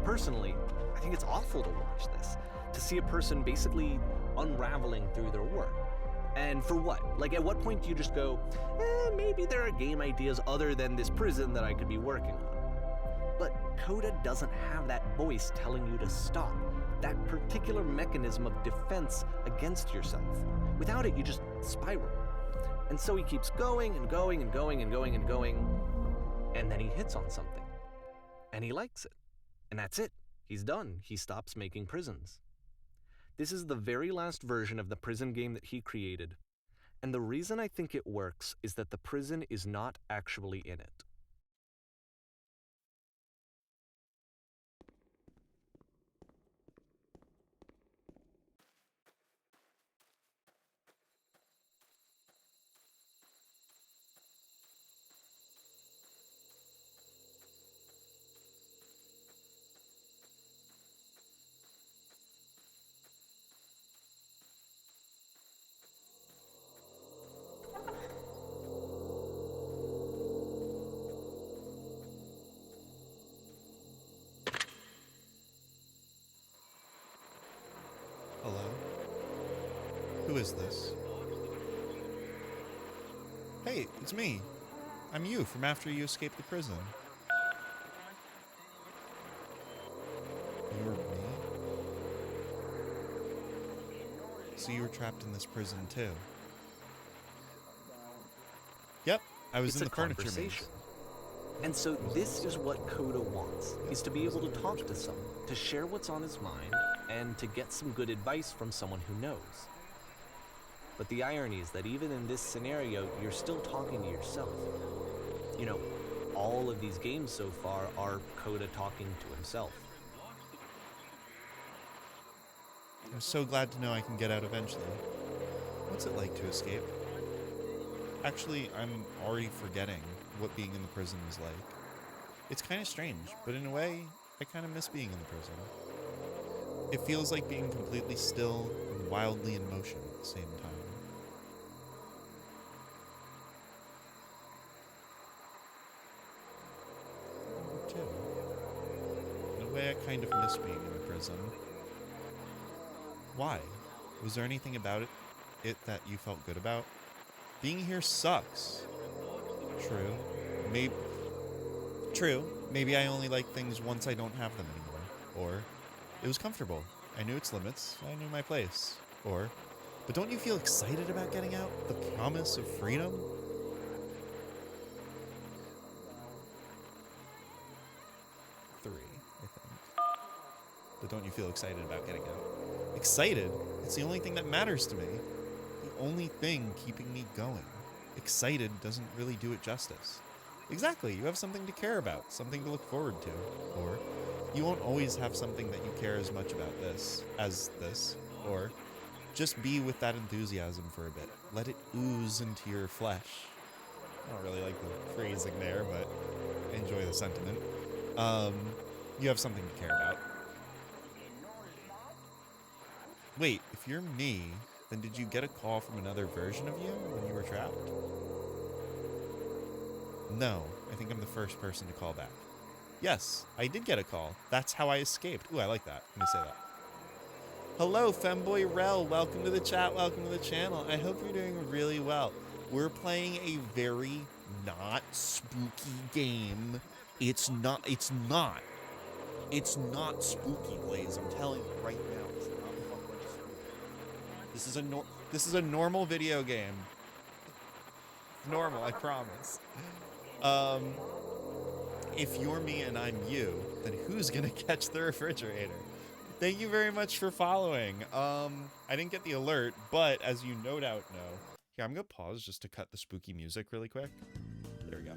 S11: Personally, I think it's awful to watch this, to see a person basically unraveling through their work. And for what? Like, at what point do you just go, maybe there are game ideas other than this prison that I could be working on? But Coda doesn't have that voice telling you to stop, that particular mechanism of defense against yourself. Without it, you just spiral. And so he keeps going and going and going and going and going, and then he hits on something. And he likes it. And that's it. He's done. He stops making prisons. This is the very last version of the prison game that he created. And the reason I think it works is that the prison is not actually in it.
S10: Hello? Who is this? Hey, it's me. I'm you from after you escaped the prison. You were me? So you were trapped in this prison too? Yep, I was in the furniture maze.
S11: And so this is what Coda wants, is to be able to talk to someone, to share what's on his mind, and to get some good advice from someone who knows. But the irony is that even in this scenario, you're still talking to yourself. You know, all of these games so far are Coda talking to himself.
S10: I'm so glad to know I can get out eventually. What's it like to escape? Actually, I'm already forgetting what being in the prison was like. It's kind of strange, but in a way, I kind of miss being in the prison. It feels like being completely still and wildly in motion at the same time. Me too. In a way, I kind of miss being in the prison. Why? Was there anything about it that you felt good about? Being here sucks. True. Maybe I only like things once I don't have them anymore. Or, it was comfortable. I knew its limits. I knew my place. Or, but don't you feel excited about getting out? The promise of freedom? Three, I think. But don't you feel excited about getting out? Excited? It's the only thing that matters to me. The only thing keeping me going. Excited doesn't really do it justice. Exactly, you have something to care about, something to look forward to. Or, you won't always have something that you care as much about as this. Or, just be with that enthusiasm for a bit. Let it ooze into your flesh. I don't really like the phrasing there, but I enjoy the sentiment. You have something to care about. Wait, if you're me, then did you get a call from another version of you when you were trapped? No, I think I'm the first person to call back. Yes, I did get a call. That's how I escaped. Ooh, I like that. Let me say that. Hello, Femboy Rel. Welcome to the chat. Welcome to the channel. I hope you're doing really well. We're playing a very not spooky game. It's not spooky, Blaze. I'm telling you right now. It's not fucking spooky. This is a normal video game. Normal, I promise. If you're me and I'm you, then who's gonna catch the refrigerator? Thank you very much for following. I didn't get the alert, but as you no doubt know, here, I'm gonna pause just to cut the spooky music really quick. There we go.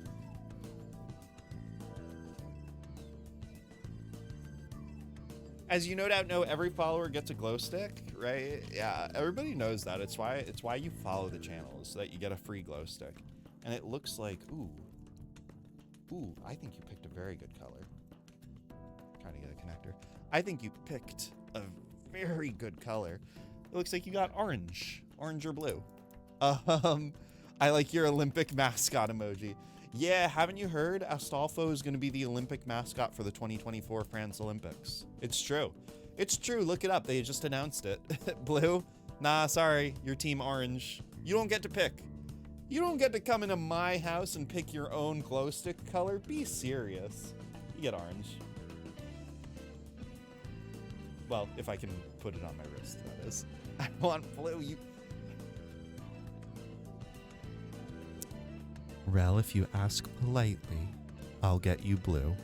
S10: As you no doubt know, every follower gets a glow stick, right? Yeah, everybody knows that. It's why you follow the channel, so that you get a free glow stick. And it looks like, ooh, I think you picked a very good color. Trying to get a connector. I think you picked a very good color. It looks like you got orange or blue. I like your Olympic mascot emoji. Yeah, haven't you heard? Astolfo is going to be the Olympic mascot for the 2024 France Olympics. It's true. It's true. Look it up. They just announced it. Blue? Nah, sorry. You're team orange. You don't get to pick. You don't get to come into my house and pick your own glow stick color. Be serious. You get orange. Well, if I can put it on my wrist, that is. I want blue. You. Rel, if you ask politely, I'll get you blue.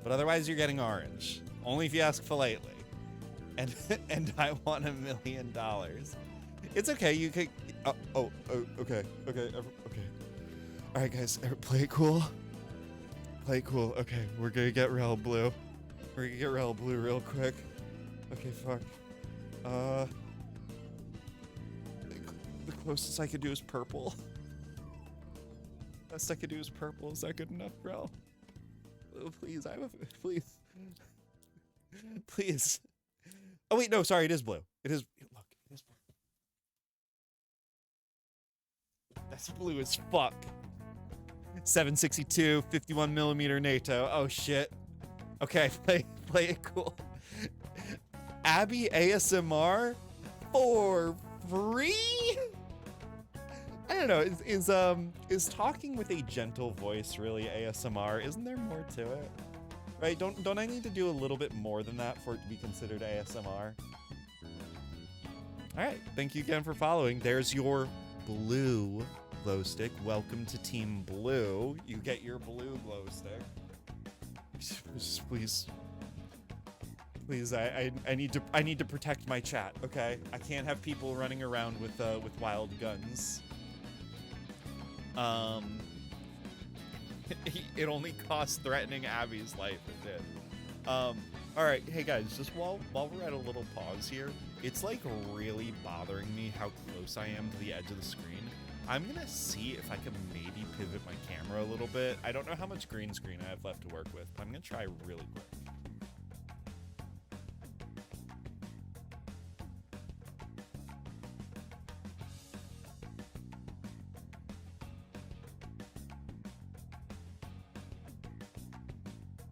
S10: But otherwise, you're getting orange. Only if you ask politely. And I want $1 million. It's okay. You could. Okay. All right, guys, play it cool. Play it cool. Okay, we're gonna get Rel blue. We're gonna get Rel blue real quick. Okay, fuck. The closest I could do is purple. Best I could do is purple. Is that good enough, Rel? Oh, please, please. Please. Oh wait, no, sorry, it is blue. It is. Look, it is blue. That's blue as fuck. 762, 51 millimeter NATO. Oh shit. Okay, play it cool. Abby ASMR for free? I don't know. Is talking with a gentle voice really ASMR? Isn't there more to it? Right? Don't I need to do a little bit more than that for it to be considered ASMR? All right. Thank you again for following. There's your blue glow stick. Welcome to Team Blue. You get your blue glow stick. Please, I need to protect my chat. Okay, I can't have people running around with wild guns. It only cost threatening Abby's life. It did. All right, hey guys, just while we're at a little pause here, it's like really bothering me how close I am to the edge of the screen. I'm gonna see if I can maybe pivot my camera a little bit. I don't know how much green screen I have left to work with, but I'm gonna try really quick.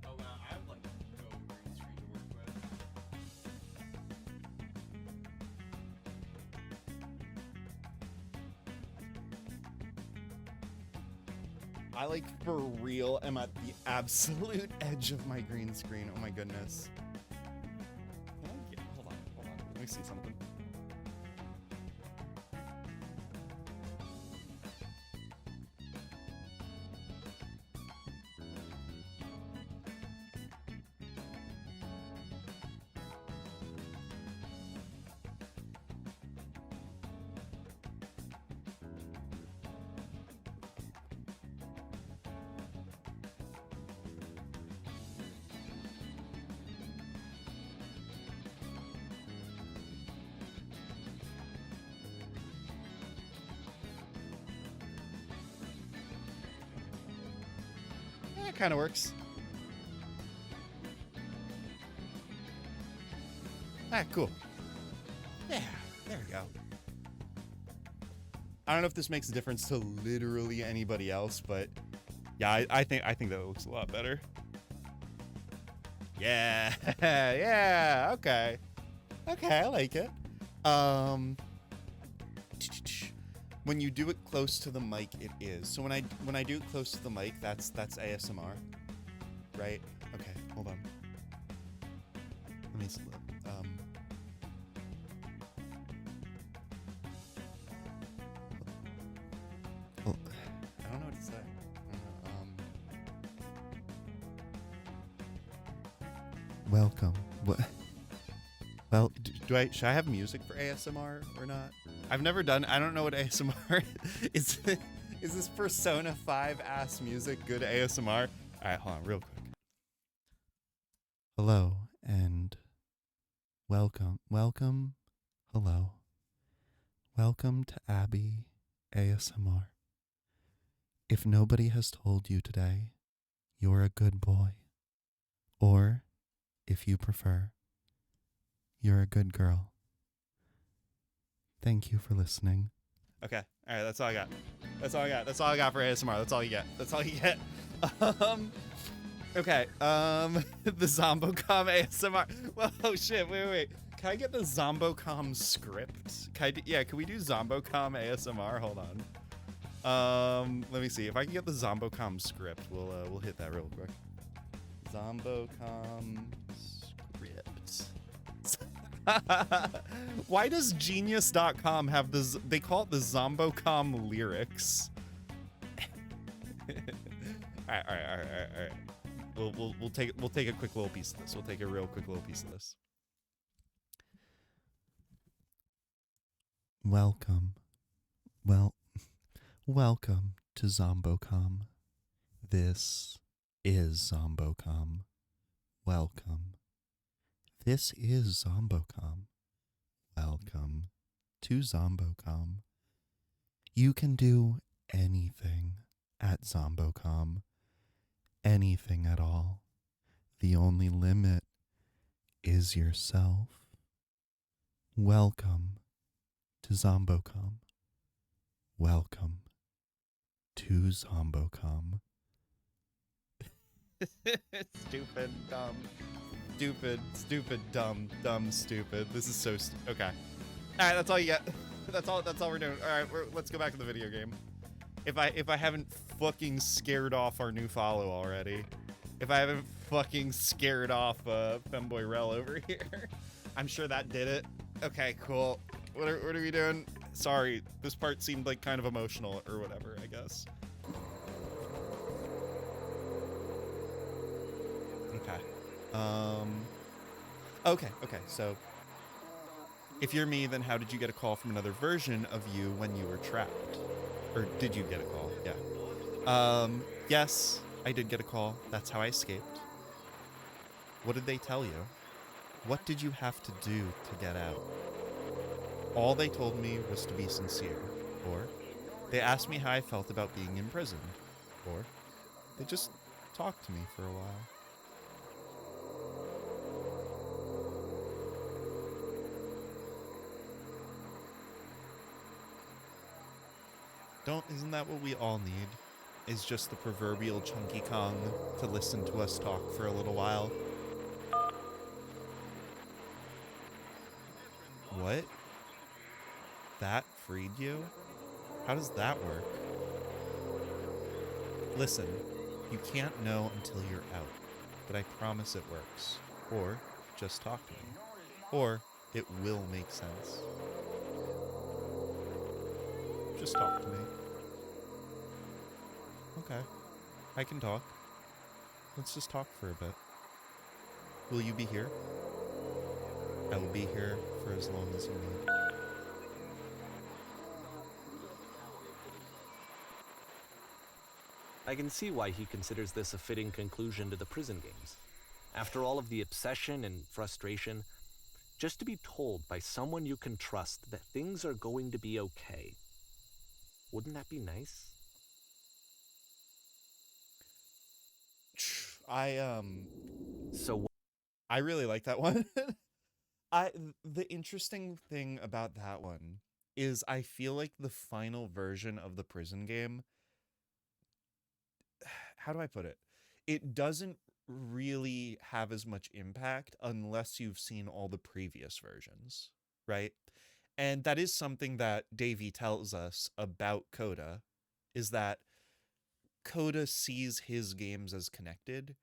S10: Oh wow, I have like no green screen to work with. I like for real am at the absolute edge of my green screen. Oh my goodness. Hold on. Let me see something. It kind of works. Cool. Yeah, there we go. I don't know if this makes a difference to literally anybody else, but yeah, I think that looks a lot better. Yeah, yeah, okay, I like it. When you do it close to the mic, it is. So when I do it close to the mic, that's ASMR, right? Okay, hold on. Let me look. I don't know what to say. Welcome. What? Well, should I have music for ASMR or not? I've never done. I don't know what ASMR is. Is this Persona 5 ass music good ASMR? All right, hold on, real quick. Hello and welcome. Hello. Welcome to Abby ASMR. If nobody has told you today, you're a good boy. Or, if you prefer, you're a good girl. Thank you for listening. Okay. All right. That's all I got. That's all I got for ASMR. That's all you get. Okay. The Zombocom ASMR. Well, oh shit. Wait. Can I get the Zombocom script? Can we do Zombocom ASMR? Hold on. Let me see. If I can get the Zombocom script, we'll hit that real quick. Zombocom script. Why does Genius.com have this? They call it the Zombocom lyrics. All right. We'll take a quick little piece of this. We'll take a real quick little piece of this. Welcome to Zombocom. This is Zombocom. Welcome. This is Zombocom. Welcome to Zombocom. You can do anything at Zombocom. Anything at all. The only limit is yourself. Welcome to Zombocom. Welcome to Zombocom. Stupid, dumb. Stupid, dumb, stupid. This is so okay. All right, that's all you get. That's all we're doing. All right, let's go back to the video game. If I haven't fucking scared off our new follow already, if I haven't fucking scared off Femboy Rel over here, I'm sure that did it. Okay, cool. What are we doing? Sorry, this part seemed like kind of emotional or whatever, I guess. Okay. Okay, so if you're me, then how did you get a call from another version of you when you were trapped? Or did you get a call? Yeah. Yes, I did get a call. That's how I escaped. What did they tell you? What did you have to do to get out? All they told me was to be sincere. Or they asked me how I felt about being imprisoned. Or they just talked to me for a while. Isn't that what we all need? Is just the proverbial Chunky Kong to listen to us talk for a little while. What? That freed you? How does that work? Listen, you can't know until you're out, but I promise it works. Or just talk to me. Or it will make sense. Just talk to me. Okay, I can talk. Let's just talk for a bit. Will you be here? I will be here for as long as you need.
S11: I can see why he considers this a fitting conclusion to the prison games. After all of the obsession and frustration, just to be told by someone you can trust that things are going to be okay. Wouldn't that be nice?
S10: So I really like that one. The interesting thing about that one is I feel like the final version of the prison game, how do I put it? It doesn't really have as much impact unless you've seen all the previous versions, right? And that is something that Davey tells us about Coda, is that Coda sees his games as connected,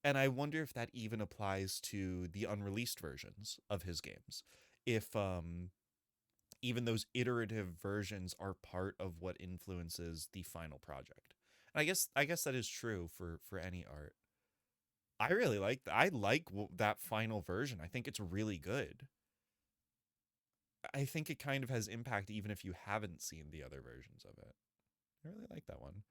S10: and I wonder if that even applies to the unreleased versions of his games. If even those iterative versions are part of what influences the final project. And I guess that is true for any art. I really like that final version. I think it's really good. I think it kind of has impact even if you haven't seen the other versions of it. I really like that one.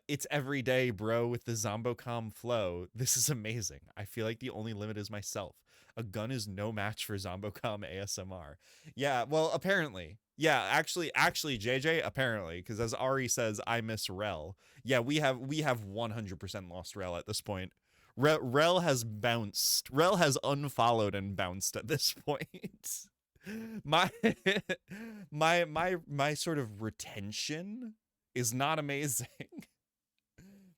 S10: It's every day, bro, with the Zombocom flow. This is amazing. I feel like the only limit is myself. A gun is no match for Zombocom ASMR. Yeah, well, apparently. Yeah, actually, JJ, apparently, because as Ari says, I miss Rel. Yeah, we have 100% lost Rel at this point. Rel has bounced. Rel has unfollowed and bounced at this point. My sort of retention is not amazing.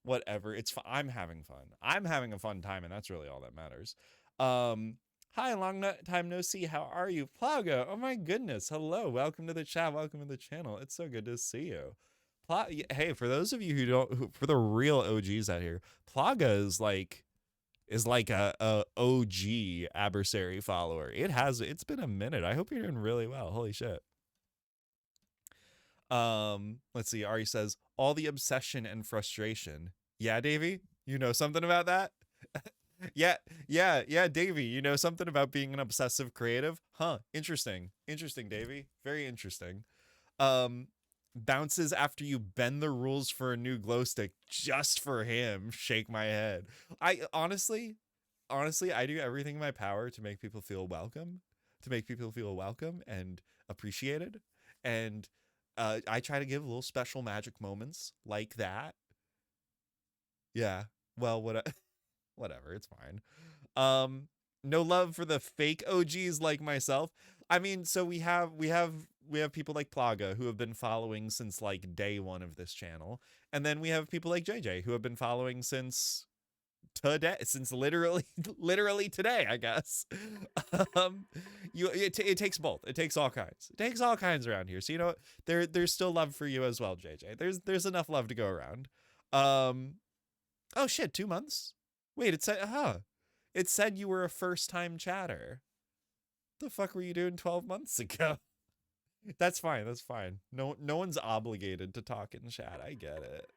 S10: Whatever, it's I'm having fun. I'm having a fun time, and that's really all that matters. Hi, long time no see. How are you, Plaga? Oh my goodness, hello, welcome to the chat, welcome to the channel. It's so good to see you. Hey, for those of you who don't, for the real OGs out here, Plaga is like, is like a OG Abercary follower. It's been a minute. I hope you're doing really well. Holy shit. Let's see. Ari says, all the obsession and frustration. Yeah, Davey, you know something about that? Yeah, Davey, you know something about being an obsessive creative? Huh, interesting, Davey, very interesting. Bounces after you bend the rules for a new glow stick just for him. Shake my head. I honestly, I do everything in my power to make people feel welcome, and appreciated. And I try to give little special magic moments like that. Yeah, well, whatever, it's fine. No love for the fake OGs like myself. I mean, so we have people like Plaga who have been following since like day one of this channel, and then we have people like JJ who have been following since today, since literally today, I guess. It takes both. It takes all kinds. It takes all kinds around here. So you know what? There's still love for you as well, JJ. There's enough love to go around. Oh shit, 2 months? Wait, it said you were a first-time chatter. The fuck were you doing 12 months ago? That's fine. No one's obligated to talk in chat. I get it.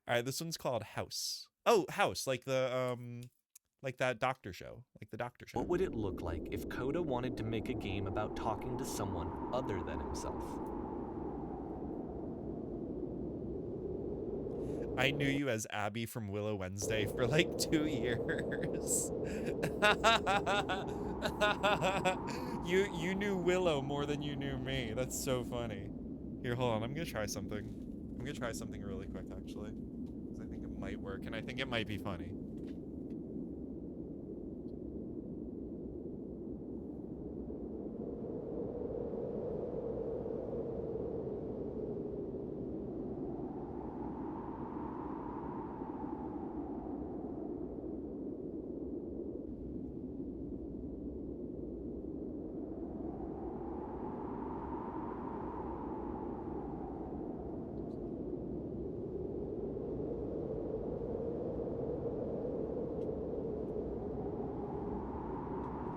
S10: All right, this one's called House. Oh, House, like the like that doctor show, like the doctor show.
S11: What would it look like if Coda wanted to make a game about talking to someone other than himself?
S10: I knew you as Abby from Willow Wednesday for like 2 years. You knew Willow more than you knew me. That's so funny. Here, hold on. I'm gonna try something. Really quick, actually, because I think it might work, and I think it might be funny.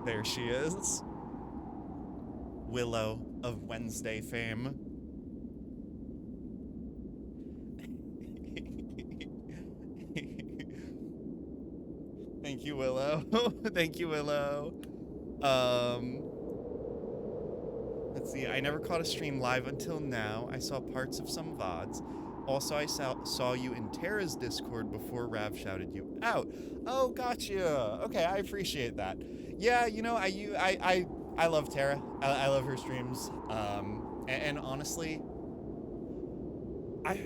S10: There she is. Willow of Wednesday fame. Thank you, Willow. Thank you, Willow. Let's see. I never caught a stream live until now. I saw parts of some VODs. Also, I saw you in Terra's Discord before Rav shouted you out. Oh, gotcha. Okay, I appreciate that. Yeah, you know, I love Terra. I love her streams. And honestly, I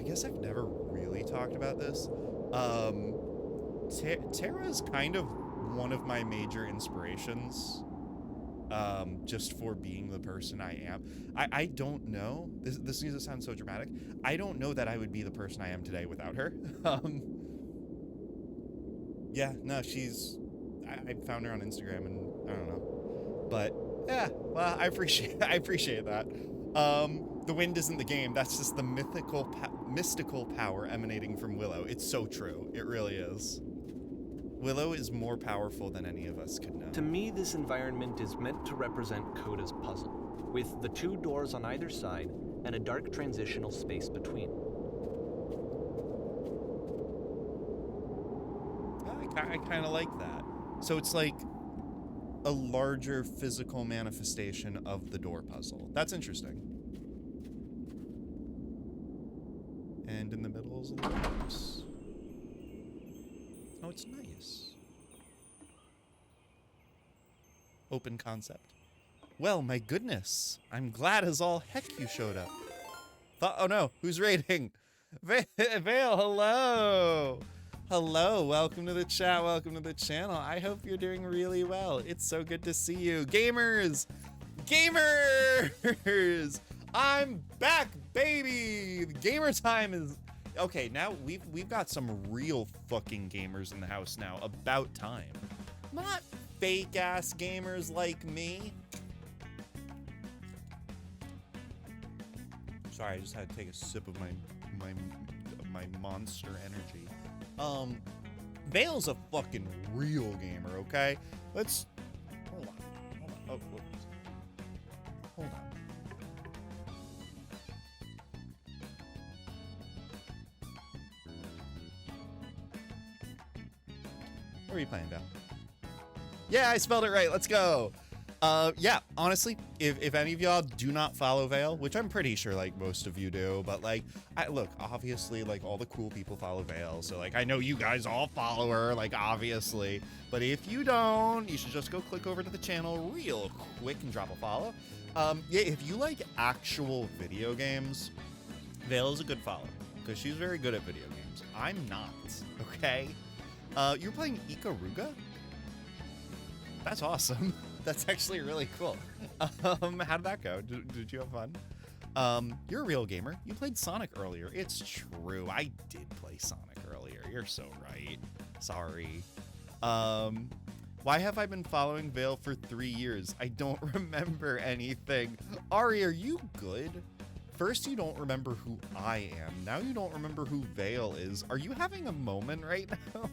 S10: guess I've never really talked about this. Terra is kind of one of my major inspirations. Just for being the person I am. I don't know. This is gonna sound so dramatic. I don't know that I would be the person I am today without her. Yeah, no, I found her on Instagram, and I don't know. But yeah, well, I appreciate that. The wind isn't the game. That's just the mystical power emanating from Willow. It's so true. It really is. Willow is more powerful than any of us could know.
S11: To me, this environment is meant to represent Coda's puzzle, with the 2 doors on either side and a dark transitional space between.
S10: I kind of like that. So it's like a larger physical manifestation of the door puzzle. That's interesting. And in the middle is a little house. Oh, it's nice. Open concept. Well, my goodness. I'm glad as all heck you showed up. Oh no, who's raiding? Vale, hello! Hello, welcome to the chat, welcome to the channel. I hope you're doing really well. It's so good to see you. Gamers! Gamers! I'm back, baby! The gamer time is... Okay, now we've got some real fucking gamers in the house now. About time. Not fake-ass gamers like me. Sorry, I just had to take a sip of my monster energy. Vale's a fucking real gamer, okay? Let's... Hold on. Oh, whoops. Hold on. What are you playing, Val? Yeah, I spelled it right. Let's go. Yeah, honestly, if any of y'all do not follow Vale, which I'm pretty sure like most of you do, but like, look, obviously like all the cool people follow Vale, so like I know you guys all follow her, like obviously, but if you don't, you should just go click over to the channel real quick and drop a follow. Yeah, if you like actual video games, Vale is a good follow because she's very good at video games. I'm not, okay? You're playing Ikaruga? That's awesome. That's actually really cool. How'd that go? Did you have fun? You're a real gamer. You played Sonic earlier. It's true. I did play Sonic earlier. You're so right. Sorry. Why have I been following Vale for 3 years? I don't remember anything. Ari, are you good? First, you don't remember who I am. Now you don't remember who Vale is. Are you having a moment right now?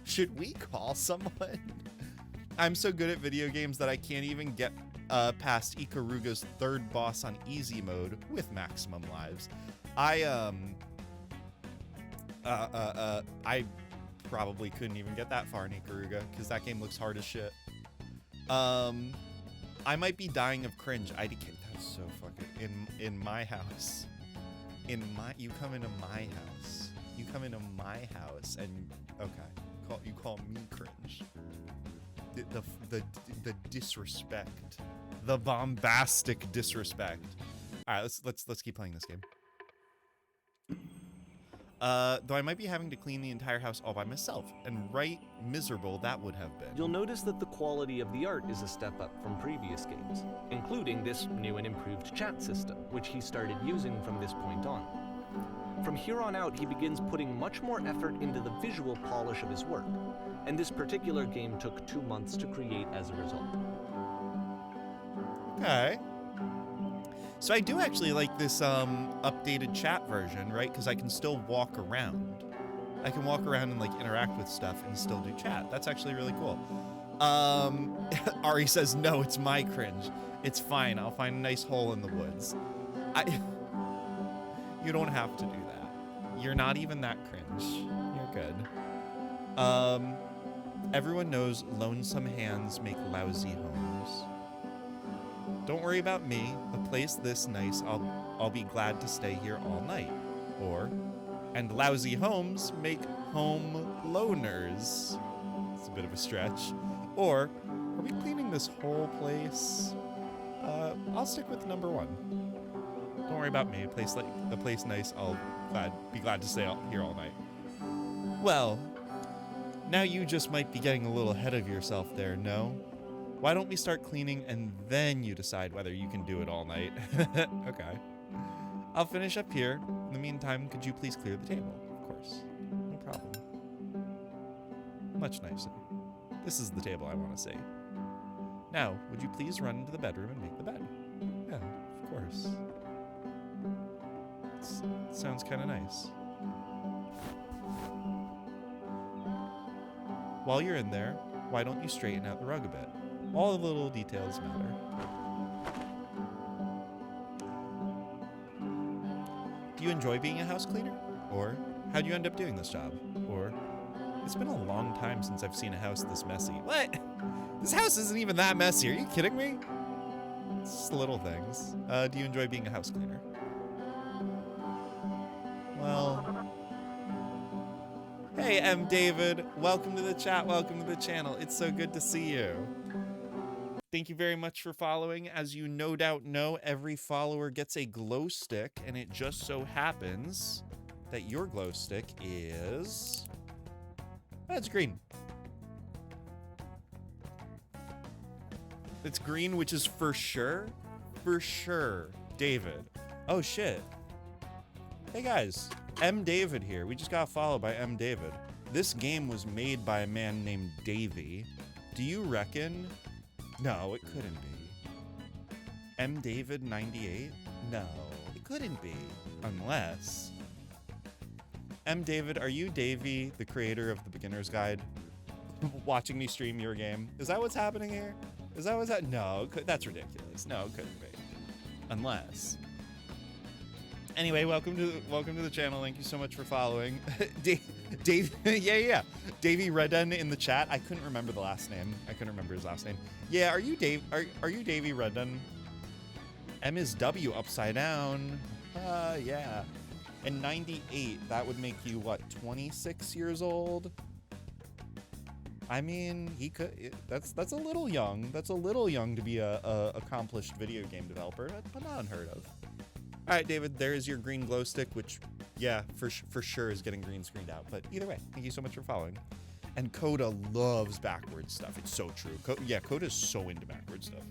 S10: Should we call someone? I'm so good at video games that I can't even get past Ikaruga's third boss on easy mode with maximum lives. I probably couldn't even get that far in Ikaruga because that game looks hard as shit. I might be dying of cringe. That's so fucking in my house. You come into my house. You come into my house and okay, you call me cringe. The disrespect, the bombastic disrespect. All right, let's keep playing this game. Though I might be having to clean the entire house all by myself, and right miserable that would have been.
S11: You'll notice that the quality of the art is a step up from previous games, including this new and improved chat system, which he started using from this point on. From here on out, he begins putting much more effort into the visual polish of his work, and this particular game took 2 months to create as a result.
S10: Okay. So I do actually like this updated chat version, right? Because I can still walk around. I can walk around and like interact with stuff and still do chat. That's actually really cool. Ari says, no, it's my cringe. It's fine. I'll find a nice hole in the woods. You don't have to do that. You're not even that cringe. You're good. Everyone knows lonesome hands make lousy homes. Don't worry about me. A place this nice, I'll be glad to stay here all night. Or, and lousy homes make home loners. It's a bit of a stretch. Or, are we cleaning this whole place? I'll stick with number 1. Don't worry about me. A place nice, I'll be glad to stay here all night. Well, now you just might be getting a little ahead of yourself there, no? Why don't we start cleaning and then you decide whether you can do it all night? Okay. I'll finish up here. In the meantime, could you please clear the table? Of course. No problem. Much nicer. This is the table I want to see. Now, would you please run into the bedroom and make the bed? Yeah, of course. Sounds kind of nice. While you're in there, why don't you straighten out the rug a bit? All the little details matter. Do you enjoy being a house cleaner? Or, how'd you end up doing this job? Or, it's been a long time since I've seen a house this messy. What? This house isn't even that messy. Are you kidding me? It's just little things. Do you enjoy being a house cleaner? Well... Hey, M. David. Welcome to the chat. Welcome to the channel. It's so good to see you. Thank you very much for following. As you no doubt know, every follower gets a glow stick, and it just so happens that your glow stick is... It's green. It's green, which is for sure, David. Oh, shit. Hey, guys. M. David here. We just got followed by M. David. This game was made by a man named Davey. Do you reckon... No, it couldn't be. M. David 98? No, it couldn't be. Unless... M. David, are you Davey, the creator of the Beginner's Guide, watching me stream your game? Is that what's happening here? Is that what's that? No, that's ridiculous. No, it couldn't be. Unless. Anyway, welcome to the channel. Thank you so much for following. Dave, yeah. Davey Redden in the chat. I couldn't remember the last name. I couldn't remember his last name. Yeah, are you Davey Redden? M is W upside down. Yeah. And 98, that would make you what, 26 years old? I mean, he could. That's a little young. That's a little young to be a accomplished video game developer, but not unheard of. All right, David, there is your green glow stick, which, yeah, for sure is getting green screened out. But either way, thank you so much for following. And Coda loves backwards stuff. It's so true. Coda is so into backwards stuff.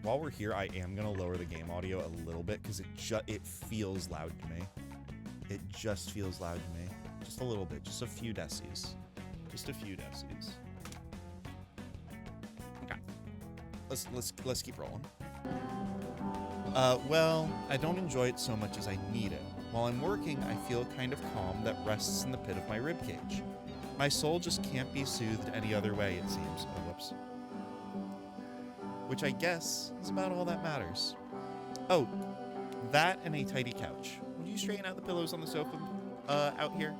S10: While we're here, I am gonna lower the game audio a little bit because it feels loud to me. It just feels loud to me. Just a little bit. Just a few decibels. Just a few decibels. Okay. Let's keep rolling. Well, I don't enjoy it so much as I need it. While I'm working, I feel a kind of calm that rests in the pit of my ribcage. My soul just can't be soothed any other way, it seems. Oh, whoops. Which I guess is about all that matters. Oh, that and a tidy couch. Would you straighten out the pillows on the sofa out here?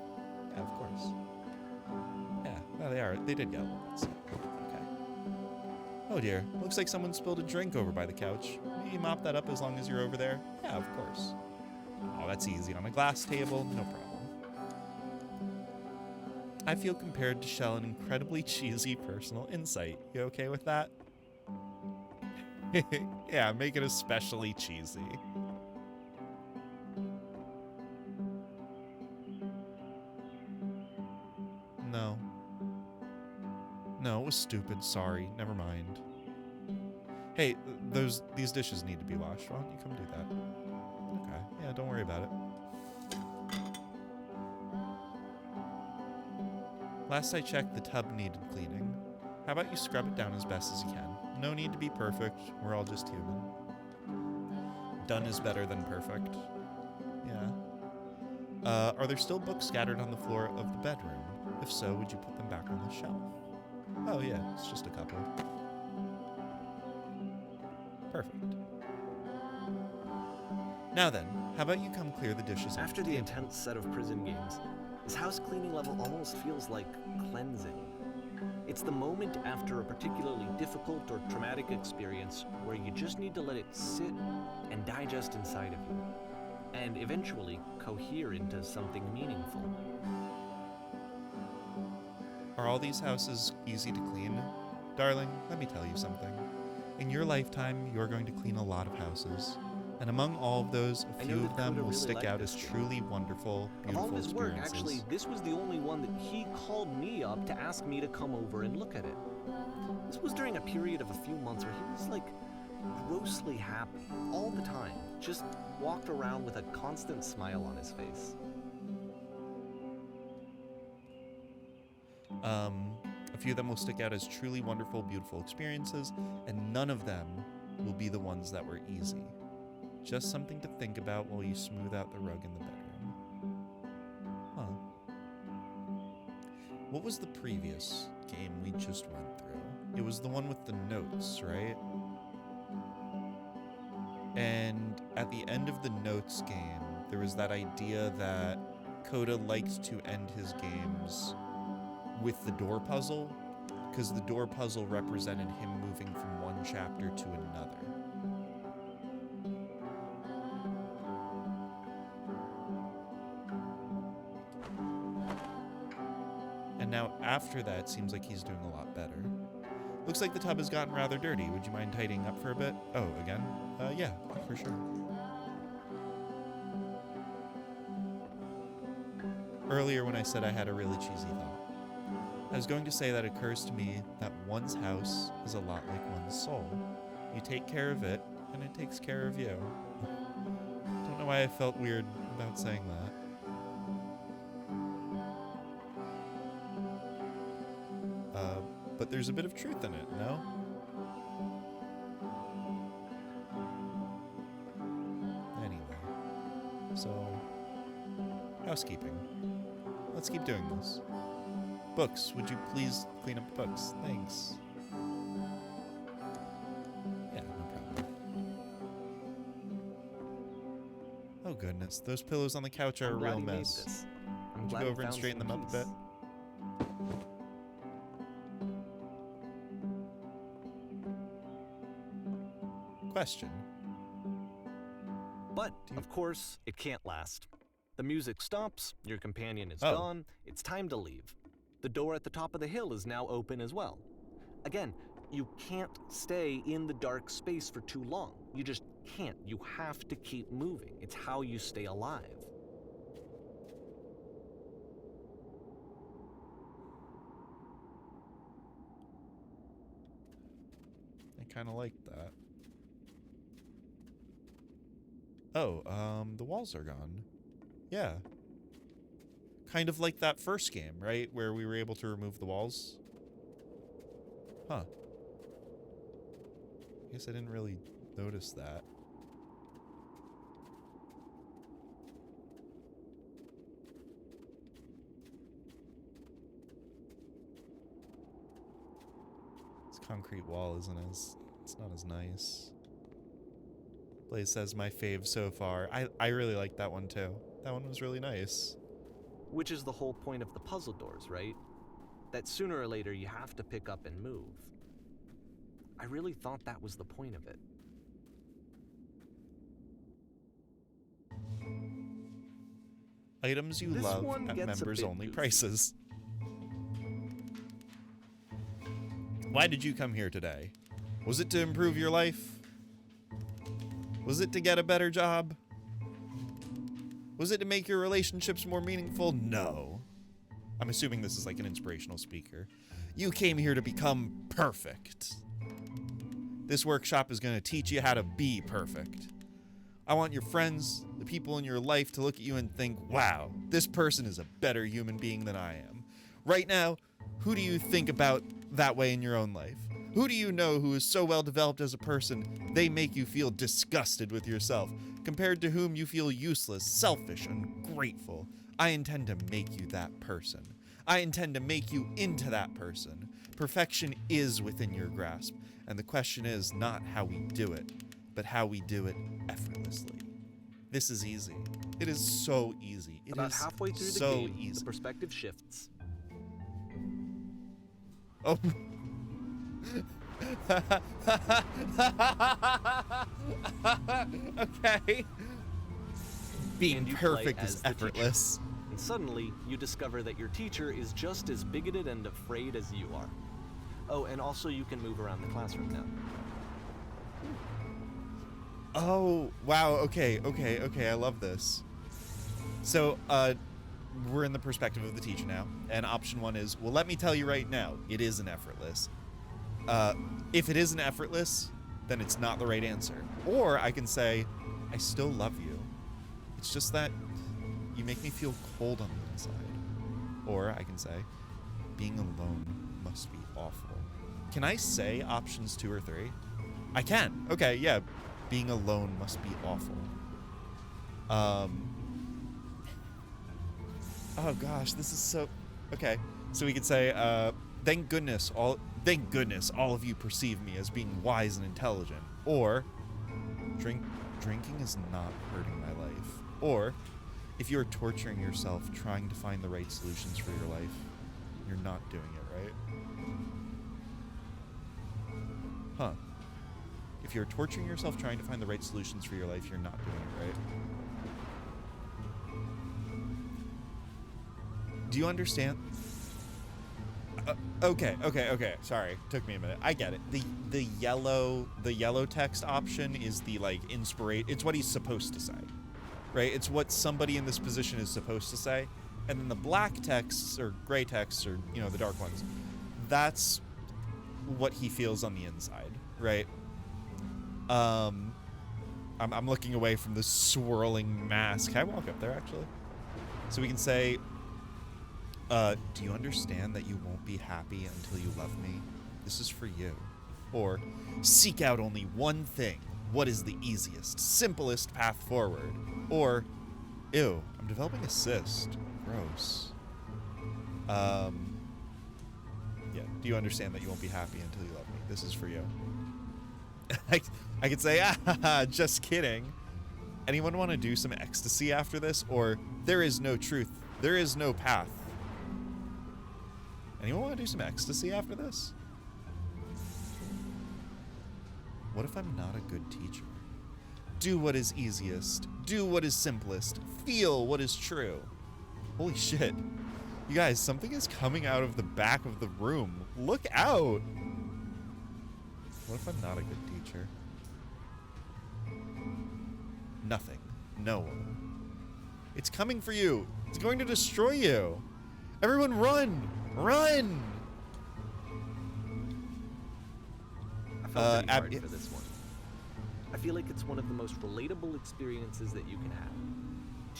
S10: Yeah, of course. Yeah, no, they are. They did get a little bit. Okay. Oh dear, looks like someone spilled a drink over by the couch. Will you mop that up as long as you're over there? Yeah, of course. Oh, that's easy. On a glass table, no problem. I feel compared to Shell an incredibly cheesy personal insight. You okay with that? Yeah, make it especially cheesy. No. No, it was stupid. Sorry. Never mind. Hey, these dishes need to be washed. Why don't you come do that? Okay. Yeah, don't worry about it. Last I checked, the tub needed cleaning. How about you scrub it down as best as you can? No need to be perfect. We're all just human. Done is better than perfect. Yeah. Are there still books scattered on the floor of the bedroom? If so, would you put them back on the shelf? Oh yeah, it's just a couple. Perfect. Now then, how about you come clear the dishes
S11: After the intense set of prison games, this house cleaning level almost feels like cleansing. It's the moment after a particularly difficult or traumatic experience where you just need to let it sit and digest inside of you, and eventually cohere into something meaningful.
S10: Are all these houses easy to clean? Darling, let me tell you something. In your lifetime, you're going to clean a lot of houses. And among all of those, a few of them will stick out as truly wonderful, beautiful
S11: Of all of his work,
S10: experiences.
S11: actually, this was the only one that he called me up to ask me to come over and look at it. This was during a period of a few months where he was like grossly happy all the time. Just walked around with a constant smile on his face.
S10: A few of them will stick out as truly wonderful, beautiful experiences, and none of them will be the ones that were easy. Just something to think about while you smooth out the rug in the bedroom. Huh. What was the previous game we just went through? It was the one with the notes, right? And at the end of the notes game, there was that idea that Coda liked to end his games with the door puzzle, because the door puzzle represented him moving from one chapter to another. And now after that, it seems like he's doing a lot better. Looks like the tub has gotten rather dirty. Would you mind tidying up for a bit? Oh, again? Yeah, for sure. Earlier when I said I had a really cheesy thought, I was going to say that it occurs to me that one's house is a lot like one's soul. You take care of it, and it takes care of you. Don't know why I felt weird about saying that. But there's a bit of truth in it, no? Anyway, so Housekeeping. Let's keep doing this. Books, would you please clean up books? Thanks. Yeah, no problem. Oh goodness, those pillows on the couch are
S11: I'm
S10: a
S11: glad
S10: real
S11: he made
S10: mess.
S11: this. I'm
S10: Would you
S11: glad
S10: go
S11: he
S10: over and
S11: found
S10: straighten
S11: some
S10: them up a
S11: peace.
S10: bit? Question.
S11: But, of course, it can't last. The music stops, your companion is
S10: Oh.
S11: gone, it's time to leave. The door at the top of the hill is now open as well. Again, you can't stay in the dark space for too long. You just can't. You have to keep moving. It's how you stay alive.
S10: I kind of like that. Oh, the walls are gone. Yeah. Kind of like that first game, right? Where we were able to remove the walls. Huh. I guess I didn't really notice that. This concrete wall isn't as... it's not as nice. Blaze says my fave so far. I really like that one too. That one was really nice.
S11: Which is the whole point of the puzzle doors, right? That sooner or later you have to pick up and move. I really thought that was the point of it.
S10: Items you
S11: This
S10: love
S11: one
S10: at
S11: gets a
S10: members
S11: bit
S10: only
S11: goofy.
S10: prices. Why did you come here today? Was it to improve your life? Was it to get a better job? Was it to make your relationships more meaningful? No. I'm assuming this is like an inspirational speaker. You came here to become perfect. This workshop is going to teach you how to be perfect. I want your friends, the people in your life, to look at you and think, wow, this person is a better human being than I am. Right now, who do you think about that way in your own life? Who do you know who is so well developed as a person, they make you feel disgusted with yourself, compared to whom you feel useless, selfish, ungrateful? I intend to make you that person. I intend to make you into that person. Perfection is within your grasp, and the question is not how we do it, but how we do it effortlessly. This is easy. It is so easy. It
S11: About
S10: is
S11: halfway through the
S10: so
S11: game,
S10: easy.
S11: the perspective shifts.
S10: Oh. Okay. Being
S11: And you play
S10: perfect
S11: as
S10: is
S11: the teacher.
S10: effortless.
S11: And suddenly, you discover that your teacher is just as bigoted and afraid as you are. Oh, and also you can move around the classroom now.
S10: Oh, wow. Okay. I love this. So, we're in the perspective of the teacher now, and option one is, well, let me tell you right now, it isn't effortless. If it isn't effortless, then it's not the right answer. Or I can say, I still love you. It's just that you make me feel cold on the inside. Or I can say, being alone must be awful. Can I say options 2 or 3? I can. Okay, yeah. Being alone must be awful. Oh gosh, this is so... Okay, so we could say, thank goodness all of you perceive me as being wise and intelligent. Or, drinking is not hurting my life. Or, if you're torturing yourself trying to find the right solutions for your life, you're not doing it right. Huh. If you're torturing yourself trying to find the right solutions for your life, you're not doing it right. Do you understand? Okay. Sorry, took me a minute. I get it. The yellow text option is the like it's what he's supposed to say, right? It's what somebody in this position is supposed to say, and then the black texts or gray texts or the dark ones, that's what he feels on the inside, right? I'm looking away from the swirling mass. Can I walk up there actually? So we can say, do you understand that you won't be happy until you love me? This is for you. Or, seek out only one thing. What is the easiest, simplest path forward? Or, Ew, I'm developing a cyst. Gross. Yeah, do you understand that you won't be happy until you love me? This is for you. I could say, ah, just kidding. Anyone want to do some ecstasy after this? Or there is no truth. There is no path. Anyone want to do some ecstasy after this? What if I'm not a good teacher? Do what is easiest. Do what is simplest. Feel what is true. Holy shit. You guys, something is coming out of the back of the room. Look out! What if I'm not a good teacher? Nothing. No one. It's coming for you. It's going to destroy you. Everyone run! Run!
S11: I felt pretty hard for this one. I feel like it's one of the most relatable experiences that you can have.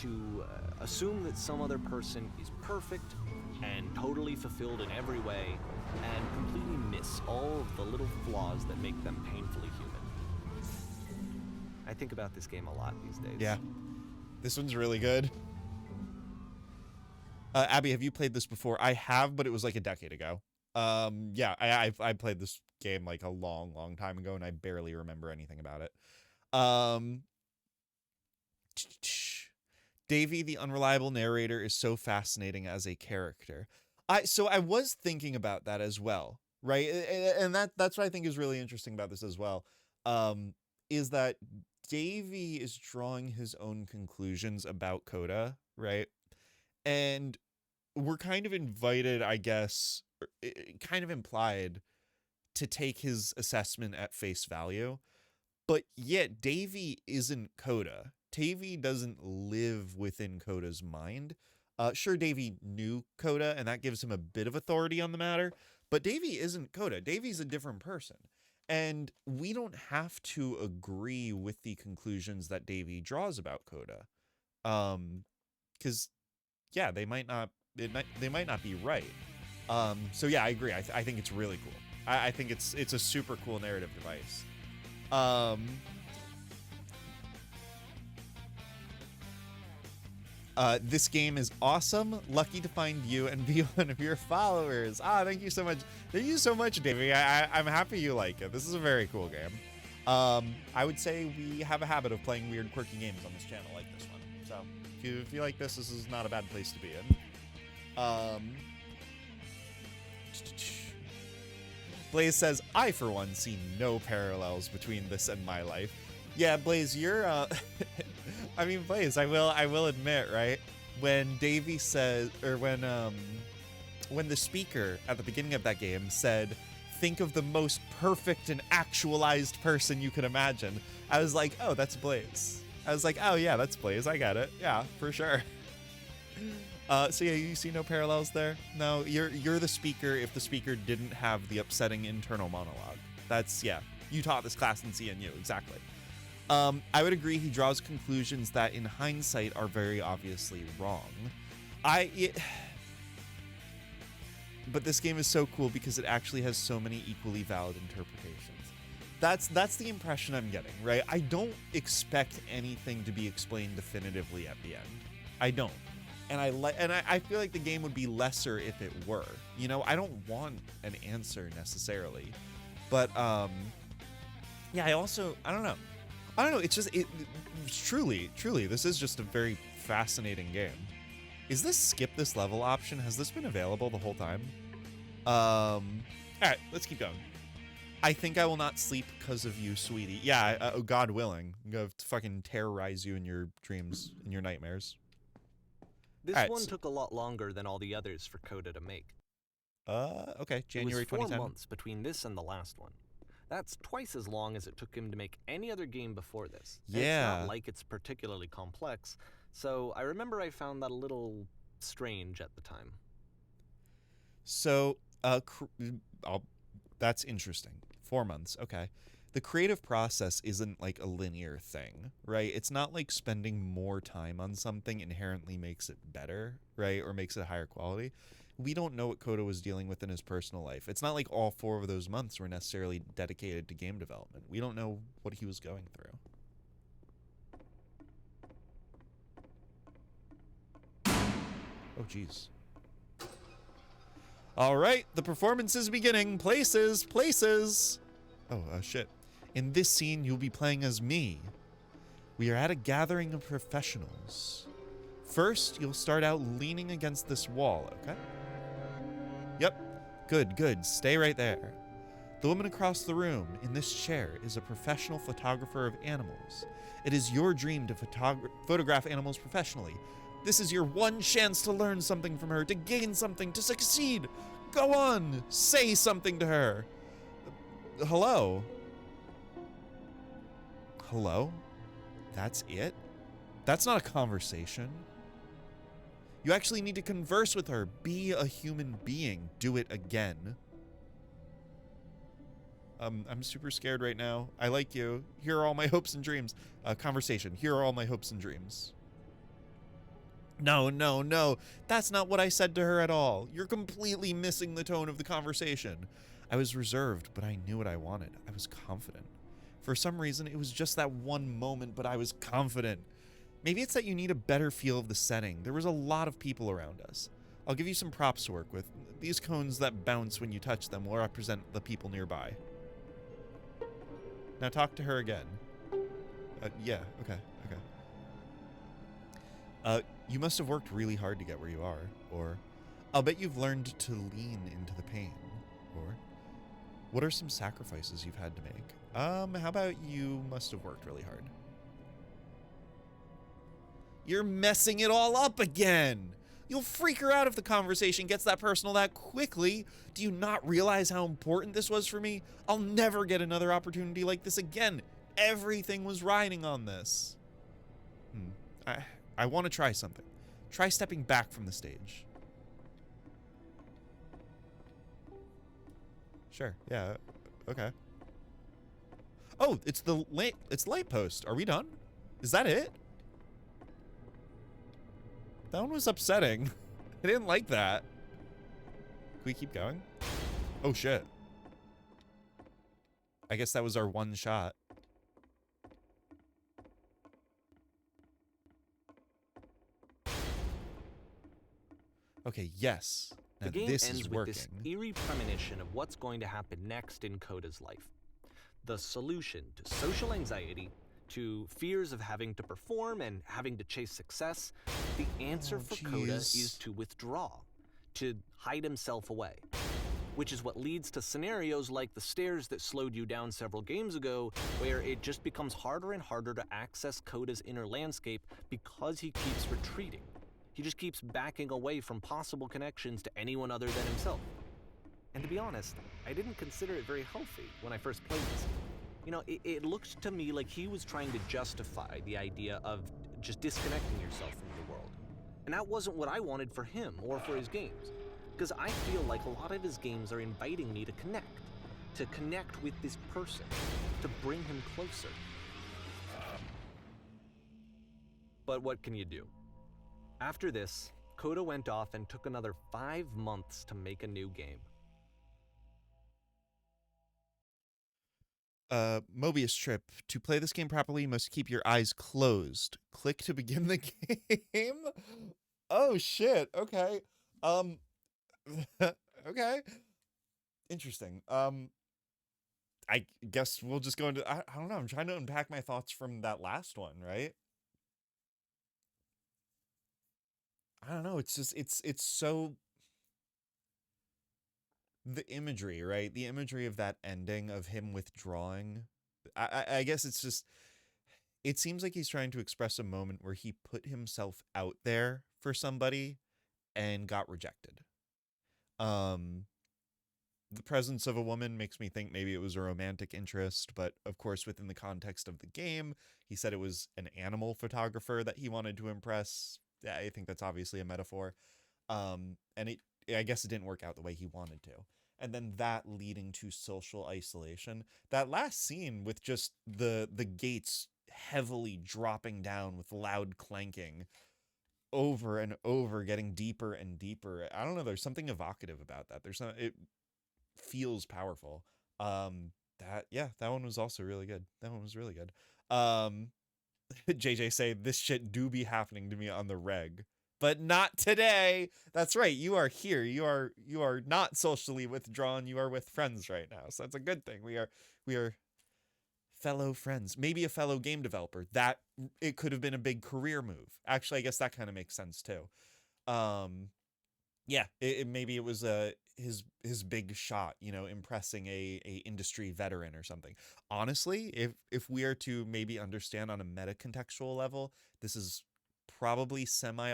S11: To assume that some other person is perfect and totally fulfilled in every way, and completely miss all of the little flaws that make them painfully human. I think about this game a lot these days.
S10: Yeah. This one's really good. Abby, have you played this before? I have, but it was like a decade ago. Yeah, I played this game like a long time ago, and I barely remember anything about it. Davey, the unreliable narrator, is so fascinating as a character. So I was thinking about that as well, right? And that's what I think is really interesting about this as well, is that Davey is drawing his own conclusions about Coda, right? And we're kind of invited, I guess, kind of implied to take his assessment at face value. But yet, Davey isn't Coda. Davey doesn't live within Coda's mind. Sure, Davey knew Coda, and that gives him a bit of authority on the matter, but Davey isn't Coda. Davey's a different person. And we don't have to agree with the conclusions that Davey draws about Coda. Because, yeah, they might not be right. So yeah, I agree. I think it's really cool. I think it's a super cool narrative device. This game is awesome. Lucky to find you and be one of your followers. Thank you so much. Thank you so much, Davey. I'm happy you like it. This is a very cool game. I would say we have a habit of playing weird, quirky games on this channel like this one. So if you like this is not a bad place to be in. Blaze says, I, for one, see no parallels between this and my life. Yeah, Blaze, you're, I mean, Blaze, I will admit, right? When Davey says, or when the speaker at the beginning of that game said, think of the most perfect and actualized person you can imagine, I was like, oh, that's Blaze. I was like, oh yeah, that's Blaze. I got it. Yeah, for sure. So yeah, you see no parallels there? No, you're the speaker if the speaker didn't have the upsetting internal monologue. That's, yeah, you taught this class in CNU, exactly. I would agree he draws conclusions that in hindsight are very obviously wrong. But this game is so cool because it actually has so many equally valid interpretations. That's the impression I'm getting, right? I don't expect anything to be explained definitively at the end. I don't. And I feel like the game would be lesser if it were. You know, I don't want an answer necessarily. But yeah, I don't know. It's just truly, this is just a very fascinating game. Is this skip this level option? Has this been available the whole time? All right, let's keep going. I think I will not sleep because of you, sweetie. Yeah, God willing, I'm gonna fucking terrorize you in your dreams, in your nightmares.
S11: This one took a lot longer than all the others for Coda to make.
S10: Okay, January 2010.
S11: It was 4 months between this and the last one. That's twice as long as it took him to make any other game before this.
S10: Yeah.
S11: It's not like it's particularly complex, so I remember I found that a little strange at the time.
S10: So, that's interesting. 4 months, okay. The creative process isn't like a linear thing, right? It's not like spending more time on something inherently makes it better, right? Or makes it higher quality. We don't know what Coda was dealing with in his personal life. It's not like all 4 of those months were necessarily dedicated to game development. We don't know what he was going through. Oh, jeez. All right, the performance is beginning. Places, places. Oh, shit. In this scene, you'll be playing as me. We are at a gathering of professionals. First, you'll start out leaning against this wall, okay? Yep. Good, good. Stay right there. The woman across the room in this chair is a professional photographer of animals. It is your dream to photograph animals professionally. This is your one chance to learn something from her, to gain something, to succeed. Go on, say something to her. Hello? Hello? That's it? That's not a conversation. You actually need to converse with her. Be a human being. Do it again. I'm super scared right now. I like you. Here are all my hopes and dreams. Conversation. Here are all my hopes and dreams. No, no, no. That's not what I said to her at all. You're completely missing the tone of the conversation. I was reserved, but I knew what I wanted. I was confident. For some reason, it was just that one moment, but I was confident. Maybe it's that you need a better feel of the setting. There was a lot of people around us. I'll give you some props to work with. These cones that bounce when you touch them will represent the people nearby. Now talk to her again. Yeah, okay. You must have worked really hard to get where you are. Or, I'll bet you've learned to lean into the pain. Or, what are some sacrifices you've had to make? How about you must have worked really hard? You're messing it all up again! You'll freak her out if the conversation gets that personal that quickly. Do you not realize how important this was for me? I'll never get another opportunity like this again. Everything was riding on this. I want to try something. Try stepping back from the stage. Sure, yeah, okay. Oh, it's the light post. Are we done? Is that it? That one was upsetting. I didn't like that. Can we keep going? Oh, shit. I guess that was our one shot. Okay, yes. Now
S11: The game
S10: this
S11: ends
S10: is
S11: with
S10: working.
S11: this eerie premonition of what's going to happen next in Coda's life. The solution to social anxiety, to fears of having to perform and having to chase success, the answer for Coda is to withdraw, to hide himself away. Which is what leads to scenarios like the stairs that slowed you down several games ago, where it just becomes harder and harder to access Coda's inner landscape because he keeps retreating. He just keeps backing away from possible connections to anyone other than himself. And to be honest, I didn't consider it very healthy when I first played this. You know, it looked to me like he was trying to justify the idea of just disconnecting yourself from the world. And that wasn't what I wanted for him or for his games. Because I feel like a lot of his games are inviting me to connect with this person, to bring him closer. But what can you do? After this, Coda went off and took another 5 months to make a new game.
S10: Mobius Trip. To play this game properly, you must keep your eyes closed. Click to begin the game. Oh shit. Okay. Okay. Interesting. I guess we'll just go into I don't know, I'm trying to unpack my thoughts from that last one, right? I don't know, it's just it's so the imagery, right? The imagery of that ending of him withdrawing. I guess it's just it seems like he's trying to express a moment where he put himself out there for somebody and got rejected. The presence of a woman makes me think maybe it was a romantic interest, but of course within the context of the game, he said it was an animal photographer that he wanted to impress. Yeah, I think that's obviously a metaphor. And I guess it didn't work out the way he wanted to. And then that leading to social isolation. That last scene with just the gates heavily dropping down with loud clanking over and over, getting deeper and deeper. I don't know, there's something evocative about that. It feels powerful. That one was also really good. That one was really good. JJ say this shit do be happening to me on the reg. but not today. That's right. You are here. You are not socially withdrawn. You are with friends right now. So that's a good thing. We are fellow friends. Maybe a fellow game developer. That it could have been a big career move. Actually, I guess that kind of makes sense too. Yeah, maybe it was his big shot, you know, impressing a industry veteran or something. Honestly, if we are to maybe understand on a meta contextual level, this is probably semi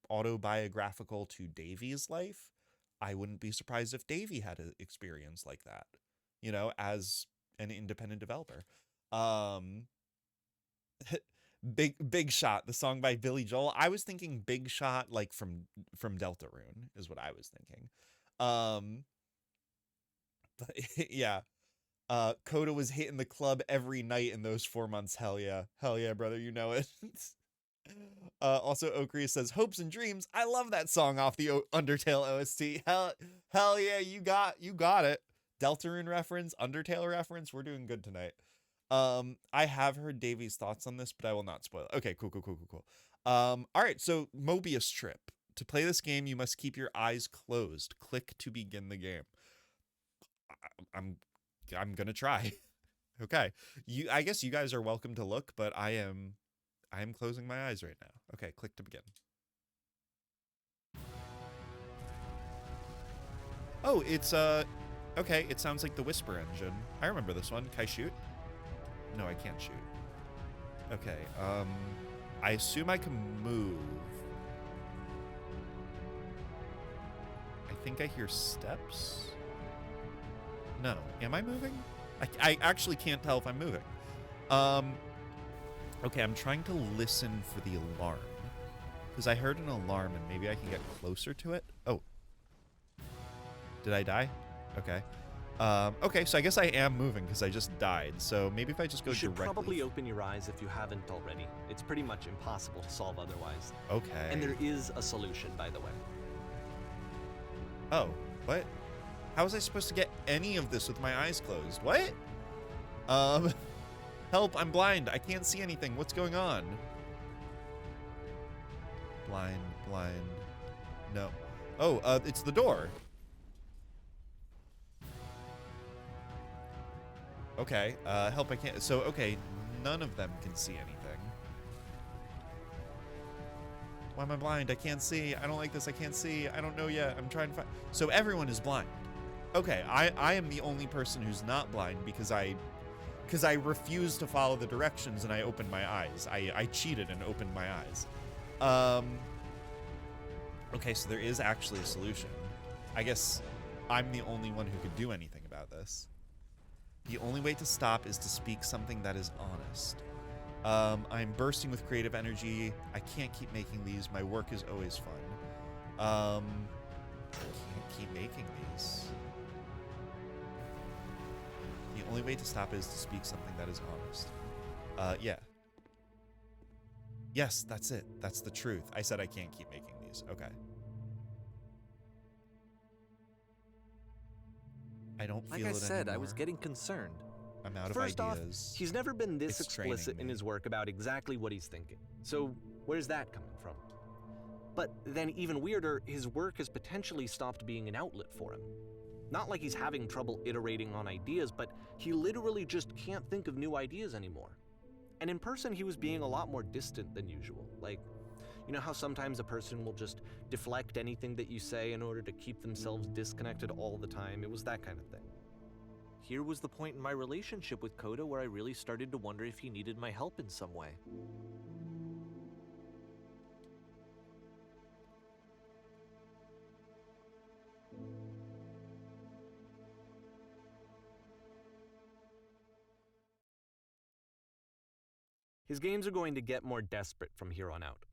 S10: autobiographical to Davy's life. I wouldn't be surprised if Davy had an experience like that, you know, as an independent developer. Big Shot, the song by Billy Joel. I was thinking Big Shot like from Deltarune is what I was thinking. But yeah. Coda was hitting the club every night in those 4 months. Hell yeah, brother, you know it. Also, Okri says hopes and dreams. I love that song off the Undertale OST. Hell yeah, you got it. Deltarune reference, Undertale reference. We're doing good tonight. I have heard Davy's thoughts on this, but I will not spoil it. Okay, cool. All right, so Mobius Trip. To play this game, you must keep your eyes closed. Click to begin the game. I'm gonna try. Okay, I guess you guys are welcome to look, but I am closing my eyes right now. Okay, click to begin. Oh, it's okay. It sounds like the Whisper Engine. I remember this one. Can I shoot? No, I can't shoot. Okay, I assume I can move. I think I hear steps. No, am I moving? I actually can't tell if I'm moving. Okay, I'm trying to listen for the alarm. Because I heard an alarm and maybe I can get closer to it. Oh. Did I die? Okay. Okay, so I guess I am moving because I just died. So maybe if I just go
S11: directly... You should
S10: directly...
S11: probably open your eyes if you haven't already. It's pretty much impossible to solve otherwise.
S10: Okay.
S11: And there is a solution, by the way.
S10: Oh, what? How was I supposed to get any of this with my eyes closed? What? Help, I'm blind. I can't see anything. What's going on? Blind. No. Oh, it's the door. Okay, help, I can't. So, okay, none of them can see anything. Why am I blind? I can't see. I don't like this. I can't see. I don't know yet. I'm trying to find. So everyone is blind. Okay, I am the only person who's not blind because I refused to follow the directions and I opened my eyes. I cheated and opened my eyes. Okay, so there is actually a solution. I guess I'm the only one who could do anything about this. The only way to stop is to speak something that is honest. I'm bursting with creative energy. I can't keep making these. My work is always fun. I can't keep making these. The only way to stop is to speak something that is honest. Yeah. Yes, that's it. That's the truth. I said I can't keep making these. Okay. I don't feel it anymore.
S11: Like I said, I was getting concerned.
S10: I'm out of
S11: First
S10: ideas.
S11: Off, he's never been this
S10: It's
S11: explicit
S10: training
S11: in
S10: me.
S11: his work about exactly what he's thinking. So where's that coming from? But then even weirder, his work has potentially stopped being an outlet for him. Not like he's having trouble iterating on ideas, but he literally just can't think of new ideas anymore. And in person, he was being a lot more distant than usual. Like, you know how sometimes a person will just deflect anything that you say in order to keep themselves disconnected all the time? It was that kind of thing. Here was the point in my relationship with Coda where I really started to wonder if he needed my help in some way. His games are going to get more desperate from here on out.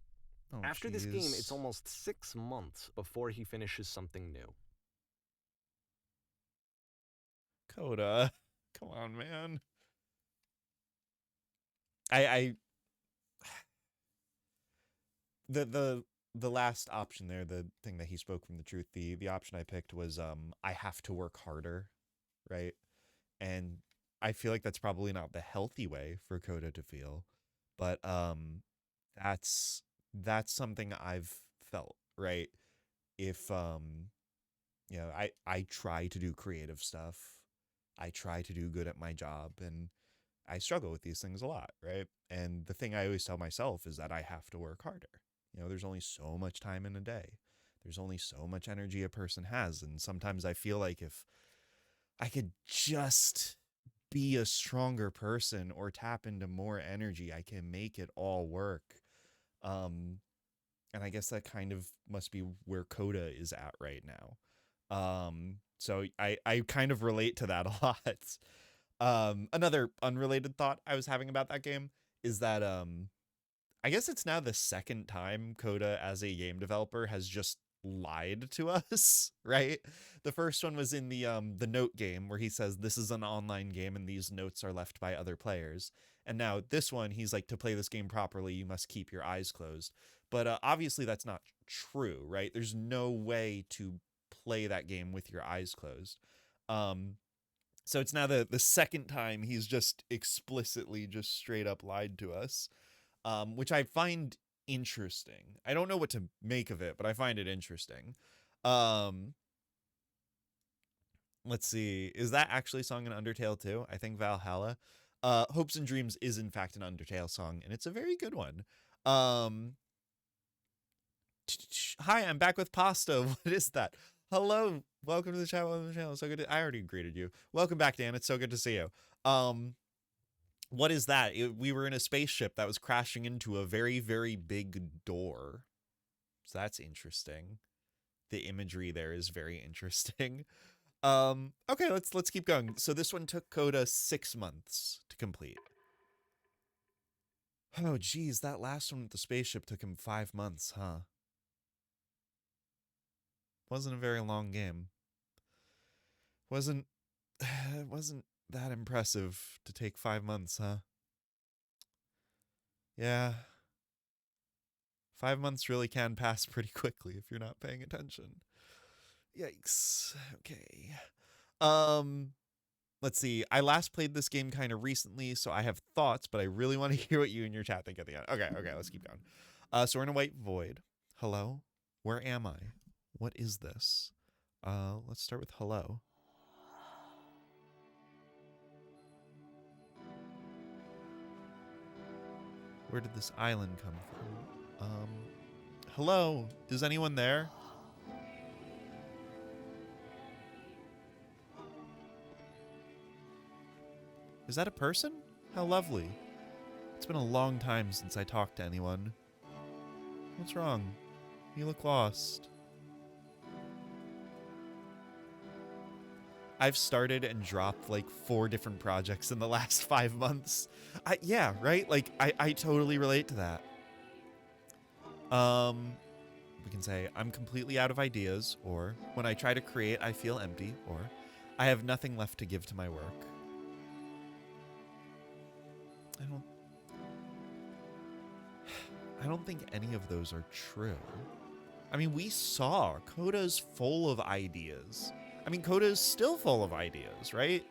S10: Oh,
S11: After this game,
S10: jeez.
S11: it's almost 6 months before he finishes something new.
S10: Coda, come on, man. The last option there, the thing that he spoke from the truth, the option I picked was I have to work harder, right? And I feel like that's probably not the healthy way for Coda to feel, but that's something I've felt, right? If you know, I try to do creative stuff. I try to do good at my job, and I struggle with these things a lot, right? And the thing I always tell myself is that I have to work harder. You know, there's only so much time in a day. There's only so much energy a person has, and sometimes I feel like if I could just be a stronger person or tap into more energy, I can make it all work. And I guess that kind of must be where Coda is at right now. So I kind of relate to that a lot. Another unrelated thought I was having about that game is that I guess it's now the second time Coda as a game developer has just lied to us, right? The first one was in the note game where he says this is an online game and these notes are left by other players. And now this one, he's like, to play this game properly, you must keep your eyes closed. But obviously that's not true, right? There's no way to play that game with your eyes closed. So it's now the second time he's just explicitly just straight up lied to us, which I find interesting. I don't know what to make of it, but I find it interesting. Let's see. Is that actually a song in Undertale too? I think Valhalla. Hopes and Dreams is in fact an Undertale song, and it's a very good one. Hi, I'm back with pasta. What is that? Hello, welcome to the chat. Welcome to the channel. So good. I already greeted you. Welcome back, Dan. It's so good to see you. What is that? We were in a spaceship that was crashing into a very, very big door. So that's interesting. The imagery there is very interesting. Okay, let's keep going. So this one took Coda 6 months to complete. Oh, geez, that last one with the spaceship took him 5 months, huh? Wasn't a very long game. Wasn't that impressive to take 5 months, huh? Yeah. 5 months really can pass pretty quickly if you're not paying attention. Yikes. Okay. Let's see. I last played this game kind of recently, so I have thoughts, but I really want to hear what you and your chat think at the end. Okay, let's keep going. So we're in a white void. Hello? Where am I? What is this? Let's start with hello. Where did this island come from? Hello? Is anyone there? Is that a person? How lovely. It's been a long time since I talked to anyone. What's wrong? You look lost. I've started and dropped like 4 different projects in the last 5 months. Yeah, right? Like, I totally relate to that. We can say, I'm completely out of ideas, or when I try to create, I feel empty, or I have nothing left to give to my work. I don't think any of those are true. I mean, we saw Coda's full of ideas. I mean, Coda is still full of ideas, right?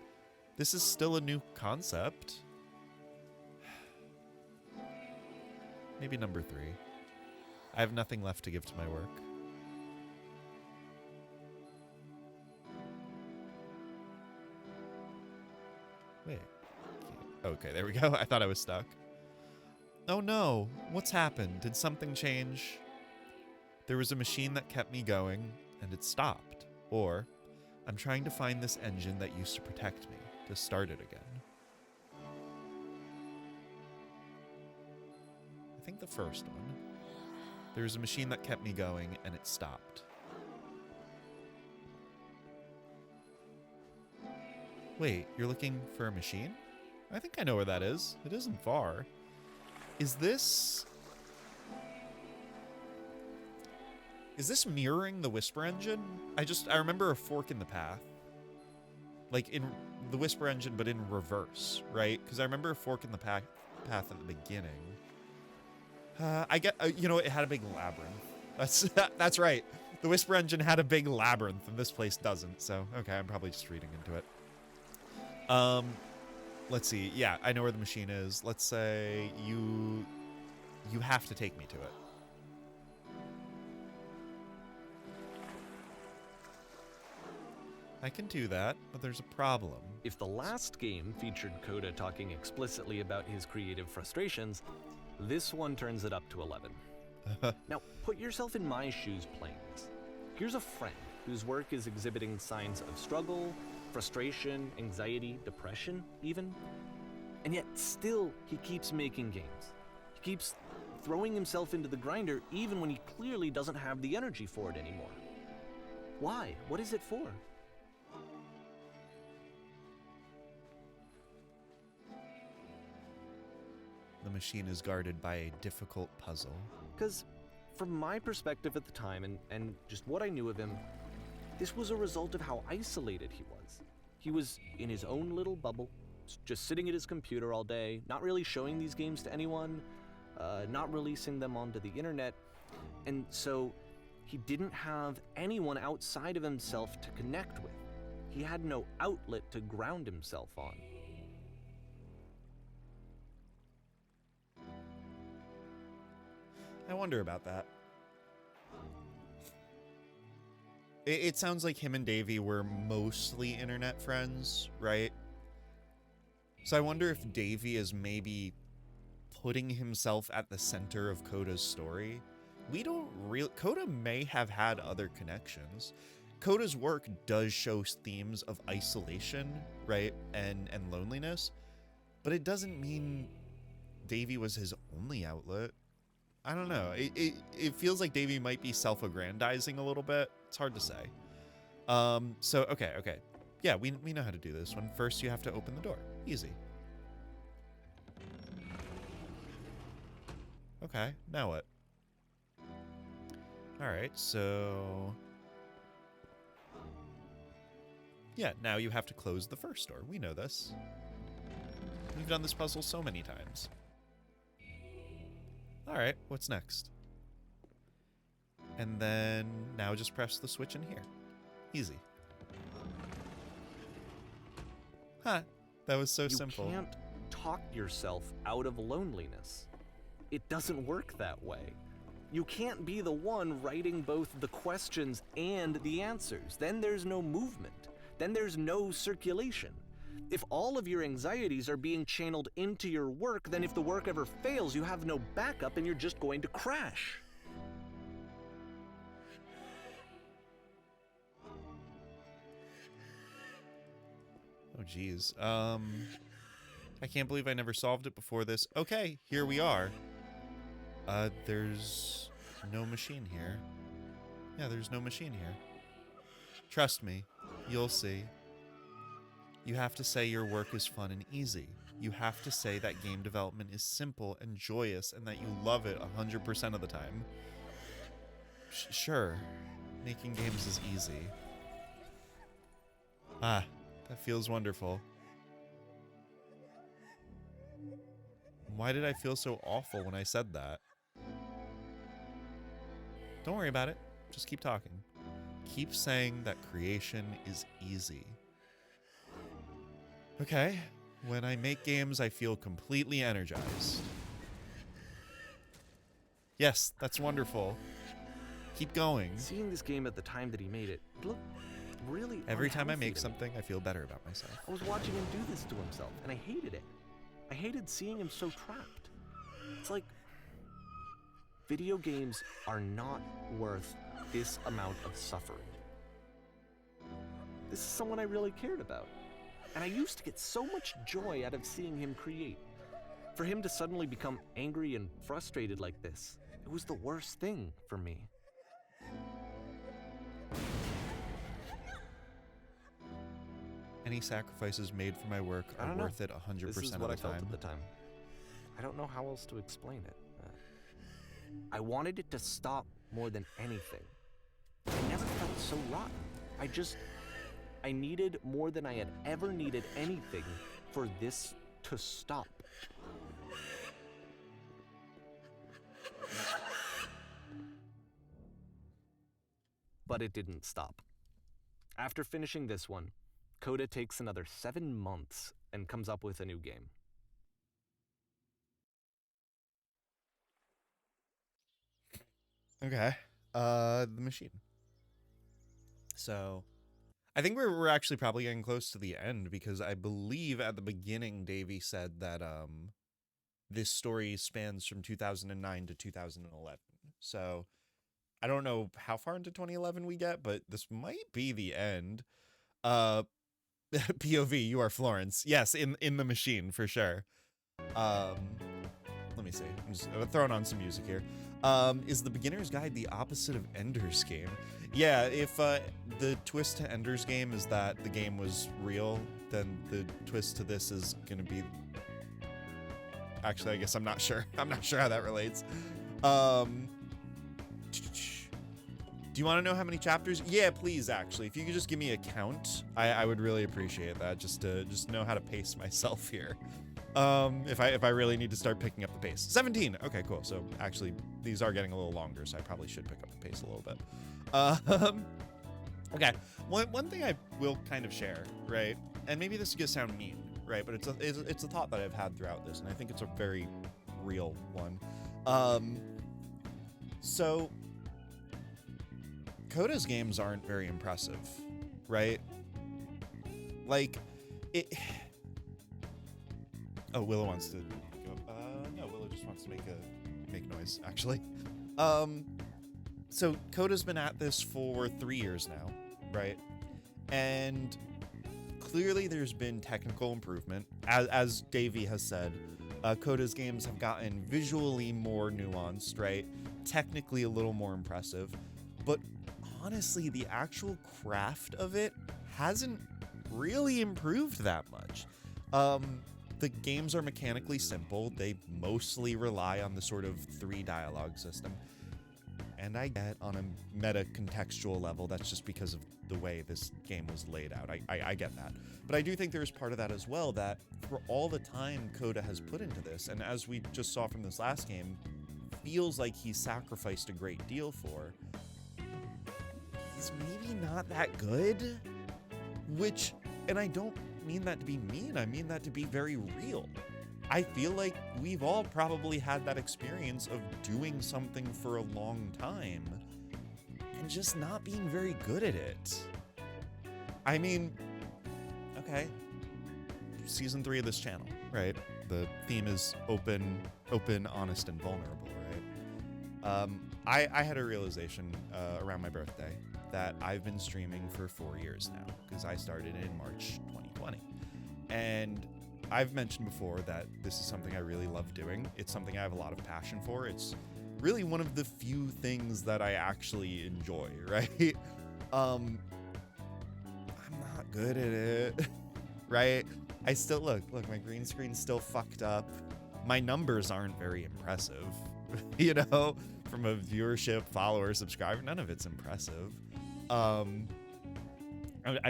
S10: This is still a new concept. Maybe number 3. I have nothing left to give to my work. Wait. Okay, there we go. I thought I was stuck. Oh no, what's happened? Did something change? There was a machine that kept me going, and it stopped. Or, I'm trying to find this engine that used to protect me, to start it again. I think the first one. There was a machine that kept me going, and it stopped. Wait, you're looking for a machine? I think I know where that is. It isn't far. Is this mirroring the Whisper Engine? I remember a fork in the path. Like in the Whisper Engine, but in reverse, right? Because I remember a fork in the path at the beginning. I get, it had a big labyrinth. That's right. The Whisper Engine had a big labyrinth, and this place doesn't. So, okay, I'm probably just reading into it. Let's see. Yeah, I know where the machine is. Let's say you have to take me to it. I can do that, but there's a problem.
S11: If the last game featured Coda talking explicitly about his creative frustrations, this one turns it up to 11. Now, put yourself in my shoes playing this. Here's a friend whose work is exhibiting signs of struggle, frustration, anxiety, depression, even. And yet, still, he keeps making games. He keeps throwing himself into the grinder even when he clearly doesn't have the energy for it anymore. Why? What is it for?
S10: The machine is guarded by a difficult puzzle.
S11: Because from my perspective at the time and just what I knew of him, this was a result of how isolated he was. He was in his own little bubble, just sitting at his computer all day, not really showing these games to anyone, not releasing them onto the internet, and so he didn't have anyone outside of himself to connect with. He had no outlet to ground himself on.
S10: I wonder about that. It sounds like him and Davey were mostly internet friends, right? So I wonder if Davey is maybe putting himself at the center of Coda's story. We don't really... Coda may have had other connections. Coda's work does show themes of isolation, right? And loneliness. But it doesn't mean Davey was his only outlet. I don't know. It feels like Davey might be self-aggrandizing a little bit. It's hard to say. So, okay. Yeah, we know how to do this one. First, you have to open the door. Easy. Okay, now what? Alright, so... Yeah, now you have to close the first door. We know this. We've done this puzzle so many times. Alright, what's next? And then now just press the switch in here. Easy. Huh, that was so simple.
S11: You can't talk yourself out of loneliness. It doesn't work that way. You can't be the one writing both the questions and the answers. Then there's no movement. Then there's no circulation. If all of your anxieties are being channeled into your work, then if the work ever fails, you have no backup and you're just going to crash.
S10: Oh, geez. I can't believe I never solved it before this. Okay, here we are. There's no machine here. Yeah, there's no machine here. Trust me, you'll see. You have to say your work is fun and easy. You have to say that game development is simple and joyous and that you love it 100% of the time. Sure, making games is easy. Ah, that feels wonderful. Why did I feel so awful when I said that? Don't worry about it. Just keep talking. Keep saying that creation is easy. Okay, when I make games, I feel completely energized. Yes, that's wonderful. Keep going.
S11: Seeing this game at the time that he made it, it looked really
S10: Every time I
S11: unhealthy
S10: make
S11: to me.
S10: something, I feel better about myself.
S11: I was watching him do this to himself, and I hated it. I hated seeing him so trapped. It's like, video games are not worth this amount of suffering. This is someone I really cared about. And I used to get so much joy out of seeing him create. For him to suddenly become angry and frustrated like this, it was the worst thing for me.
S10: Any sacrifices made for my work
S11: I
S10: are
S11: don't know.
S10: worth it 100%
S11: This is
S10: of
S11: what
S10: the
S11: I felt
S10: time.
S11: at the time. I don't know how else to explain it. I wanted it to stop more than anything. I never felt so rotten. I needed more than I had ever needed anything for this to stop. But it didn't stop. After finishing this one, Coda takes another 7 months and comes up with a new game.
S10: Okay. The machine. So, I think we're actually probably getting close to the end, because I believe at the beginning Davey said that this story spans from 2009 to 2011. So I don't know how far into 2011 we get, but this might be the end. POV, you are Florence. Yes, in the machine for sure. Let me see. I'm just throwing on some music here. Is the beginner's guide the opposite of Ender's Game? Yeah, if the twist to Ender's Game is that the game was real, then the twist to this is gonna be... Actually, I guess I'm not sure. I'm not sure how that relates. Do you want to know how many chapters? Yeah, please, actually. If you could just give me a count, I would really appreciate that, just to know how to pace myself here. If I really need to start picking up the pace. 17. Okay, cool. So actually, these are getting a little longer, so I probably should pick up the pace a little bit. Okay. One thing I will kind of share, right? And maybe this is gonna sound mean, right? But it's a thought that I've had throughout this, and I think it's a very real one. So Coda's games aren't very impressive, right? Like it. Oh, Willow wants to go. No, Willow just wants to make noise, actually. So Coda's been at this for 3 years now, right? And clearly there's been technical improvement. As Davey has said, Coda's games have gotten visually more nuanced, right? Technically a little more impressive. But honestly, the actual craft of it hasn't really improved that much. The games are mechanically simple. They mostly rely on the sort of 3 dialogue system. And I get on a meta-contextual level, that's just because of the way this game was laid out. I get that. But I do think there's part of that as well, that for all the time Coda has put into this, and as we just saw from this last game, feels like he's sacrificed a great deal for, he's maybe not that good? Which, and I don't mean that to be mean, I mean that to be very real. I feel like we've all probably had that experience of doing something for a long time and just not being very good at it. I mean, okay, season 3 of this channel, right? The theme is open, honest, and vulnerable, right? I had a realization around my birthday that I've been streaming for 4 years now, because I started in March 2020. And I've mentioned before that this is something I really love doing. It's something I have a lot of passion for. It's really one of the few things that I actually enjoy, right? I'm not good at it, right? I still, look, my green screen's still fucked up. My numbers aren't very impressive, you know? From a viewership, follower, subscriber, none of it's impressive. I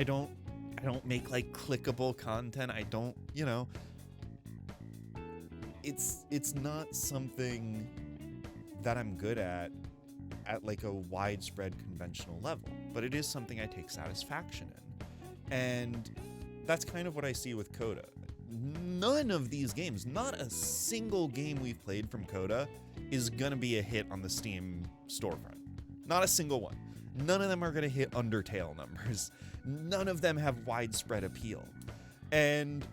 S10: don't make like clickable content. I don't, you know, it's not something that I'm good at like a widespread conventional level, but it is something I take satisfaction in. And that's kind of what I see with Coda. None of these games, not a single game we've played from Coda is gonna be a hit on the Steam storefront. Not a single one. None of them are gonna hit Undertale numbers. None of them have widespread appeal. And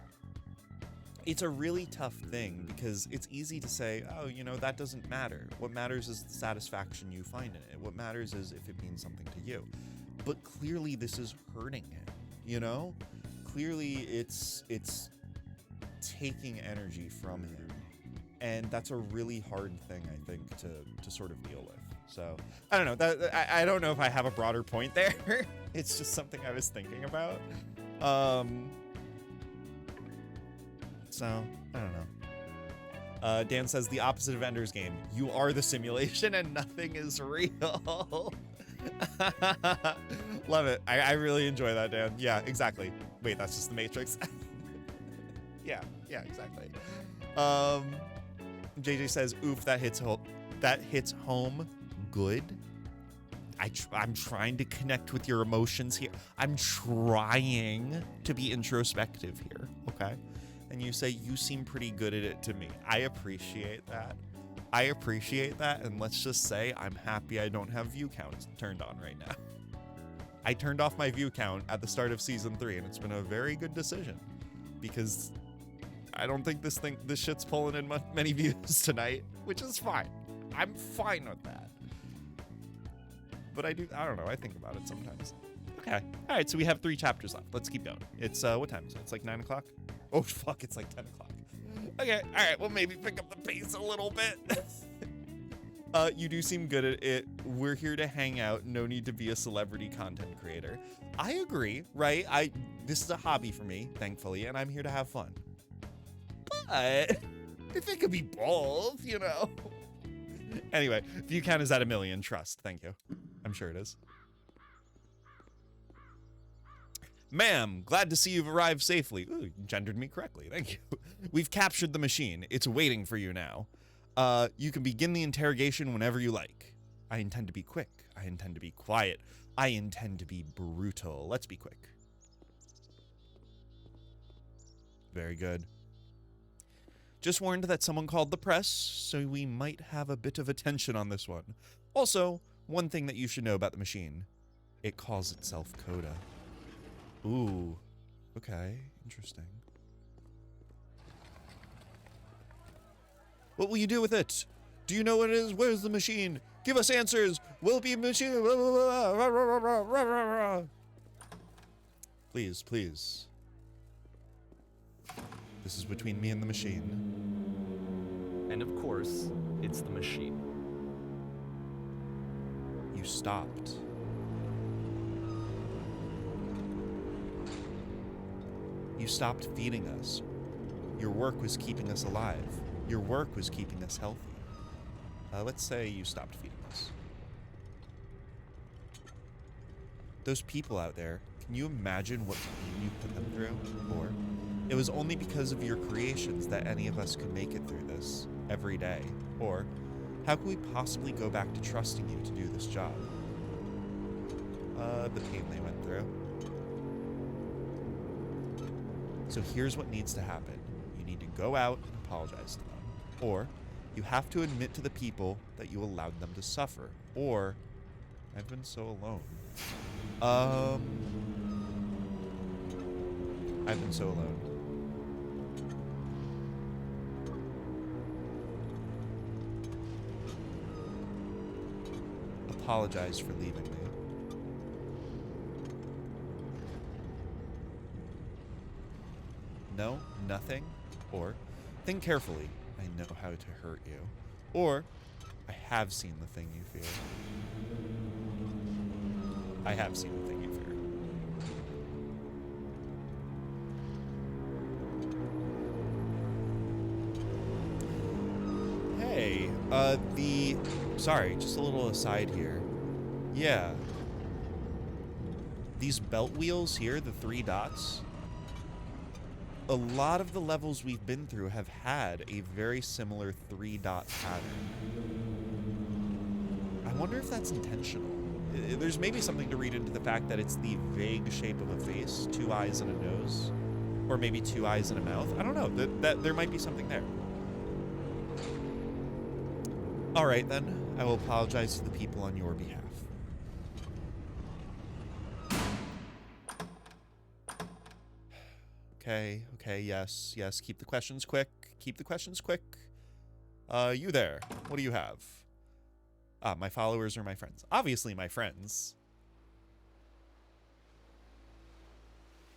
S10: it's a really tough thing, because it's easy to say, oh, you know, that doesn't matter. What matters is the satisfaction you find in it. What matters is if it means something to you. But clearly this is hurting him, you know? Clearly it's taking energy from him. And that's a really hard thing, I think, to sort of deal with. So, I don't know. I don't know if I have a broader point there. It's just something I was thinking about. So, I don't know. Dan says, the opposite of Ender's Game. You are the simulation and nothing is real. Love it. I really enjoy that, Dan. Yeah, exactly. Wait, that's just the Matrix. Yeah, exactly. JJ says, oof, that hits home good. I'm trying to connect with your emotions here. I'm trying to be introspective here, okay? And you say, you seem pretty good at it to me. I appreciate that. And let's just say I'm happy I don't have view counts turned on right now. I turned off my view count at the start of season 3, and it's been a very good decision because I don't think this shit's pulling in many views tonight, which is fine. I'm fine with that. But I don't know, I think about it sometimes. Okay. All right, so we have 3 chapters left. Let's keep going. It's, what time is it? It's like 9 o'clock? Oh, fuck, it's like 10 o'clock. Okay, all right, we'll maybe pick up the pace a little bit. You do seem good at it. We're here to hang out. No need to be a celebrity content creator. I agree, right? This is a hobby for me, thankfully, and I'm here to have fun. But if it could be both, you know. Anyway, view count is at 1 million. Trust. Thank you. I'm sure it is. Ma'am, glad to see you've arrived safely. Ooh, you gendered me correctly. Thank you. We've captured the machine. It's waiting for you now. You can begin the interrogation whenever you like. I intend to be quick. I intend to be quiet. I intend to be brutal. Let's be quick. Very good. Just warned that someone called the press, so we might have a bit of attention on this one. Also, one thing that you should know about the machine. It calls itself Coda. Ooh. Okay, interesting. What will you do with it? Do you know what it is? Where's the machine? Give us answers. Will it be a machine? Please, please. This is between me and the machine.
S11: And of course, it's the machine.
S10: You stopped. You stopped feeding us. Your work was keeping us alive. Your work was keeping us healthy. Let's say you stopped feeding us. Those people out there, can you imagine what pain you put them through? Or it was only because of your creations that any of us could make it through this every day. Or how could we possibly go back to trusting you to do this job? The pain they went through. So here's what needs to happen. You need to go out and apologize to them. Or you have to admit to the people that you allowed them to suffer. Or I've been so alone. I've been so alone. Apologize for leaving me. No, nothing. Or think carefully. I know how to hurt you. Or I have seen the thing you fear. I have seen the thing you fear. Hey, sorry, just a little aside here. Yeah. These belt wheels here, the 3 dots, a lot of the levels we've been through have had a very similar 3-dot pattern. I wonder if that's intentional. There's maybe something to read into the fact that it's the vague shape of a face, 2 eyes and a nose, or maybe 2 eyes and a mouth. I don't know. That there might be something there. All right, then. I will apologize to the people on your behalf. Okay, yes. Keep the questions quick. You there. What do you have? My followers are my friends. Obviously my friends.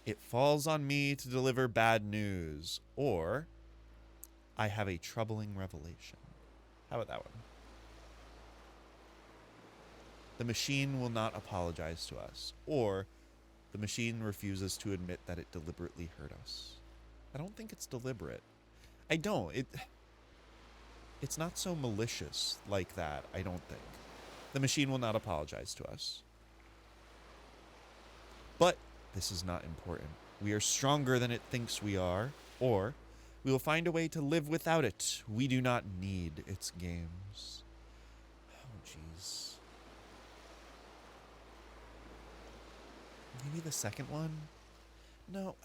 S10: It falls on me to deliver bad news. Or, I have a troubling revelation. How about that one? The machine will not apologize to us. Or, the machine refuses to admit that it deliberately hurt us. I don't think it's deliberate. I don't. It's not so malicious like that, I don't think. The machine will not apologize to us. But this is not important. We are stronger than it thinks we are, or we will find a way to live without it. We do not need its games. Oh, jeez. Maybe the second one? No,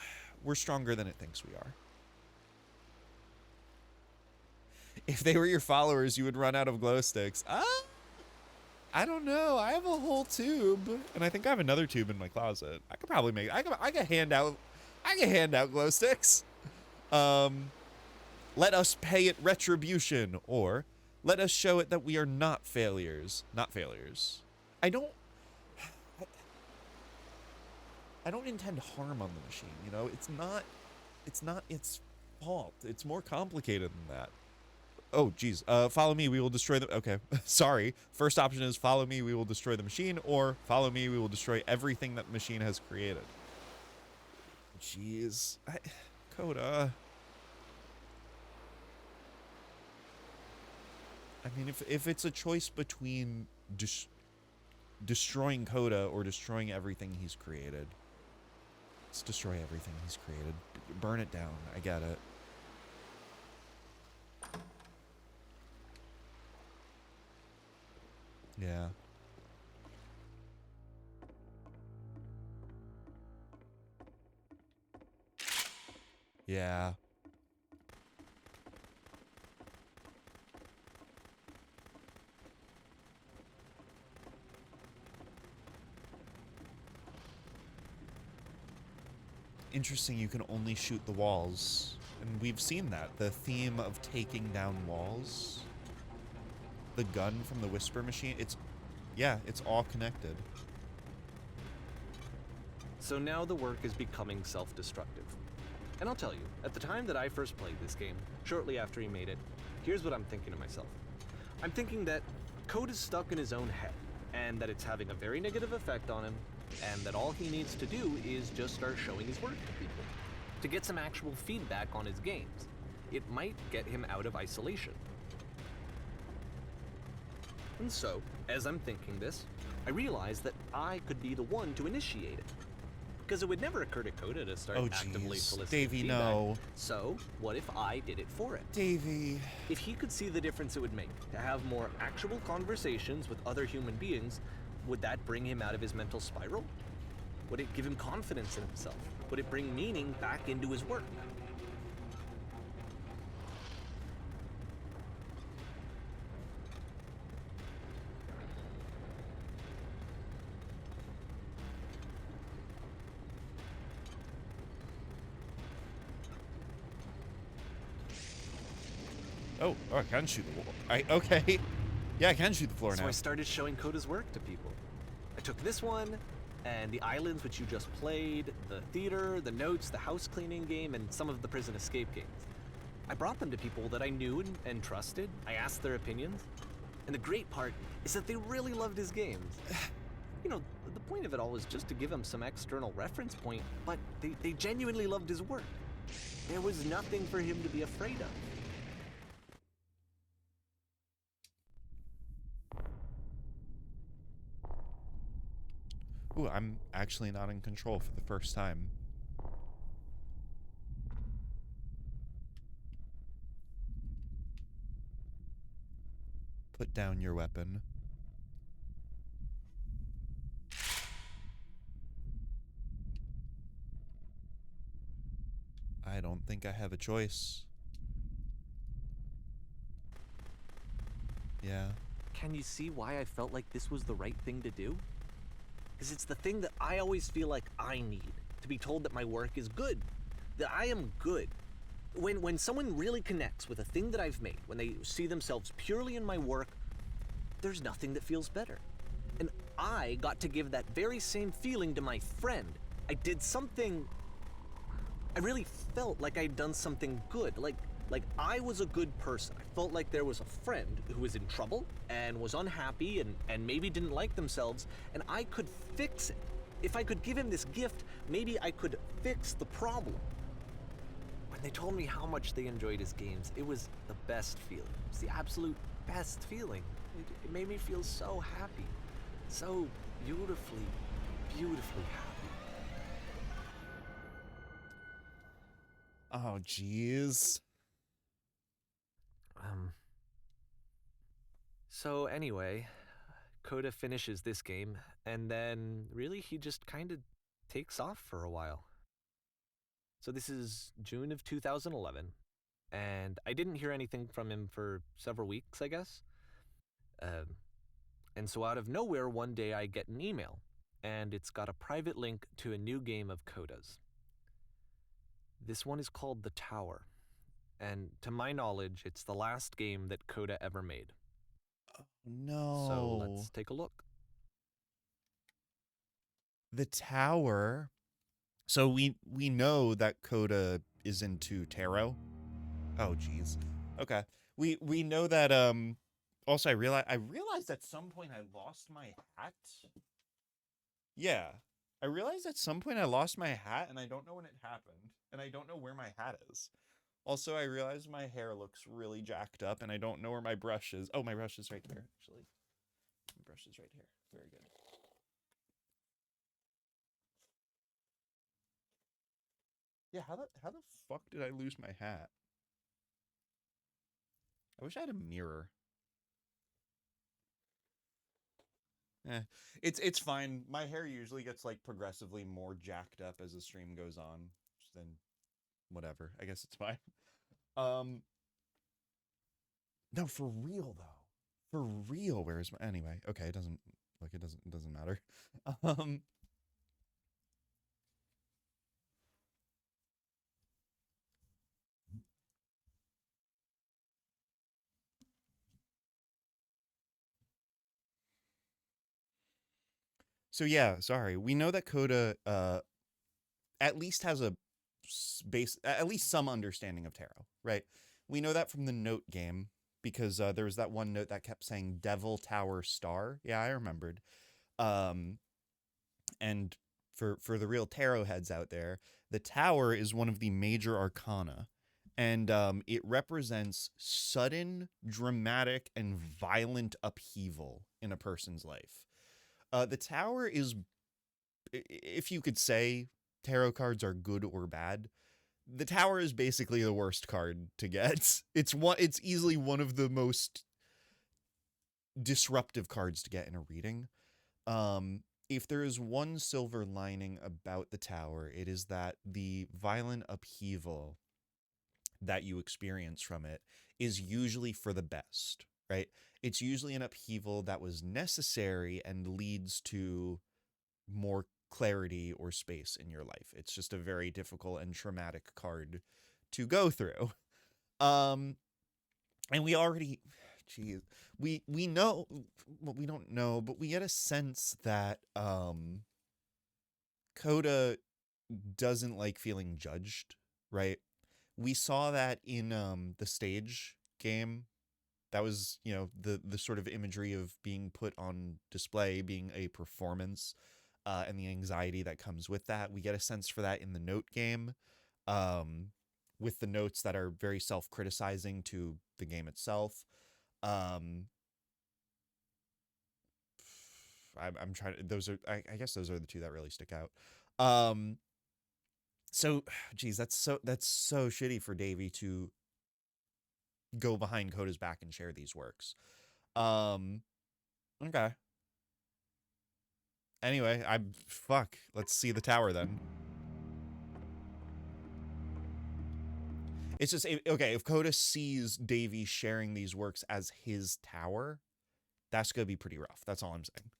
S10: we're stronger than it thinks we are. If they were your followers, you would run out of glow sticks. I don't know. I have a whole tube, and I think I have another tube in my closet. I could probably make. I could hand out glow sticks. Let us pay it retribution, or let us show it that we are not failures. Not failures. I don't intend harm on the machine. You know, it's not its fault. It's more complicated than that. Oh, geez. Follow me, we will destroy the... Okay, sorry. First option is follow me, we will destroy the machine, or follow me, we will destroy everything that the machine has created. Jeez. Coda. I mean, if it's a choice between destroying Coda or destroying everything he's created, let's destroy everything he's created. Burn it down. I get it. Yeah. Yeah. Interesting, you can only shoot the walls. And we've seen that. The theme of taking down walls. The gun from the Whisper Machine, it's all connected.
S11: So now the work is becoming self-destructive. And I'll tell you, at the time that I first played this game, shortly after he made it, here's what I'm thinking to myself. I'm thinking that Code is stuck in his own head, and that it's having a very negative effect on him, and that all he needs to do is just start showing his work to people, to get some actual feedback on his games. It might get him out of isolation. And so, as I'm thinking this, I realize that I could be the one to initiate it. Because it would never occur to Coda to start actively soliciting
S10: Davey,
S11: feedback.
S10: no.
S11: So, what if I did it for it?
S10: Davey.
S11: If he could see the difference it would make to have more actual conversations with other human beings, would that bring him out of his mental spiral? Would it give him confidence in himself? Would it bring meaning back into his work?
S10: Oh, I can shoot the wall. Okay. Yeah, I can shoot the floor
S11: So
S10: now.
S11: I started showing Coda's work to people. I took this one, and the islands which you just played, the theater, the notes, the house cleaning game, and some of the prison escape games. I brought them to people that I knew and trusted. I asked their opinions. And the great part is that they really loved his games. You know, the point of it all was just to give him some external reference point, but they genuinely loved his work. There was nothing for him to be afraid of.
S10: Ooh, I'm actually not in control for the first time. Put down your weapon. I don't think I have a choice. Yeah.
S11: Can you see why I felt like this was the right thing to do? Because it's the thing that I always feel like I need, to be told that my work is good, that I am good. When someone really connects with a thing that I've made, when they see themselves purely in my work, there's nothing that feels better. And I got to give that very same feeling to my friend. I did something, I really felt like I'd done something good, like I was a good person. I felt like there was a friend who was in trouble and was unhappy and maybe didn't like themselves, and I could fix it. If I could give him this gift, maybe I could fix the problem. When they told me how much they enjoyed his games, it was the best feeling. It was the absolute best feeling. It made me feel so happy. So beautifully, beautifully happy.
S10: Oh, jeez.
S11: So anyway, Coda finishes this game, and then really he just kind of takes off for a while. So this is June of 2011, and I didn't hear anything from him for several weeks, I guess. And And so out of nowhere, one day I get an email, and it's got a private link to a new game of Coda's. This one is called The Tower, and to my knowledge, it's the last game that Coda ever made.
S10: No.
S11: So let's take a look.
S10: The Tower. So we know that Coda is into tarot. Oh geez. Okay. We know that also I realized at some point I lost my hat. Yeah. I realized at some point I lost my hat and I don't know when it happened and I don't know where my hat is. Also, I realized my hair looks really jacked up and I don't know where my brush is. Oh, my brush is right there, actually. My brush is right here. Very good. Yeah, how the fuck did I lose my hat? I wish I had a mirror. It's fine. My hair usually gets like progressively more jacked up as the stream goes on. Then whatever. I guess it's fine. No, for real though. For real, where's my anyway, okay, it doesn't matter. So yeah, sorry. We know that Coda at least has a at least some understanding of tarot, right? We know that from the note game because there was that one note that kept saying Devil Tower Star. Yeah, I remembered. And for the real tarot heads out there, the tower is one of the major arcana, and it represents sudden, dramatic, and violent upheaval in a person's life. The tower is, if you could say tarot cards are good or bad, the tower is basically the worst card to get. It's easily one of the most disruptive cards to get in a reading. If there is one silver lining about the tower, it is that the violent upheaval that you experience from it is usually for the best, right? It's usually an upheaval that was necessary and leads to more clarity or space in your life. It's just a very difficult and traumatic card to go through. And we already, geez, we know, well, we don't know, but we get a sense that Coda doesn't like feeling judged, right? We saw that in the stage game. That was, you know, the sort of imagery of being put on display, being a performance, and the anxiety that comes with that. We get a sense for that in the note game, with the notes that are very self-criticizing to the game itself. I'm trying to, those are, I guess those are the two that really stick out. So, geez, that's so shitty for Davey to go behind Coda's back and share these works. Okay. Anyway, let's see the tower then. It's just, okay, if Coda sees Davey sharing these works as his tower, that's gonna be pretty rough. That's all I'm saying.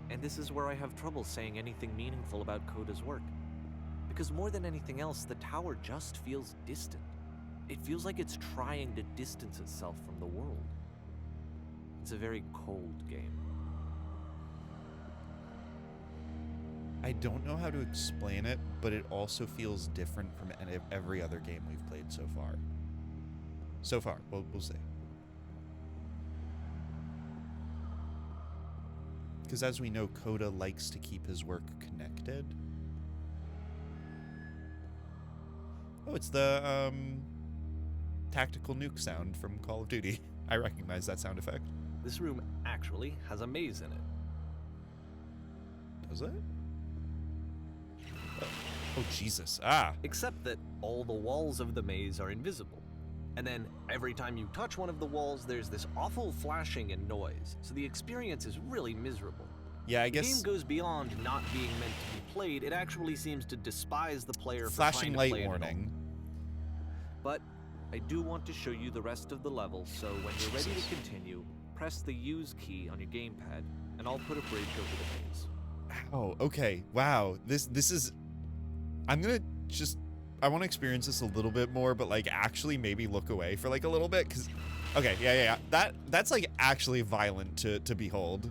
S11: And this is where I have trouble saying anything meaningful about Coda's work. Because more than anything else, the tower just feels distant. It feels like it's trying to distance itself from the world. It's a very cold game.
S10: I don't know how to explain it, but it also feels different from every other game we've played so far. We'll see. Because as we know, Coda likes to keep his work connected. Oh, it's the tactical nuke sound from Call of Duty. I recognize that sound effect.
S11: This room actually has a maze in it.
S10: Does it? Oh, Jesus. Ah.
S11: Except that all the walls of the maze are invisible. And then every time you touch one of the walls, there's this awful flashing and noise. So the experience is really miserable.
S10: Yeah, I guess
S11: the game goes beyond not being meant to be played. It actually seems to despise the player for
S10: flashing
S11: trying to
S10: light
S11: play
S10: warning.
S11: But I do want to show you the rest of the level, so when you're ready to continue, press the use key on your gamepad, and I'll put a bridge over the maze.
S10: Oh, okay. Wow. This is... I'm gonna just... I want to experience this a little bit more, but like actually maybe look away for like a little bit, because... Okay, yeah. That's like actually violent to behold.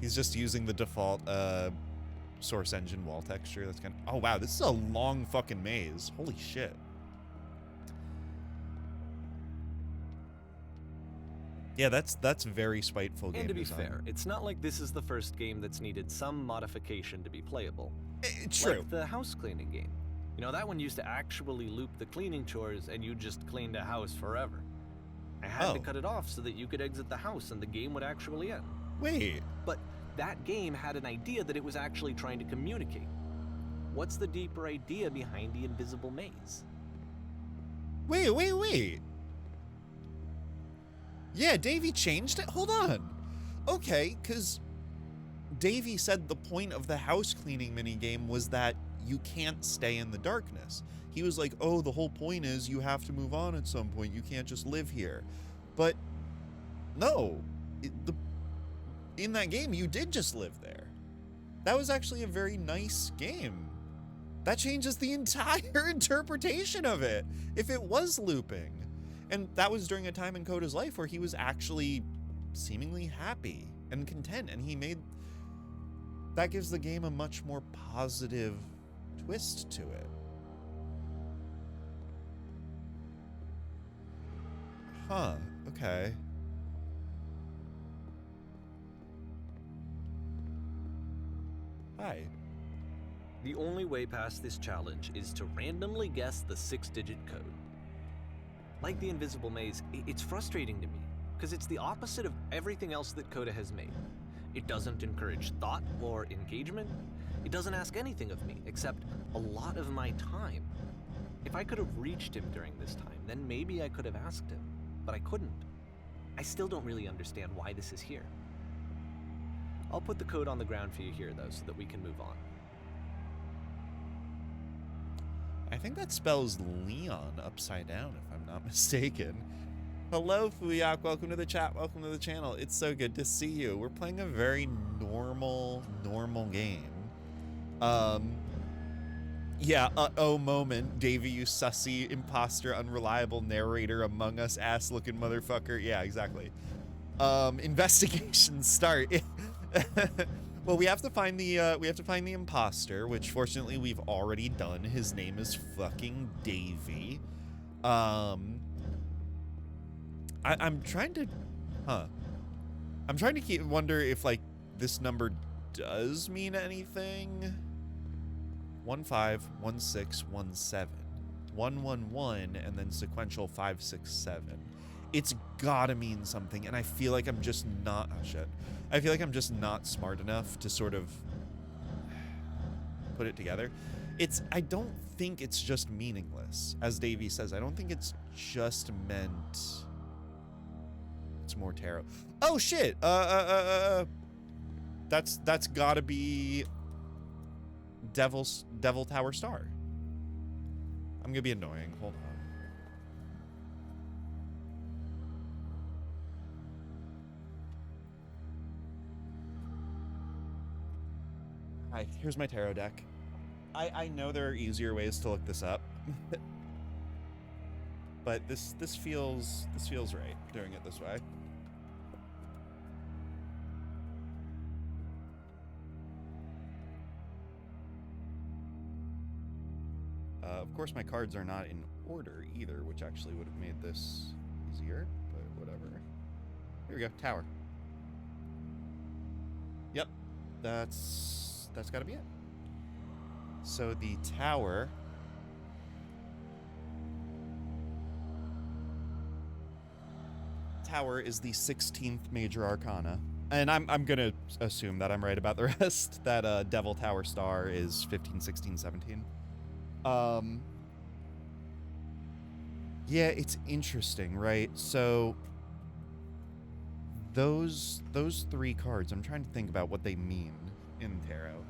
S10: He's just using the default Source Engine wall texture. That's kind of... Oh, wow. This is a long fucking maze. Holy shit. Yeah, that's very spiteful game
S11: And to be
S10: design.
S11: fair, it's not like this is the first game that's needed some modification to be playable.
S10: True.
S11: Like the house cleaning game. You know, that one used to actually loop the cleaning chores and you just cleaned a house forever. I had to cut it off so that you could exit the house and the game would actually end.
S10: Wait.
S11: But that game had an idea that it was actually trying to communicate. What's the deeper idea behind the invisible maze?
S10: Wait. Yeah, Davey changed it? Hold on. Okay, because Davey said the point of the house cleaning minigame was that you can't stay in the darkness. He was like, oh, the whole point is you have to move on at some point. You can't just live here. But no, in that game, you did just live there. That was actually a very nice game. That changes the entire interpretation of it if it was looping. And that was during a time in Coda's life where he was actually seemingly happy and content, and he made... That gives the game a much more positive twist to it. Huh, okay. Hi.
S11: The only way past this challenge is to randomly guess the 6-digit code. Like the invisible maze, it's frustrating to me, because it's the opposite of everything else that Coda has made. It doesn't encourage thought or engagement. It doesn't ask anything of me, except a lot of my time. If I could have reached him during this time, then maybe I could have asked him, but I couldn't. I still don't really understand why this is here. I'll put the code on the ground for you here, though, so that we can move on.
S10: I think that spells Leon upside down, if I'm not mistaken. Hello, Fuyak. Welcome to the chat. Welcome to the channel. It's so good to see you. We're playing a very normal game. Yeah, uh-oh moment. Davey, you sussy, imposter, unreliable narrator, Among Us, ass-looking motherfucker. Yeah, exactly. Investigation start. Well, we have to find the imposter, which fortunately we've already done. His name is fucking Davey. I'm trying to, I'm trying to wonder if like this number does mean anything. 151617 111 and then sequential 567. It's gotta mean something, and I feel like I'm just not. Oh shit. I feel like I'm just not smart enough to sort of put it together. I don't think it's just meaningless, as Davey says. I don't think it's just meant. It's more tarot. Oh shit. That's gotta be Devil Tower Star. I'm gonna be annoying. Hold on. Hi, here's my tarot deck. I know there are easier ways to look this up. But this feels right doing it this way. Of course, my cards are not in order either, which actually would have made this easier, but whatever. Here we go, tower. Yep, that's got to be it. So the tower is the 16th major arcana. And I'm going to assume that I'm right about the rest, that Devil Tower Star is 15, 16, 17. Yeah, it's interesting, right? So those three cards, I'm trying to think about what they mean in tarot.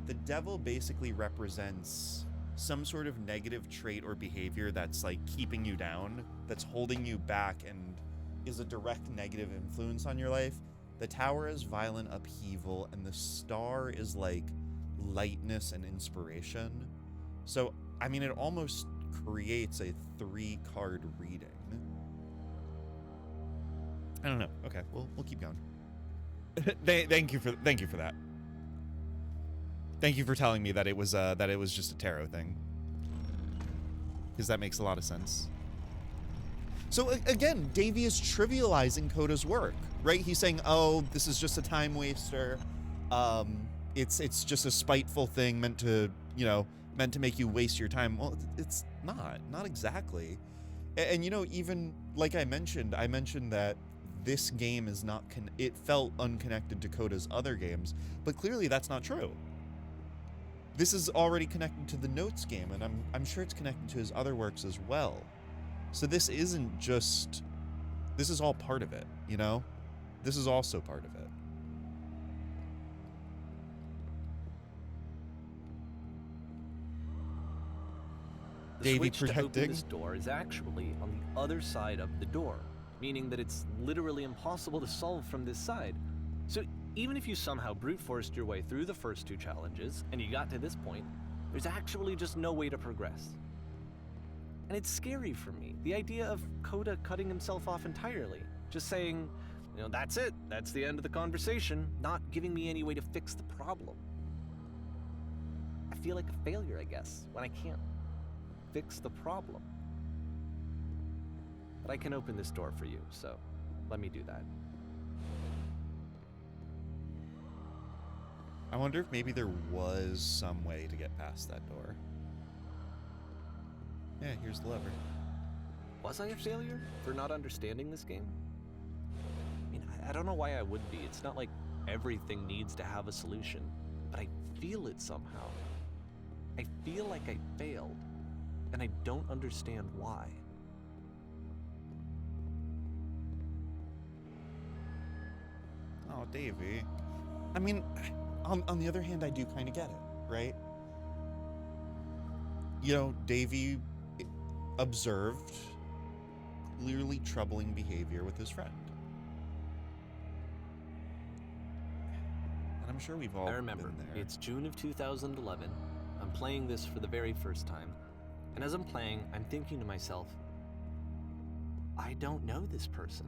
S10: The devil basically represents some sort of negative trait or behavior that's like keeping you down, that's holding you back, and is a direct negative influence on your life. The tower is violent upheaval, and the star is like lightness and inspiration. So, I mean, it almost creates a 3-card reading. I don't know. Okay, we'll keep going. Thank you for that. Thank you for telling me that it was just a tarot thing, because that makes a lot of sense. So again, Davey is trivializing Coda's work, right? He's saying, "Oh, this is just a time waster. It's just a spiteful thing meant to make you waste your time." Well, it's not exactly. And even like I mentioned that this game is not. It felt unconnected to Coda's other games, but clearly that's not true. This is already connected to the Notes game, and I'm sure it's connected to his other works as well. So this isn't just... This is all part of it, you know? This is also part of it.
S11: The switch to open this door is actually on the other side of the door, meaning that it's literally impossible to solve from this side. So even if you somehow brute forced your way through the first 2 challenges and you got to this point, there's actually just no way to progress. And it's scary for me, the idea of Coda cutting himself off entirely, just saying, that's it, that's the end of the conversation, not giving me any way to fix the problem. I feel like a failure, I guess, when I can't fix the problem. But I can open this door for you, so let me do that.
S10: I wonder if maybe there was some way to get past that door. Yeah, here's the lever.
S11: Was I a failure for not understanding this game? I mean, I don't know why I would be. It's not like everything needs to have a solution, but I feel it somehow. I feel like I failed, and I don't understand why.
S10: Oh, Davey. I mean, on the other hand, I do kind of get it, right? Davey observed clearly troubling behavior with his friend. And I'm sure we've all
S11: I remember.
S10: been there.
S11: It's June of 2011. I'm playing this for the very first time. And as I'm playing, I'm thinking to myself, I don't know this person.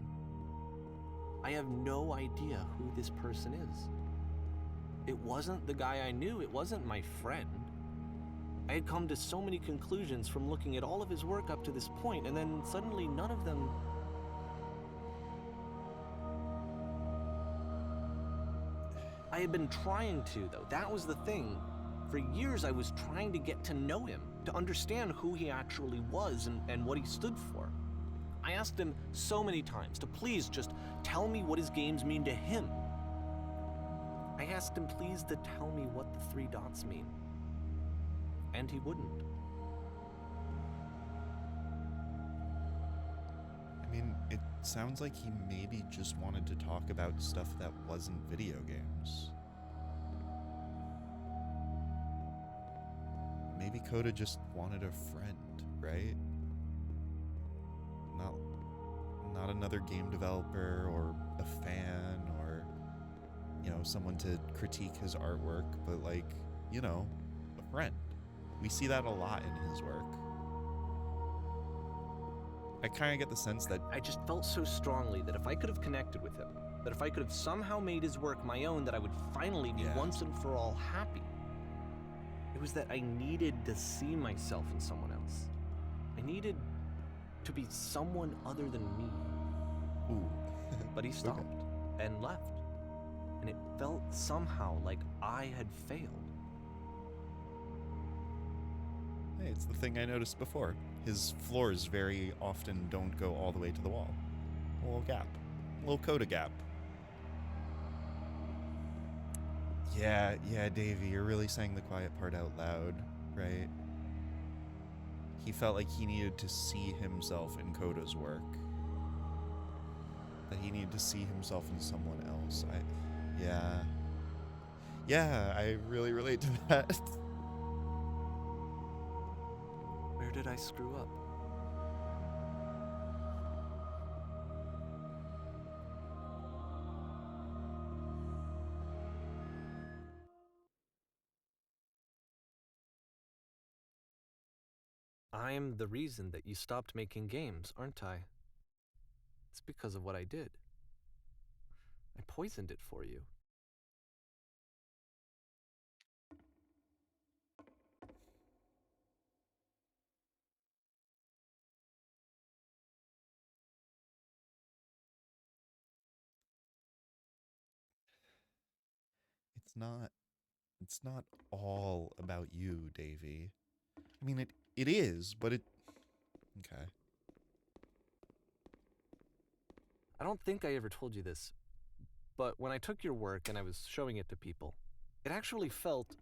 S11: I have no idea who this person is. It wasn't the guy I knew. It wasn't my friend. I had come to so many conclusions from looking at all of his work up to this point, and then suddenly none of them... I had been trying to, though. That was the thing. For years, I was trying to get to know him, to understand who he actually was and what he stood for. I asked him so many times to please just tell me what his games mean to him. I asked him please to tell me what the 3 dots mean. And he wouldn't.
S10: I mean, it sounds like he maybe just wanted to talk about stuff that wasn't video games. Maybe Coda just wanted a friend, right? Not another game developer or a fan or, someone to critique his artwork, but a friend. We see that a lot in his work. I kind of get the sense that...
S11: I just felt so strongly that if I could have connected with him, that if I could have somehow made his work my own, that I would finally be once and for all happy. It was that I needed to see myself in someone else. I needed to be someone other than me.
S10: Ooh.
S11: But he stopped and left. And it felt somehow like I had failed.
S10: Hey, it's the thing I noticed before. His floors very often don't go all the way to the wall. A little gap. A little Coda gap. Yeah, Davey, you're really saying the quiet part out loud, right? He felt like he needed to see himself in Coda's work. That he needed to see himself in someone else. Yeah, I really relate to that.
S11: Where did I screw up? I'm the reason that you stopped making games, aren't I? It's because of what I did. I poisoned it for you.
S10: It's not all about you, Davy. I mean, it is, but okay.
S11: I don't think I ever told you this, but when I took your work and I was showing it to people, it actually felt...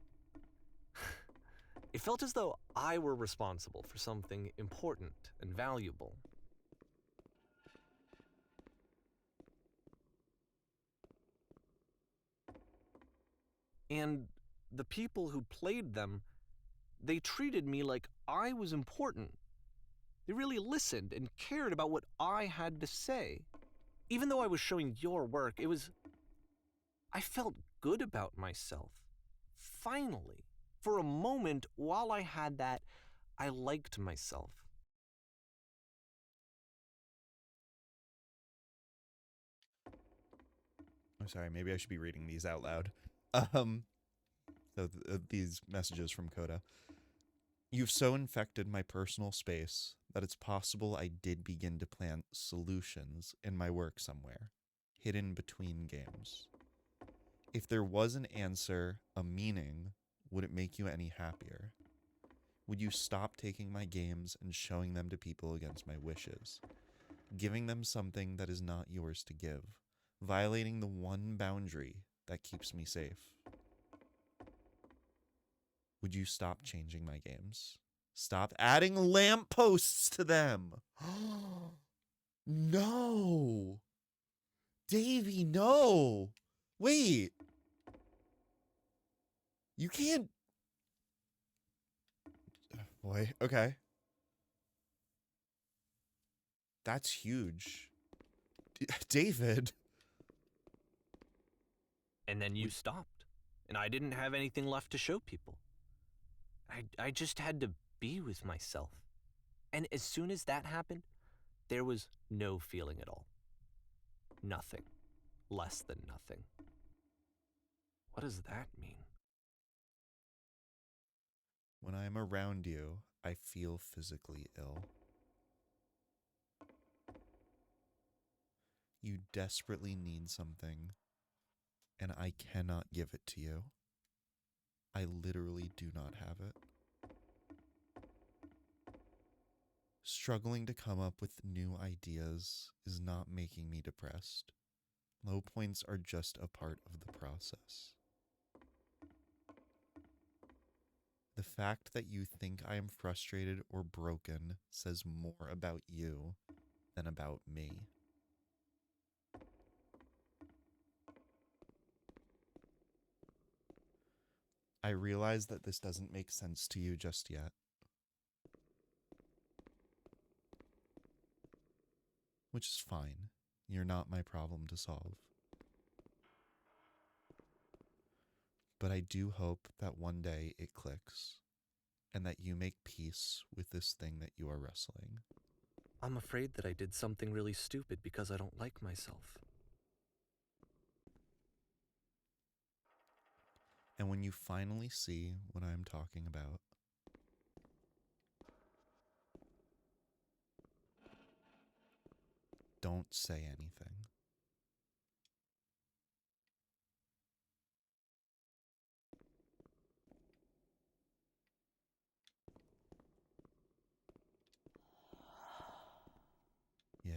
S11: it felt as though I were responsible for something important and valuable. And the people who played them, they treated me like I was important. They really listened and cared about what I had to say. Even though I was showing your work, I felt good about myself. Finally. For a moment, while I had that, I liked myself.
S10: I'm sorry, maybe I should be reading these out loud. These messages from Coda. You've so infected my personal space that it's possible I did begin to plant solutions in my work somewhere, hidden between games. If there was an answer, a meaning, would it make you any happier? Would you stop taking my games and showing them to people against my wishes, giving them something that is not yours to give, violating the one boundary that keeps me safe? Would you stop changing my games? Stop adding lampposts to them. No. Davy, no. Wait. You can't. Boy, okay. That's huge. David.
S11: And then you stopped, and I didn't have anything left to show people. I just had to be with myself. And as soon as that happened, there was no feeling at all. Nothing. Less than nothing. What does that mean?
S10: When I'm around you, I feel physically ill. You desperately need something, and I cannot give it to you. I literally do not have it. Struggling to come up with new ideas is not making me depressed. Low points are just a part of the process. The fact that you think I am frustrated or broken says more about you than about me. I realize that this doesn't make sense to you just yet. Which is fine. You're not my problem to solve. But I do hope that one day it clicks, and that you make peace with this thing that you are wrestling.
S11: I'm afraid that I did something really stupid because I don't like myself.
S10: And when you finally see what I'm talking about, don't say anything. Yeah.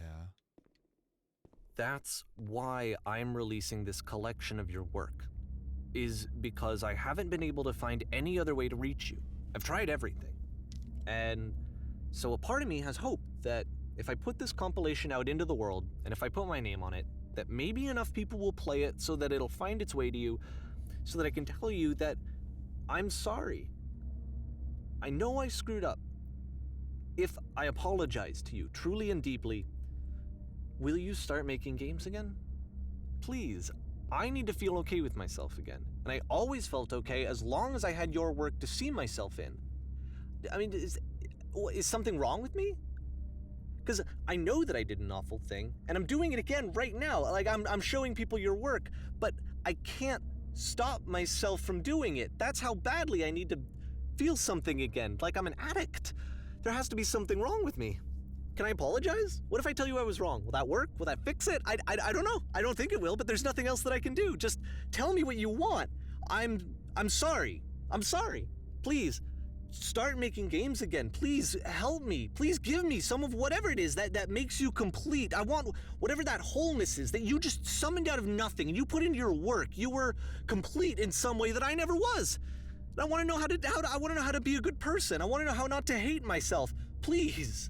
S11: That's why I'm releasing this collection of your work, is because I haven't been able to find any other way to reach you. I've tried everything. And so a part of me has hope that if I put this compilation out into the world, and if I put my name on it, that maybe enough people will play it so that it'll find its way to you, so that I can tell you that I'm sorry. I know I screwed up. If I apologize to you truly and deeply, will you start making games again? Please, I need to feel okay with myself again. And I always felt okay as long as I had your work to see myself in. I mean, is something wrong with me? Because I know that I did an awful thing, and I'm doing it again right now. Like, I'm showing people your work, but I can't stop myself from doing it. That's how badly I need to feel something again, like I'm an addict. There has to be something wrong with me. Can I apologize? What if I tell you I was wrong? Will that work? Will that fix it? I don't know. I don't think it will, but there's nothing else that I can do. Just tell me what you want. I'm sorry. I'm sorry. Please, start making games again. Please help me. Please give me some of whatever it is that makes you complete. I want whatever that wholeness is that you just summoned out of nothing and you put into your work. You were complete in some way that I never was. And I want to know I want to know how to be a good person. I want to know how not to hate myself. Please.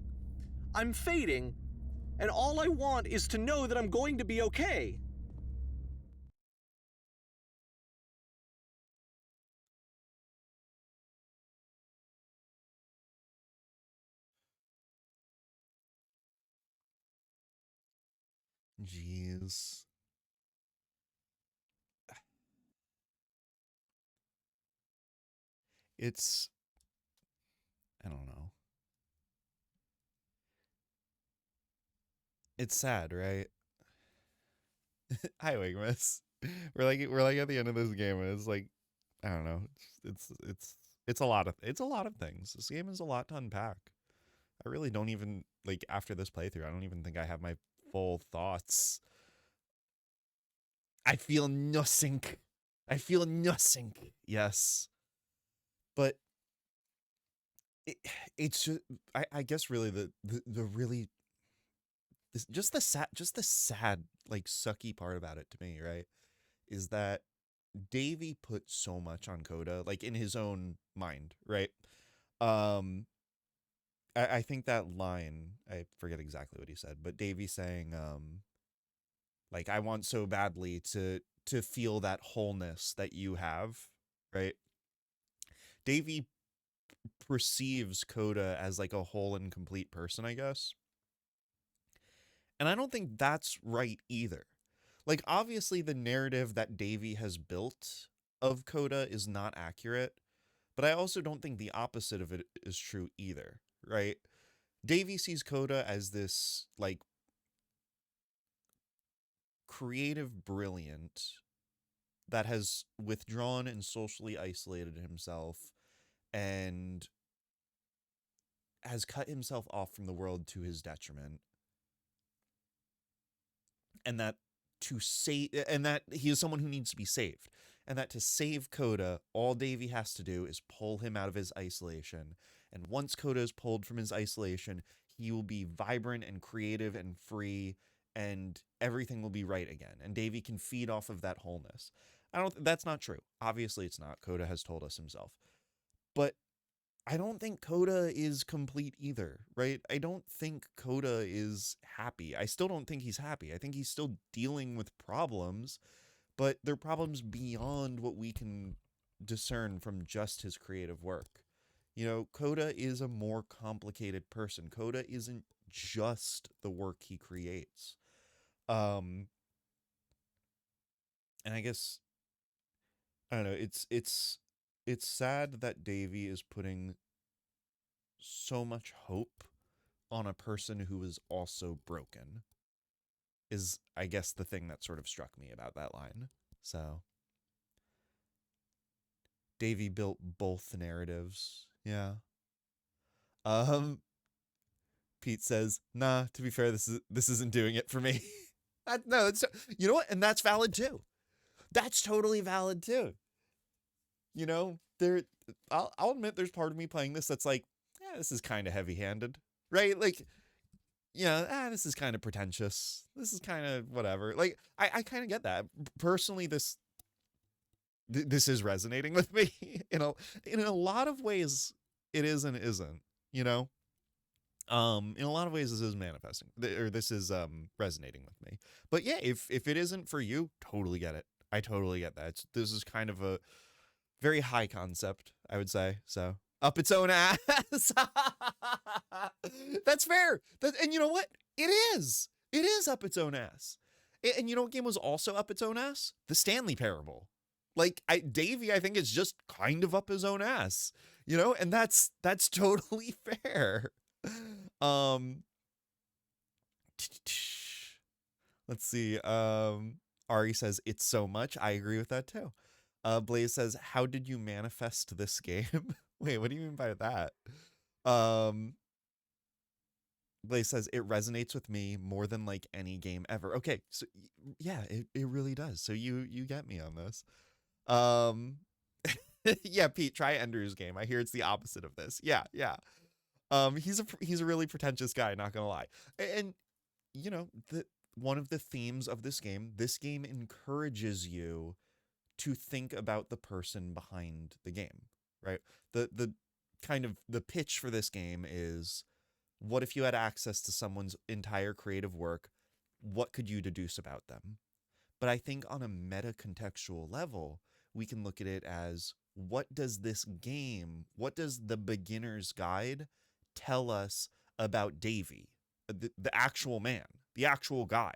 S11: I'm fading, and all I want is to know that I'm going to be okay.
S10: Jeez. It's, I don't know. It's sad, right? Hi, Wigmas. We're like at the end of this game, and it's like, I don't know. It's a lot of things. This game is a lot to unpack. I really don't even, like, after this playthrough, I don't even think I have my full thoughts. I feel nothing. Yes. But it's just, I guess really the really just the sad like sucky part about it to me, right, is that Davey put so much on Coda, like in his own mind, right? I think that line, I forget exactly what he said, but Davey saying, like, I want so badly to feel that wholeness that you have, right? Davey perceives Coda as like a whole and complete person, I guess. And I don't think that's right either. Like, obviously the narrative that Davey has built of Coda is not accurate, but I also don't think the opposite of it is true either, right? Davey sees Coda as this, like, creative brilliant that has withdrawn and socially isolated himself and has cut himself off from the world to his detriment. And that he is someone who needs to be saved. And that to save Coda, all Davey has to do is pull him out of his isolation. And once Coda is pulled from his isolation, he will be vibrant and creative and free, and everything will be right again. And Davey can feed off of that wholeness. That's not true. Obviously it's not. Coda has told us himself. But I don't think Coda is complete either, right? I don't think Coda is happy. I still don't think he's happy. I think he's still dealing with problems, but they're problems beyond what we can discern from just his creative work. You know, Coda is a more complicated person. Coda isn't just the work he creates. And I guess, I don't know, it's sad that Davey is putting so much hope on a person who is also broken, is, I guess, the thing that sort of struck me about that line. So, Davey built both narratives. Yeah. Pete says, nah, to be fair, this isn't doing it for me. No, it's, you know what? And that's valid too. That's totally valid too. You know, I'll admit there's part of me playing this that's like, yeah, this is kind of heavy-handed, right? Like, yeah, this is kind of pretentious. This is kind of whatever. Like, I kind of get that. Personally, this is resonating with me. In a lot of ways, it is and isn't, you know? In a lot of ways, this is manifesting, or this is resonating with me. But yeah, if it isn't for you, totally get it. I totally get that. This is kind of a very high concept, I would say. So up its own ass. That's fair. And you know what? It is. It is up its own ass. And you know what game was also up its own ass? The Stanley Parable. Like Davey, I think is just kind of up his own ass, you know, and that's totally fair. Let's see. Ari says it's so much. I agree with that too. Blaze says, how did you manifest this game? Wait, what do you mean by that? Blaze says it resonates with me more than like any game ever. Okay, so yeah, it really does. So you get me on this. Yeah, Pete, try Ender's Game. I hear it's the opposite of this. Yeah. He's a really pretentious guy, not gonna lie. And you know, one of the themes of this game encourages you to think about the person behind the game, right? The kind of the pitch for this game is, what if you had access to someone's entire creative work? What could you deduce about them? But I think on a meta contextual level, we can look at it as, what does this game, what does the beginner's guide tell us about Davey, the actual man, the actual guy?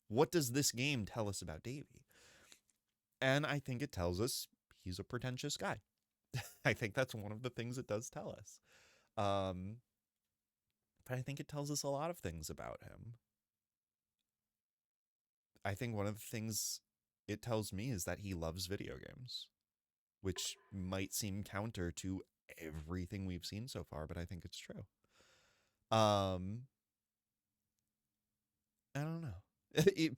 S10: What does this game tell us about Davey? And I think it tells us he's a pretentious guy. I think that's one of the things it does tell us. But I think it tells us a lot of things about him. I think one of the things it tells me is that he loves video games, which might seem counter to everything we've seen so far, but I think it's true. I don't know.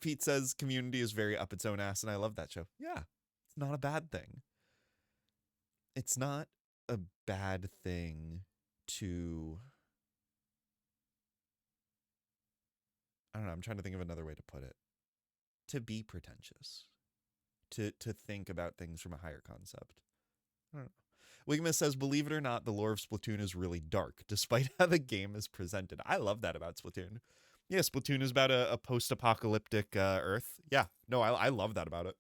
S10: Pete says Community is very up its own ass, and I love that show. Yeah, it's not a bad thing. It's not a bad thing to... I don't know, I'm trying to think of another way to put it. To be pretentious. To think about things from a higher concept. I don't know. Wigmas says, believe it or not, the lore of Splatoon is really dark, despite how the game is presented. I love that about Splatoon. Yeah, Splatoon is about a post-apocalyptic Earth. Yeah, no, I love that about it.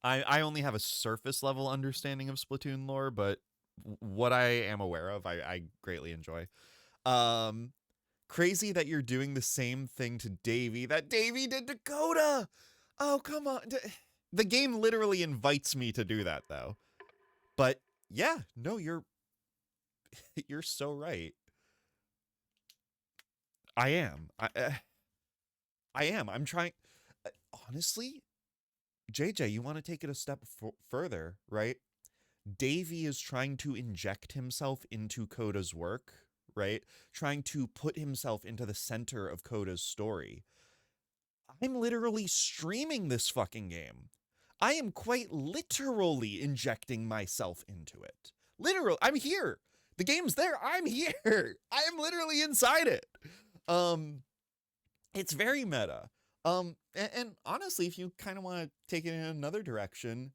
S10: I only have a surface level understanding of Splatoon lore, but what I am aware of, I greatly enjoy. Crazy that you're doing the same thing to Davey that Davey did to Coda. Oh, come on. The game literally invites me to do that, though. But yeah, no, you're so right. I am. I am. I'm trying. Honestly, JJ, you want to take it a step further, right? Davey is trying to inject himself into Coda's work, right? Trying to put himself into the center of Coda's story. I'm literally streaming this fucking game. I am quite literally injecting myself into it. Literally, I'm here. The game's there. I'm here. I am literally inside it. It's very meta. And honestly, if you kind of want to take it in another direction,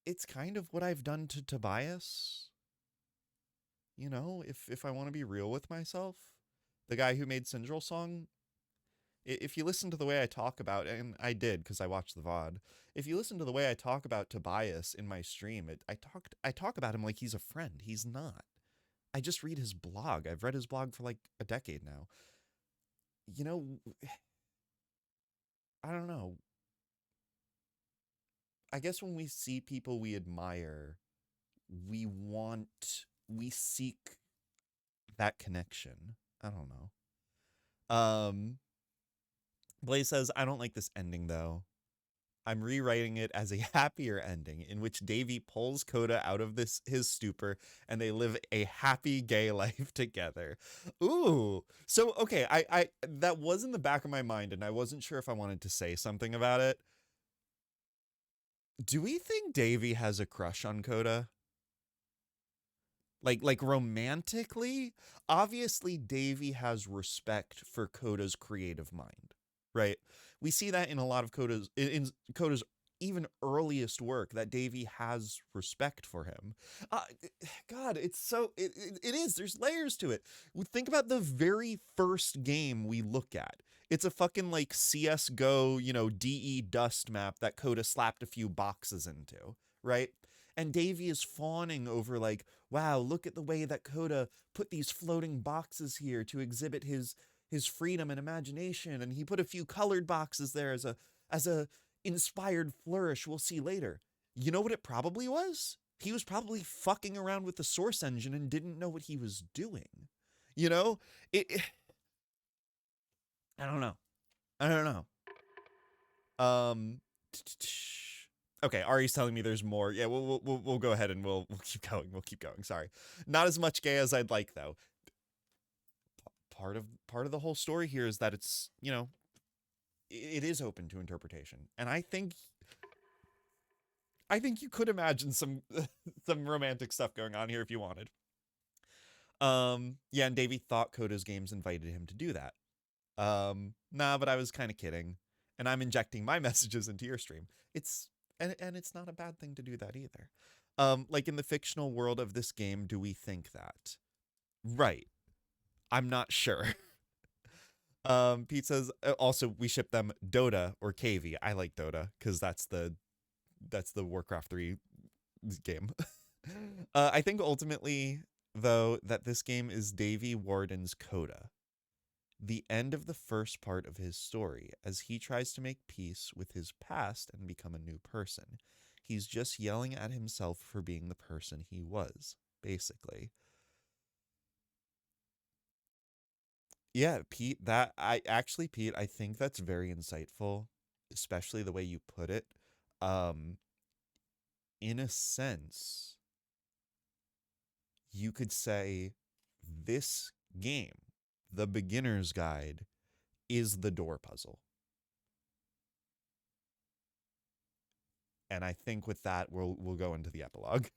S10: it's kind of what I've done to Tobias. You know, if I want to be real with myself, the guy who made Syndrome Song, if you listen to the way I talk about, and I did because I watched the VOD, if you listen to the way I talk about Tobias in my stream, I talk about him like he's a friend. He's not. I just read his blog. I've read his blog for like a decade now. You know, I don't know. I guess when we see people we admire, we seek that connection. I don't know. Blaze says, I don't like this ending though. I'm rewriting it as a happier ending in which Davey pulls Coda out of his stupor and they live a happy gay life together. Ooh. So, okay, I that was in the back of my mind and I wasn't sure if I wanted to say something about it. Do we think Davey has a crush on Coda? Like romantically? Obviously, Davey has respect for Coda's creative mind, right? We see that in a lot of Coda's even earliest work, that Davey has respect for him. God, it's so it is. There's layers to it. Think about the very first game we look at. It's a fucking like CS:GO, you know, DE dust map that Coda slapped a few boxes into, right? And Davey is fawning over like, wow, look at the way that Coda put these floating boxes here to exhibit his freedom and imagination, and he put a few colored boxes there as a inspired flourish we'll see later. You know what it probably was? He was probably fucking around with the Source engine and didn't know what he was doing. You know? I don't know. Okay, Ari's telling me there's more. Yeah, we'll go ahead and we'll keep going. We'll keep going. Sorry. Not as much gay as I'd like though. Part of the whole story here is that it's, you know, it is open to interpretation. And I think you could imagine some some romantic stuff going on here if you wanted. Yeah, and Davey thought Coda's games invited him to do that. Nah, but I was kind of kidding. And I'm injecting my messages into your stream. It's not a bad thing to do that either. Like in the fictional world of this game, do we think that? Right. I'm not sure. Pete says, also, we ship them Dota or KV. I like Dota because that's the Warcraft 3 game. I think ultimately, though, that this game is Davey Warden's Coda. The end of the first part of his story, as he tries to make peace with his past and become a new person. He's just yelling at himself for being the person he was, basically. Yeah, Pete, I think that's very insightful, especially the way you put it. In a sense, you could say this game, The Beginner's Guide, is the door puzzle. And I think with that, we'll go into the epilogue.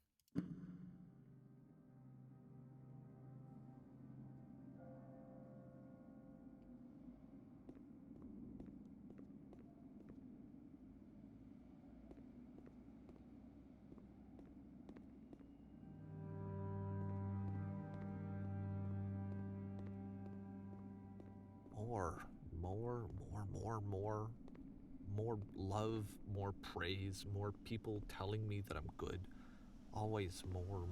S11: More love, more praise, more people telling me that I'm good. Always more.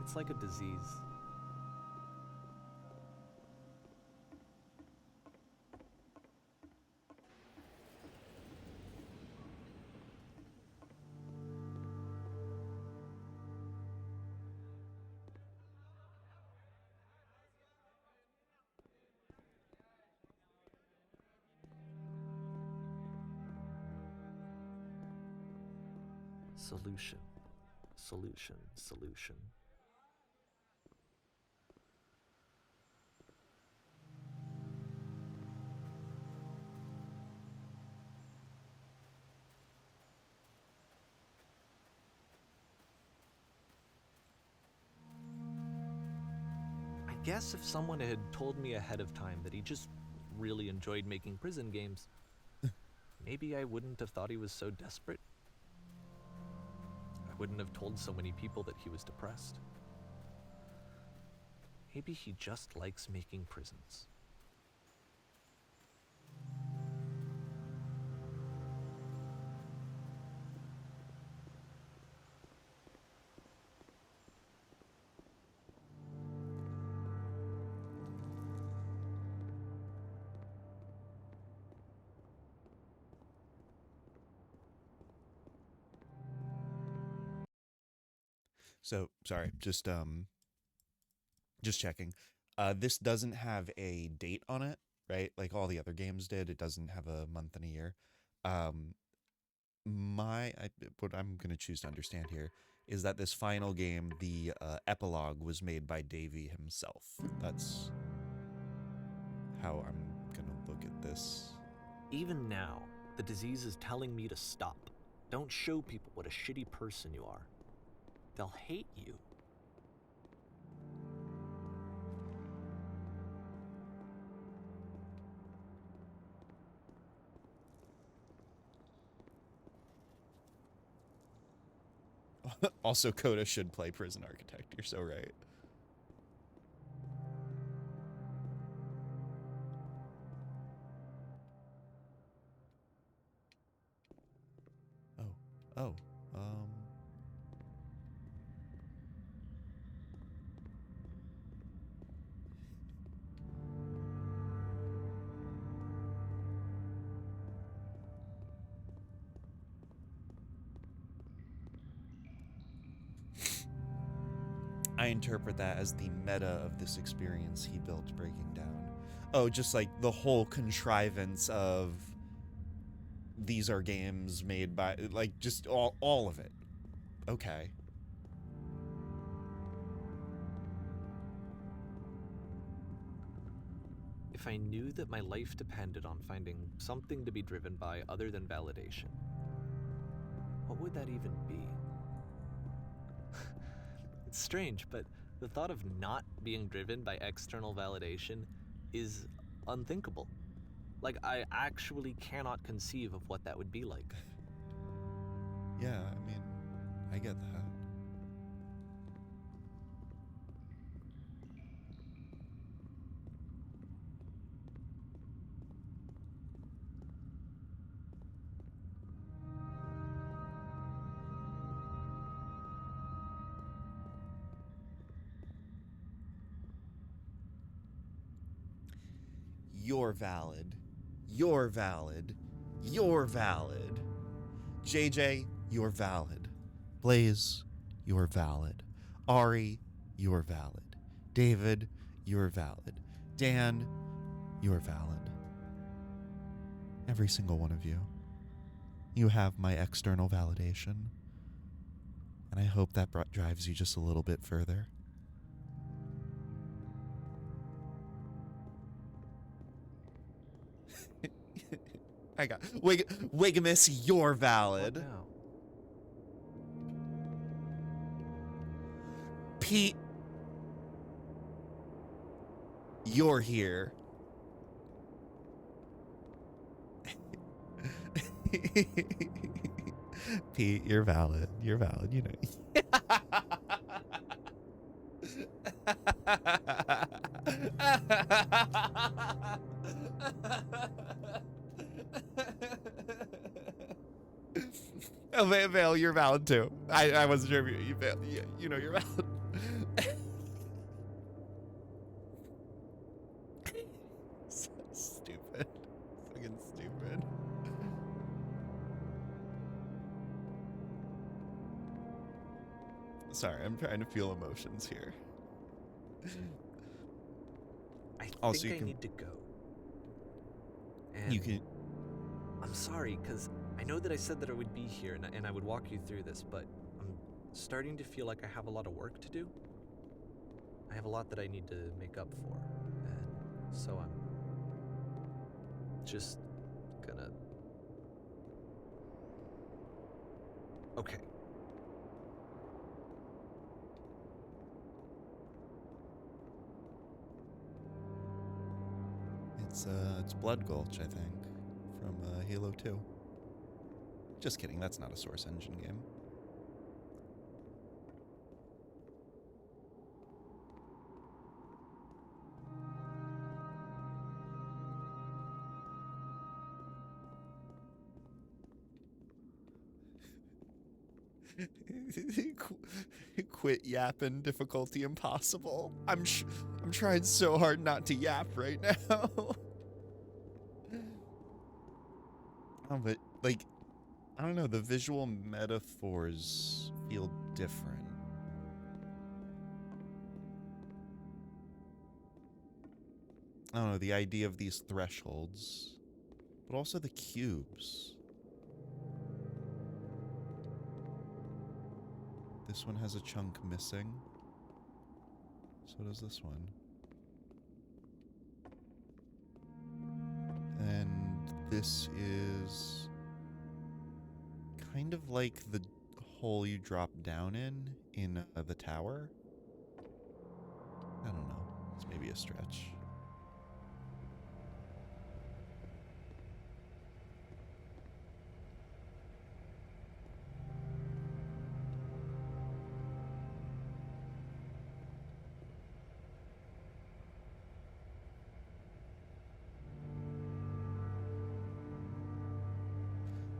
S11: It's like a disease. Solution. I guess if someone had told me ahead of time that he just really enjoyed making prison games, maybe I wouldn't have thought he was so desperate. Wouldn't have told so many people that he was depressed. Maybe he just likes making prisons.
S10: So, sorry, just checking. This doesn't have a date on it, right? Like all the other games did. It doesn't have a month and a year. What I'm going to choose to understand here is that this final game, the epilogue, was made by Davey himself. That's how I'm going to look at this.
S11: Even now, the disease is telling me to stop. Don't show people what a shitty person you are. They'll hate you.
S10: Also, Coda should play Prison Architect. You're so right. Oh, I interpret that as the meta of this experience he built breaking down. Oh, just like the whole contrivance of these are games made by, like, just all of it. Okay.
S11: If I knew that my life depended on finding something to be driven by other than validation, what would that even be? It's strange, but the thought of not being driven by external validation is unthinkable. Like, I actually cannot conceive of what that would be like.
S10: Yeah, I mean, I get that. You're valid. You're valid. You're valid. JJ, you're valid. Blaze, you're valid. Ari, you're valid. David, you're valid. Dan, you're valid. Every single one of you. You have my external validation. And I hope that drives you just a little bit further. I got Wigmus, you're valid.
S11: What now?
S10: Pete, you're here. Pete, you're valid. You're valid, you know. Oh, Vale, you're valid too. I wasn't sure if you Vale, you know you're valid. So stupid. Fucking stupid. Sorry, I'm trying to feel emotions here.
S11: I
S10: Also,
S11: think
S10: you
S11: I
S10: can-
S11: need to go. And
S10: You can.
S11: I'm sorry, because I know that I said that I would be here and I would walk you through this, but I'm starting to feel like I have a lot of work to do. I have a lot that I need to make up for, and so I'm just gonna... Okay.
S10: It's Blood Gulch, I think, from Halo 2. Just kidding, that's not a Source Engine game. Quit yapping. Difficulty impossible. I'm trying so hard not to yap right now. Oh, but like, I don't know. The visual metaphors feel different. I don't know. The idea of these thresholds, but also the cubes. This one has a chunk missing. So does this one. And this is kind of like the hole you drop down in the tower. I don't know. It's maybe a stretch.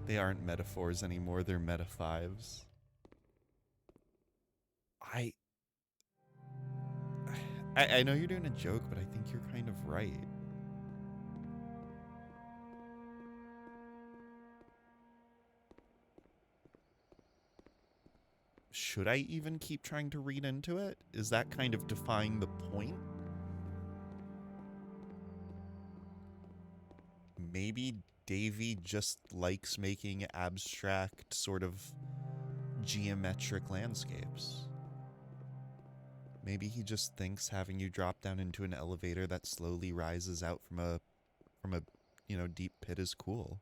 S10: They aren't metaphors anymore, they're meta fives. I know you're doing a joke, but I think you're kind of right. Should I even keep trying to read into it? Is that kind of defying the point? Maybe Davy just likes making abstract, sort of geometric landscapes. Maybe he just thinks having you drop down into an elevator that slowly rises out from a deep pit is cool.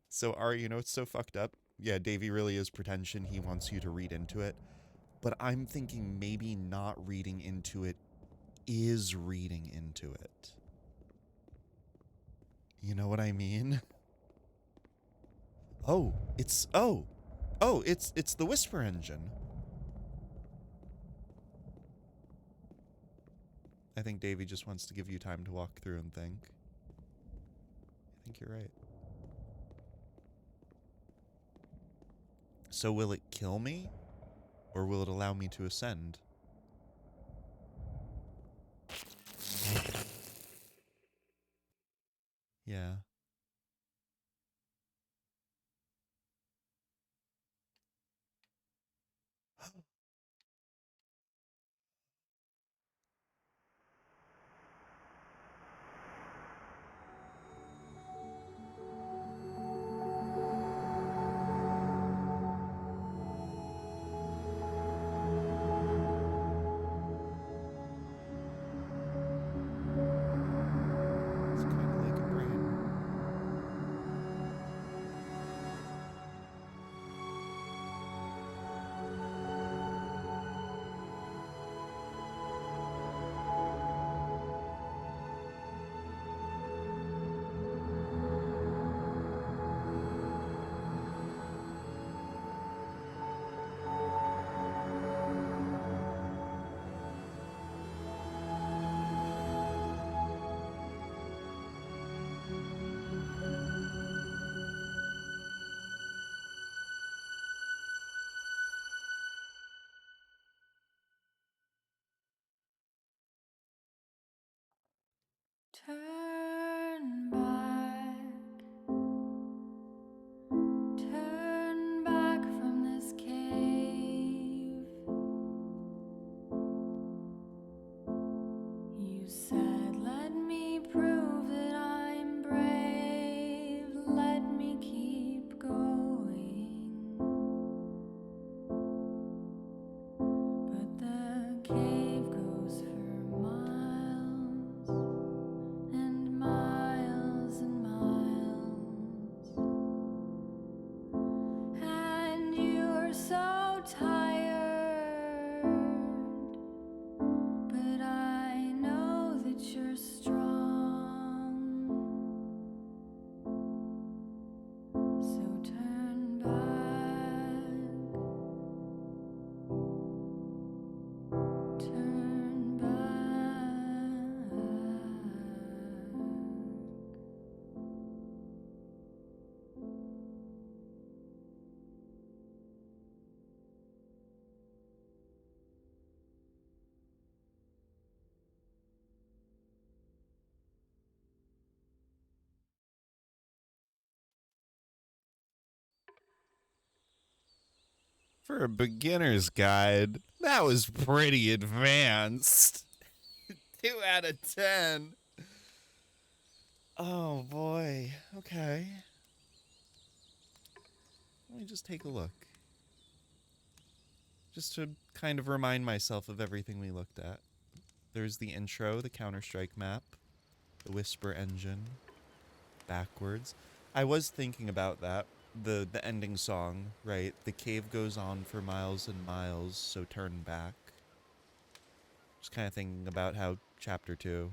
S10: So Ari, it's so fucked up. Yeah, Davy really is pretension. He wants you to read into it. But I'm thinking maybe not reading into it is reading into it. You know what I mean? It's the Whisper Engine. I think Davy just wants to give you time to walk through and think. I think you're right. So will it kill me? Or will it allow me to ascend? Yeah.
S13: Turn back. Turn back from this cave. You said, let me prove that I'm brave. Let me keep going. But the cave goes for miles and miles and miles, and you're so tired, but I know that you're strong, so turn back, turn back.
S10: For a beginner's guide, that was pretty advanced. 2 out of 10. Oh boy. Okay. Let me just take a look. Just to kind of remind myself of everything we looked at. There's the intro, the Counter-Strike map, the Whisper Engine, backwards. I was thinking about that. The ending song, right? The cave goes on for miles and miles, so turn back. Just kind of thinking about how chapter 2,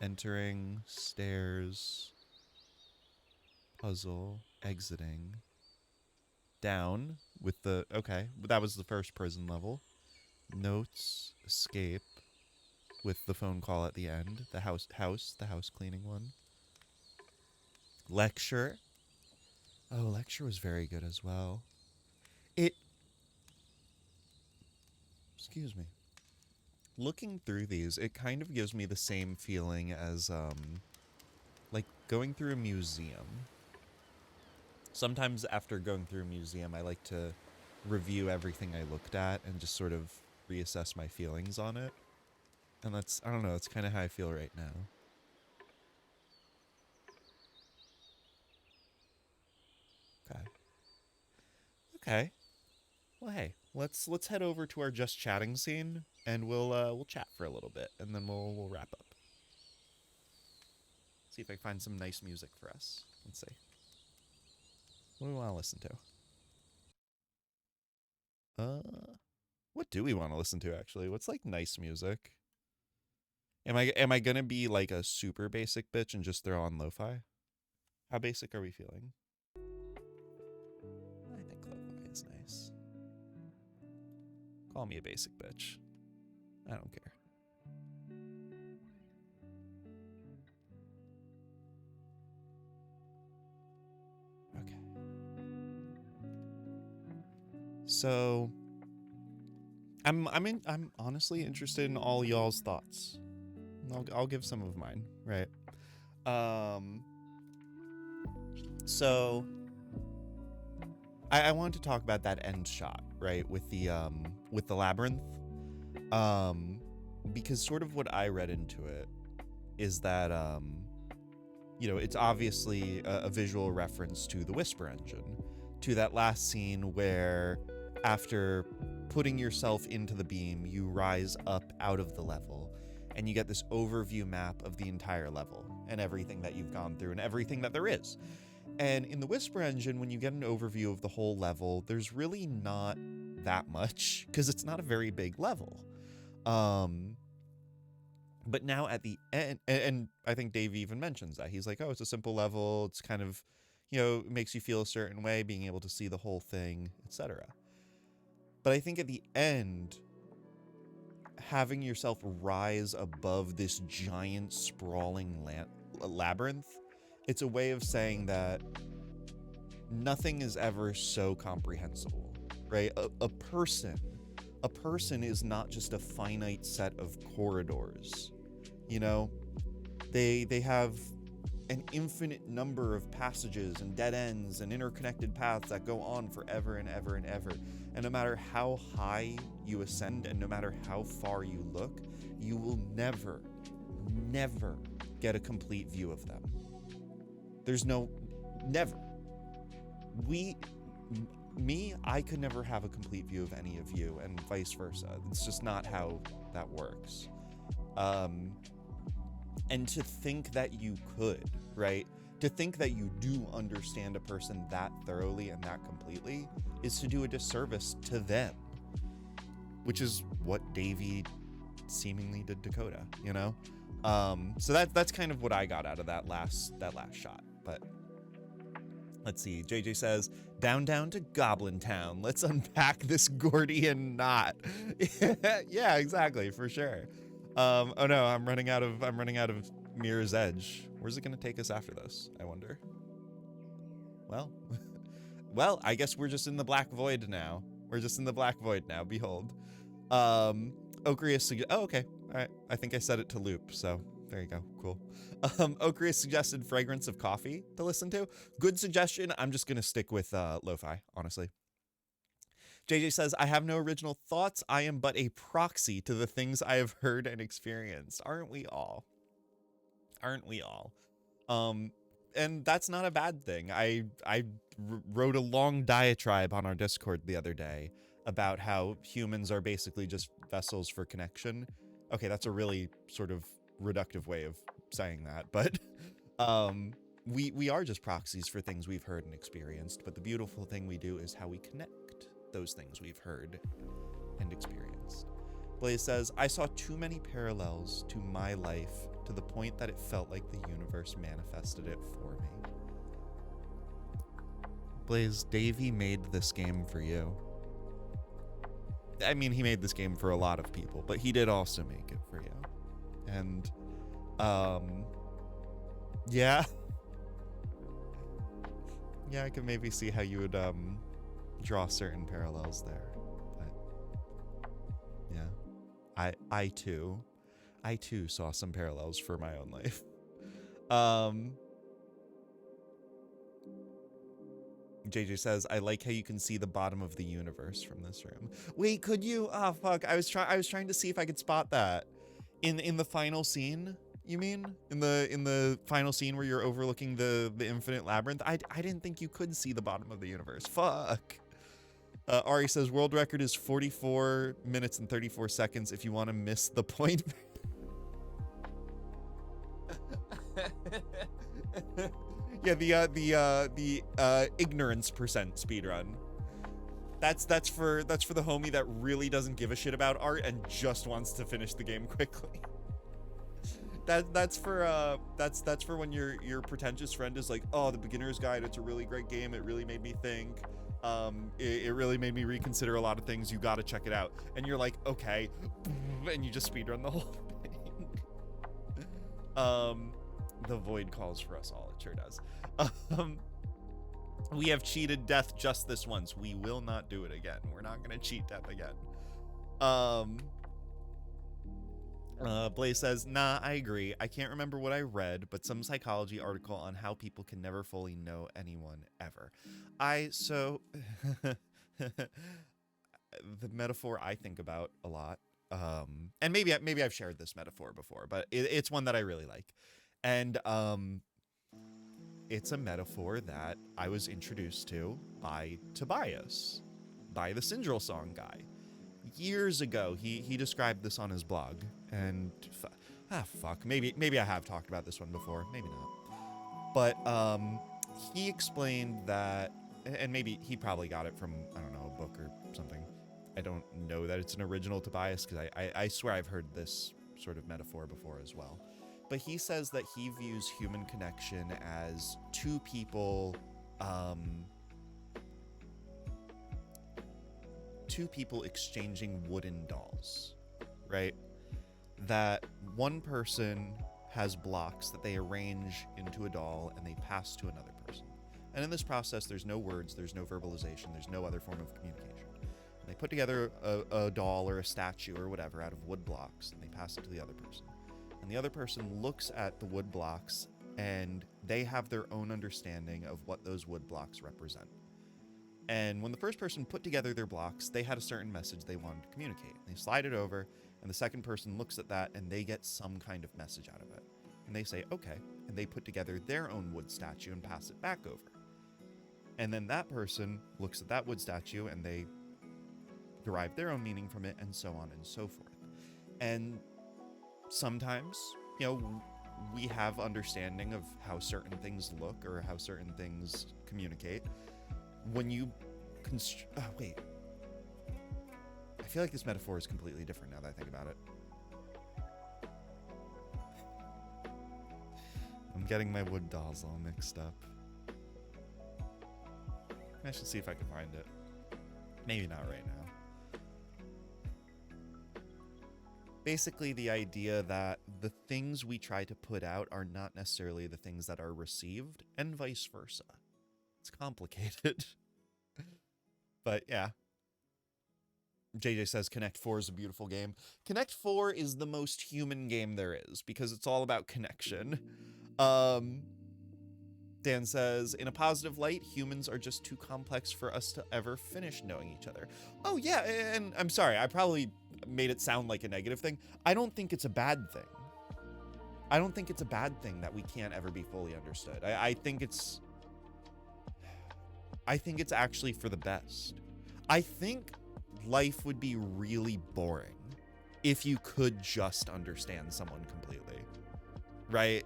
S10: entering, stairs, puzzle, exiting, down with the, okay, that was the first prison level. Notes, escape, with the phone call at the end. The house cleaning one. Lecture. Oh, lecture was very good as well. Excuse me. Looking through these, it kind of gives me the same feeling as, like going through a museum. Sometimes after going through a museum, I like to review everything I looked at and just sort of reassess my feelings on it. And that's, I don't know, that's kind of how I feel right now. Okay. Okay. Well, hey, let's head over to our just chatting scene, and we'll chat for a little bit, and then we'll wrap up. See if I can find some nice music for us. Let's see. What do we want to listen to? What do we want to listen to actually? What's like nice music? Am I gonna be like a super basic bitch and just throw on lo-fi? How basic are we feeling? I think lo-fi is nice. Call me a basic bitch. I don't care. Okay. So I'm honestly interested in all y'all's thoughts. I'll give some of mine, right? So I wanted to talk about that end shot, right, with the labyrinth, because sort of what I read into it is that you know, it's obviously a visual reference to the Whisper Engine, to that last scene where after putting yourself into the beam, you rise up out of the level and you get this overview map of the entire level and everything that you've gone through and everything that there is. And in the Whisper Engine, when you get an overview of the whole level, there's really not that much because it's not a very big level. But now at the end, and I think Dave even mentions that. He's like, oh, it's a simple level. It's kind of, you know, it makes you feel a certain way, being able to see the whole thing, etc. But I think at the end, having yourself rise above this giant sprawling labyrinth, it's a way of saying that nothing is ever so comprehensible, right? A person is not just a finite set of corridors. You know, they have an infinite number of passages and dead ends and interconnected paths that go on forever and ever and ever. And no matter how high you ascend and no matter how far you look, you will never get a complete view of them. There's never. I could never have a complete view of any of you, and vice versa. It's just not how that works. And to think that you could, right? To think that you do understand a person that thoroughly and that completely is to do a disservice to them, which is what Davey seemingly did Dakota, you know? So that's kind of what I got out of that last shot. But let's see. JJ says, down to Goblin Town. Let's unpack this Gordian knot. Yeah, exactly, for sure. Oh no, I'm running out of Mirror's Edge. Where's it gonna take us after this, I wonder? Well, I guess we're just in the Black Void now. Behold. Okrius oh, okay. All right. I think I set it to loop, so there you go. Cool. Okrius suggested Fragrance of Coffee to listen to. Good suggestion. I'm just gonna stick with lo-fi, honestly. JJ says, I have no original thoughts. I am but a proxy to the things I have heard and experienced. Aren't we all? And that's not a bad thing. I wrote a long diatribe on our Discord the other day about how humans are basically just vessels for connection. Okay, that's a really sort of reductive way of saying that, but we are just proxies for things we've heard and experienced. But the beautiful thing we do is how we connect those things we've heard and experienced. Blaze says, I saw too many parallels to my life to the point that it felt like the universe manifested it for me. Blaze, Davey made this game for you. I mean, he made this game for a lot of people, but he did also make it for you. And, yeah. Yeah, I can maybe see how you would, draw certain parallels there. But, yeah. I too saw some parallels for my own life. JJ says, I like how you can see the bottom of the universe from this room. Wait, could you? Oh, fuck. I was trying to see if I could spot that. In the final scene, you mean? In the final scene where you're overlooking the infinite labyrinth? I didn't think you could see the bottom of the universe. Fuck. Ari says, world record is 44 minutes and 34 seconds if you want to miss the point. Yeah, the ignorance percent speedrun. That's for the homie that really doesn't give a shit about art and just wants to finish the game quickly. That's for when your pretentious friend is like, oh, the beginner's guide, it's a really great game, it really made me think. It really made me reconsider a lot of things, you gotta check it out. And you're like, okay, and you just speedrun the whole thing. The void calls for us all, it sure does. We have cheated death just this once. We will not do it again. We're not gonna cheat death again. Blaze says, nah, I agree. I can't remember what I read, but some psychology article on how people can never fully know anyone ever. The metaphor I think about a lot, and maybe I've shared this metaphor before, but it's one that I really like. And it's a metaphor that I was introduced to by Tobias, by the Syndril song guy. Years ago, he described this on his blog, and fuck, maybe I have talked about this one before, maybe not. But he explained that, and maybe he probably got it from, I don't know, a book or something. I don't know that it's an original Tobias, because I swear I've heard this sort of metaphor before as well. But he says that he views human connection as two people exchanging wooden dolls, right? That one person has blocks that they arrange into a doll and they pass to another person. And in this process, there's no words, there's no verbalization, there's no other form of communication. And they put together a doll or a statue or whatever out of wood blocks and they pass it to the other person. And the other person looks at the wood blocks and they have their own understanding of what those wood blocks represent. And when the first person put together their blocks, they had a certain message they wanted to communicate. They slide it over, and the second person looks at that and they get some kind of message out of it. And they say, okay, and they put together their own wood statue and pass it back over. And then that person looks at that wood statue and they derive their own meaning from it, and so on and so forth. And sometimes, we have understanding of how certain things look or how certain things communicate. When you wait. I feel like this metaphor is completely different now that I think about it. I'm getting my wood dolls all mixed up. I should see if I can find it. Maybe not right now. Basically, the idea that the things we try to put out are not necessarily the things that are received, and vice versa. It's complicated. But yeah. JJ says Connect 4 is a beautiful game. Connect 4 is the most human game there is, because it's all about connection. Dan says, in a positive light, humans are just too complex for us to ever finish knowing each other. Oh yeah, and I'm sorry, I probably made it sound like a negative thing. I don't think it's a bad thing. I don't think it's a bad thing that we can't ever be fully understood. I think it's actually for the best. I think life would be really boring if you could just understand someone completely, right?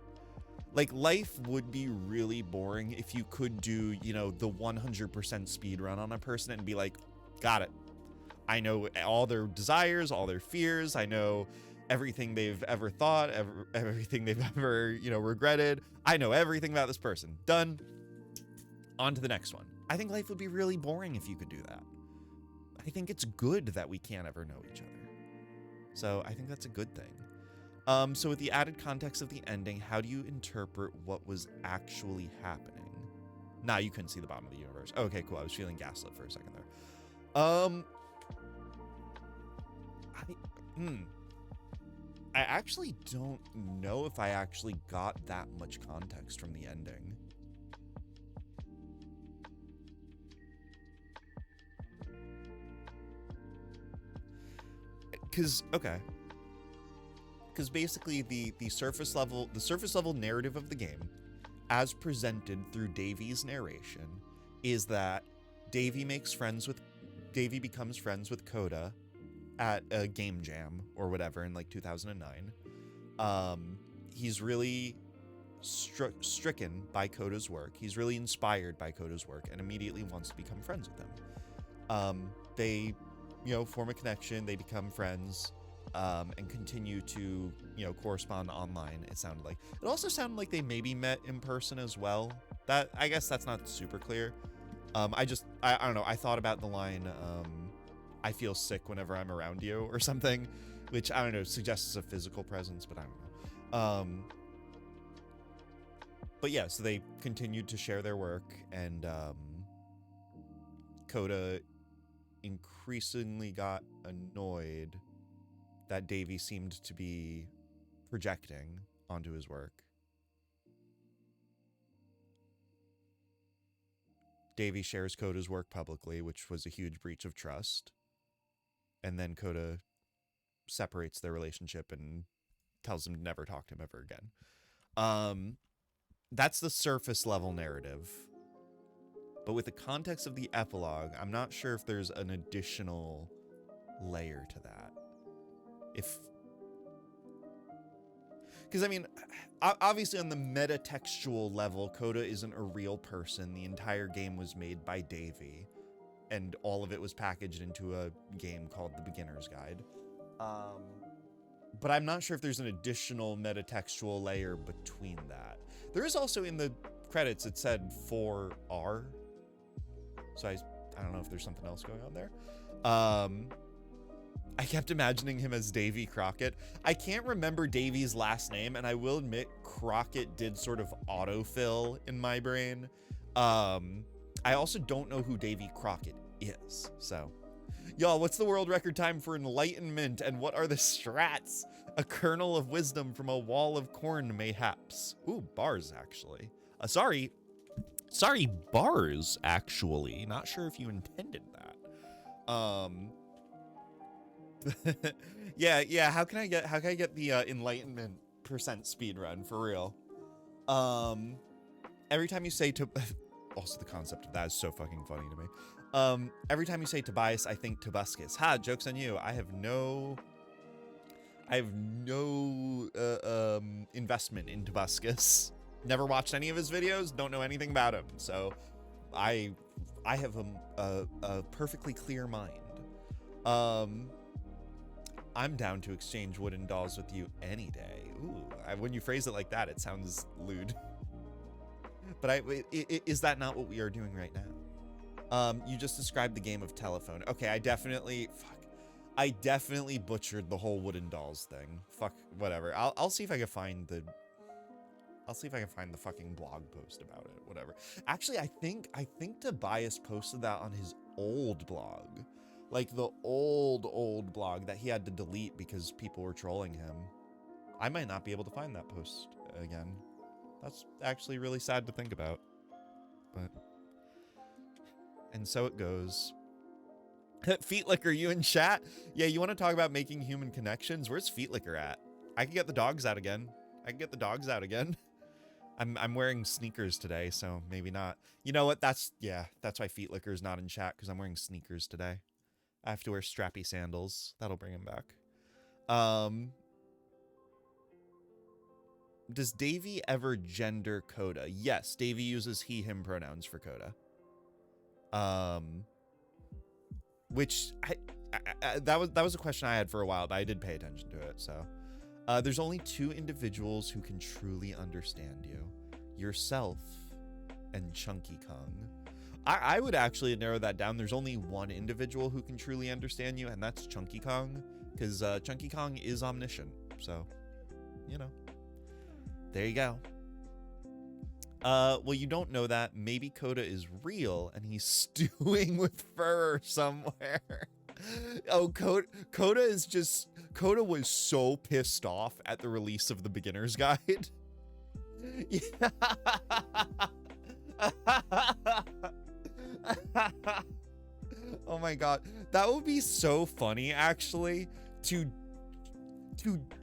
S10: Like, life would be really boring if you could do, the 100% speed run on a person and be like, got it. I know all their desires, all their fears. I know everything they've ever thought, everything they've ever, regretted. I know everything about this person. Done. On to the next one. I think life would be really boring if you could do that. I think it's good that we can't ever know each other. So I think that's a good thing. So with the added context of the ending, how do you interpret what was actually happening? Nah, you couldn't see the bottom of the universe. Okay, cool. I was feeling gaslit for a second there. I actually don't know if I actually got that much context from the ending. Because basically the surface level narrative of the game, as presented through Davy's narration, is that Davy becomes friends with Coda at a game jam or whatever in like 2009. He's really stricken by Coda's work. He's really inspired by Coda's work and immediately wants to become friends with him. They, form a connection. They become friends, and continue to, correspond online. It sounded like. It also sounded like they maybe met in person as well. That, I guess that's not super clear. I don't know. I thought about the line, I feel sick whenever I'm around you or something, which, I don't know, suggests a physical presence, but I don't know. But yeah, so they continued to share their work, and Coda increasingly got annoyed that Davy seemed to be projecting onto his work. Davy shares Coda's work publicly, which was a huge breach of trust. And then Coda separates their relationship and tells him to never talk to him ever again. That's the surface level narrative. But with the context of the epilogue, I'm not sure if there's an additional layer to that. Because, I mean, obviously on the metatextual level, Coda isn't a real person. The entire game was made by Davy, and all of it was packaged into a game called The Beginner's Guide. But I'm not sure if there's an additional metatextual layer between that. There is also, in the credits, it said 4R. So I don't know if there's something else going on there. I kept imagining him as Davy Crockett. I can't remember Davy's last name, and I will admit Crockett did sort of autofill in my brain. I also don't know who Davy Crockett is, so. Y'all, what's the world record time for enlightenment, and what are the strats? A kernel of wisdom from a wall of corn, mayhaps. Ooh, bars, actually. Sorry, bars, actually. Not sure if you intended that. Yeah, how can I get the enlightenment % speed run for real? Every time you say to also the concept of that is so fucking funny to me. Every time you say Tobias, I think Tobuscus. Ha, joke's on you. I have no investment in Tobuscus. Never watched any of his videos, don't know anything about him. So I have a perfectly clear mind. I'm down to exchange wooden dolls with you any day. Ooh, when you phrase it like that, it sounds lewd. But is that not what we are doing right now? You just described the game of telephone. Okay, I definitely butchered the whole wooden dolls thing. Fuck, whatever. I'll see if I can find the fucking blog post about it. Whatever. Actually, I think Tobias posted that on his old blog. Like the old blog that he had to delete because people were trolling him. I might not be able to find that post again. That's actually really sad to think about. But... and so it goes. Feetlicker, you in chat? Yeah, you want to talk about making human connections? Where's Feetlicker at? I can get the dogs out again. I'm wearing sneakers today, so maybe not. You know what? That's why Feetlicker's not in chat, because I'm wearing sneakers today. I have to wear strappy sandals. That'll bring him back. Does Davy ever gender Coda? Yes, Davy uses he, him pronouns for Coda. Which that was a question I had for a while, but I did pay attention to it. So, there's only two individuals who can truly understand you: yourself and Chunky Kong. I would actually narrow that down. There's only one individual who can truly understand you, and that's Chunky Kong, because Chunky Kong is omniscient. So, you know, there you go. Well, you don't know that. Maybe Coda is real, and he's stewing with fur somewhere. Oh, Coda was so pissed off at the release of the beginner's guide. Yeah. Oh my god, that would be so funny actually, to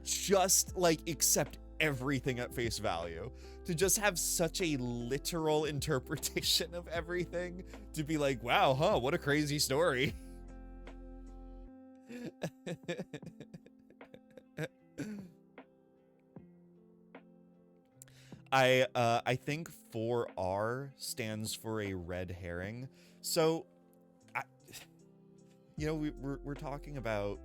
S10: just like accept everything at face value, to just have such a literal interpretation of everything, to be like, wow, huh, what a crazy story. I think 4R stands for a red herring. So, we're talking about,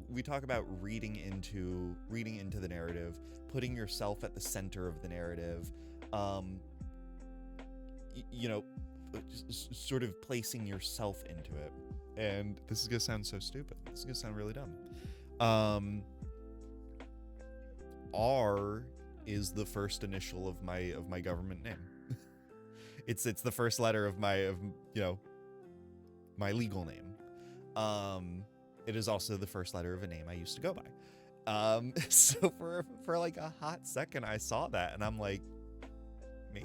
S10: we talk about reading into the narrative, putting yourself at the center of the narrative, sort of placing yourself into it. And this is gonna sound so stupid. This is gonna sound really dumb. R is the first initial of my government name. It's the first letter of my legal name. It is also the first letter of a name I used to go by. So for like a hot second, I saw that and I'm like, me?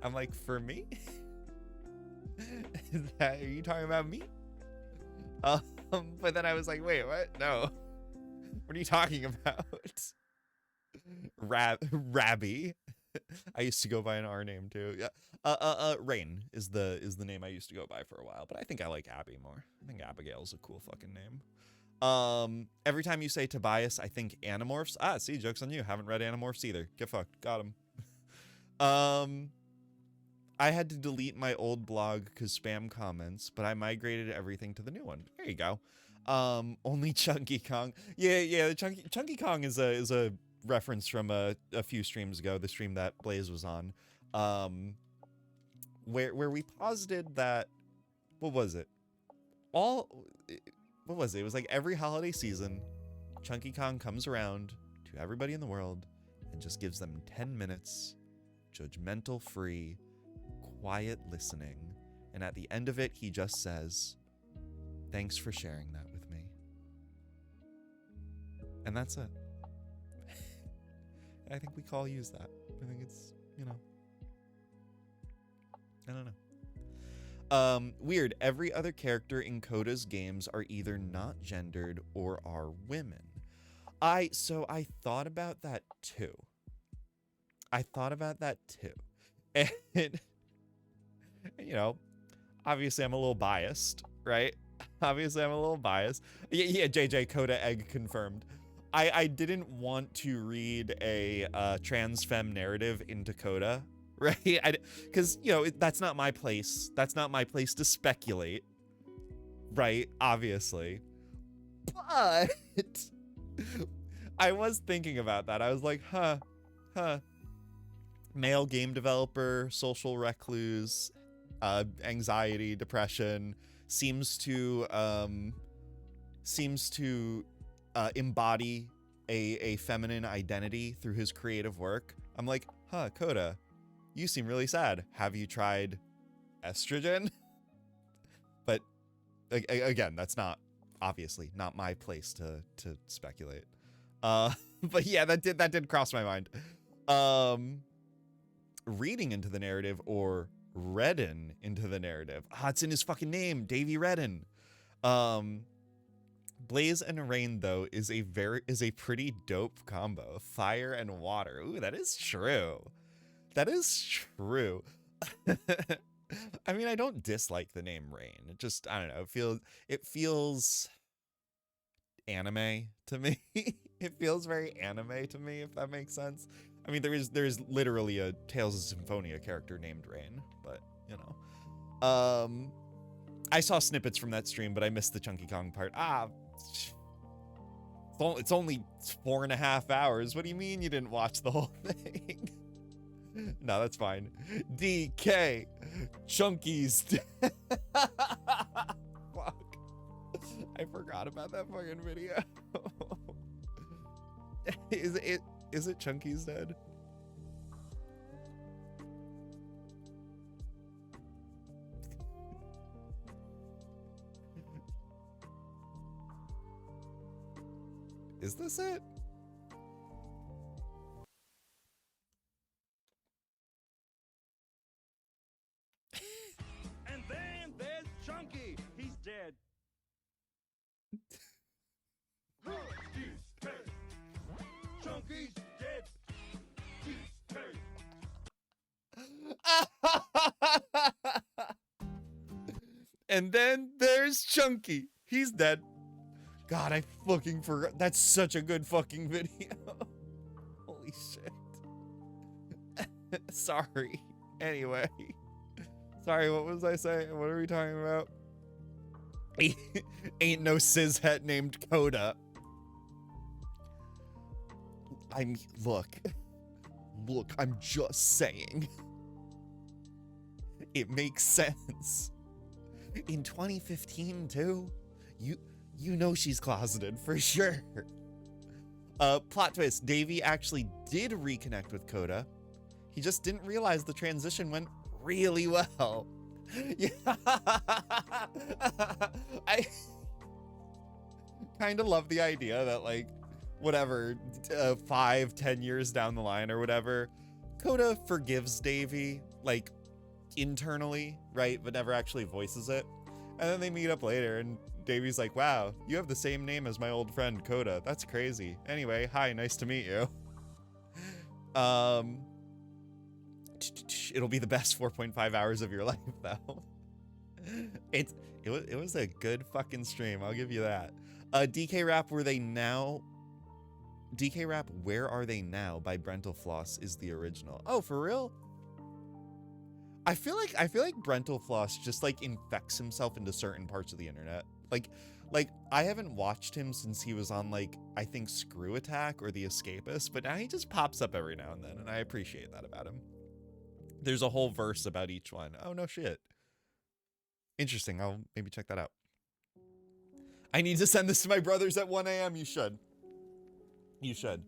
S10: I'm like, for me? Are you talking about me? But then I was like, wait, what? No. What are you talking about? Rabby. I used to go by an R name too. Yeah. Rain is the name I used to go by for a while, but I think I like Abby more. I think Abigail's a cool fucking name. Every time you say Tobias, I think Animorphs. Ah, see, joke's on you. Haven't read Animorphs either. Get fucked. Got him. I had to delete my old blog because spam comments, but I migrated everything to the new one. There you go. Only Chunky Kong. Yeah. The Chunky Kong is a reference from a few streams ago, the stream that Blaze was on, where we posited that, what was it? It was like every holiday season, Chunky Kong comes around to everybody in the world and just gives them 10 minutes, judgmental free, quiet listening, and at the end of it, he just says, "Thanks for sharing that with me." And that's it. I think we can all use that. I think it's, I don't know. Weird. Every other character in Coda's games are either not gendered or are women. I thought about that too. And, obviously I'm a little biased, right? Yeah, JJ, Coda egg confirmed. I didn't want to read a trans femme narrative into Coda, right? Because, that's not my place. That's not my place to speculate, right? Obviously. But I was thinking about that. I was like, huh. Male game developer, social recluse, anxiety, depression, seems to embody a feminine identity through his creative work. I'm like, huh, Coda, you seem really sad. Have you tried estrogen? But again, that's obviously not my place to speculate. But yeah, that did cross my mind. Reading into the narrative or Redden into the narrative. It's in his fucking name, Davy Redden. Blaze and Rain, though, is a pretty dope combo. Fire and water. Ooh, that is true. I mean, I don't dislike the name Rain. It just, I don't know, it feels anime to me. It feels very anime to me, if that makes sense. I mean, there's literally a Tales of Symphonia character named Rain, but, I saw snippets from that stream, but I missed the Chunky Kong part. It's only 4.5 hours. What do you mean you didn't watch the whole thing? No, that's fine. DK. Chunky's dead. Fuck. I forgot about that fucking video. Is it Chunky's dead? Is this it?
S6: And then there's Chunky. He's dead. Chunky's dead.
S10: And then there's Chunky. He's dead. God, I fucking forgot. That's such a good fucking video. Holy shit. Sorry. Anyway. Sorry, what was I saying? What are we talking about? Ain't no cishet named Coda. Look, I'm just saying. It makes sense. In 2015 too, you know she's closeted for sure. Plot twist, Davey actually did reconnect with Coda. He just didn't realize the transition went really well. Yeah. I kind of love the idea that, like, whatever, 5-10 years down the line or whatever, Coda forgives Davey, like, internally, right, but never actually voices it. And then they meet up later and Davey's like, wow, you have the same name as my old friend Coda. That's crazy. Anyway, hi, nice to meet you. It'll be the best 4.5 hours of your life, though. It was a good fucking stream, I'll give you that. DK Rap, where Are They Now by Brental Floss is the original. Oh, for real? I feel like Brental Floss just, like, infects himself into certain parts of the internet. Like I haven't watched him since he was on, like, I think Screw Attack or The Escapist, but now he just pops up every now and then, and I appreciate that about him. There's a whole verse about each one. Oh, no shit. Interesting. I'll maybe check that out. I need to send this to my brothers at 1 a.m. You should. You should.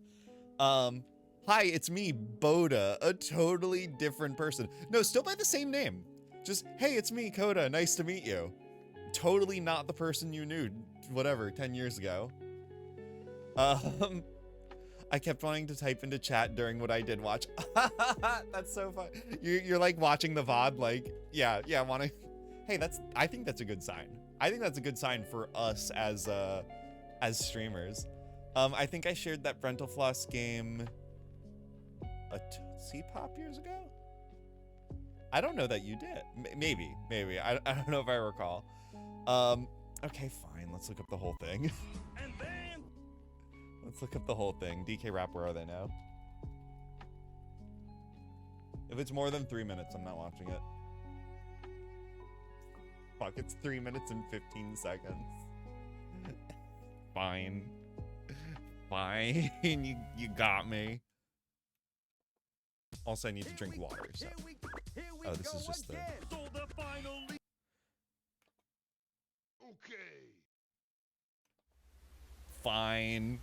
S10: Hi, it's me, Boda, a totally different person. No, still by the same name. Just, hey, it's me, Coda. Nice to meet you. Totally not the person you knew, whatever, 10 years ago. I kept wanting to type into chat during what I did watch. That's so fun. You're like watching the VOD, like, yeah, wanna. Hey, I think that's a good sign. I think that's a good sign for us as streamers. I think I shared that Brental Floss game a Tootsie Pop years ago? I don't know that you did. Maybe. I don't know if I recall. Okay, fine. Let's look up the whole thing.
S6: And then
S10: Let's look up the whole thing. DK Rap, where are they now? If it's more than 3 minutes, I'm not watching it. Fuck, it's 3 minutes and 15 seconds. Fine. Fine. You got me. Also, I need to drink water, so. Oh, this is just the...
S6: Okay.
S10: Fine.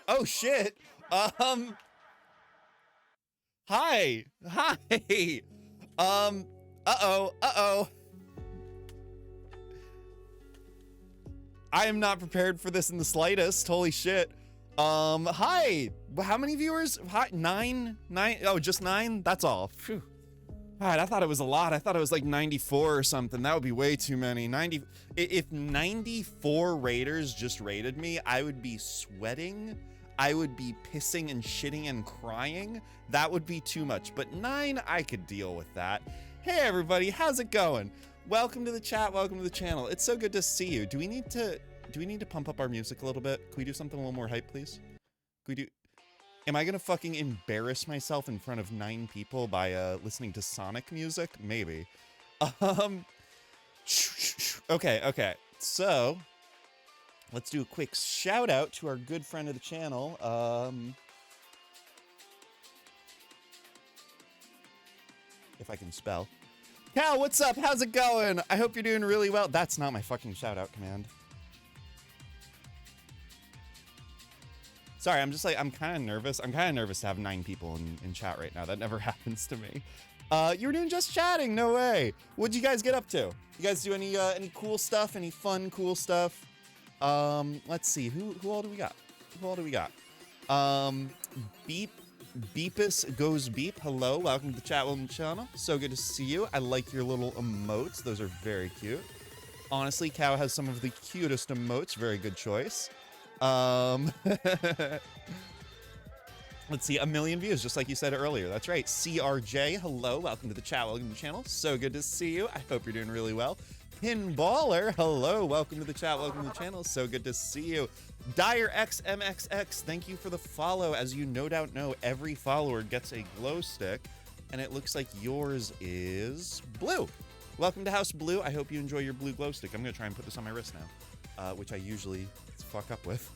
S10: Oh shit. Hi. Uh-oh. I am not prepared for this in the slightest. Holy shit. Hi. How many viewers? Hi, 9? Oh, just 9? That's all. Phew. All right, I thought it was a lot. I thought it was like 94 or something. That would be way too many. If 94 raiders just raided me, I would be sweating. I would be pissing and shitting and crying. That would be too much. But 9, I could deal with that. Hey everybody, how's it going? Welcome to the chat, welcome to the channel. It's so good to see you. Do we need to pump up our music a little bit? Can we do something a little more hype, please? Am I gonna fucking embarrass myself in front of 9 people by listening to Sonic music? Maybe. Okay. So, let's do a quick shout out to our good friend of the channel. If I can spell. Cal, what's up? How's it going? I hope you're doing really well. That's not my fucking shout out command. Sorry, I'm kind of nervous. I'm kind of nervous to have 9 people in chat right now. That never happens to me. You were doing just chatting. No way. What'd you guys get up to? You guys do any cool stuff? Any fun, cool stuff? Let's see. Who all do we got? Beepus goes beep. Hello, welcome to the chat, welcome to the channel. So good to see you. I like your little emotes. Those are very cute. Honestly, Cow has some of the cutest emotes. Very good choice. Let's see, 1 million views, just like you said earlier. That's right. CRJ, hello, welcome to the chat, welcome to the channel. So good to see you. I hope you're doing really well. Pinballer, hello, welcome to the chat, welcome to the channel. So good to see you. DireXMXX, thank you for the follow. As you no doubt know, every follower gets a glow stick, and it looks like yours is blue. Welcome to House Blue. I hope you enjoy your blue glow stick. I'm gonna try and put this on my wrist now, which I usually fuck up with.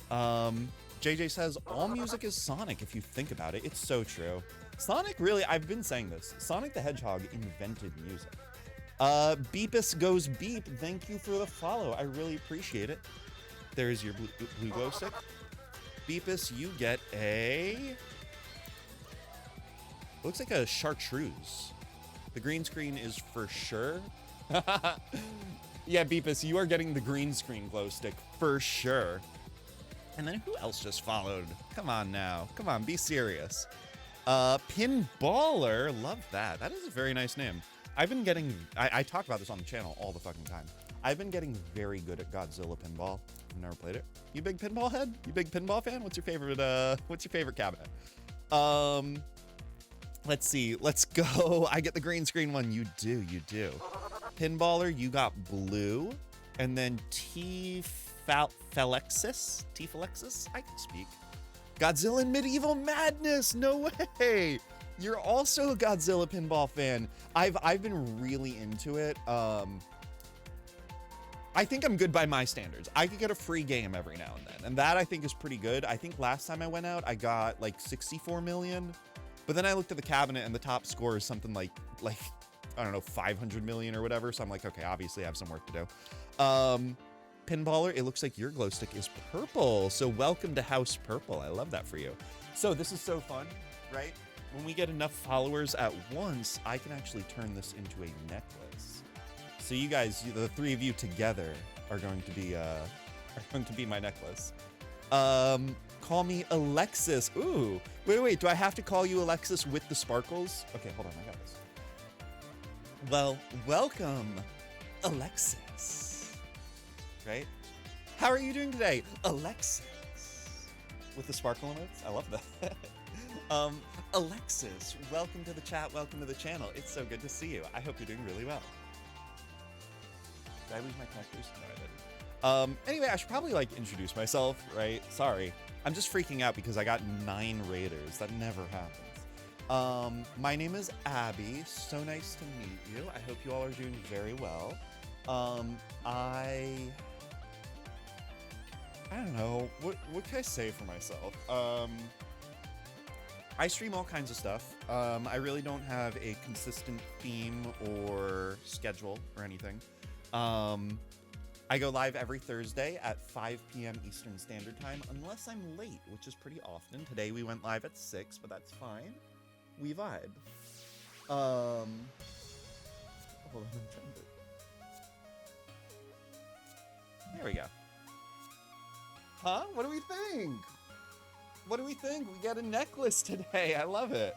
S10: JJ says, all music is Sonic if you think about it. It's so true. Sonic, really, I've been saying this. Sonic the Hedgehog invented music. Beepus goes beep. Thank you for the follow. I really appreciate it. There's your blue glow stick. Beepus, you get a... looks like a chartreuse. The green screen is for sure. Yeah, Beepus, you are getting the green screen glow stick for sure. And then who else just followed? Come on now. Come on, be serious. Pinballer, love that. That is a very nice name. I've been getting, I talk about this on the channel all the fucking time. I've been getting very good at Godzilla Pinball. I've never played it. You big pinball head? You big pinball fan? What's your favorite cabinet? Let's see. Let's go. I get the green screen one. You do. Pinballer, you got blue. And then T-Felexis? I can speak. Godzilla and Medieval Madness. No way. You're also a Godzilla pinball fan. I've been really into it. I think I'm good by my standards. I could get a free game every now and then, and that I think is pretty good. I think last time I went out, I got like 64 million, but then I looked at the cabinet and the top score is something like I don't know, 500 million or whatever. So I'm like, okay, obviously I have some work to do. Pinballer, it looks like your glow stick is purple. So welcome to House Purple. I love that for you. So this is so fun, right? When we get enough followers at once, I can actually turn this into a necklace. So you guys, the 3 of you together are going to be my necklace. Call me Alexis. Ooh, wait. Do I have to call you Alexis with the sparkles? Okay, hold on. I got this. Well, welcome, Alexis. Right? How are you doing today, Alexis? With the sparkle emotes? I love that. Alexis, welcome to the chat. Welcome to the channel. It's so good to see you. I hope you're doing really well. Did I lose my connectors? No, I didn't. Anyway, I should probably introduce myself, right? Sorry. I'm just freaking out because I got 9 raiders. That never happens. My name is Abby. So nice to meet you. I hope you all are doing very well. I don't know. What can I say for myself? I stream all kinds of stuff. I really don't have a consistent theme or schedule or anything. I go live every Thursday at 5 p.m. Eastern Standard Time, unless I'm late, which is pretty often. Today we went live at 6, but that's fine. We vibe. Hold on, I'm trying to... There we go. Huh? What do we think? We got a necklace today. I love it.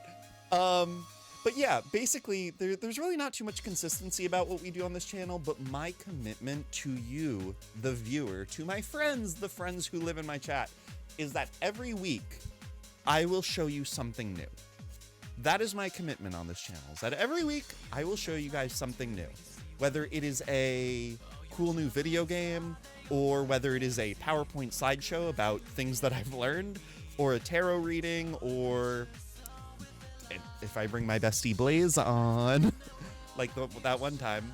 S10: But yeah, basically, there's really not too much consistency about what we do on this channel, but my commitment to you, the viewer, to my friends, the friends who live in my chat, is that every week, I will show you something new. That is my commitment on this channel, is that every week I will show you guys something new. Whether it is a cool new video game, or whether it is a PowerPoint slideshow about things that I've learned, or a tarot reading, or if I bring my bestie Blaze on, like that one time.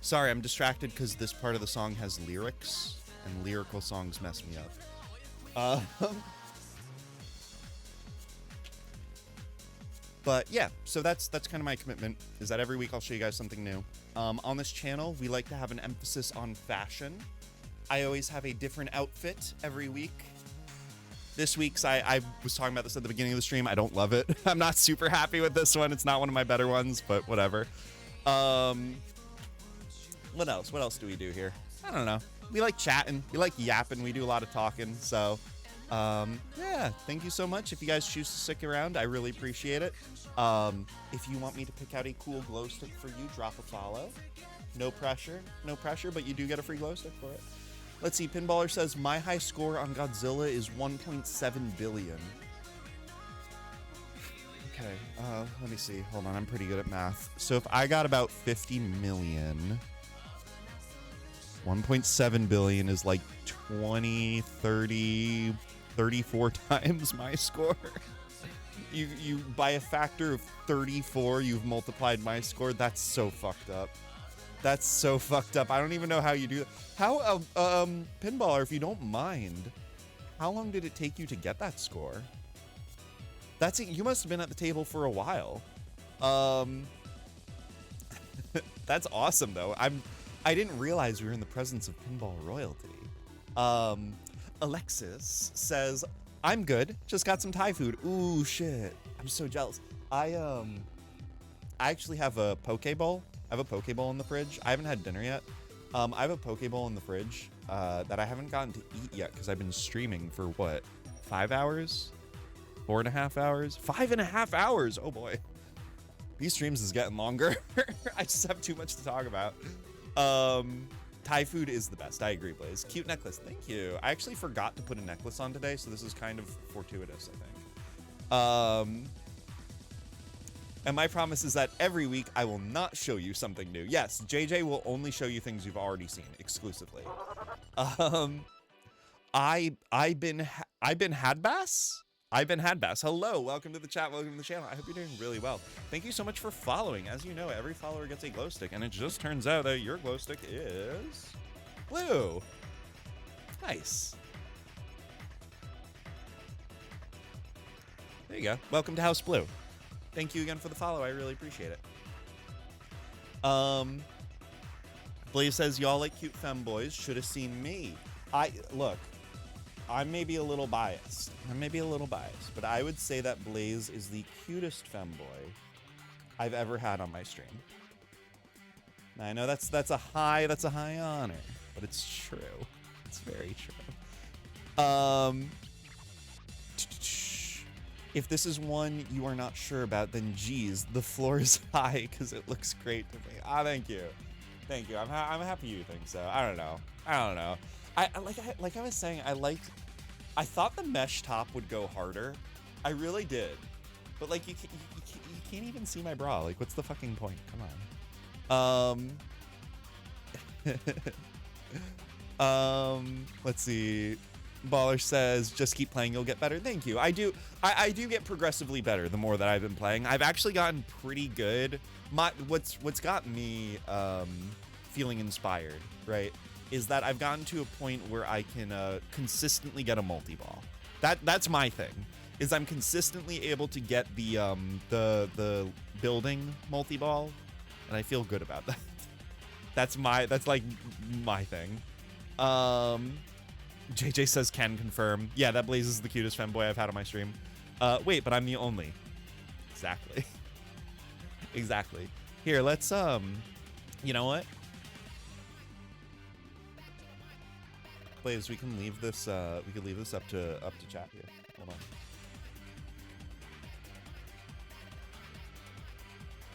S10: Sorry, I'm distracted because this part of the song has lyrics, and lyrical songs mess me up. But yeah, so that's kind of my commitment, is that every week I'll show you guys something new. On this channel, we like to have an emphasis on fashion. I always have a different outfit every week. This week's, I was talking about this at the beginning of the stream. I don't love it. I'm not super happy with this one. It's not one of my better ones, but whatever. What else? What else do we do here? I don't know. We like chatting. We like yapping. We do a lot of talking. So, yeah, thank you so much. If you guys choose to stick around, I really appreciate it. If you want me to pick out a cool glow stick for you, drop a follow. No pressure. No pressure, but you do get a free glow stick for it. Let's see, Pinballer says, my high score on Godzilla is 1.7 billion. Okay, let me see. Hold on, I'm pretty good at math. So if I got about 50 million, 1.7 billion is like 20, 30, 34 times my score. You by a factor of 34, you've multiplied my score. That's so fucked up. That's so fucked up. I don't even know how you do that. How, Pinballer, if you don't mind, how long did it take you to get that score? That's it. You must have been at the table for a while. That's awesome, though. I didn't realize we were in the presence of pinball royalty. Alexis says, I'm good. Just got some Thai food. Ooh, shit. I'm so jealous. I actually have a poke bowl. I have a poke bowl in the fridge. I haven't had dinner yet. I have a poke bowl in the fridge that I haven't gotten to eat yet because I've been streaming for what, 5 hours? 4.5 hours? 5.5 hours. Oh boy. These streams is getting longer. I just have too much to talk about. Thai food is the best. I agree, Blaze. Cute necklace. Thank you. I actually forgot to put a necklace on today, so this is kind of fortuitous, I think. And my promise is that every week I will not show you something new. Yes, JJ will only show you things you've already seen exclusively. I've been Hadbass. I've been Hadbass. Hello, welcome to the chat, welcome to the channel. I hope you're doing really well. Thank you so much for following. As you know, every follower gets a glow stick, and it just turns out that your glow stick is blue. Nice. There you go. Welcome to House Blue. Thank you again for the follow. I really appreciate it. Blaze says, y'all like cute femboys. Should have seen me. Look, I'm maybe a little biased. But I would say that Blaze is the cutest femboy I've ever had on my stream. Now, I know that's a high honor, but it's true. It's very true. If this is one you are not sure about, then geez, the floor is high because it looks great to me. Ah, thank you. Thank you. I'm happy you think so. I don't know. Like I was saying, I thought the mesh top would go harder. I really did. But like you can't even see my bra. Like what's the fucking point? Come on. Let's see. Baller says, just keep playing, you'll get better. Thank you. I do get progressively better the more that I've been playing. I've actually gotten pretty good. What's got me feeling inspired, right, is that I've gotten to a point where I can consistently get a multi-ball. That's my thing, is I'm consistently able to get the building multi-ball, and I feel good about that. That's like my thing. JJ says, can confirm. Yeah, that Blaze is the cutest femboy I've had on my stream. Wait, but I'm the only. Exactly. Exactly. Here, let's, you know what? Blaze, we can leave this, up to chat here. Hold on.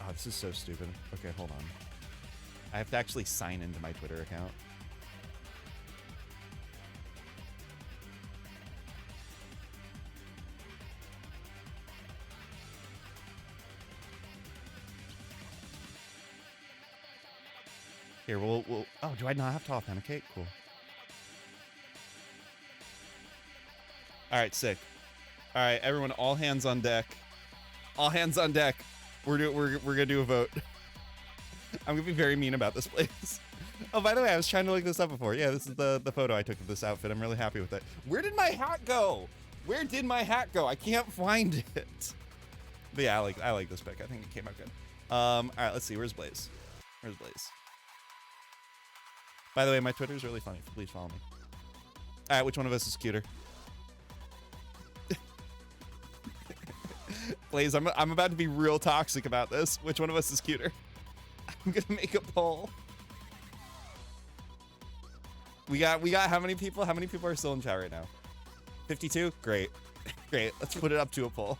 S10: Oh, this is so stupid. Okay, hold on. I have to actually sign into my Twitter account. Here, we'll. Oh, do I not have to authenticate? Cool. All right, sick. All right, everyone, all hands on deck. All hands on deck. We're gonna do a vote. I'm gonna be very mean about this place. Oh, by the way, I was trying to look this up before. Yeah, this is the photo I took of this outfit. I'm really happy with it. Where did my hat go? Where did my hat go? I can't find it. But yeah, I like this pic. I think it came out good. All right, let's see. Where's Blaze? Where's Blaze? By the way, my Twitter is really funny. Please follow me. All right, which one of us is cuter? Blaze, I'm about to be real toxic about this. Which one of us is cuter? I'm gonna make a poll. We got how many people? How many people are still in chat right now? 52? Great. Great. Let's put it up to a poll.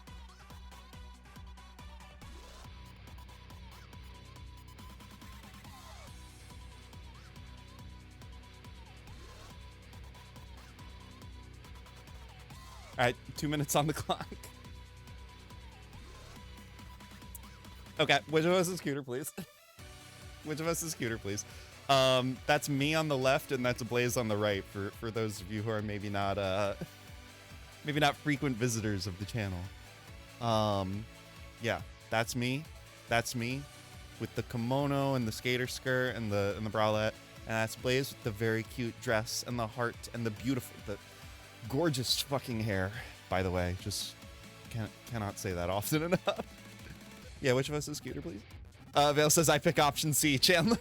S10: All right, 2 minutes on the clock. Okay, which of us is cuter, please? Which of us is cuter, please? That's me on the left, and that's Blaze on the right. For those of you who are maybe not frequent visitors of the channel. Yeah, that's me. That's me, with the kimono and the skater skirt and the bralette, and that's Blaze with the very cute dress and the heart and the gorgeous fucking hair. By the way, just cannot say that often enough. Yeah, which of us is cuter, please? Vale says I pick option C, Chandler.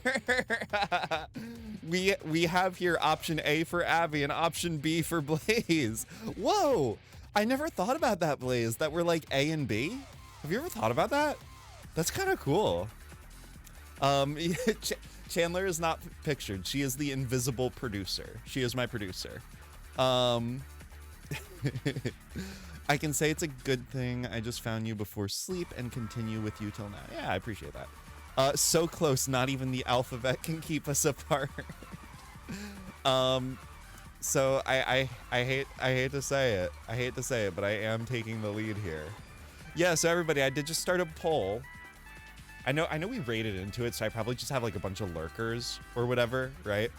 S10: we have here option A for Abby and option B for Blaze. Whoa, I never thought about that, Blaze, that we're like A and B. Have you ever thought about that? That's kind of cool. Chandler is not pictured. She is the invisible producer. She is my producer. I can say it's a good thing I just found you before sleep and continue with you till now. Yeah, I appreciate that. So close, not even the alphabet can keep us apart. So I hate to say it. I hate to say it, but I am taking the lead here. Yeah, so everybody, I did just start a poll. I know we raided into it, so I probably just have like a bunch of lurkers or whatever, right?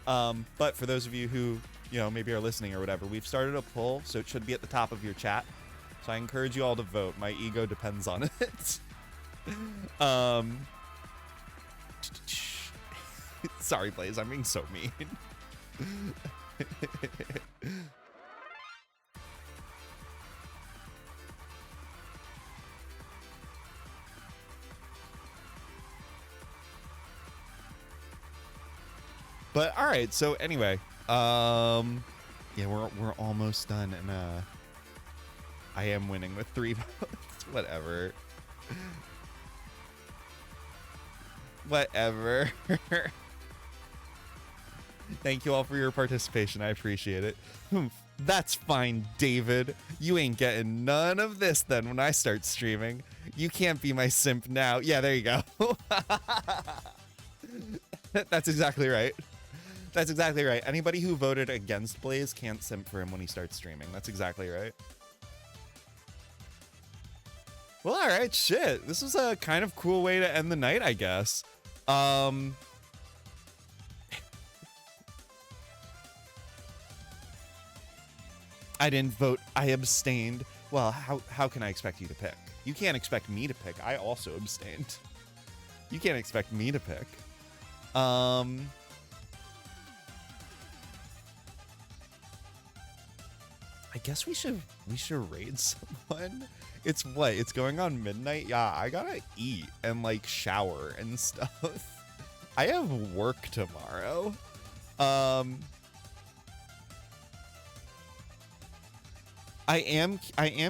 S10: But for those of you who, maybe are listening or whatever, we've started a poll, so it should be at the top of your chat. So I encourage you all to vote. My ego depends on it. Sorry, Blaze, I'm being so mean. But all right, so anyway, yeah, we're almost done, and I am winning with 3 votes. Whatever. Whatever. Thank you all for your participation. I appreciate it. That's fine, David. You ain't getting none of this then when I start streaming. You can't be my simp now. Yeah, there you go. That's exactly right. That's exactly right. Anybody who voted against Blaze can't simp for him when he starts streaming. That's exactly right. Well, all right, shit. This is a kind of cool way to end the night, I guess. I didn't vote. I abstained. Well, how can I expect you to pick? You can't expect me to pick. I also abstained. You can't expect me to pick. I guess we should raid someone. It's what? It's going on midnight? Yeah, I gotta eat and like shower and stuff. I have work tomorrow. I am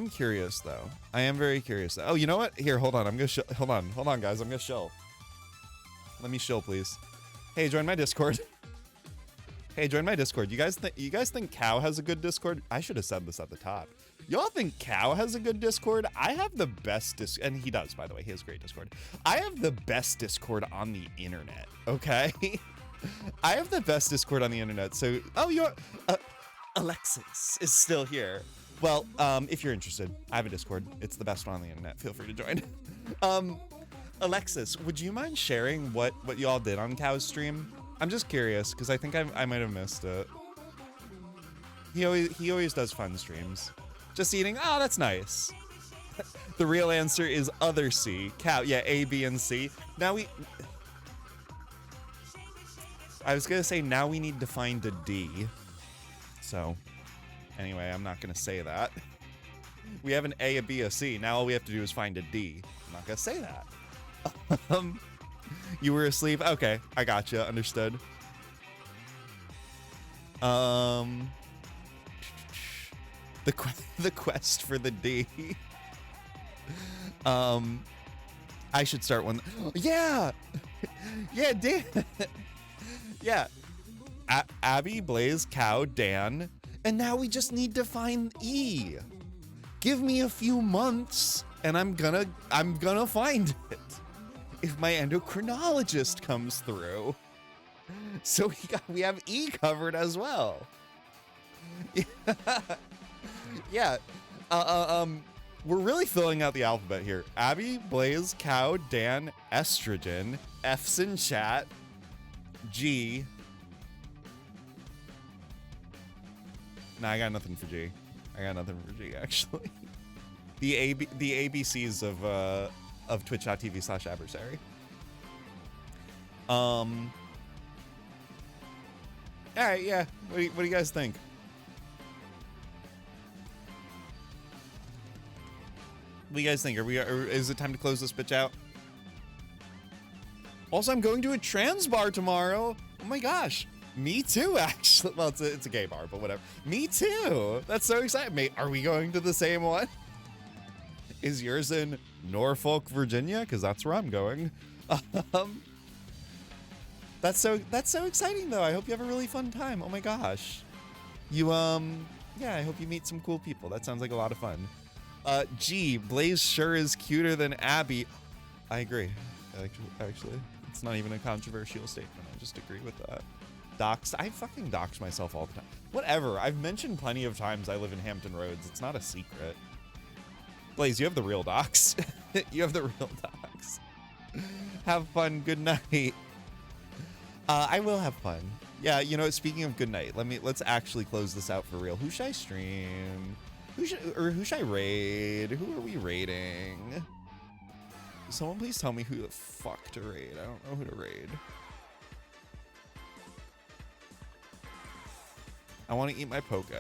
S10: curious though. I am very curious. Oh, you know what? Here, hold on. I'm gonna hold on, guys. I'm gonna shill. Let me shill, please. Hey, join my Discord. Hey, join my Discord. You guys think Cow has a good Discord? I should have said this at the top. Y'all think Cow has a good Discord? I have the best and he does, by the way. He has great Discord. I have the best Discord on the internet. Okay, I have the best Discord on the internet. So, you're Alexis is still here. Well, if you're interested, I have a Discord. It's the best one on the internet. Feel free to join. Alexis, would you mind sharing what y'all did on Cow's stream? I'm just curious because I think I might have missed it. He always does fun streams. Just eating. Oh, that's nice. The real answer is other C. Cow. Yeah, A, B, and C. Now I was gonna say now we need to find a D. So, anyway, I'm not gonna say that. We have an A, a B, a C. Now all we have to do is find a D. I'm not gonna say that. You were asleep? Okay, I gotcha. Understood. The quest for the D. I should start one. Yeah! Yeah, Dan. Yeah. Abby, Blaze, Cow, Dan. And now we just need to find E. Give me a few months and I'm gonna find it. If my endocrinologist comes through. So we have E covered as well. Yeah. We're really filling out the alphabet here. Abby, Blaze, Cow, Dan, Estrogen, F's in chat, G. Nah, I got nothing for G. Actually. The ABCs of twitch.tv/adversary. All right, yeah. What do you guys think? What do you guys think? Is it time to close this bitch out? Also, I'm going to a trans bar tomorrow. Oh my gosh. Me too, actually. Well, it's a gay bar, but whatever. Me too. That's so exciting. Mate, are we going to the same one? Is yours in Norfolk, Virginia? Because that's where I'm going. That's so exciting, though. I hope you have a really fun time. Oh my gosh. Yeah, I hope you meet some cool people. That sounds like a lot of fun. G, Blaze sure is cuter than Abby. I agree. Actually, it's not even a controversial statement. I just agree with that. Dox. I fucking dox myself all the time. Whatever. I've mentioned plenty of times I live in Hampton Roads. It's not a secret. Blaze, you have the real dox. You have the real dox. Have fun. Good night. I will have fun. Yeah, you know, speaking of good night, let's actually close this out for real. Who should I stream? Who should I raid? Who are we raiding? Someone please tell me who the fuck to raid. I don't know who to raid. I want to eat my poke.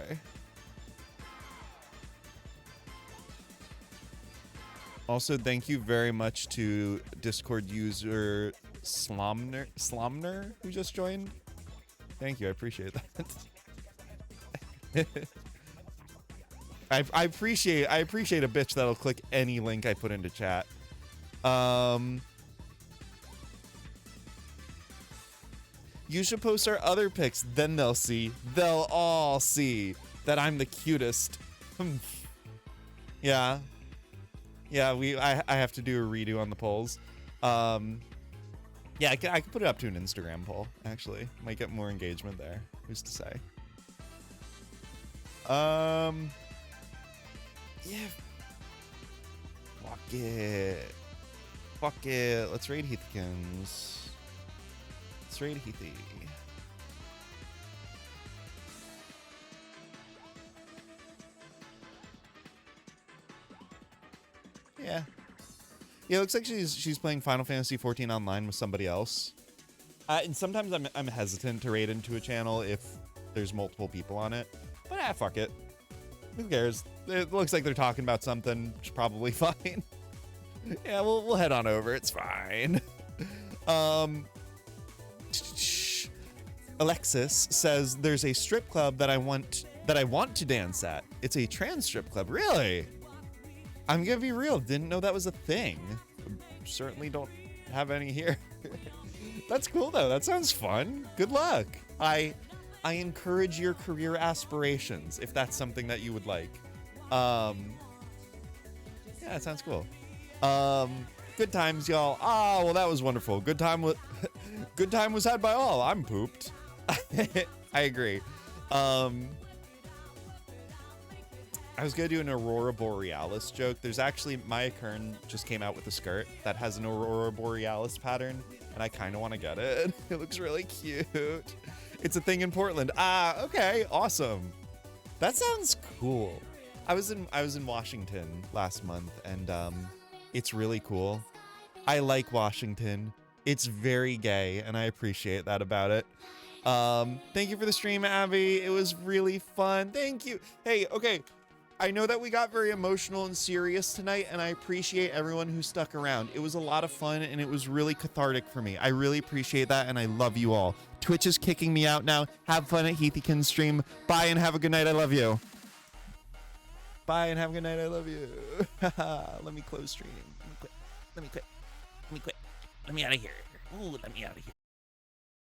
S10: Also, thank you very much to Discord user Slomner who just joined. Thank you, I appreciate that. I appreciate a bitch that'll click any link I put into chat. You should post our other pics, then they'll all see that I'm the cutest. Yeah. I have to do a redo on the polls. Yeah, I could put it up to an Instagram poll, actually. Might get more engagement there. Who's to say? Yeah. Fuck it. Let's raid Heathkins. Let's raid Heathy. Yeah. Yeah, it looks like she's playing Final Fantasy XIV online with somebody else. And sometimes I'm hesitant to raid into a channel if there's multiple people on it. But fuck it. Who cares? It looks like they're talking about something. It's probably fine. Yeah, we'll head on over. It's fine. Alexis says there's a strip club that I want to dance at. It's a trans strip club. Really? I'm gonna be real. Didn't know that was a thing. Certainly don't have any here. That's cool though. That sounds fun. Good luck. I encourage your career aspirations if that's something that you would like. Yeah, it sounds cool. Good times, y'all. Oh, well, that was wonderful. Good time was had by all. I'm pooped. I agree. I was gonna do an Aurora Borealis joke. There's actually, Maya Kern just came out with a skirt that has an Aurora Borealis pattern, and I kind of want to get it. It looks really cute. It's a thing in Portland. Ah, okay, awesome. That sounds cool. I was in Washington last month, and it's really cool. I like Washington. It's very gay, and I appreciate that about it. Thank you for the stream, Abby. It was really fun. Thank you. Hey, okay. I know that we got very emotional and serious tonight, and I appreciate everyone who stuck around. It was a lot of fun, and it was really cathartic for me. I really appreciate that, and I love you all. Twitch is kicking me out now. Have fun at Heathykins stream. Bye, and have a good night. I love you. Bye, and have a good night. I love you. Let me close streaming. Let me quit. Let me quit. Let me quit. Let me out of here. Oh, let me out of here.